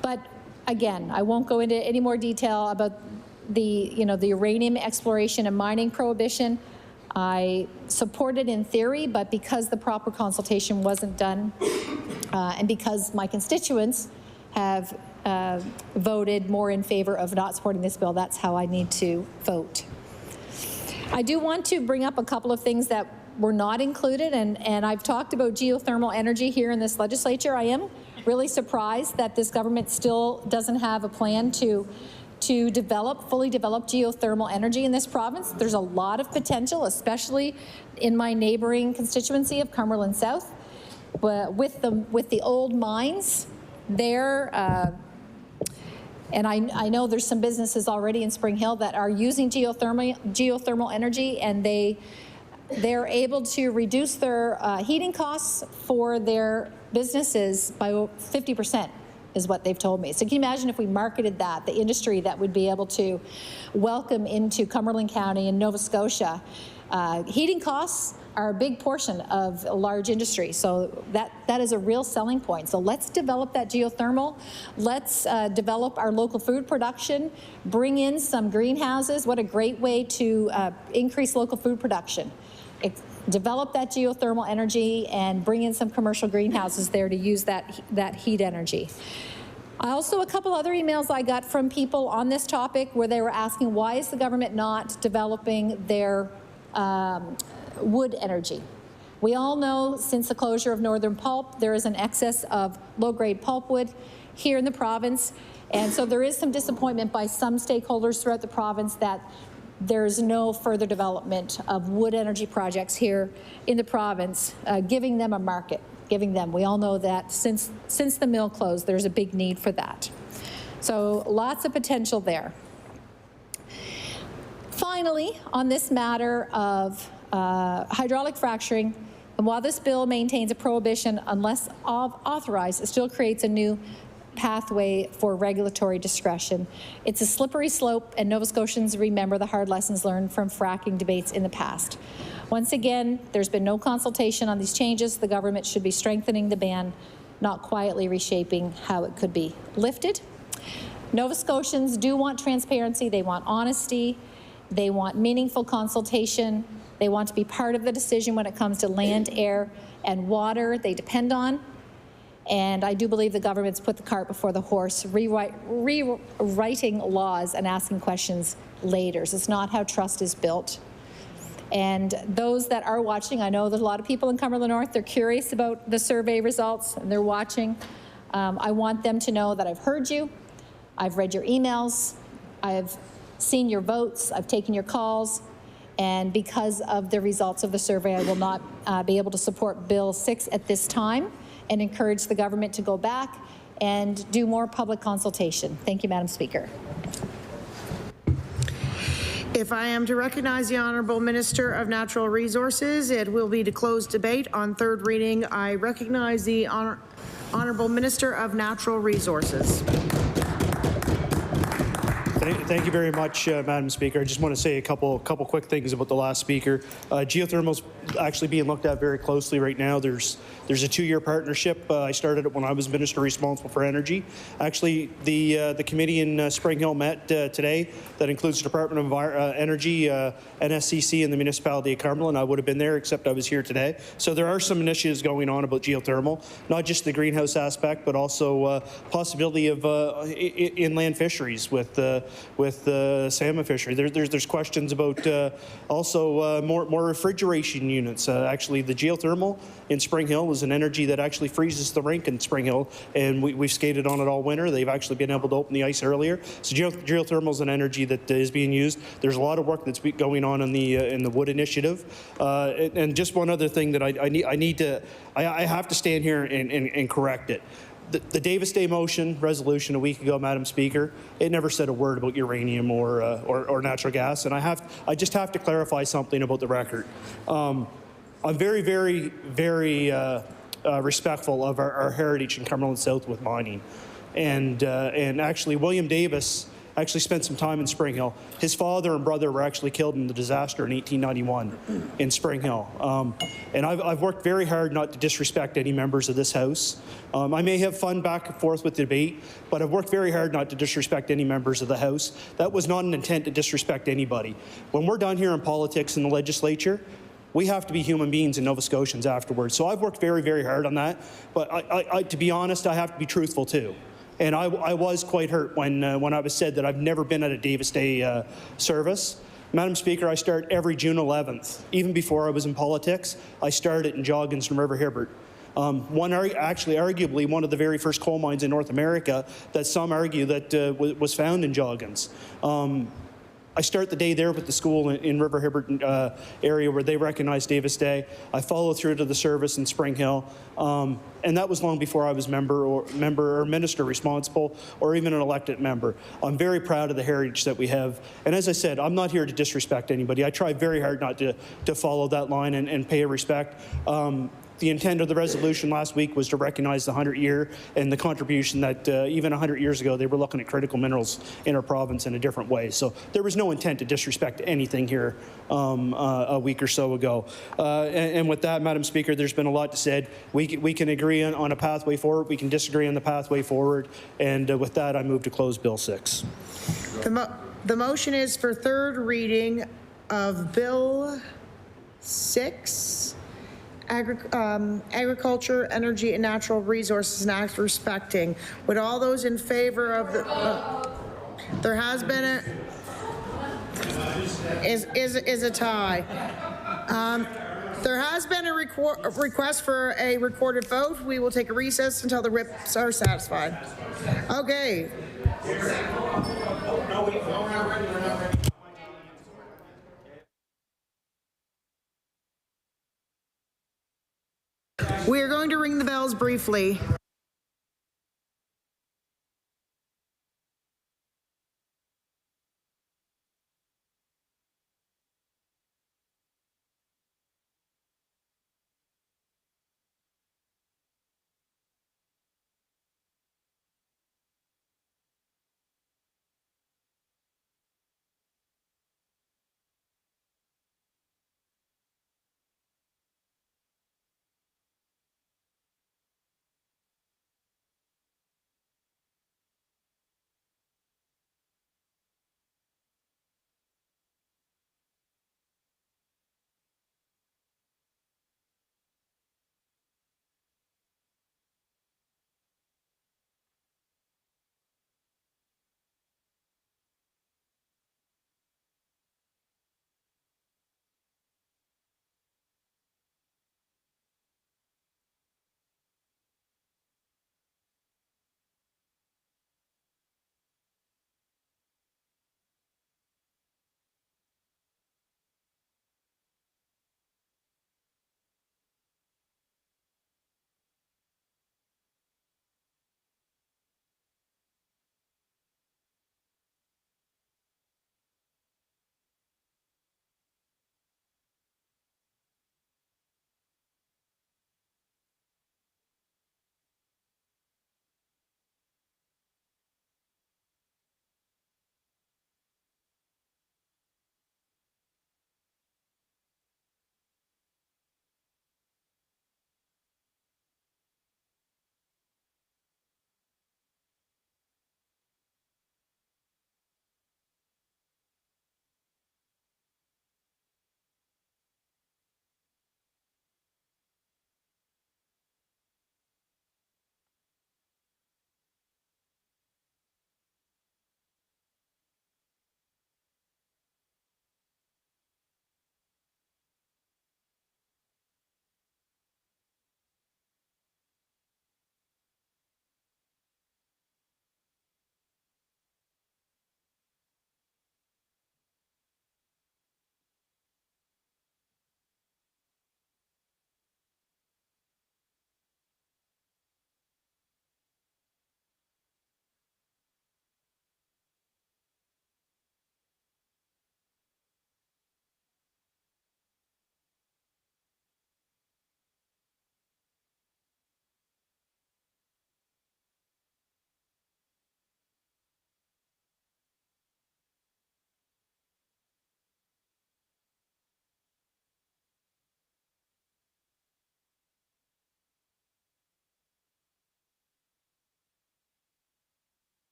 But again, I won't go into any more detail about the uranium exploration and mining prohibition. I support it in theory, but because the proper consultation wasn't done, and because my constituents have voted more in favor of not supporting this bill, that's how I need to vote. I do want to bring up a couple of things that were not included, and I've talked about geothermal energy here in this legislature. I am really surprised that this government still doesn't have a plan to fully develop geothermal energy in this province. There's a lot of potential, especially in my neighboring constituency of Cumberland South. But with the old mines there, and I know there's some businesses already in Spring Hill that are using geothermal energy, and they're able to reduce their heating costs for their businesses by 50%, is what they've told me. So can you imagine if we marketed that, the industry that would be able to welcome into Cumberland County and Nova Scotia? Heating costs are a big portion of a large industry, so that is a real selling point. So let's develop that geothermal. Let's develop our local food production, bring in some greenhouses. What a great way to increase local food production. Develop that geothermal energy and bring in some commercial greenhouses there to use that heat energy. Also, a couple other emails I got from people on this topic where they were asking, why is the government not developing their wood energy? We all know since the closure of Northern Pulp, there is an excess of low-grade pulpwood here in the province. And so there is some disappointment by some stakeholders throughout the province that there's no further development of wood energy projects here in the province, giving them a market, we all know that since the mill closed, there's a big need for that. So lots of potential there. Finally, on this matter of hydraulic fracturing, and while this bill maintains a prohibition unless authorized, it still creates a new pathway for regulatory discretion. It's a slippery slope, and Nova Scotians remember the hard lessons learned from fracking debates in the past. Once again, there's been no consultation on these changes. The government should be strengthening the ban, not quietly reshaping how it could be lifted. Nova Scotians do want transparency. They want honesty. They want meaningful consultation. They want to be part of the decision when it comes to land, air, and water they depend on. And I do believe the government's put the cart before the horse, rewriting laws and asking questions later. It's not how trust is built. And those that are watching, I know there's a lot of people in Cumberland North, they're curious about the survey results, and they're watching. I want them to know that I've heard you, I've read your emails, I've seen your votes, I've taken your calls, and because of the results of the survey, I will not be able to support Bill 6 at this time, and encourage the government to go back and do more public consultation. Thank you, Madam Speaker. If I am to recognize the Honourable Minister of Natural Resources, it will be to close debate on third reading. I recognize the Honourable Minister of Natural Resources. Thank you very much, Madam Speaker. I just want to say a couple quick things about the last speaker. Geothermal's actually being looked at very closely right now. There's a 2-year partnership. I started it when I was Minister responsible for energy. Actually, the committee in Spring Hill met today. That includes the Department of Energy, NSCC, and the municipality of Cumberland. I would have been there, except I was here today. So there are some initiatives going on about geothermal, not just the greenhouse aspect, but also possibility of inland fisheries with salmon fishery. There's questions about also more refrigeration units. Actually, the geothermal in Spring Hill is an energy that actually freezes the rink in Spring Hill, and we've skated on it all winter. They've actually been able to open the ice earlier. So geothermal is an energy that is being used. There's a lot of work that's going on in the wood initiative. And just one other thing that I have to stand here and correct it. The Davis Day motion resolution a week ago, Madam Speaker, it never said a word about uranium or natural gas, and I just have to clarify something about the record. I'm very, very, very respectful of our heritage in Cumberland South with mining, and actually William Davis actually spent some time in Spring Hill. His father and brother were actually killed in the disaster in 1891 in Spring Hill. And I've worked very hard not to disrespect any members of this House. I may have fun back and forth with the debate, but I've worked very hard not to disrespect any members of the House. That was not an intent to disrespect anybody. When we're done here in politics in the legislature, we have to be human beings and Nova Scotians afterwards. So I've worked very, very hard on that. But to be honest, I have to be truthful too. And I was quite hurt when I was said that I've never been at a Davis Day service. Madam Speaker, I start every June 11th. Even before I was in politics, I started in Joggins and River Hibbert. Arguably one of the very first coal mines in North America that some argue that was found in Joggins. I start the day there with the school in River Hibbert area where they recognize Davis Day. I follow through to the service in Spring Hill. And that was long before I was member or minister responsible or even an elected member. I'm very proud of the heritage that we have. And as I said, I'm not here to disrespect anybody. I try very hard not to follow that line and pay respect. The intent of the resolution last week was to recognize the 100-year and the contribution that even 100 years ago they were looking at critical minerals in our province in a different way. So there was no intent to disrespect anything here a week or so ago. And with that, Madam Speaker, there's been a lot said. We can agree on a pathway forward. We can disagree on the pathway forward. And with that, I move to close Bill 6. The motion is for third reading of Bill 6. Agriculture, Energy, and Natural Resources and Act respecting. Would all those in favor of the, there has been is a tie. There has been a request for a recorded vote. We will take a recess until the whips are satisfied. Okay. We are going to ring the bells briefly.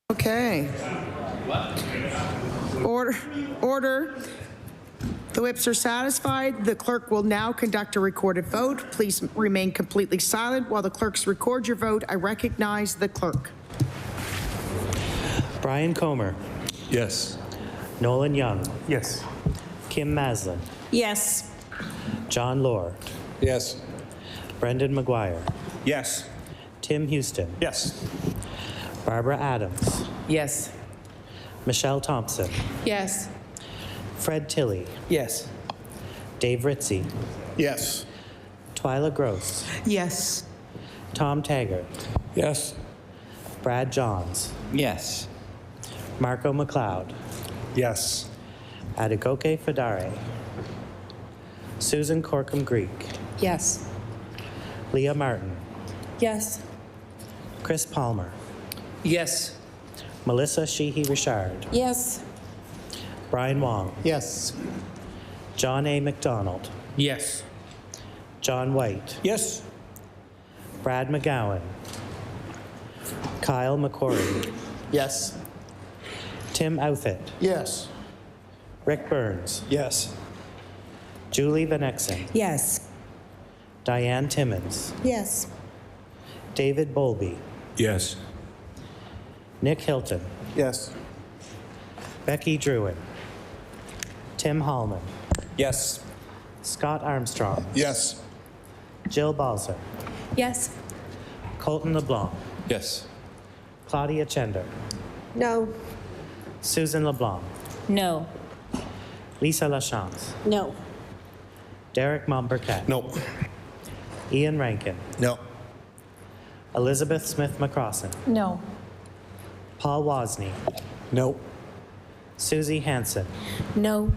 Okay. Order. The whips are satisfied. The clerk will now conduct a recorded vote. Please remain completely silent while the clerks record your vote. I recognize the clerk. Brian Comer. Yes. Nolan Young. Yes. Kim Maslin. Yes. John Lord. Yes. Brendan McGuire. Yes. Tim Houston. Yes. Barbara Adams. Yes. Michelle Thompson. Yes. Fred Tilley. Yes. Dave Ritzie. Yes. Twyla Gross. Yes. Tom Taggart. Yes. Brad Johns. Yes. Marco McLeod. Yes. Adegoke Fadare. Susan Corkum Greek. Yes. Leah Martin. Yes. Chris Palmer. Yes. Melissa Sheehy Richard. Yes. Brian Wong. Yes. John A. McDonald. Yes. John White. Yes. Brad McGowan. Kyle McCory. Yes. Tim Outfit. Yes. Rick Burns. Yes. Julie Van Exen. Yes. Diane Timmons. Yes. David Bowlby. Yes. Nick Hilton. Yes. Becky Druin. Tim Hallman. Yes. Scott Armstrong. Yes. Jill Balzer. Yes. Colton LeBlanc. Yes. Claudia Chender. No. Susan LeBlanc. No. Lisa Lachance. No. Derek Mombercat. No. Ian Rankin. No. Elizabeth Smith McCrossan. No. Paul Wozni. No. Susie Hansen. No.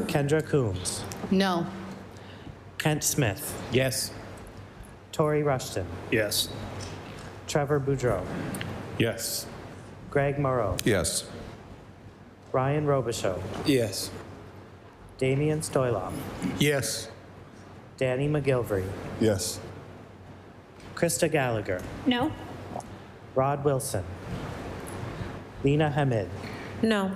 Kendra Coombs. No. Kent Smith. Yes. Tori Rushton. Yes. Trevor Boudreau. Yes. Greg Moreau. Yes. Ryan Robichaud. Yes. Damian Stoyloff. Yes. Danny McGilvery. Yes. Krista Gallagher. No. Rod Wilson. Lena Hamid. No.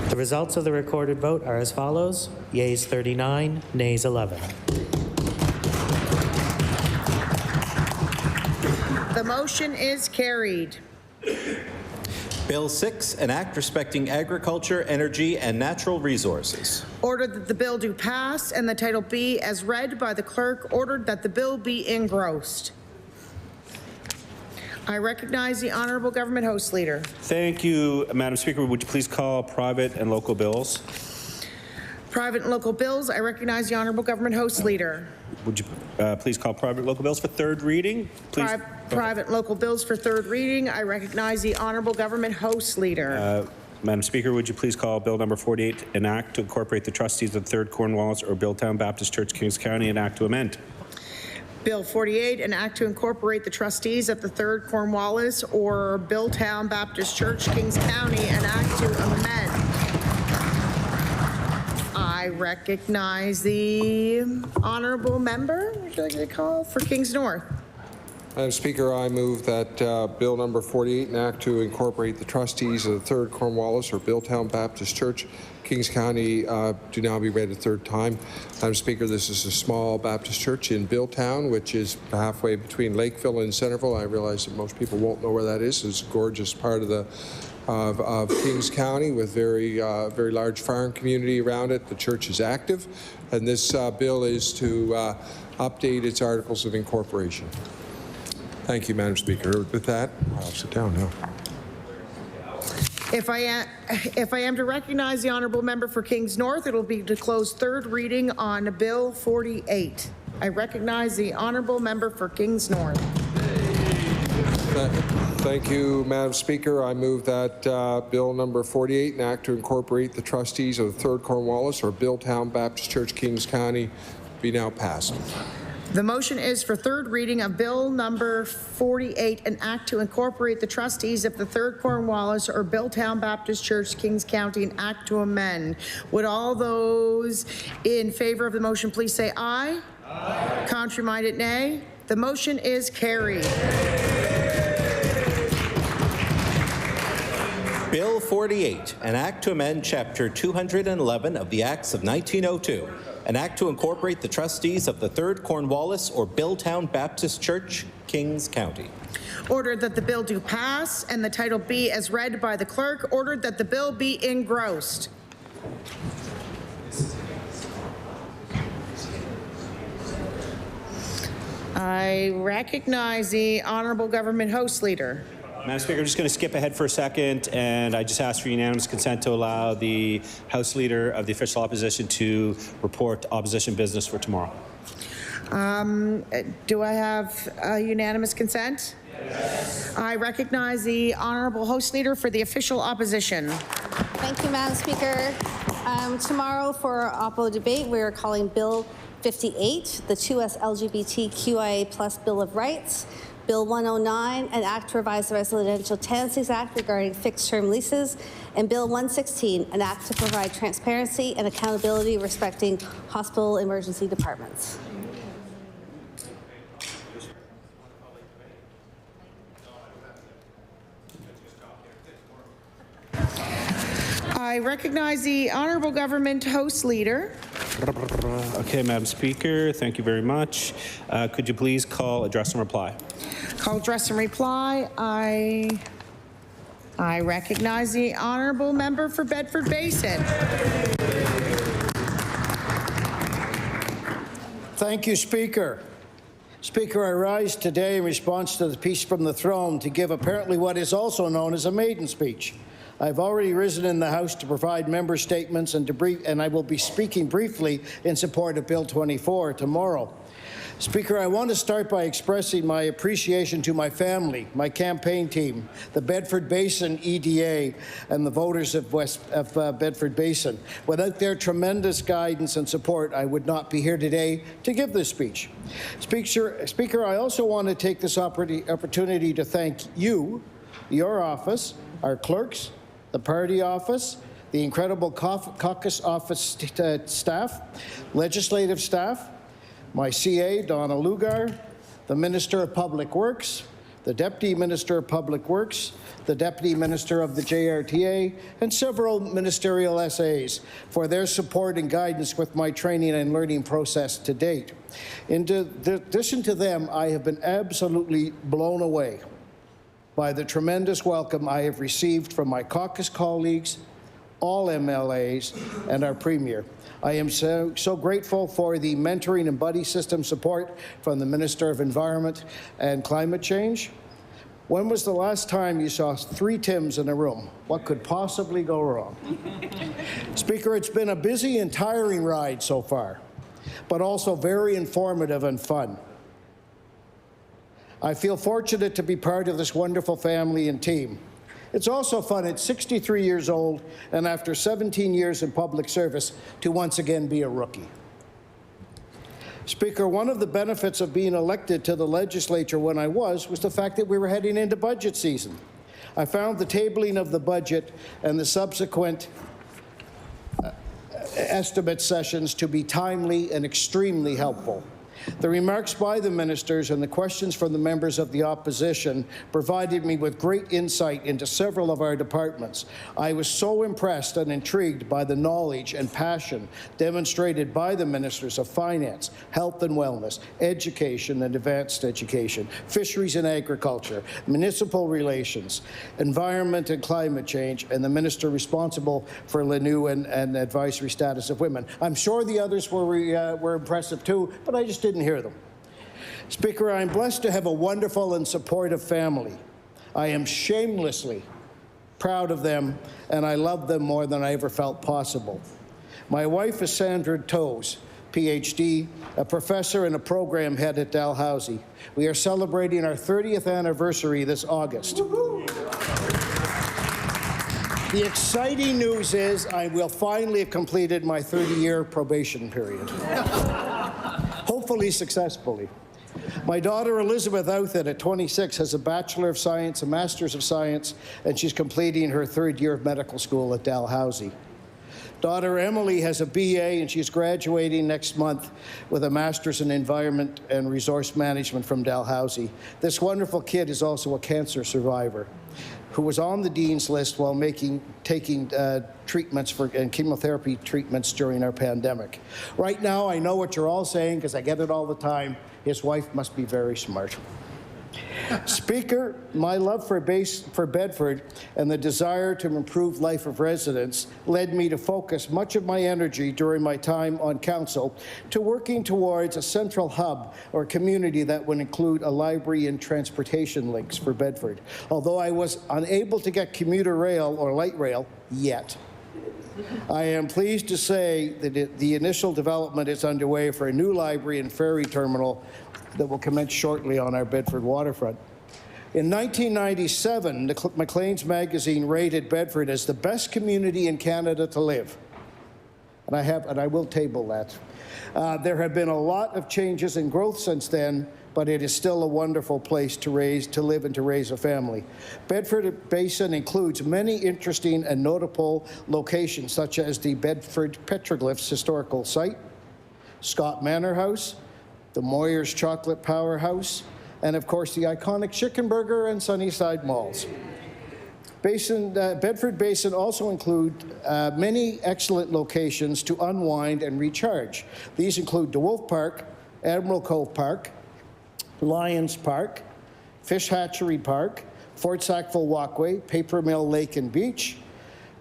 The results of the recorded vote are as follows. Yeas 39, nays 11. The motion is carried. Bill 6, an act respecting agriculture, energy, and natural resources. Ordered that the bill do pass and the title be as read by the clerk. Ordered that the bill be engrossed. I recognize the Honourable Government House Leader. Thank you, Madam Speaker. Would you please call private and local bills? Private and local bills. I recognize the Honourable Government House Leader. Would you please call private and local bills for third reading? Please. Private and local bills for third reading. I recognize the Honourable Government House Leader. Madam Speaker, would you please call Bill number 48, an act to incorporate the trustees of the 3rd Cornwallis or Billtown Baptist Church, Kings County, an act to amend. Bill 48, an act to incorporate the trustees of the 3rd Cornwallis or Billtown Baptist Church, Kings County, an act to amend. I recognize the honourable member, would you like to call, for Kings North. Madam Speaker, I move that Bill number 48, an act to incorporate the trustees of the 3rd Cornwallis or Billtown Baptist Church, Kings County, do now be read a third time. Madam Speaker, this is a small Baptist church in Billtown, which is halfway between Lakeville and Centerville. I realize that most people won't know where that is. It's a gorgeous part of the of Kings County with very large farm community around it. The church is active, and this bill is to update its articles of incorporation. Thank you, Madam Speaker. With that, I'll sit down now. If I am to recognize the honourable member for Kings North, it'll be to close third reading on Bill 48. I recognize the honourable member for Kings North. Thank you, Madam Speaker. I move that Bill number 48, an act to incorporate the trustees of the 3rd Cornwallis or Billtown Baptist Church, Kings County, be now passed. The motion is for third reading of Bill number 48, an act to incorporate the trustees of the 3rd Cornwallis or Billtown Baptist Church, Kings County, an act to amend. Would all those in favor of the motion please say aye? Aye. Contrary-minded, nay. The motion is carried. Bill 48, an act to amend Chapter 211 of the Acts of 1902, an act to incorporate the trustees of the 3rd Cornwallis or Billtown Baptist Church, Kings County. Ordered that the bill do pass and the title be as read by the clerk. Ordered that the bill be engrossed. I recognize the Honourable Government House Leader. Madam Speaker, I'm just going to skip ahead for a second, and I just ask for unanimous consent to allow the House Leader of the official opposition to report opposition business for tomorrow. Do I have unanimous consent? Yes. I recognize the Honourable House Leader for the official opposition. Thank you, Madam Speaker. Tomorrow for our Oppo debate, we are calling Bill 58, the 2S LGBTQIA+ Bill of Rights. Bill 109, an act to revise the Residential Tenancies Act regarding fixed-term leases, and Bill 116, an act to provide transparency and accountability respecting hospital emergency departments. I recognize the Honourable Government House Leader. Okay, Madam Speaker, thank you very much. Could you please call address and reply? Call, address, and reply. I recognize the Honourable Member for Bedford Basin. Thank you, Speaker. Speaker, I rise today in response to the Peace from the Throne to give apparently what is also known as a maiden speech. I've already risen in the House to provide member statements and I will be speaking briefly in support of Bill 24 tomorrow. Speaker, I want to start by expressing my appreciation to my family, my campaign team, the Bedford Basin EDA, and the voters of Bedford Basin. Without their tremendous guidance and support, I would not be here today to give this speech. Speaker, I also want to take this opportunity to thank you, your office, our clerks, the party office, the incredible caucus office staff, legislative staff, my CA, Donna Lugar, the Minister of Public Works, the Deputy Minister of Public Works, the Deputy Minister of the JRTA, and several ministerial SAs for their support and guidance with my training and learning process to date. In addition to them, I have been absolutely blown away by the tremendous welcome I have received from my caucus colleagues, all MLAs, and our Premier. I am so grateful for the mentoring and buddy system support from the Minister of Environment and Climate Change. When was the last time you saw 3 Tims in a room? What could possibly go wrong? Speaker, it's been a busy and tiring ride so far, but also very informative and fun. I feel fortunate to be part of this wonderful family and team. It's also fun at 63 years old and after 17 years in public service to once again be a rookie. Speaker, one of the benefits of being elected to the legislature when I was the fact that we were heading into budget season. I found the tabling of the budget and the subsequent estimate sessions to be timely and extremely helpful. The remarks by the ministers and the questions from the members of the opposition provided me with great insight into several of our departments. I was so impressed and intrigued by the knowledge and passion demonstrated by the ministers of Finance, Health and Wellness, Education and Advanced Education, Fisheries and Agriculture, Municipal Relations, Environment and Climate Change, and the minister responsible for Renew and Advisory Status of Women. I'm sure the others were impressive too, but I just didn't hear them. Speaker, I'm blessed to have a wonderful and supportive family. I am shamelessly proud of them, and I love them more than I ever felt possible. My wife is Sandra Toes, PhD, a professor and a program head at Dalhousie. We are celebrating our 30th anniversary this August. The exciting news is I will finally have completed my 30-year probation period, hopefully successfully. My daughter Elizabeth Outhet at 26 has a Bachelor of Science, a Master's of Science, and she's completing her 3rd year of medical school at Dalhousie. Daughter Emily has a BA and she's graduating next month with a Master's in Environment and Resource Management from Dalhousie. This wonderful kid is also a cancer survivor who was on the Dean's list while taking treatments and chemotherapy treatments during our pandemic. Right now, I know what you're all saying because I get it all the time. His wife must be very smart. Speaker, my love for Bedford and the desire to improve life of residents led me to focus much of my energy during my time on council to working towards a central hub or community that would include a library and transportation links for Bedford, although I was unable to get commuter rail or light rail yet. I am pleased to say that the initial development is underway for a new library and ferry terminal that will commence shortly on our Bedford waterfront. In 1997, Maclean's magazine rated Bedford as the best community in Canada to live. And I will table that. There have been a lot of changes and growth since then, but it is still a wonderful place to live and to raise a family. Bedford Basin includes many interesting and notable locations, such as the Bedford Petroglyphs Historical Site, Scott Manor House, the Moyers Chocolate Powerhouse, and of course the iconic Chicken Burger and Sunnyside Malls. Bedford Basin also include many excellent locations to unwind and recharge. These include DeWolf Park, Admiral Cove Park, Lions Park, Fish Hatchery Park, Fort Sackville Walkway, Paper Mill Lake and Beach,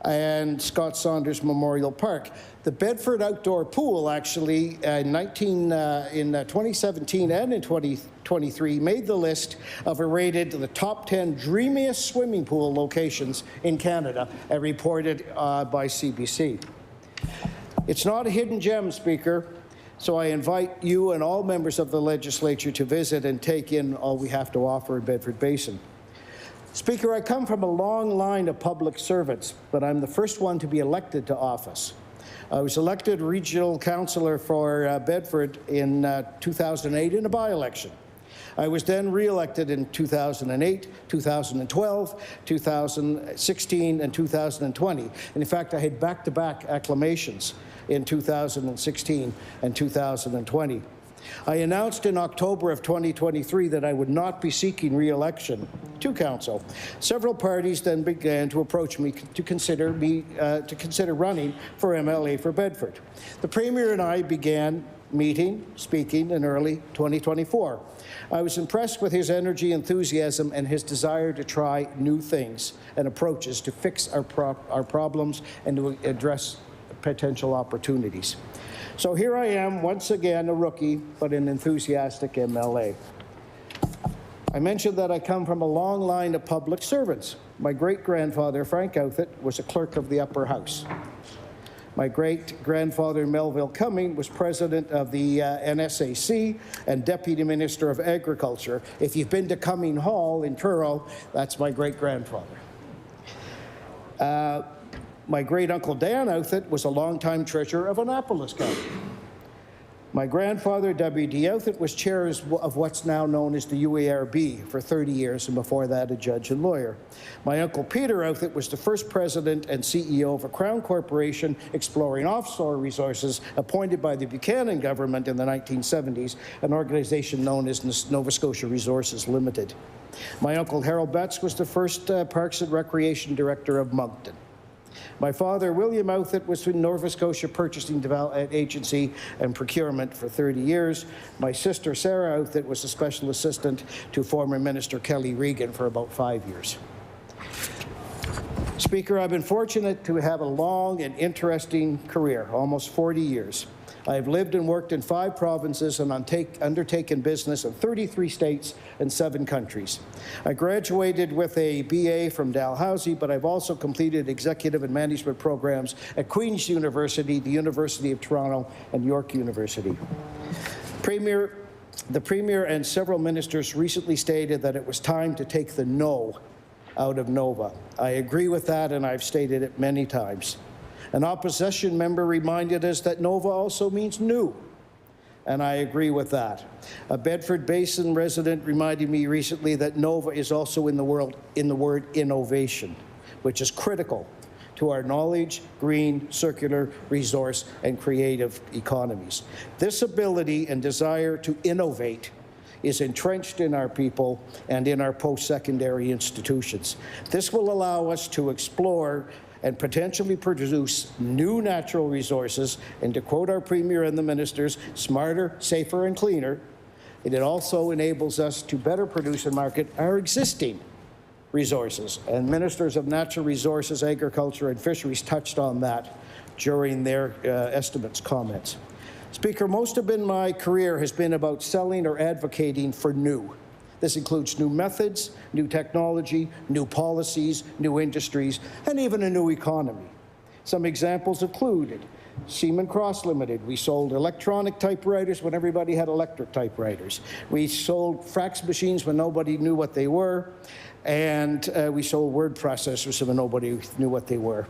and Scott Saunders Memorial Park. The Bedford Outdoor Pool actually in 2017 and in 2023 made the list of rated the top 10 dreamiest swimming pool locations in Canada, reported by CBC. It's not a hidden gem, Speaker, so I invite you and all members of the legislature to visit and take in all we have to offer in Bedford Basin. Speaker, I come from a long line of public servants, but I'm the first one to be elected to office. I was elected regional councillor for Bedford in 2008 in a by-election. I was then re-elected in 2008, 2012, 2016, and 2020. And in fact, I had back-to-back acclamations in 2016 and 2020. I announced in October of 2023 that I would not be seeking re-election to council. Several parties then began to approach me to consider running for MLA for Bedford. The Premier and I began speaking in early 2024. I was impressed with his energy, enthusiasm, and his desire to try new things and approaches to fix our problems and to address potential opportunities. So here I am, once again a rookie, but an enthusiastic MLA. I mentioned that I come from a long line of public servants. My great-grandfather, Frank Outhet, was a clerk of the upper house. My great-grandfather, Melville Cumming, was president of the NSAC and deputy minister of agriculture. If you've been to Cumming Hall in Truro, that's my great-grandfather. My great-uncle Dan Outhet was a longtime treasurer of Annapolis County. My grandfather, W.D. Outhet, was chair of what's now known as the UARB for 30 years, and before that, a judge and lawyer. My uncle Peter Outhet was the first president and CEO of a Crown Corporation exploring offshore resources appointed by the Buchanan government in the 1970s, an organization known as Nova Scotia Resources Limited. My uncle Harold Betts was the first Parks and Recreation Director of Moncton. My father, William Outhet, was in Nova Scotia Purchasing Agency and Procurement for 30 years. My sister, Sarah Outhet, was a special assistant to former Minister Kelly Regan for about 5 years. Speaker, I've been fortunate to have a long and interesting career, almost 40 years. I have lived and worked in 5 provinces and undertaken business in 33 states and 7 countries. I graduated with a BA from Dalhousie, but I've also completed executive and management programs at Queen's University, the University of Toronto, and York University. The Premier and several ministers recently stated that it was time to take the no out of Nova. I agree with that, and I've stated it many times. An opposition member reminded us that Nova also means new, and I agree with that. A Bedford Basin resident reminded me recently that Nova is also in the word innovation, which is critical to our knowledge, green, circular, resource, and creative economies. This ability and desire to innovate is entrenched in our people and in our post-secondary institutions. This will allow us to explore and potentially produce new natural resources, and to quote our Premier and the ministers, smarter, safer, and cleaner. It also enables us to better produce and market our existing resources. And ministers of natural resources, agriculture, and fisheries touched on that during their estimates comments. Speaker, most of my career has been about selling or advocating for new. This includes new methods, new technology, new policies, new industries, and even a new economy. Some examples included Seaman Cross Limited. We sold electronic typewriters when everybody had electric typewriters. We sold fax machines when nobody knew what they were. And we sold word processors when nobody knew what they were.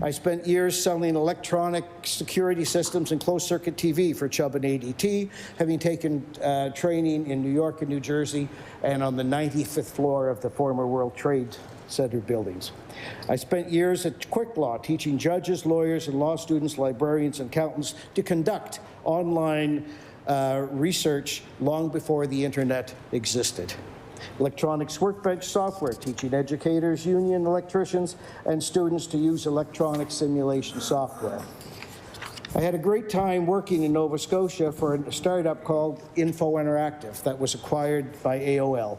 I spent years selling electronic security systems and closed-circuit TV for Chubb and ADT, having taken training in New York and New Jersey and on the 95th floor of the former World Trade Center buildings. I spent years at Quick Law teaching judges, lawyers, and law students, librarians, and accountants to conduct online research long before the internet existed. Electronics Workbench software, teaching educators, union electricians, and students to use electronic simulation software. I had a great time working in Nova Scotia for a startup called Info Interactive that was acquired by AOL.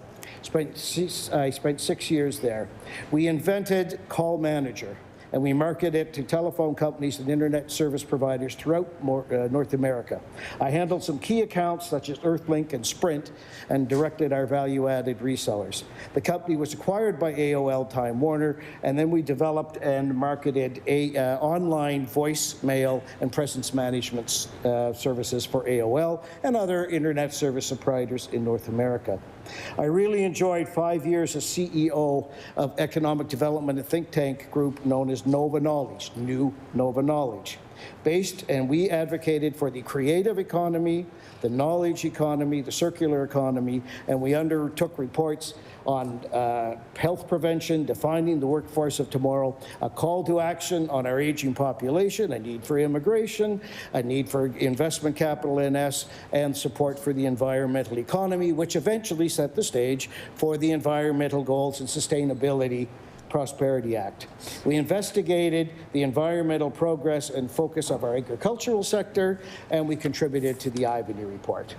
I spent 6 years there. We invented Call Manager, and we marketed it to telephone companies and internet service providers throughout North America. I handled some key accounts such as Earthlink and Sprint and directed our value-added resellers. The company was acquired by AOL Time Warner, and then we developed and marketed online voicemail and presence management services for AOL and other internet service providers in North America. I really enjoyed 5 years as CEO of economic development and think tank group known as Nova Knowledge, New Nova Knowledge. And we advocated for the creative economy, the knowledge economy, the circular economy, and we undertook reports on health prevention, defining the workforce of tomorrow, a call to action on our aging population, a need for immigration, a need for investment capital in us, and support for the environmental economy, which eventually set the stage for the environmental goals and sustainability Prosperity Act. We investigated the environmental progress and focus of our agricultural sector, and we contributed to the Ivany Report.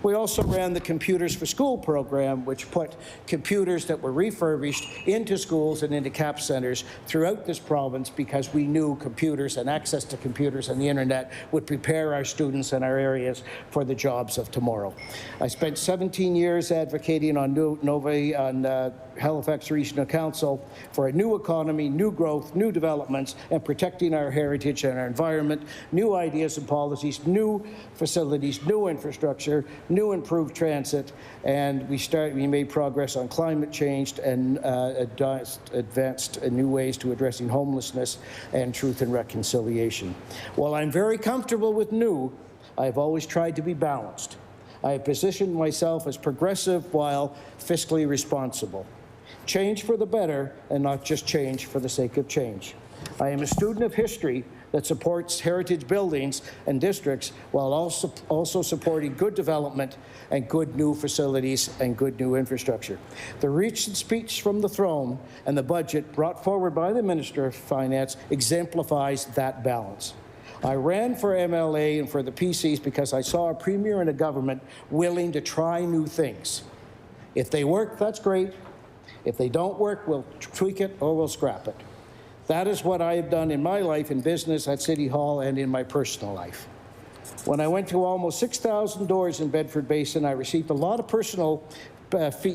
We also ran the Computers for School program, which put computers that were refurbished into schools and into CAP centers throughout this province because we knew computers and access to computers and the internet would prepare our students in our areas for the jobs of tomorrow. I spent 17 years advocating on Halifax Regional Council for a new economy, new growth, new developments, and protecting our heritage and our environment, new ideas and policies, new facilities, new infrastructure, new improved transit, and we made progress on climate change and advanced new ways to addressing homelessness and truth and reconciliation. While I'm very comfortable with new, I've always tried to be balanced. I have positioned myself as progressive while fiscally responsible. Change for the better and not just change for the sake of change. I am a student of history that supports heritage buildings and districts while also supporting good development and good new facilities and good new infrastructure. The recent speech from the throne and the budget brought forward by the Minister of Finance exemplifies that balance. I ran for MLA and for the PCs because I saw a Premier and a government willing to try new things. If they work, that's great. If they don't work, we'll tweak it or we'll scrap it. That is what I have done in my life in business, at City Hall, and in my personal life. When I went to almost 6,000 doors in Bedford Basin, I received a lot of personal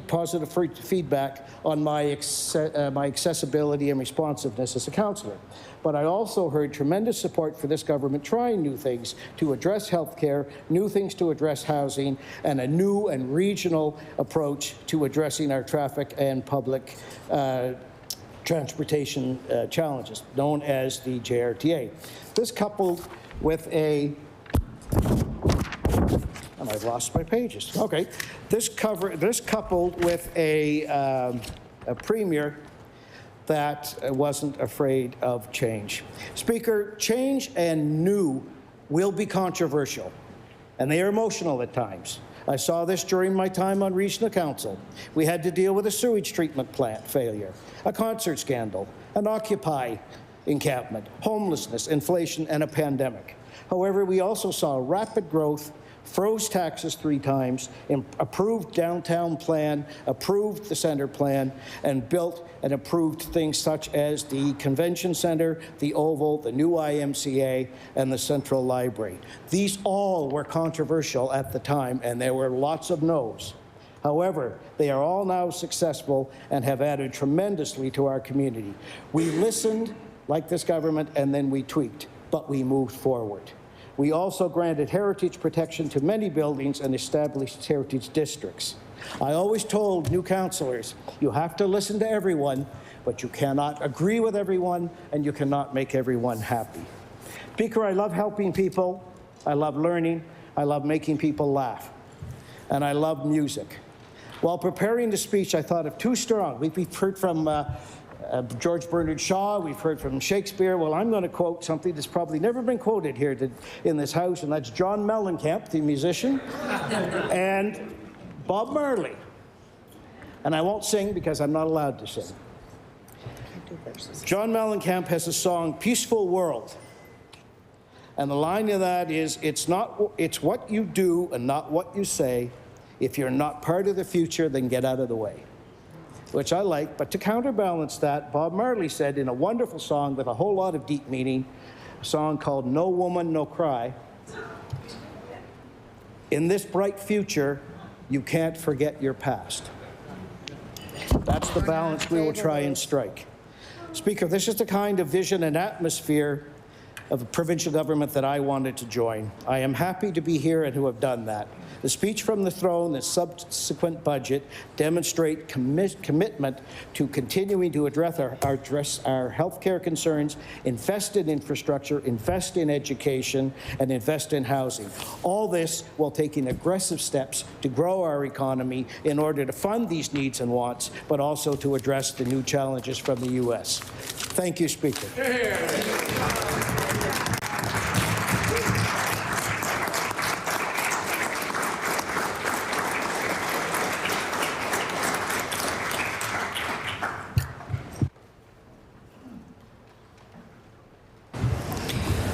positive feedback on my accessibility and responsiveness as a councillor. But I also heard tremendous support for this government trying new things to address healthcare, new things to address housing, and a new and regional approach to addressing our traffic and public transportation challenges, known as the JRTA. This coupled with and I've lost my pages. Okay, this coupled with a premier that wasn't afraid of change. Speaker, change and new will be controversial, and they are emotional at times. I saw this during my time on regional council. We had to deal with a sewage treatment plant failure, a concert scandal, an Occupy encampment, homelessness, inflation, and a pandemic. However, we also saw rapid growth, froze taxes 3 times, approved downtown plan, approved the center plan, and built and approved things such as the convention center, the Oval, the new IMCA, and the Central Library. These all were controversial at the time, and there were lots of no's. However, they are all now successful and have added tremendously to our community. We listened, like this government, and then we tweaked, but we moved forward. We also granted heritage protection to many buildings and established heritage districts. I always told new councillors, you have to listen to everyone, but you cannot agree with everyone, and you cannot make everyone happy. Speaker, I love helping people, I love learning, I love making people laugh, and I love music. While preparing the speech, I thought of 2 strong. We've heard from George Bernard Shaw, we've heard from Shakespeare. Well, I'm going to quote something that's probably never been quoted here in this house, and that's John Mellencamp, the musician, and Bob Marley. And I won't sing because I'm not allowed to sing. John Mellencamp has a song, Peaceful World. And the line of that is, it's what you do and not what you say. If you're not part of the future, then get out of the way. Which I like, but to counterbalance that, Bob Marley said in a wonderful song with a whole lot of deep meaning, a song called No Woman, No Cry, in this bright future, you can't forget your past. That's the balance we will try and strike. Speaker, this is the kind of vision and atmosphere of a provincial government that I wanted to join. I am happy to be here and to have done that. The speech from the throne, the subsequent budget demonstrate commitment to continuing to address our healthcare concerns, invest in infrastructure, invest in education, and invest in housing. All this while taking aggressive steps to grow our economy in order to fund these needs and wants, but also to address the new challenges from the U.S. Thank you, Speaker.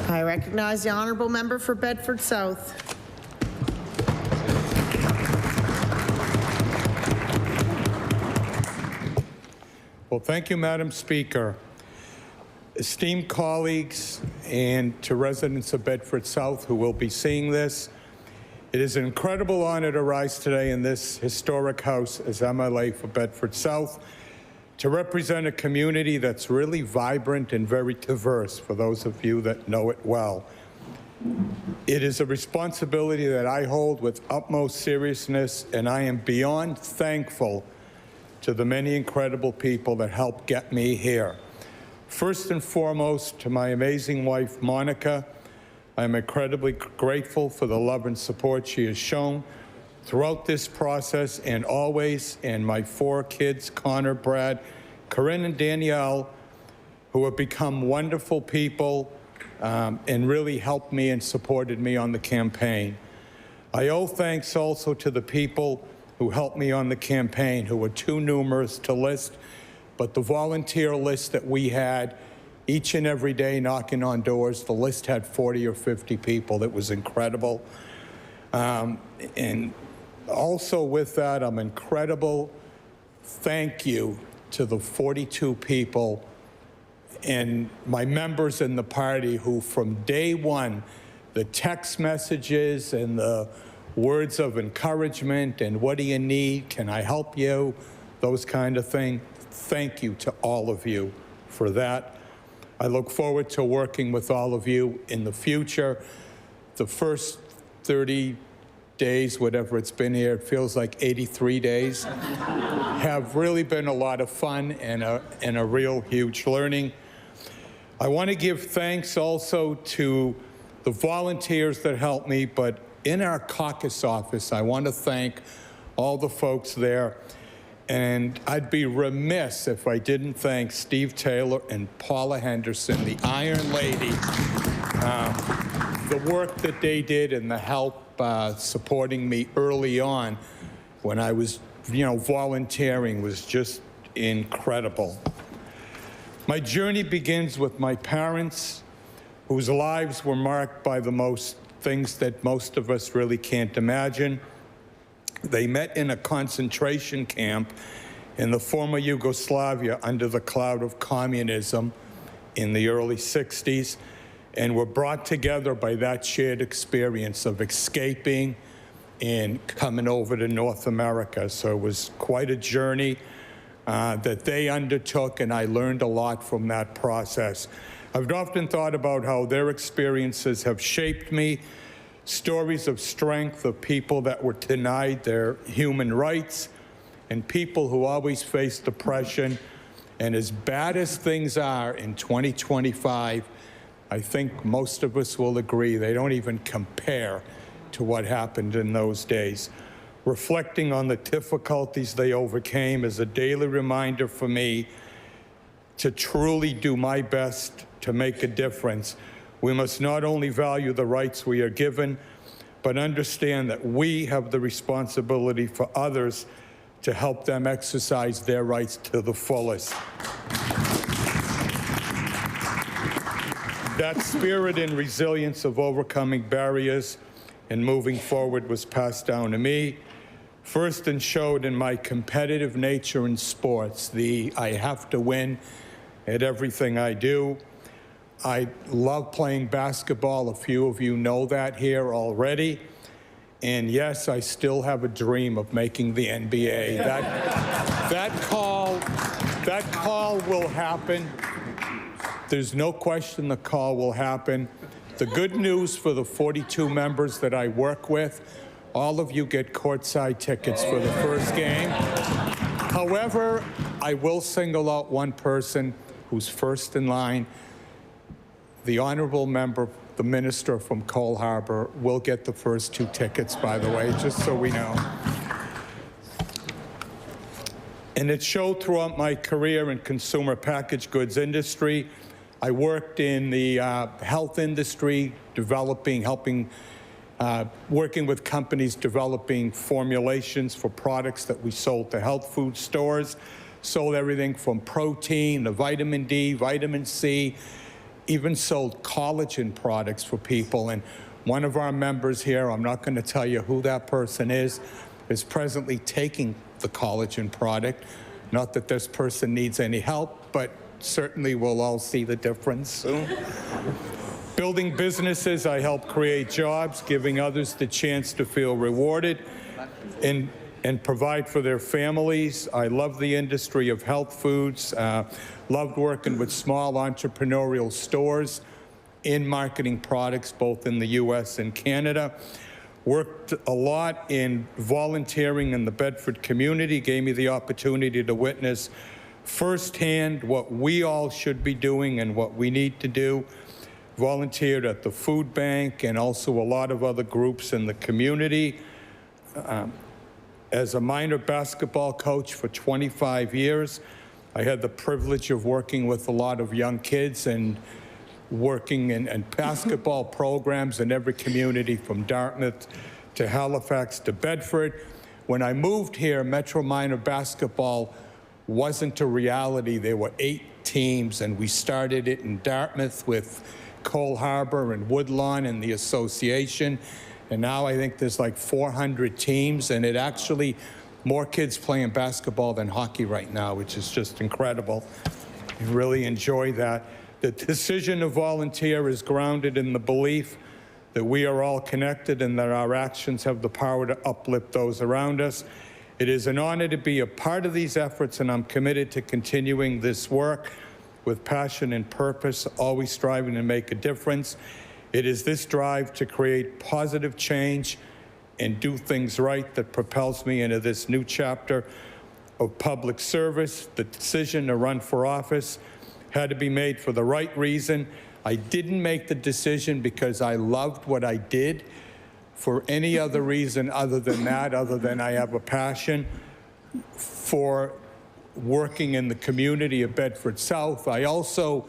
I recognize the honourable member for Bedford South. Well, thank you, Madam Speaker. Esteemed colleagues and to residents of Bedford South who will be seeing this, it is an incredible honor to rise today in this historic house as MLA for Bedford South to represent a community that's really vibrant and very diverse, for those of you that know it well. It is a responsibility that I hold with utmost seriousness, and I am beyond thankful to the many incredible people that helped get me here. First and foremost, to my amazing wife, Monica, I'm incredibly grateful for the love and support she has shown throughout this process and always, and my 4 kids, Connor, Brad, Corinne, and Danielle, who have become wonderful people and really helped me and supported me on the campaign. I owe thanks also to the people who helped me on the campaign, who were too numerous to list, but the volunteer list that we had each and every day knocking on doors, the list had 40 or 50 people. That was incredible. And also with that, I'm incredible thank you to the 42 people and my members in the party who from day one the text messages and the words of encouragement and what do you need, can I help you, those kind of things. Thank you to all of you for that. I look forward to working with all of you in the future. The first 30 days, whatever it's been here, it feels like 83 days, have really been a lot of fun and a real huge learning. I want to give thanks also to the volunteers that helped me, but in our caucus office, I want to thank all the folks there. And I'd be remiss if I didn't thank Steve Taylor and Paula Henderson, the Iron Lady. The work that they did and the help supporting me early on when I was, volunteering was just incredible. My journey begins with my parents, whose lives were marked by the most things that most of us really can't imagine. They met in a concentration camp in the former Yugoslavia under the cloud of communism in the early 60s, and were brought together by that shared experience of escaping and coming over to North America. So it was quite a journey that they undertook, and I learned a lot from that process. I've often thought about how their experiences have shaped me, stories of strength of people that were denied their human rights and people who always faced oppression. And as bad as things are in 2025, I think most of us will agree they don't even compare to what happened in those days. Reflecting on the difficulties they overcame is a daily reminder for me to truly do my best to make a difference. We must not only value the rights we are given, but understand that we have the responsibility for others to help them exercise their rights to the fullest. That spirit and resilience of overcoming barriers and moving forward was passed down to me, first and showed in my competitive nature in sports, I have to win at everything I do. I love playing basketball. A few of you know that here already. And yes, I still have a dream of making the NBA. That call will happen. There's no question the call will happen. The good news for the 42 members that I work with, all of you get courtside tickets for the first game. However, I will single out one person who's first in line. The honorable member, the minister from Cole Harbour, will get the first 2 tickets, by the way, just so we know. And it showed throughout my career in consumer packaged goods industry. I worked in the health industry, working with companies developing formulations for products that we sold to health food stores. Sold everything from protein to vitamin D, vitamin C, even sold collagen products for people. And one of our members here, I'm not going to tell you who that person is presently taking the collagen product. Not that this person needs any help, but certainly we'll all see the difference soon. Building businesses, I help create jobs, giving others the chance to feel rewarded and provide for their families. I love the industry of health foods, loved working with small entrepreneurial stores in marketing products, both in the US and Canada. Worked a lot in volunteering in the Bedford community, gave me the opportunity to witness firsthand what we all should be doing and what we need to do. Volunteered at the food bank and also a lot of other groups in the community. As a minor basketball coach for 25 years, I had the privilege of working with a lot of young kids and working in basketball programs in every community from Dartmouth to Halifax to Bedford. When I moved here, Metro Minor basketball wasn't a reality. There were 8 teams, and we started it in Dartmouth with Cole Harbour and Woodlawn and the association. And now I think there's like 400 teams, and it actually more kids playing basketball than hockey right now, which is just incredible. I really enjoy that. The decision to volunteer is grounded in the belief that we are all connected and that our actions have the power to uplift those around us. It is an honor to be a part of these efforts, and I'm committed to continuing this work with passion and purpose, always striving to make a difference. It is this drive to create positive change and do things right that propels me into this new chapter of public service. The decision to run for office had to be made for the right reason. I didn't make the decision because I loved what I did for any other reason other than that, other than I have a passion for working in the community of Bedford South. I also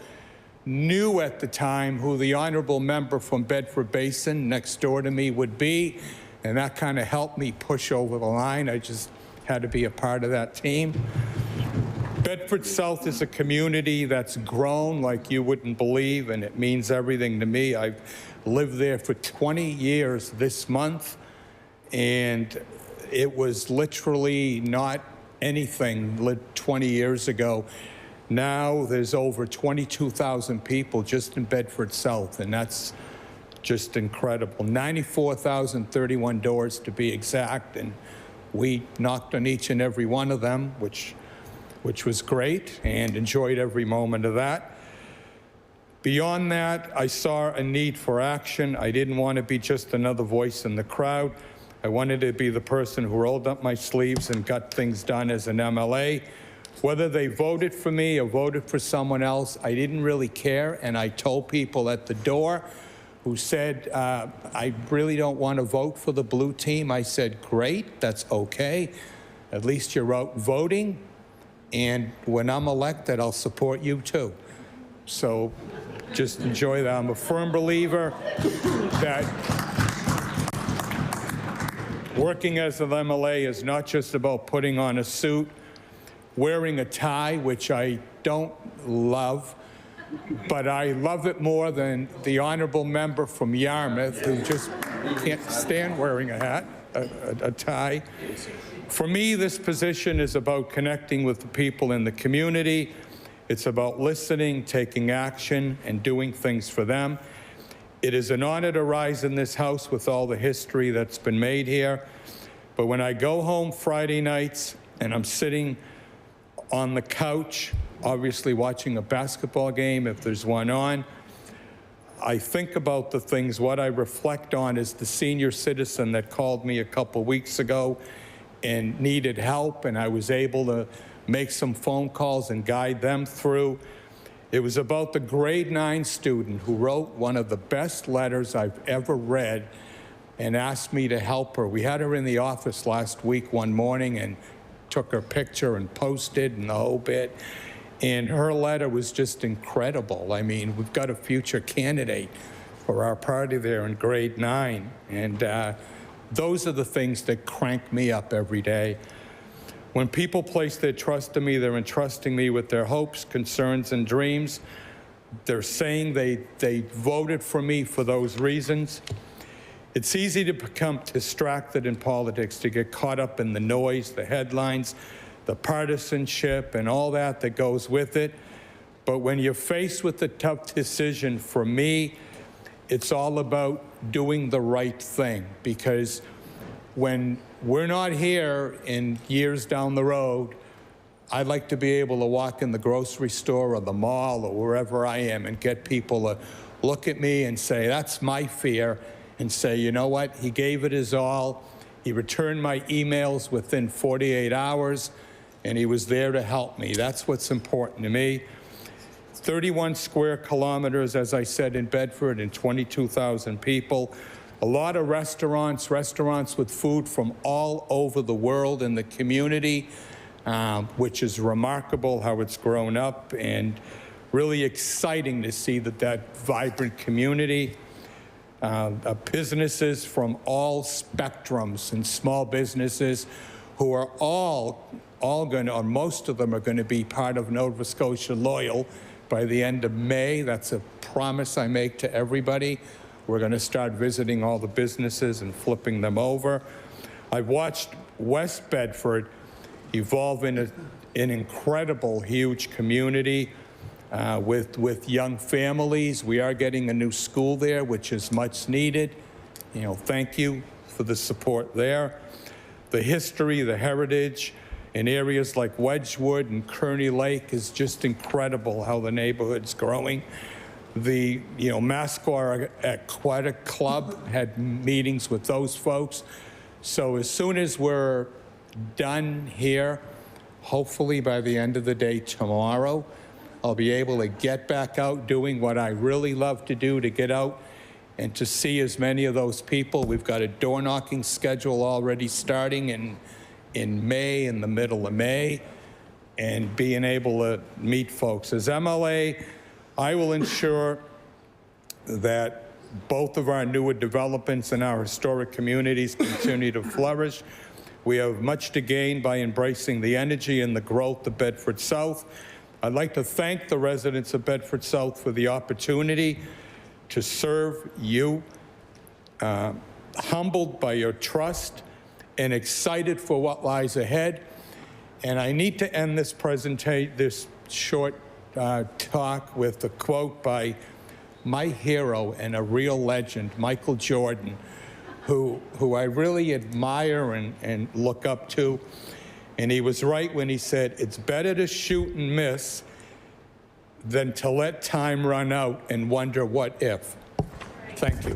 knew at the time who the honorable member from Bedford Basin next door to me would be, and that kind of helped me push over the line. I just had to be a part of that team. Bedford South is a community that's grown like you wouldn't believe, and it means everything to me. I've lived there for 20 years this month, and it was literally not anything 20 years ago. Now there's over 22,000 people just in Bedford South, and that's just incredible. 94,031 doors to be exact, and we knocked on each and every one of them, which was great, and enjoyed every moment of that. Beyond that, I saw a need for action. I didn't want to be just another voice in the crowd. I wanted to be the person who rolled up my sleeves and got things done as an MLA. Whether they voted for me or voted for someone else, I didn't really care, and I told people at the door who said, I really don't want to vote for the blue team. I said, great, that's okay. At least you're out voting, and when I'm elected, I'll support you too. So just enjoy that. I'm a firm believer that working as an MLA is not just about putting on a suit, wearing a tie, which I don't love, but I love it more than the honorable member from Yarmouth who just can't stand wearing a hat, a tie. For me, this position is about connecting with the people in the community. It's about listening, taking action, and doing things for them. It is an honor to rise in this house with all the history that's been made here. But when I go home Friday nights and I'm sitting on the couch, obviously watching a basketball game if there's one on, I think about the things. What I reflect on is the senior citizen that called me a couple weeks ago and needed help, and I was able to make some phone calls and guide them through. It was about the grade 9 student who wrote one of the best letters I've ever read and asked me to help her. We had her in the office last week one morning and took her picture and posted and the whole bit. And her letter was just incredible. I mean, we've got a future candidate for our party there in grade 9. And those are the things that crank me up every day. When people place their trust in me, they're entrusting me with their hopes, concerns, and dreams. They're saying they voted for me for those reasons. It's easy to become distracted in politics, to get caught up in the noise, the headlines, the partisanship, and all that goes with it. But when you're faced with a tough decision, for me, it's all about doing the right thing, because when we're not here in years down the road, I'd like to be able to walk in the grocery store or the mall or wherever I am and get people to look at me and say, that's my fear, and say, you know what, he gave it his all. He returned my emails within 48 hours, and he was there to help me. That's what's important to me. 31 square kilometers, as I said, in Bedford, and 22,000 people. A lot of restaurants with food from all over the world in the community, which is remarkable how it's grown up, and really exciting to see that vibrant community. Businesses from all spectrums and small businesses who are all going to, or most of them are going to be part of Nova Scotia Loyal by the end of May. That's a promise I make to everybody. We're going to start visiting all the businesses and flipping them over. I've watched West Bedford evolve in an incredible, huge community. with young families. We are getting a new school there, which is much needed. Thank you for the support there. The history, the heritage in areas like Wedgwood and Kearney Lake is just incredible how the neighborhood's growing. The Mascot Aquatic Club had meetings with those folks. So as soon as we're done here, hopefully by the end of the day tomorrow, I'll be able to get back out doing what I really love to do, to get out and to see as many of those people. We've got a door knocking schedule already starting in May, in the middle of May, and being able to meet folks. As MLA, I will ensure that both of our newer developments in our historic communities continue to flourish. We have much to gain by embracing the energy and the growth of Bedford South. I'd like to thank the residents of Bedford South for the opportunity to serve you, humbled by your trust and excited for what lies ahead. And I need to end this short talk with a quote by my hero and a real legend, Michael Jordan, who I really admire and look up to. And he was right when he said, it's better to shoot and miss than to let time run out and wonder what if. Thank you.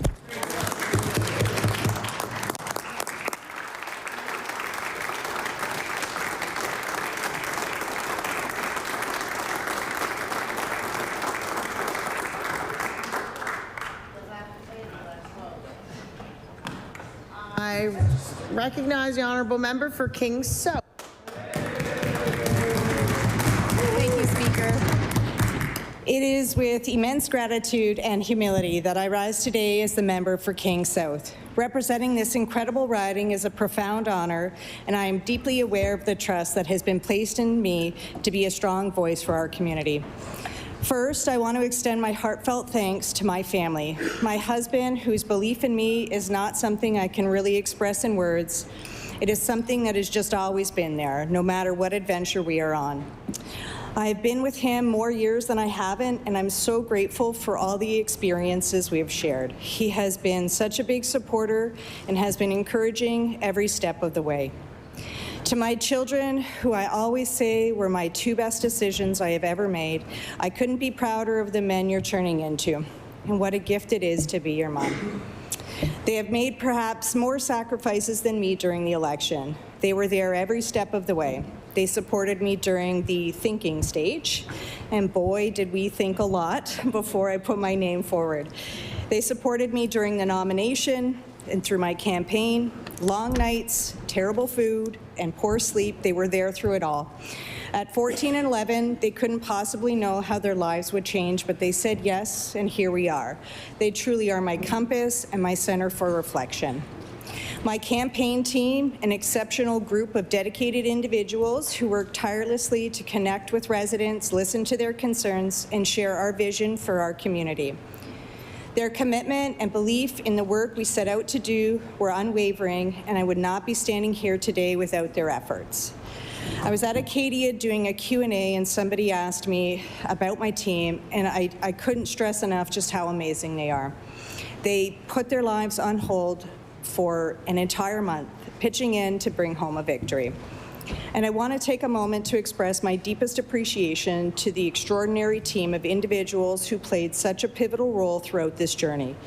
I recognize the honourable member for Kings South. Thank you, Speaker. It is with immense gratitude and humility that I rise today as the member for Kings South. Representing this incredible riding is a profound honor, and I am deeply aware of the trust that has been placed in me to be a strong voice for our community. First, I want to extend my heartfelt thanks to my family, my husband, whose belief in me is not something I can really express in words. It is something that has just always been there, no matter what adventure we are on. I have been with him more years than I haven't, and I'm so grateful for all the experiences we have shared. He has been such a big supporter and has been encouraging every step of the way. To my children, who I always say were my two best decisions I have ever made, I couldn't be prouder of the men you're turning into, and what a gift it is to be your mom. They have made perhaps more sacrifices than me during the election. They were there every step of the way. They supported me during the thinking stage, and boy, did we think a lot before I put my name forward. They supported me during the nomination and through my campaign. Long nights, terrible food, and poor sleep, they were there through it all. At 14 and 11, they couldn't possibly know how their lives would change, but they said yes, and here we are. They truly are my compass and my center for reflection. My campaign team, an exceptional group of dedicated individuals who work tirelessly to connect with residents, listen to their concerns, and share our vision for our community. Their commitment and belief in the work we set out to do were unwavering, and I would not be standing here today without their efforts. I was at Acadia doing a Q&A, and somebody asked me about my team, and I couldn't stress enough just how amazing they are. They put their lives on hold for an entire month, pitching in to bring home a victory. And I want to take a moment to express my deepest appreciation to the extraordinary team of individuals who played such a pivotal role throughout this journey.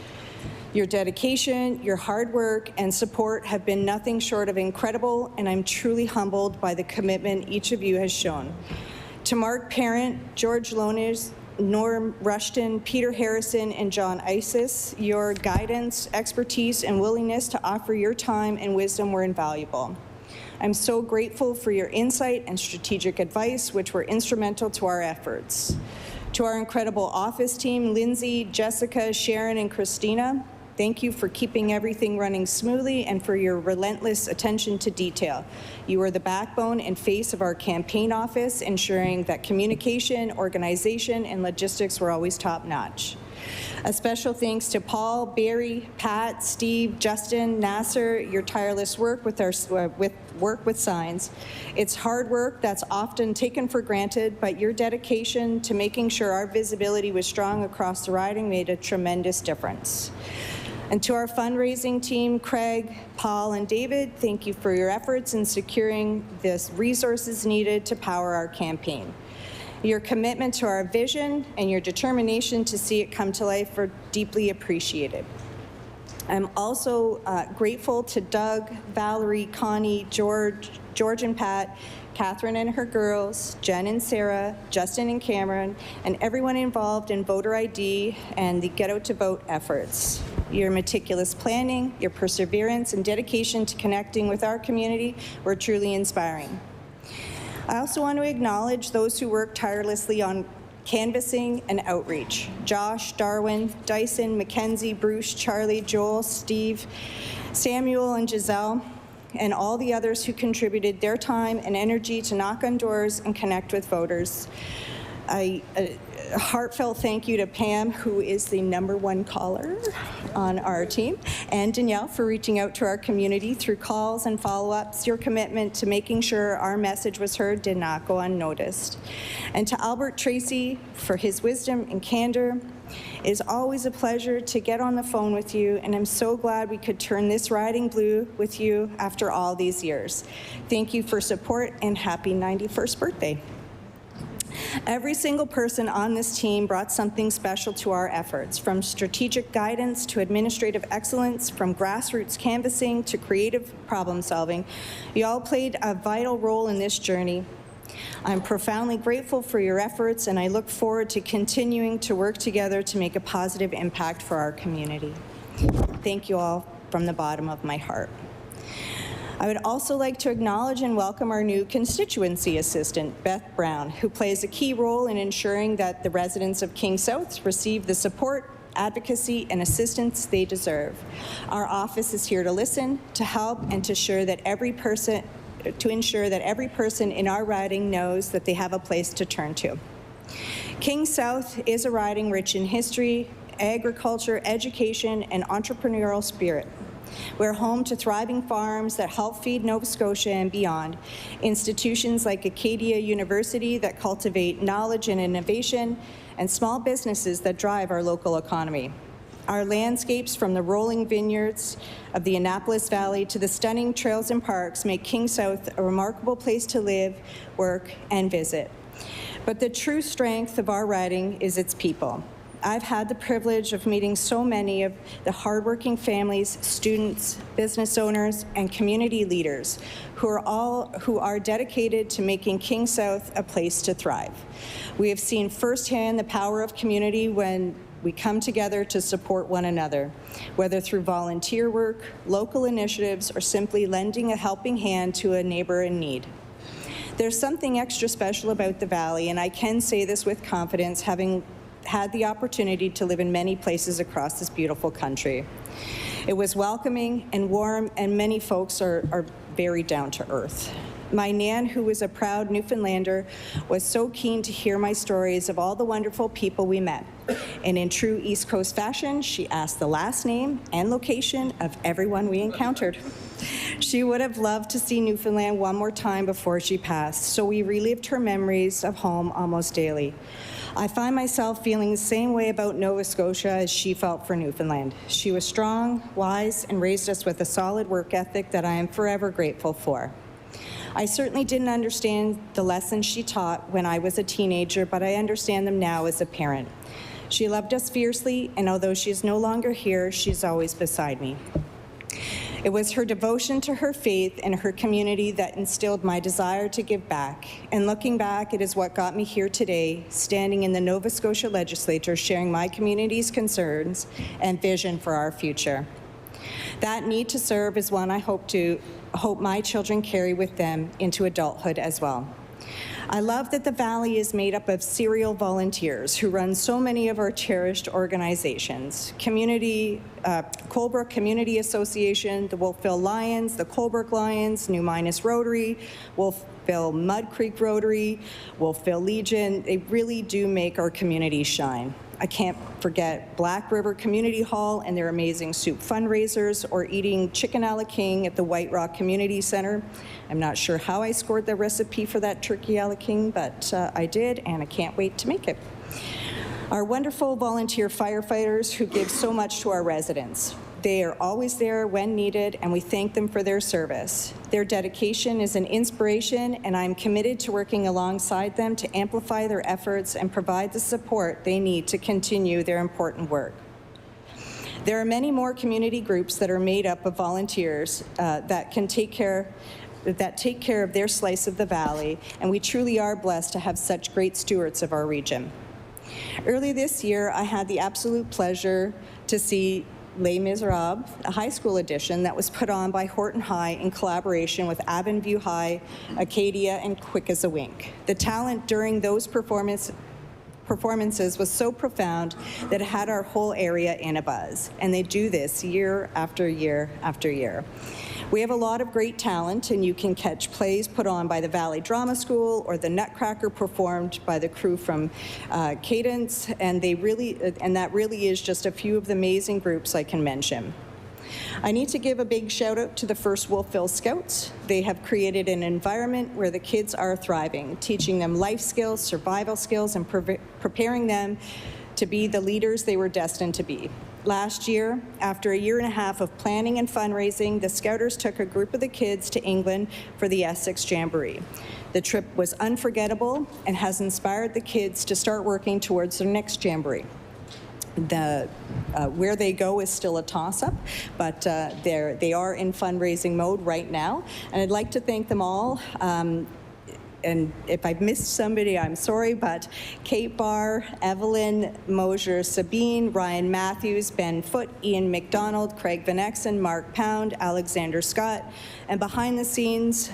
Your dedication, your hard work, and support have been nothing short of incredible, and I'm truly humbled by the commitment each of you has shown. To Mark Parent, George Lones, Norm Rushton, Peter Harrison, and John Isis, your guidance, expertise, and willingness to offer your time and wisdom were invaluable. I'm so grateful for your insight and strategic advice, which were instrumental to our efforts. To our incredible office team, Lindsay, Jessica, Sharon, and Christina, thank you for keeping everything running smoothly and for your relentless attention to detail. You are the backbone and face of our campaign office, ensuring that communication, organization, and logistics were always top-notch. A special thanks to Paul, Barry, Pat, Steve, Justin, Nasser, your tireless work with signs. It's hard work that's often taken for granted, but your dedication to making sure our visibility was strong across the riding made a tremendous difference. And to our fundraising team, Craig, Paul, and David, thank you for your efforts in securing the resources needed to power our campaign. Your commitment to our vision and your determination to see it come to life are deeply appreciated. I'm also grateful to Doug, Valerie, Connie, George and Pat, Catherine and her girls, Jen and Sarah, Justin and Cameron, and everyone involved in voter ID and the Get Out to Vote efforts. Your meticulous planning, your perseverance, and dedication to connecting with our community were truly inspiring. I also want to acknowledge those who worked tirelessly on canvassing and outreach. Josh, Darwin, Dyson, Mackenzie, Bruce, Charlie, Joel, Steve, Samuel, and Giselle, and all the others who contributed their time and energy to knock on doors and connect with voters. A heartfelt thank you to Pam, who is the #1 caller on our team, and Danielle for reaching out to our community through calls and follow-ups. Your commitment to making sure our message was heard did not go unnoticed. And to Albert Tracy for his wisdom and candor. It is always a pleasure to get on the phone with you, and I'm so glad we could turn this riding blue with you after all these years. Thank you for support, and happy 91st birthday. Every single person on this team brought something special to our efforts, from strategic guidance to administrative excellence, from grassroots canvassing to creative problem solving. You all played a vital role in this journey. I'm profoundly grateful for your efforts, and I look forward to continuing to work together to make a positive impact for our community. Thank you all from the bottom of my heart. I would also like to acknowledge and welcome our new constituency assistant, Beth Brown, who plays a key role in ensuring that the residents of King South receive the support, advocacy, and assistance they deserve. Our office is here to listen, to help, and to ensure that every person in our riding knows that they have a place to turn to. King South is a riding rich in history, agriculture, education, and entrepreneurial spirit. We're home to thriving farms that help feed Nova Scotia and beyond, institutions like Acadia University that cultivate knowledge and innovation, and small businesses that drive our local economy. Our landscapes, from the rolling vineyards of the Annapolis Valley to the stunning trails and parks, make King South a remarkable place to live, work, and visit. But the true strength of our riding is its people. I've had the privilege of meeting so many of the hardworking families, students, business owners, and community leaders who are dedicated to making King South a place to thrive. We have seen firsthand the power of community when we come together to support one another, whether through volunteer work, local initiatives, or simply lending a helping hand to a neighbor in need. There's something extra special about the Valley, and I can say this with confidence, having had the opportunity to live in many places across this beautiful country. It was welcoming and warm, and many folks are very down to earth. My Nan, who was a proud Newfoundlander, was so keen to hear my stories of all the wonderful people we met. And in true East Coast fashion, she asked the last name and location of everyone we encountered. She would have loved to see Newfoundland one more time before she passed, so we relived her memories of home almost daily. I find myself feeling the same way about Nova Scotia as she felt for Newfoundland. She was strong, wise, and raised us with a solid work ethic that I am forever grateful for. I certainly didn't understand the lessons she taught when I was a teenager, but I understand them now as a parent. She loved us fiercely, and although she is no longer here, she's always beside me. It was her devotion to her faith and her community that instilled my desire to give back. And looking back, it is what got me here today, standing in the Nova Scotia Legislature, sharing my community's concerns and vision for our future. That need to serve is one I hope my children carry with them into adulthood as well. I love that the Valley is made up of serial volunteers who run so many of our cherished organizations. Colebrook Community Association, the Wolfville Lions, the Colebrook Lions, New Minas Rotary, Wolfville Mud Creek Rotary, Wolfville Legion. They really do make our community shine. I can't forget Black River Community Hall and their amazing soup fundraisers, or eating chicken a la king at the White Rock Community Center. I'm not sure how I scored the recipe for that turkey a la king, but I did, and I can't wait to make it. Our wonderful volunteer firefighters who give so much to our residents. They are always there when needed, and we thank them for their service. Their dedication is an inspiration, and I'm committed to working alongside them to amplify their efforts and provide the support they need to continue their important work. There are many more community groups that are made up of volunteers that take care of their slice of the valley, and we truly are blessed to have such great stewards of our region. Early this year, I had the absolute pleasure to see Les Miserables, a high school edition that was put on by Horton High in collaboration with Avonview High, Acadia, and Quick as a Wink. The talent during those performances was so profound that it had our whole area in a buzz, and they do this year after year after year. We have a lot of great talent, and you can catch plays put on by the Valley Drama School or the Nutcracker performed by the crew from Cadence, and that really is just a few of the amazing groups I can mention. I need to give a big shout out to the First Wolfville Scouts. They have created an environment where the kids are thriving, teaching them life skills, survival skills, and preparing them to be the leaders they were destined to be. Last year, after a year and a half of planning and fundraising, the Scouters took a group of the kids to England for the Essex Jamboree. The trip was unforgettable and has inspired the kids to start working towards their next Jamboree. Where they go is still a toss-up, but they are in fundraising mode right now, and I'd like to thank them all. And if I've missed somebody, I'm sorry, but Kate Barr, Evelyn Mosier, Sabine, Ryan Matthews, Ben Foote, Ian McDonald, Craig Van Exen, Mark Pound, Alexander Scott, and behind the scenes,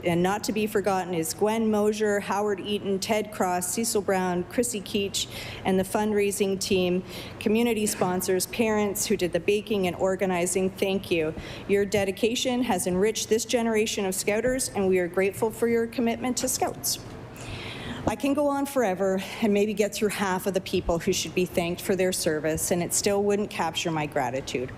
and not to be forgotten, is Gwen Mosier, Howard Eaton, Ted Cross, Cecil Brown, Chrissy Keach, and the fundraising team, community sponsors, parents who did the baking and organizing. Thank you. Your dedication has enriched this generation of Scouters, and we are grateful for your commitment to Scouts. I can go on forever and maybe get through half of the people who should be thanked for their service, and it still wouldn't capture my gratitude.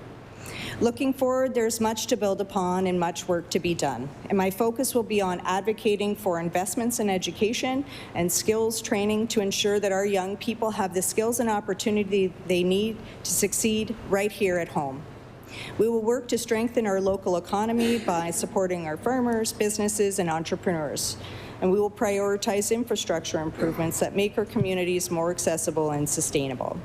Looking forward, there's much to build upon and much work to be done, and my focus will be on advocating for investments in education and skills training to ensure that our young people have the skills and opportunity they need to succeed right here at home. We will work to strengthen our local economy by supporting our farmers, businesses, and entrepreneurs, and we will prioritize infrastructure improvements that make our communities more accessible and sustainable.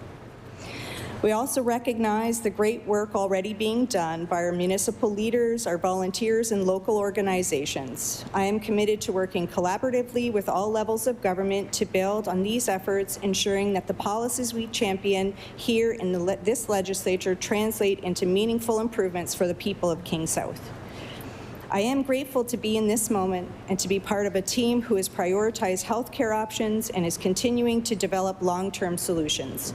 We also recognize the great work already being done by our municipal leaders, our volunteers, and local organizations. I am committed to working collaboratively with all levels of government to build on these efforts, ensuring that the policies we champion here in this legislature translate into meaningful improvements for the people of King South. I am grateful to be in this moment and to be part of a team who has prioritized healthcare options and is continuing to develop long-term solutions.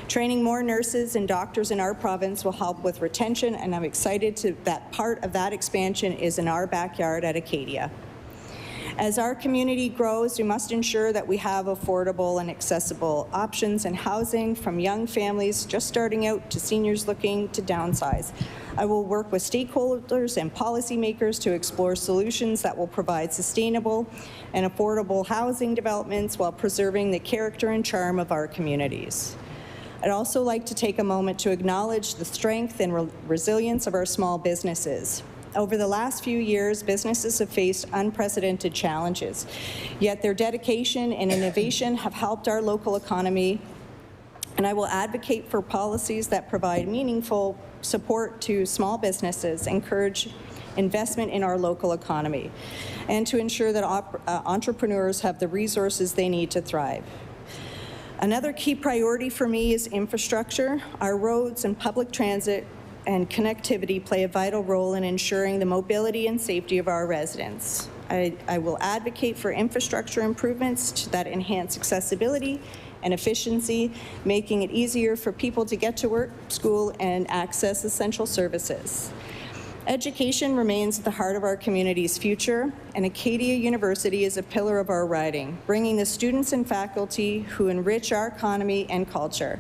Training more nurses and doctors in our province will help with retention, and I'm excited that part of that expansion is in our backyard at Acadia. As our community grows, we must ensure that we have affordable and accessible options in housing, from young families just starting out to seniors looking to downsize. I will work with stakeholders and policymakers to explore solutions that will provide sustainable and affordable housing developments while preserving the character and charm of our communities. I'd also like to take a moment to acknowledge the strength and resilience of our small businesses. Over the last few years, businesses have faced unprecedented challenges, yet their dedication and innovation have helped our local economy, and I will advocate for policies that provide meaningful support to small businesses, encourage investment in our local economy, and to ensure that entrepreneurs have the resources they need to thrive. Another key priority for me is infrastructure. Our roads and public transit and connectivity play a vital role in ensuring the mobility and safety of our residents. I will advocate for infrastructure improvements that enhance accessibility and efficiency, making it easier for people to get to work, school, and access essential services. Education remains at the heart of our community's future, and Acadia University is a pillar of our riding, bringing the students and faculty who enrich our economy and culture.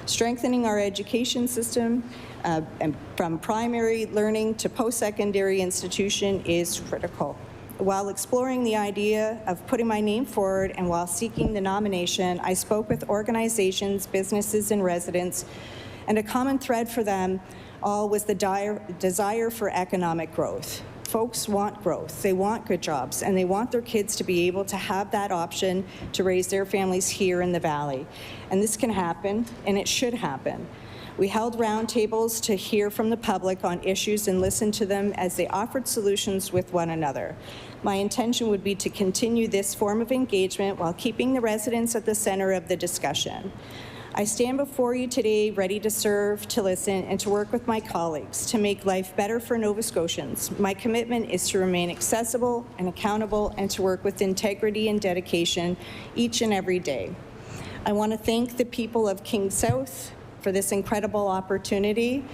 Strengthening our education system and from primary learning to post-secondary institution is critical. While exploring the idea of putting my name forward and while seeking the nomination, I spoke with organizations, businesses, and residents, and a common thread for them all was the desire for economic growth. Folks want growth, they want good jobs, and they want their kids to be able to have that option to raise their families here in the Valley. And this can happen, and it should happen. We held roundtables to hear from the public on issues and listen to them as they offered solutions with one another. My intention would be to continue this form of engagement while keeping the residents at the center of the discussion. I stand before you today ready to serve, to listen, and to work with my colleagues to make life better for Nova Scotians. My commitment is to remain accessible and accountable and to work with integrity and dedication each and every day. I want to thank the people of King South for this incredible opportunity.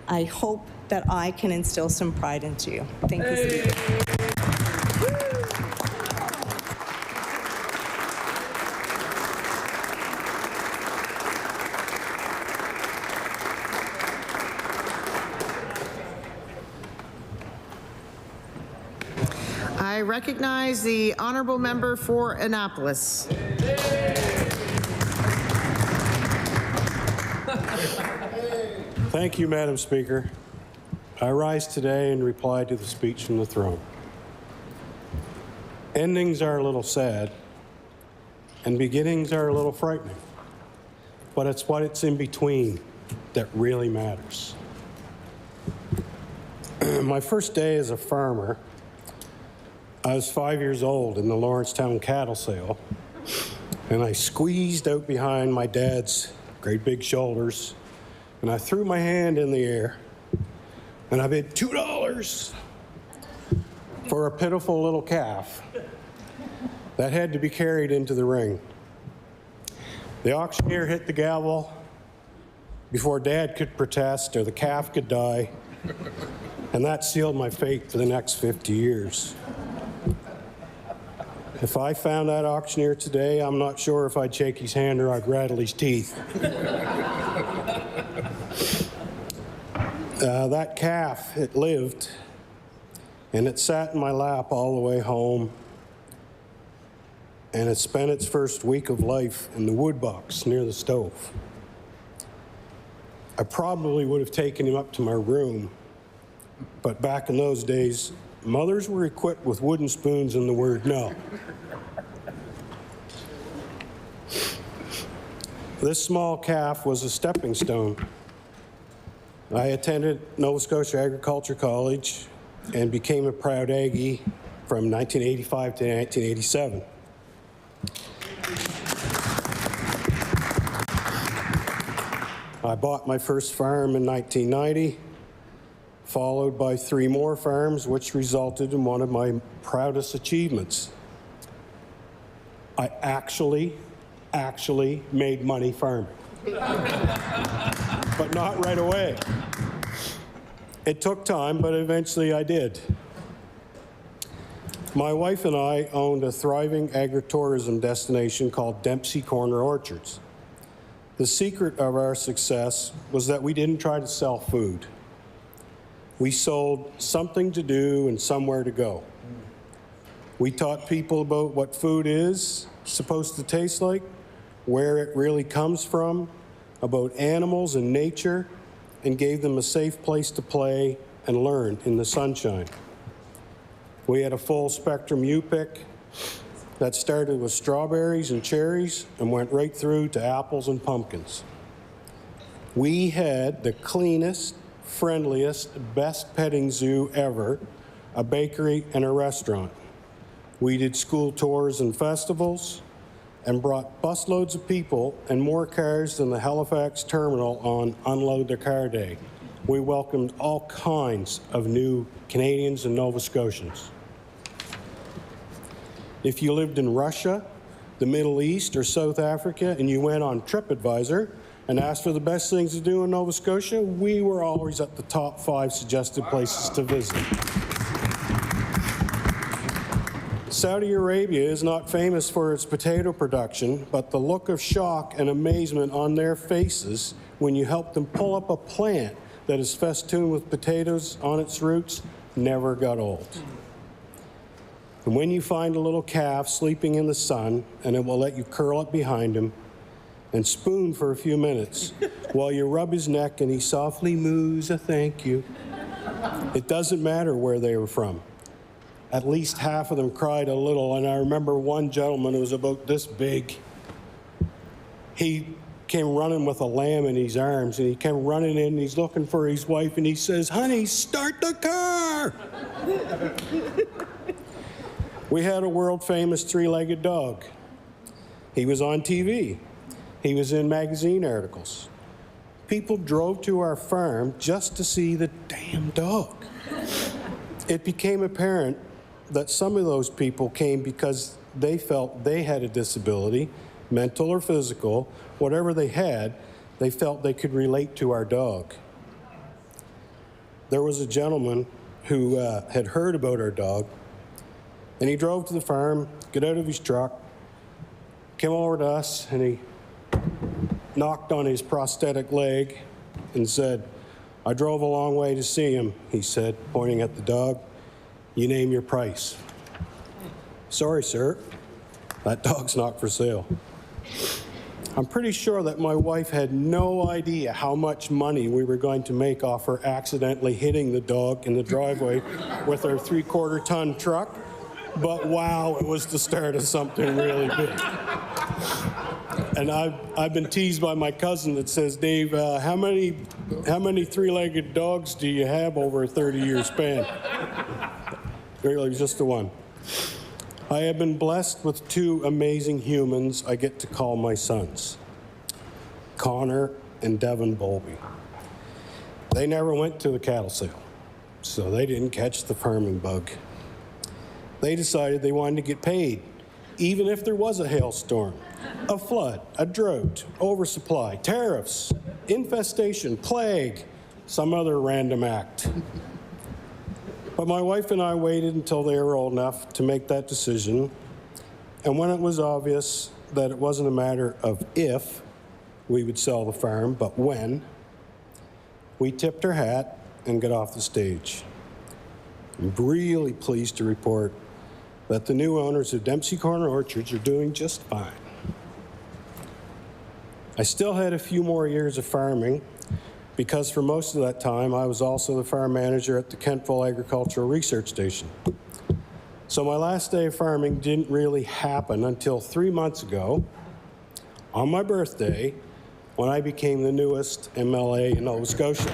I hope that I can instill some pride into you. Thank you, Speaker. I recognize the honourable member for Annapolis. Thank you, Madam Speaker. I rise today in reply to the speech from the throne. Endings are a little sad, and beginnings are a little frightening, but it's what it's in between that really matters. My first day as a farmer, I was 5 years old in the Lawrencetown cattle sale, and I squeezed out behind my dad's great big shoulders, and I threw my hand in the air, and I bid $2 for a pitiful little calf that had to be carried into the ring. The auctioneer hit the gavel before Dad could protest or the calf could die, and that sealed my fate for the next 50 years. If I found that auctioneer today, I'm not sure if I'd shake his hand or I'd rattle his teeth. That calf, it lived, and it sat in my lap all the way home, and it spent its first week of life in the wood box near the stove. I probably would have taken him up to my room, but back in those days, mothers were equipped with wooden spoons and the word no. This small calf was a stepping stone. I attended Nova Scotia Agriculture College and became a proud Aggie from 1985 to 1987. I bought my first farm in 1990, followed by 3 more farms, which resulted in one of my proudest achievements. I actually made money farming, but not right away. It took time, but eventually I did. My wife and I owned a thriving agritourism destination called Dempsey Corner Orchards. The secret of our success was that we didn't try to sell food. We sold something to do and somewhere to go. We taught people about what food is supposed to taste like, where it really comes from, about animals and nature, and gave them a safe place to play and learn in the sunshine. We had a full spectrum U-pick that started with strawberries and cherries and went right through to apples and pumpkins. We had the cleanest, friendliest, best petting zoo ever, a bakery and a restaurant. We did school tours and festivals and brought busloads of people and more cars than the Halifax terminal on Unload the Car Day. We welcomed all kinds of new Canadians and Nova Scotians. If you lived in Russia the Middle East, or South Africa, and you went on TripAdvisor and asked for the best things to do in Nova Scotia, we were always at the top 5 suggested places to visit. Saudi Arabia is not famous for its potato production, but the look of shock and amazement on their faces when you help them pull up a plant that is festooned with potatoes on its roots never got old. And when you find a little calf sleeping in the sun, and it will let you curl up behind him and spoon for a few minutes while you rub his neck and he softly moos a thank you. It doesn't matter where they were from. At least half of them cried a little, and I remember one gentleman who was about this big. He came running with a lamb in his arms, and he came running in, and he's looking for his wife, and he says, "Honey, start the car!" We had a world-famous 3-legged dog. He was on TV. He was in magazine articles. People drove to our farm just to see the damn dog. It became apparent that some of those people came because they felt they had a disability, mental or physical, whatever they had, they felt they could relate to our dog. There was a gentleman who had heard about our dog, and he drove to the farm, got out of his truck, came over to us, and he knocked on his prosthetic leg and said, "I drove a long way to see him," he said, pointing at the dog. "You name your price." "Sorry, sir, that dog's not for sale." I'm pretty sure that my wife had no idea how much money we were going to make off her accidentally hitting the dog in the driveway with her 3/4-ton truck, but wow, it was the start of something really big. And I've been teased by my cousin that says, "Dave, how many 3-legged dogs do you have over a 30-year span?" Really, just the one. I have been blessed with 2 amazing humans I get to call my sons, Connor and Devin Bowlby. They never went to the cattle sale, so they didn't catch the farming bug. They decided they wanted to get paid, even if there was a hailstorm, a flood, a drought, oversupply, tariffs, infestation, plague, some other random act. But my wife and I waited until they were old enough to make that decision, and when it was obvious that it wasn't a matter of if we would sell the farm, but when, we tipped our hat and got off the stage. I'm really pleased to report that the new owners of Dempsey Corner Orchards are doing just fine. I still had a few more years of farming, because for most of that time, I was also the farm manager at the Kentville Agricultural Research Station. So my last day of farming didn't really happen until 3 months ago, on my birthday, when I became the newest MLA in Nova Scotia.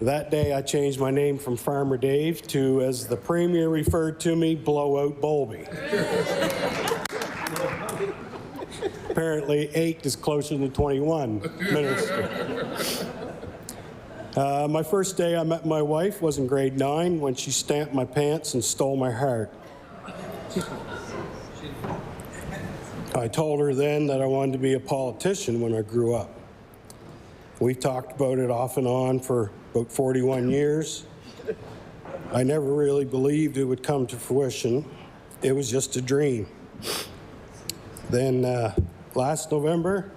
That day, I changed my name from Farmer Dave to, as the Premier referred to me, Blowout Bowlby. Apparently, 8 is closer than 21 minutes. My first day I met my wife was in grade 9 when she stamped my pants and stole my heart. I told her then that I wanted to be a politician when I grew up. We talked about it off and on for about 41 years. I never really believed it would come to fruition. It was just a dream. Then last November,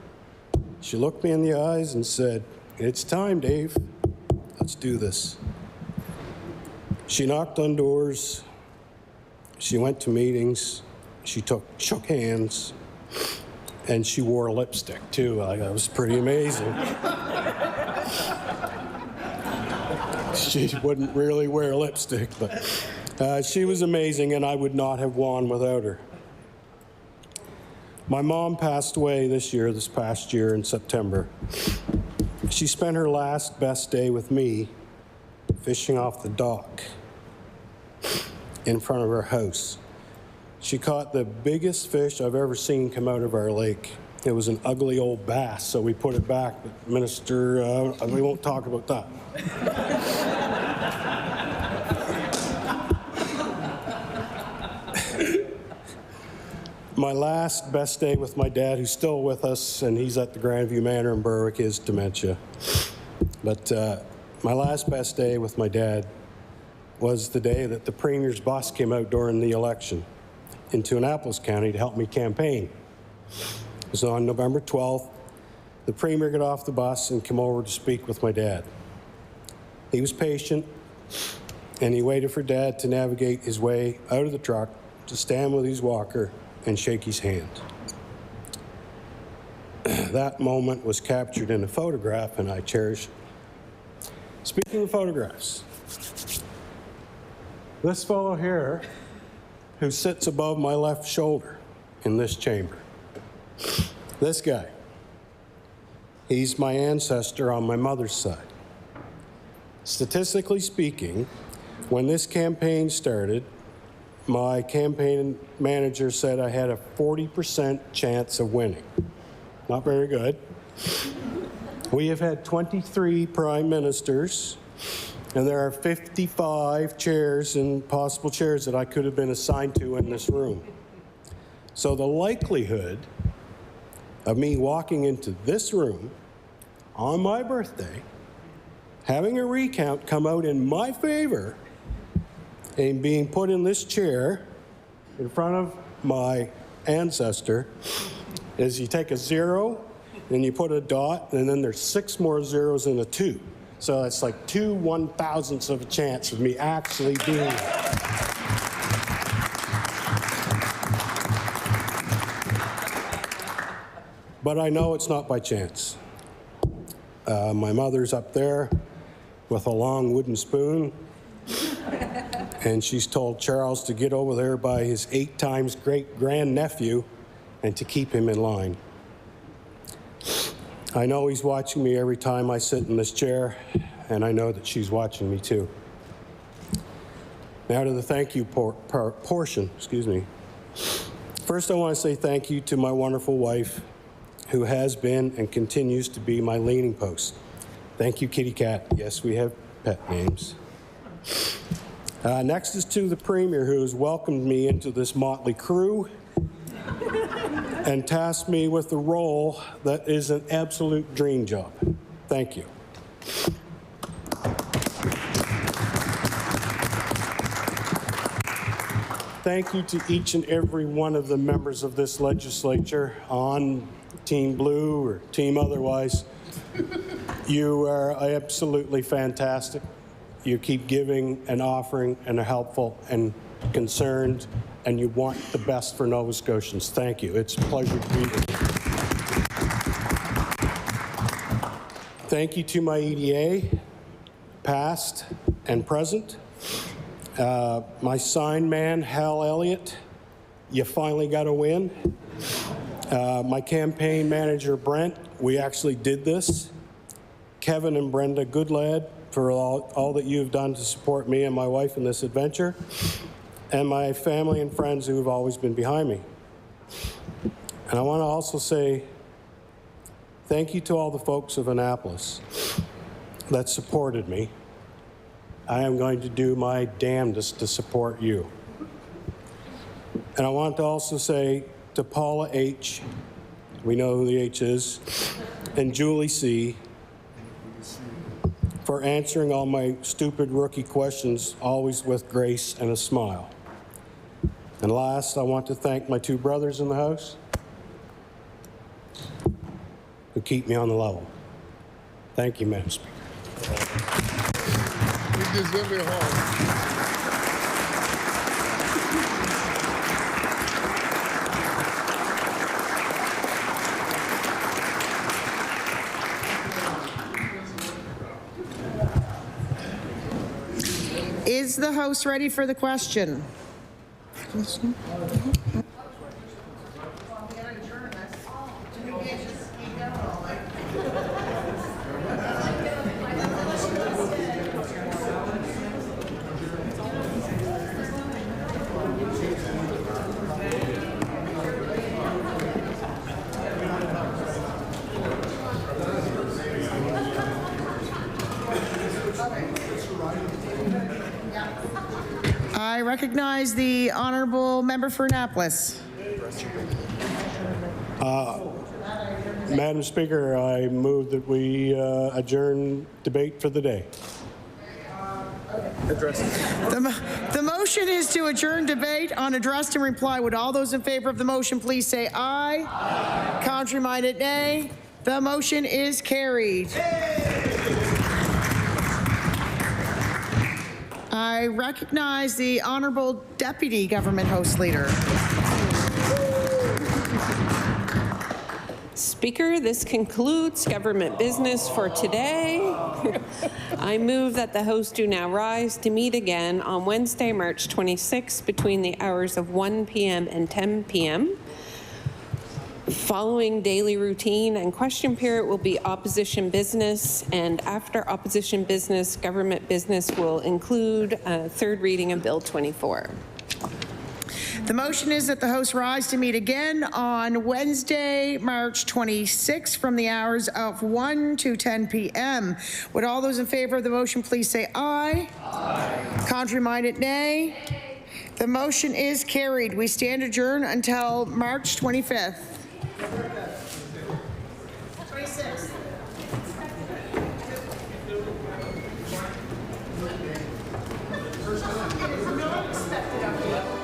she looked me in the eyes and said, "It's time, Dave. Let's do this." She knocked on doors. She went to meetings. She shook hands. And she wore lipstick, too. That was pretty amazing. She wouldn't really wear lipstick, but she was amazing, and I would not have won without her. My mom passed away this past year in September. She spent her last best day with me fishing off the dock in front of her house. She caught the biggest fish I've ever seen come out of our lake. It was an ugly old bass, so we put it back. But Minister, we won't talk about that. My last best day with my dad, who's still with us, and he's at the Grandview Manor in Berwick, is dementia. But my last best day with my dad was the day that the Premier's bus came out during the election into Annapolis County to help me campaign. It was on November 12th. The Premier got off the bus and came over to speak with my dad. He was patient, and he waited for Dad to navigate his way out of the truck to stand with his walker and shake his hand. That moment was captured in a photograph, and I cherish it. Speaking of photographs, this fellow here, who sits above my left shoulder in this chamber, this guy, he's my ancestor on my mother's side. Statistically speaking, when this campaign started, my campaign manager said I had a 40% chance of winning. Not very good. We have had 23 prime ministers, and there are 55 chairs and possible chairs that I could have been assigned to in this room. So the likelihood of me walking into this room on my birthday, having a recount come out in my favor, and being put in this chair in front of my ancestor is you take a 0, and you put a dot, and then there's 6 more zeros and a 2. So it's like 2 1,000ths of a chance of me actually being there. But I know it's not by chance. My mother's up there with a long wooden spoon, and she's told Charles to get over there by his 8 times great-grandnephew and to keep him in line. I know he's watching me every time I sit in this chair, and I know that she's watching me too. Now to the thank you portion, excuse me. First, I want to say thank you to my wonderful wife, who has been and continues to be my leaning post. Thank you, Kitty Cat. Yes, we have pet names. Next is to the Premier, who has welcomed me into this motley crew and tasked me with a role that is an absolute dream job. Thank you. Thank you to each and every one of the members of this legislature on Team Blue or Team otherwise. You are absolutely fantastic. You keep giving and offering and are helpful and concerned, and you want the best for Nova Scotians. Thank you. It's a pleasure to be here. Thank you to my EDA, past and present. My sign man, Hal Elliott, you finally got a win. My campaign manager, Brent, we actually did this. Kevin and Brenda, good lad, for all that you've done to support me and my wife in this adventure, and my family and friends who have always been behind me. And I want to also say thank you to all the folks of Annapolis that supported me. I am going to do my damnedest to support you. And I want to also say to Paula H., we know who the H is, and Julie C., for answering all my stupid rookie questions, always with grace and a smile. And last, I want to thank my 2 brothers in the House who keep me on the level. Thank you, Madam Speaker. You deserve a hug. Is the House ready for the question? I recognize the honourable member for Annapolis. Madam Speaker, I move that we adjourn debate for the day. The motion is to adjourn debate on addressed and reply. Would all those in favor of the motion please say aye? Aye. Contrary-minded, nay. The motion is carried. I recognize the Honourable Deputy Government House Leader. Speaker, this concludes government business for today. I move that the House do now rise to meet again on Wednesday, March 26, between the hours of 1 p.m. and 10 p.m. Following daily routine and question period will be opposition business, and after opposition business, government business will include a third reading of Bill 24. The motion is that the House rise to meet again on Wednesday, March 26, from the hours of 1 to 10 p.m. Would all those in favor of the motion please say aye? Aye. Contrary-minded, nay. The motion is carried. We stand adjourned until March 25th. 26th. Not expected of you.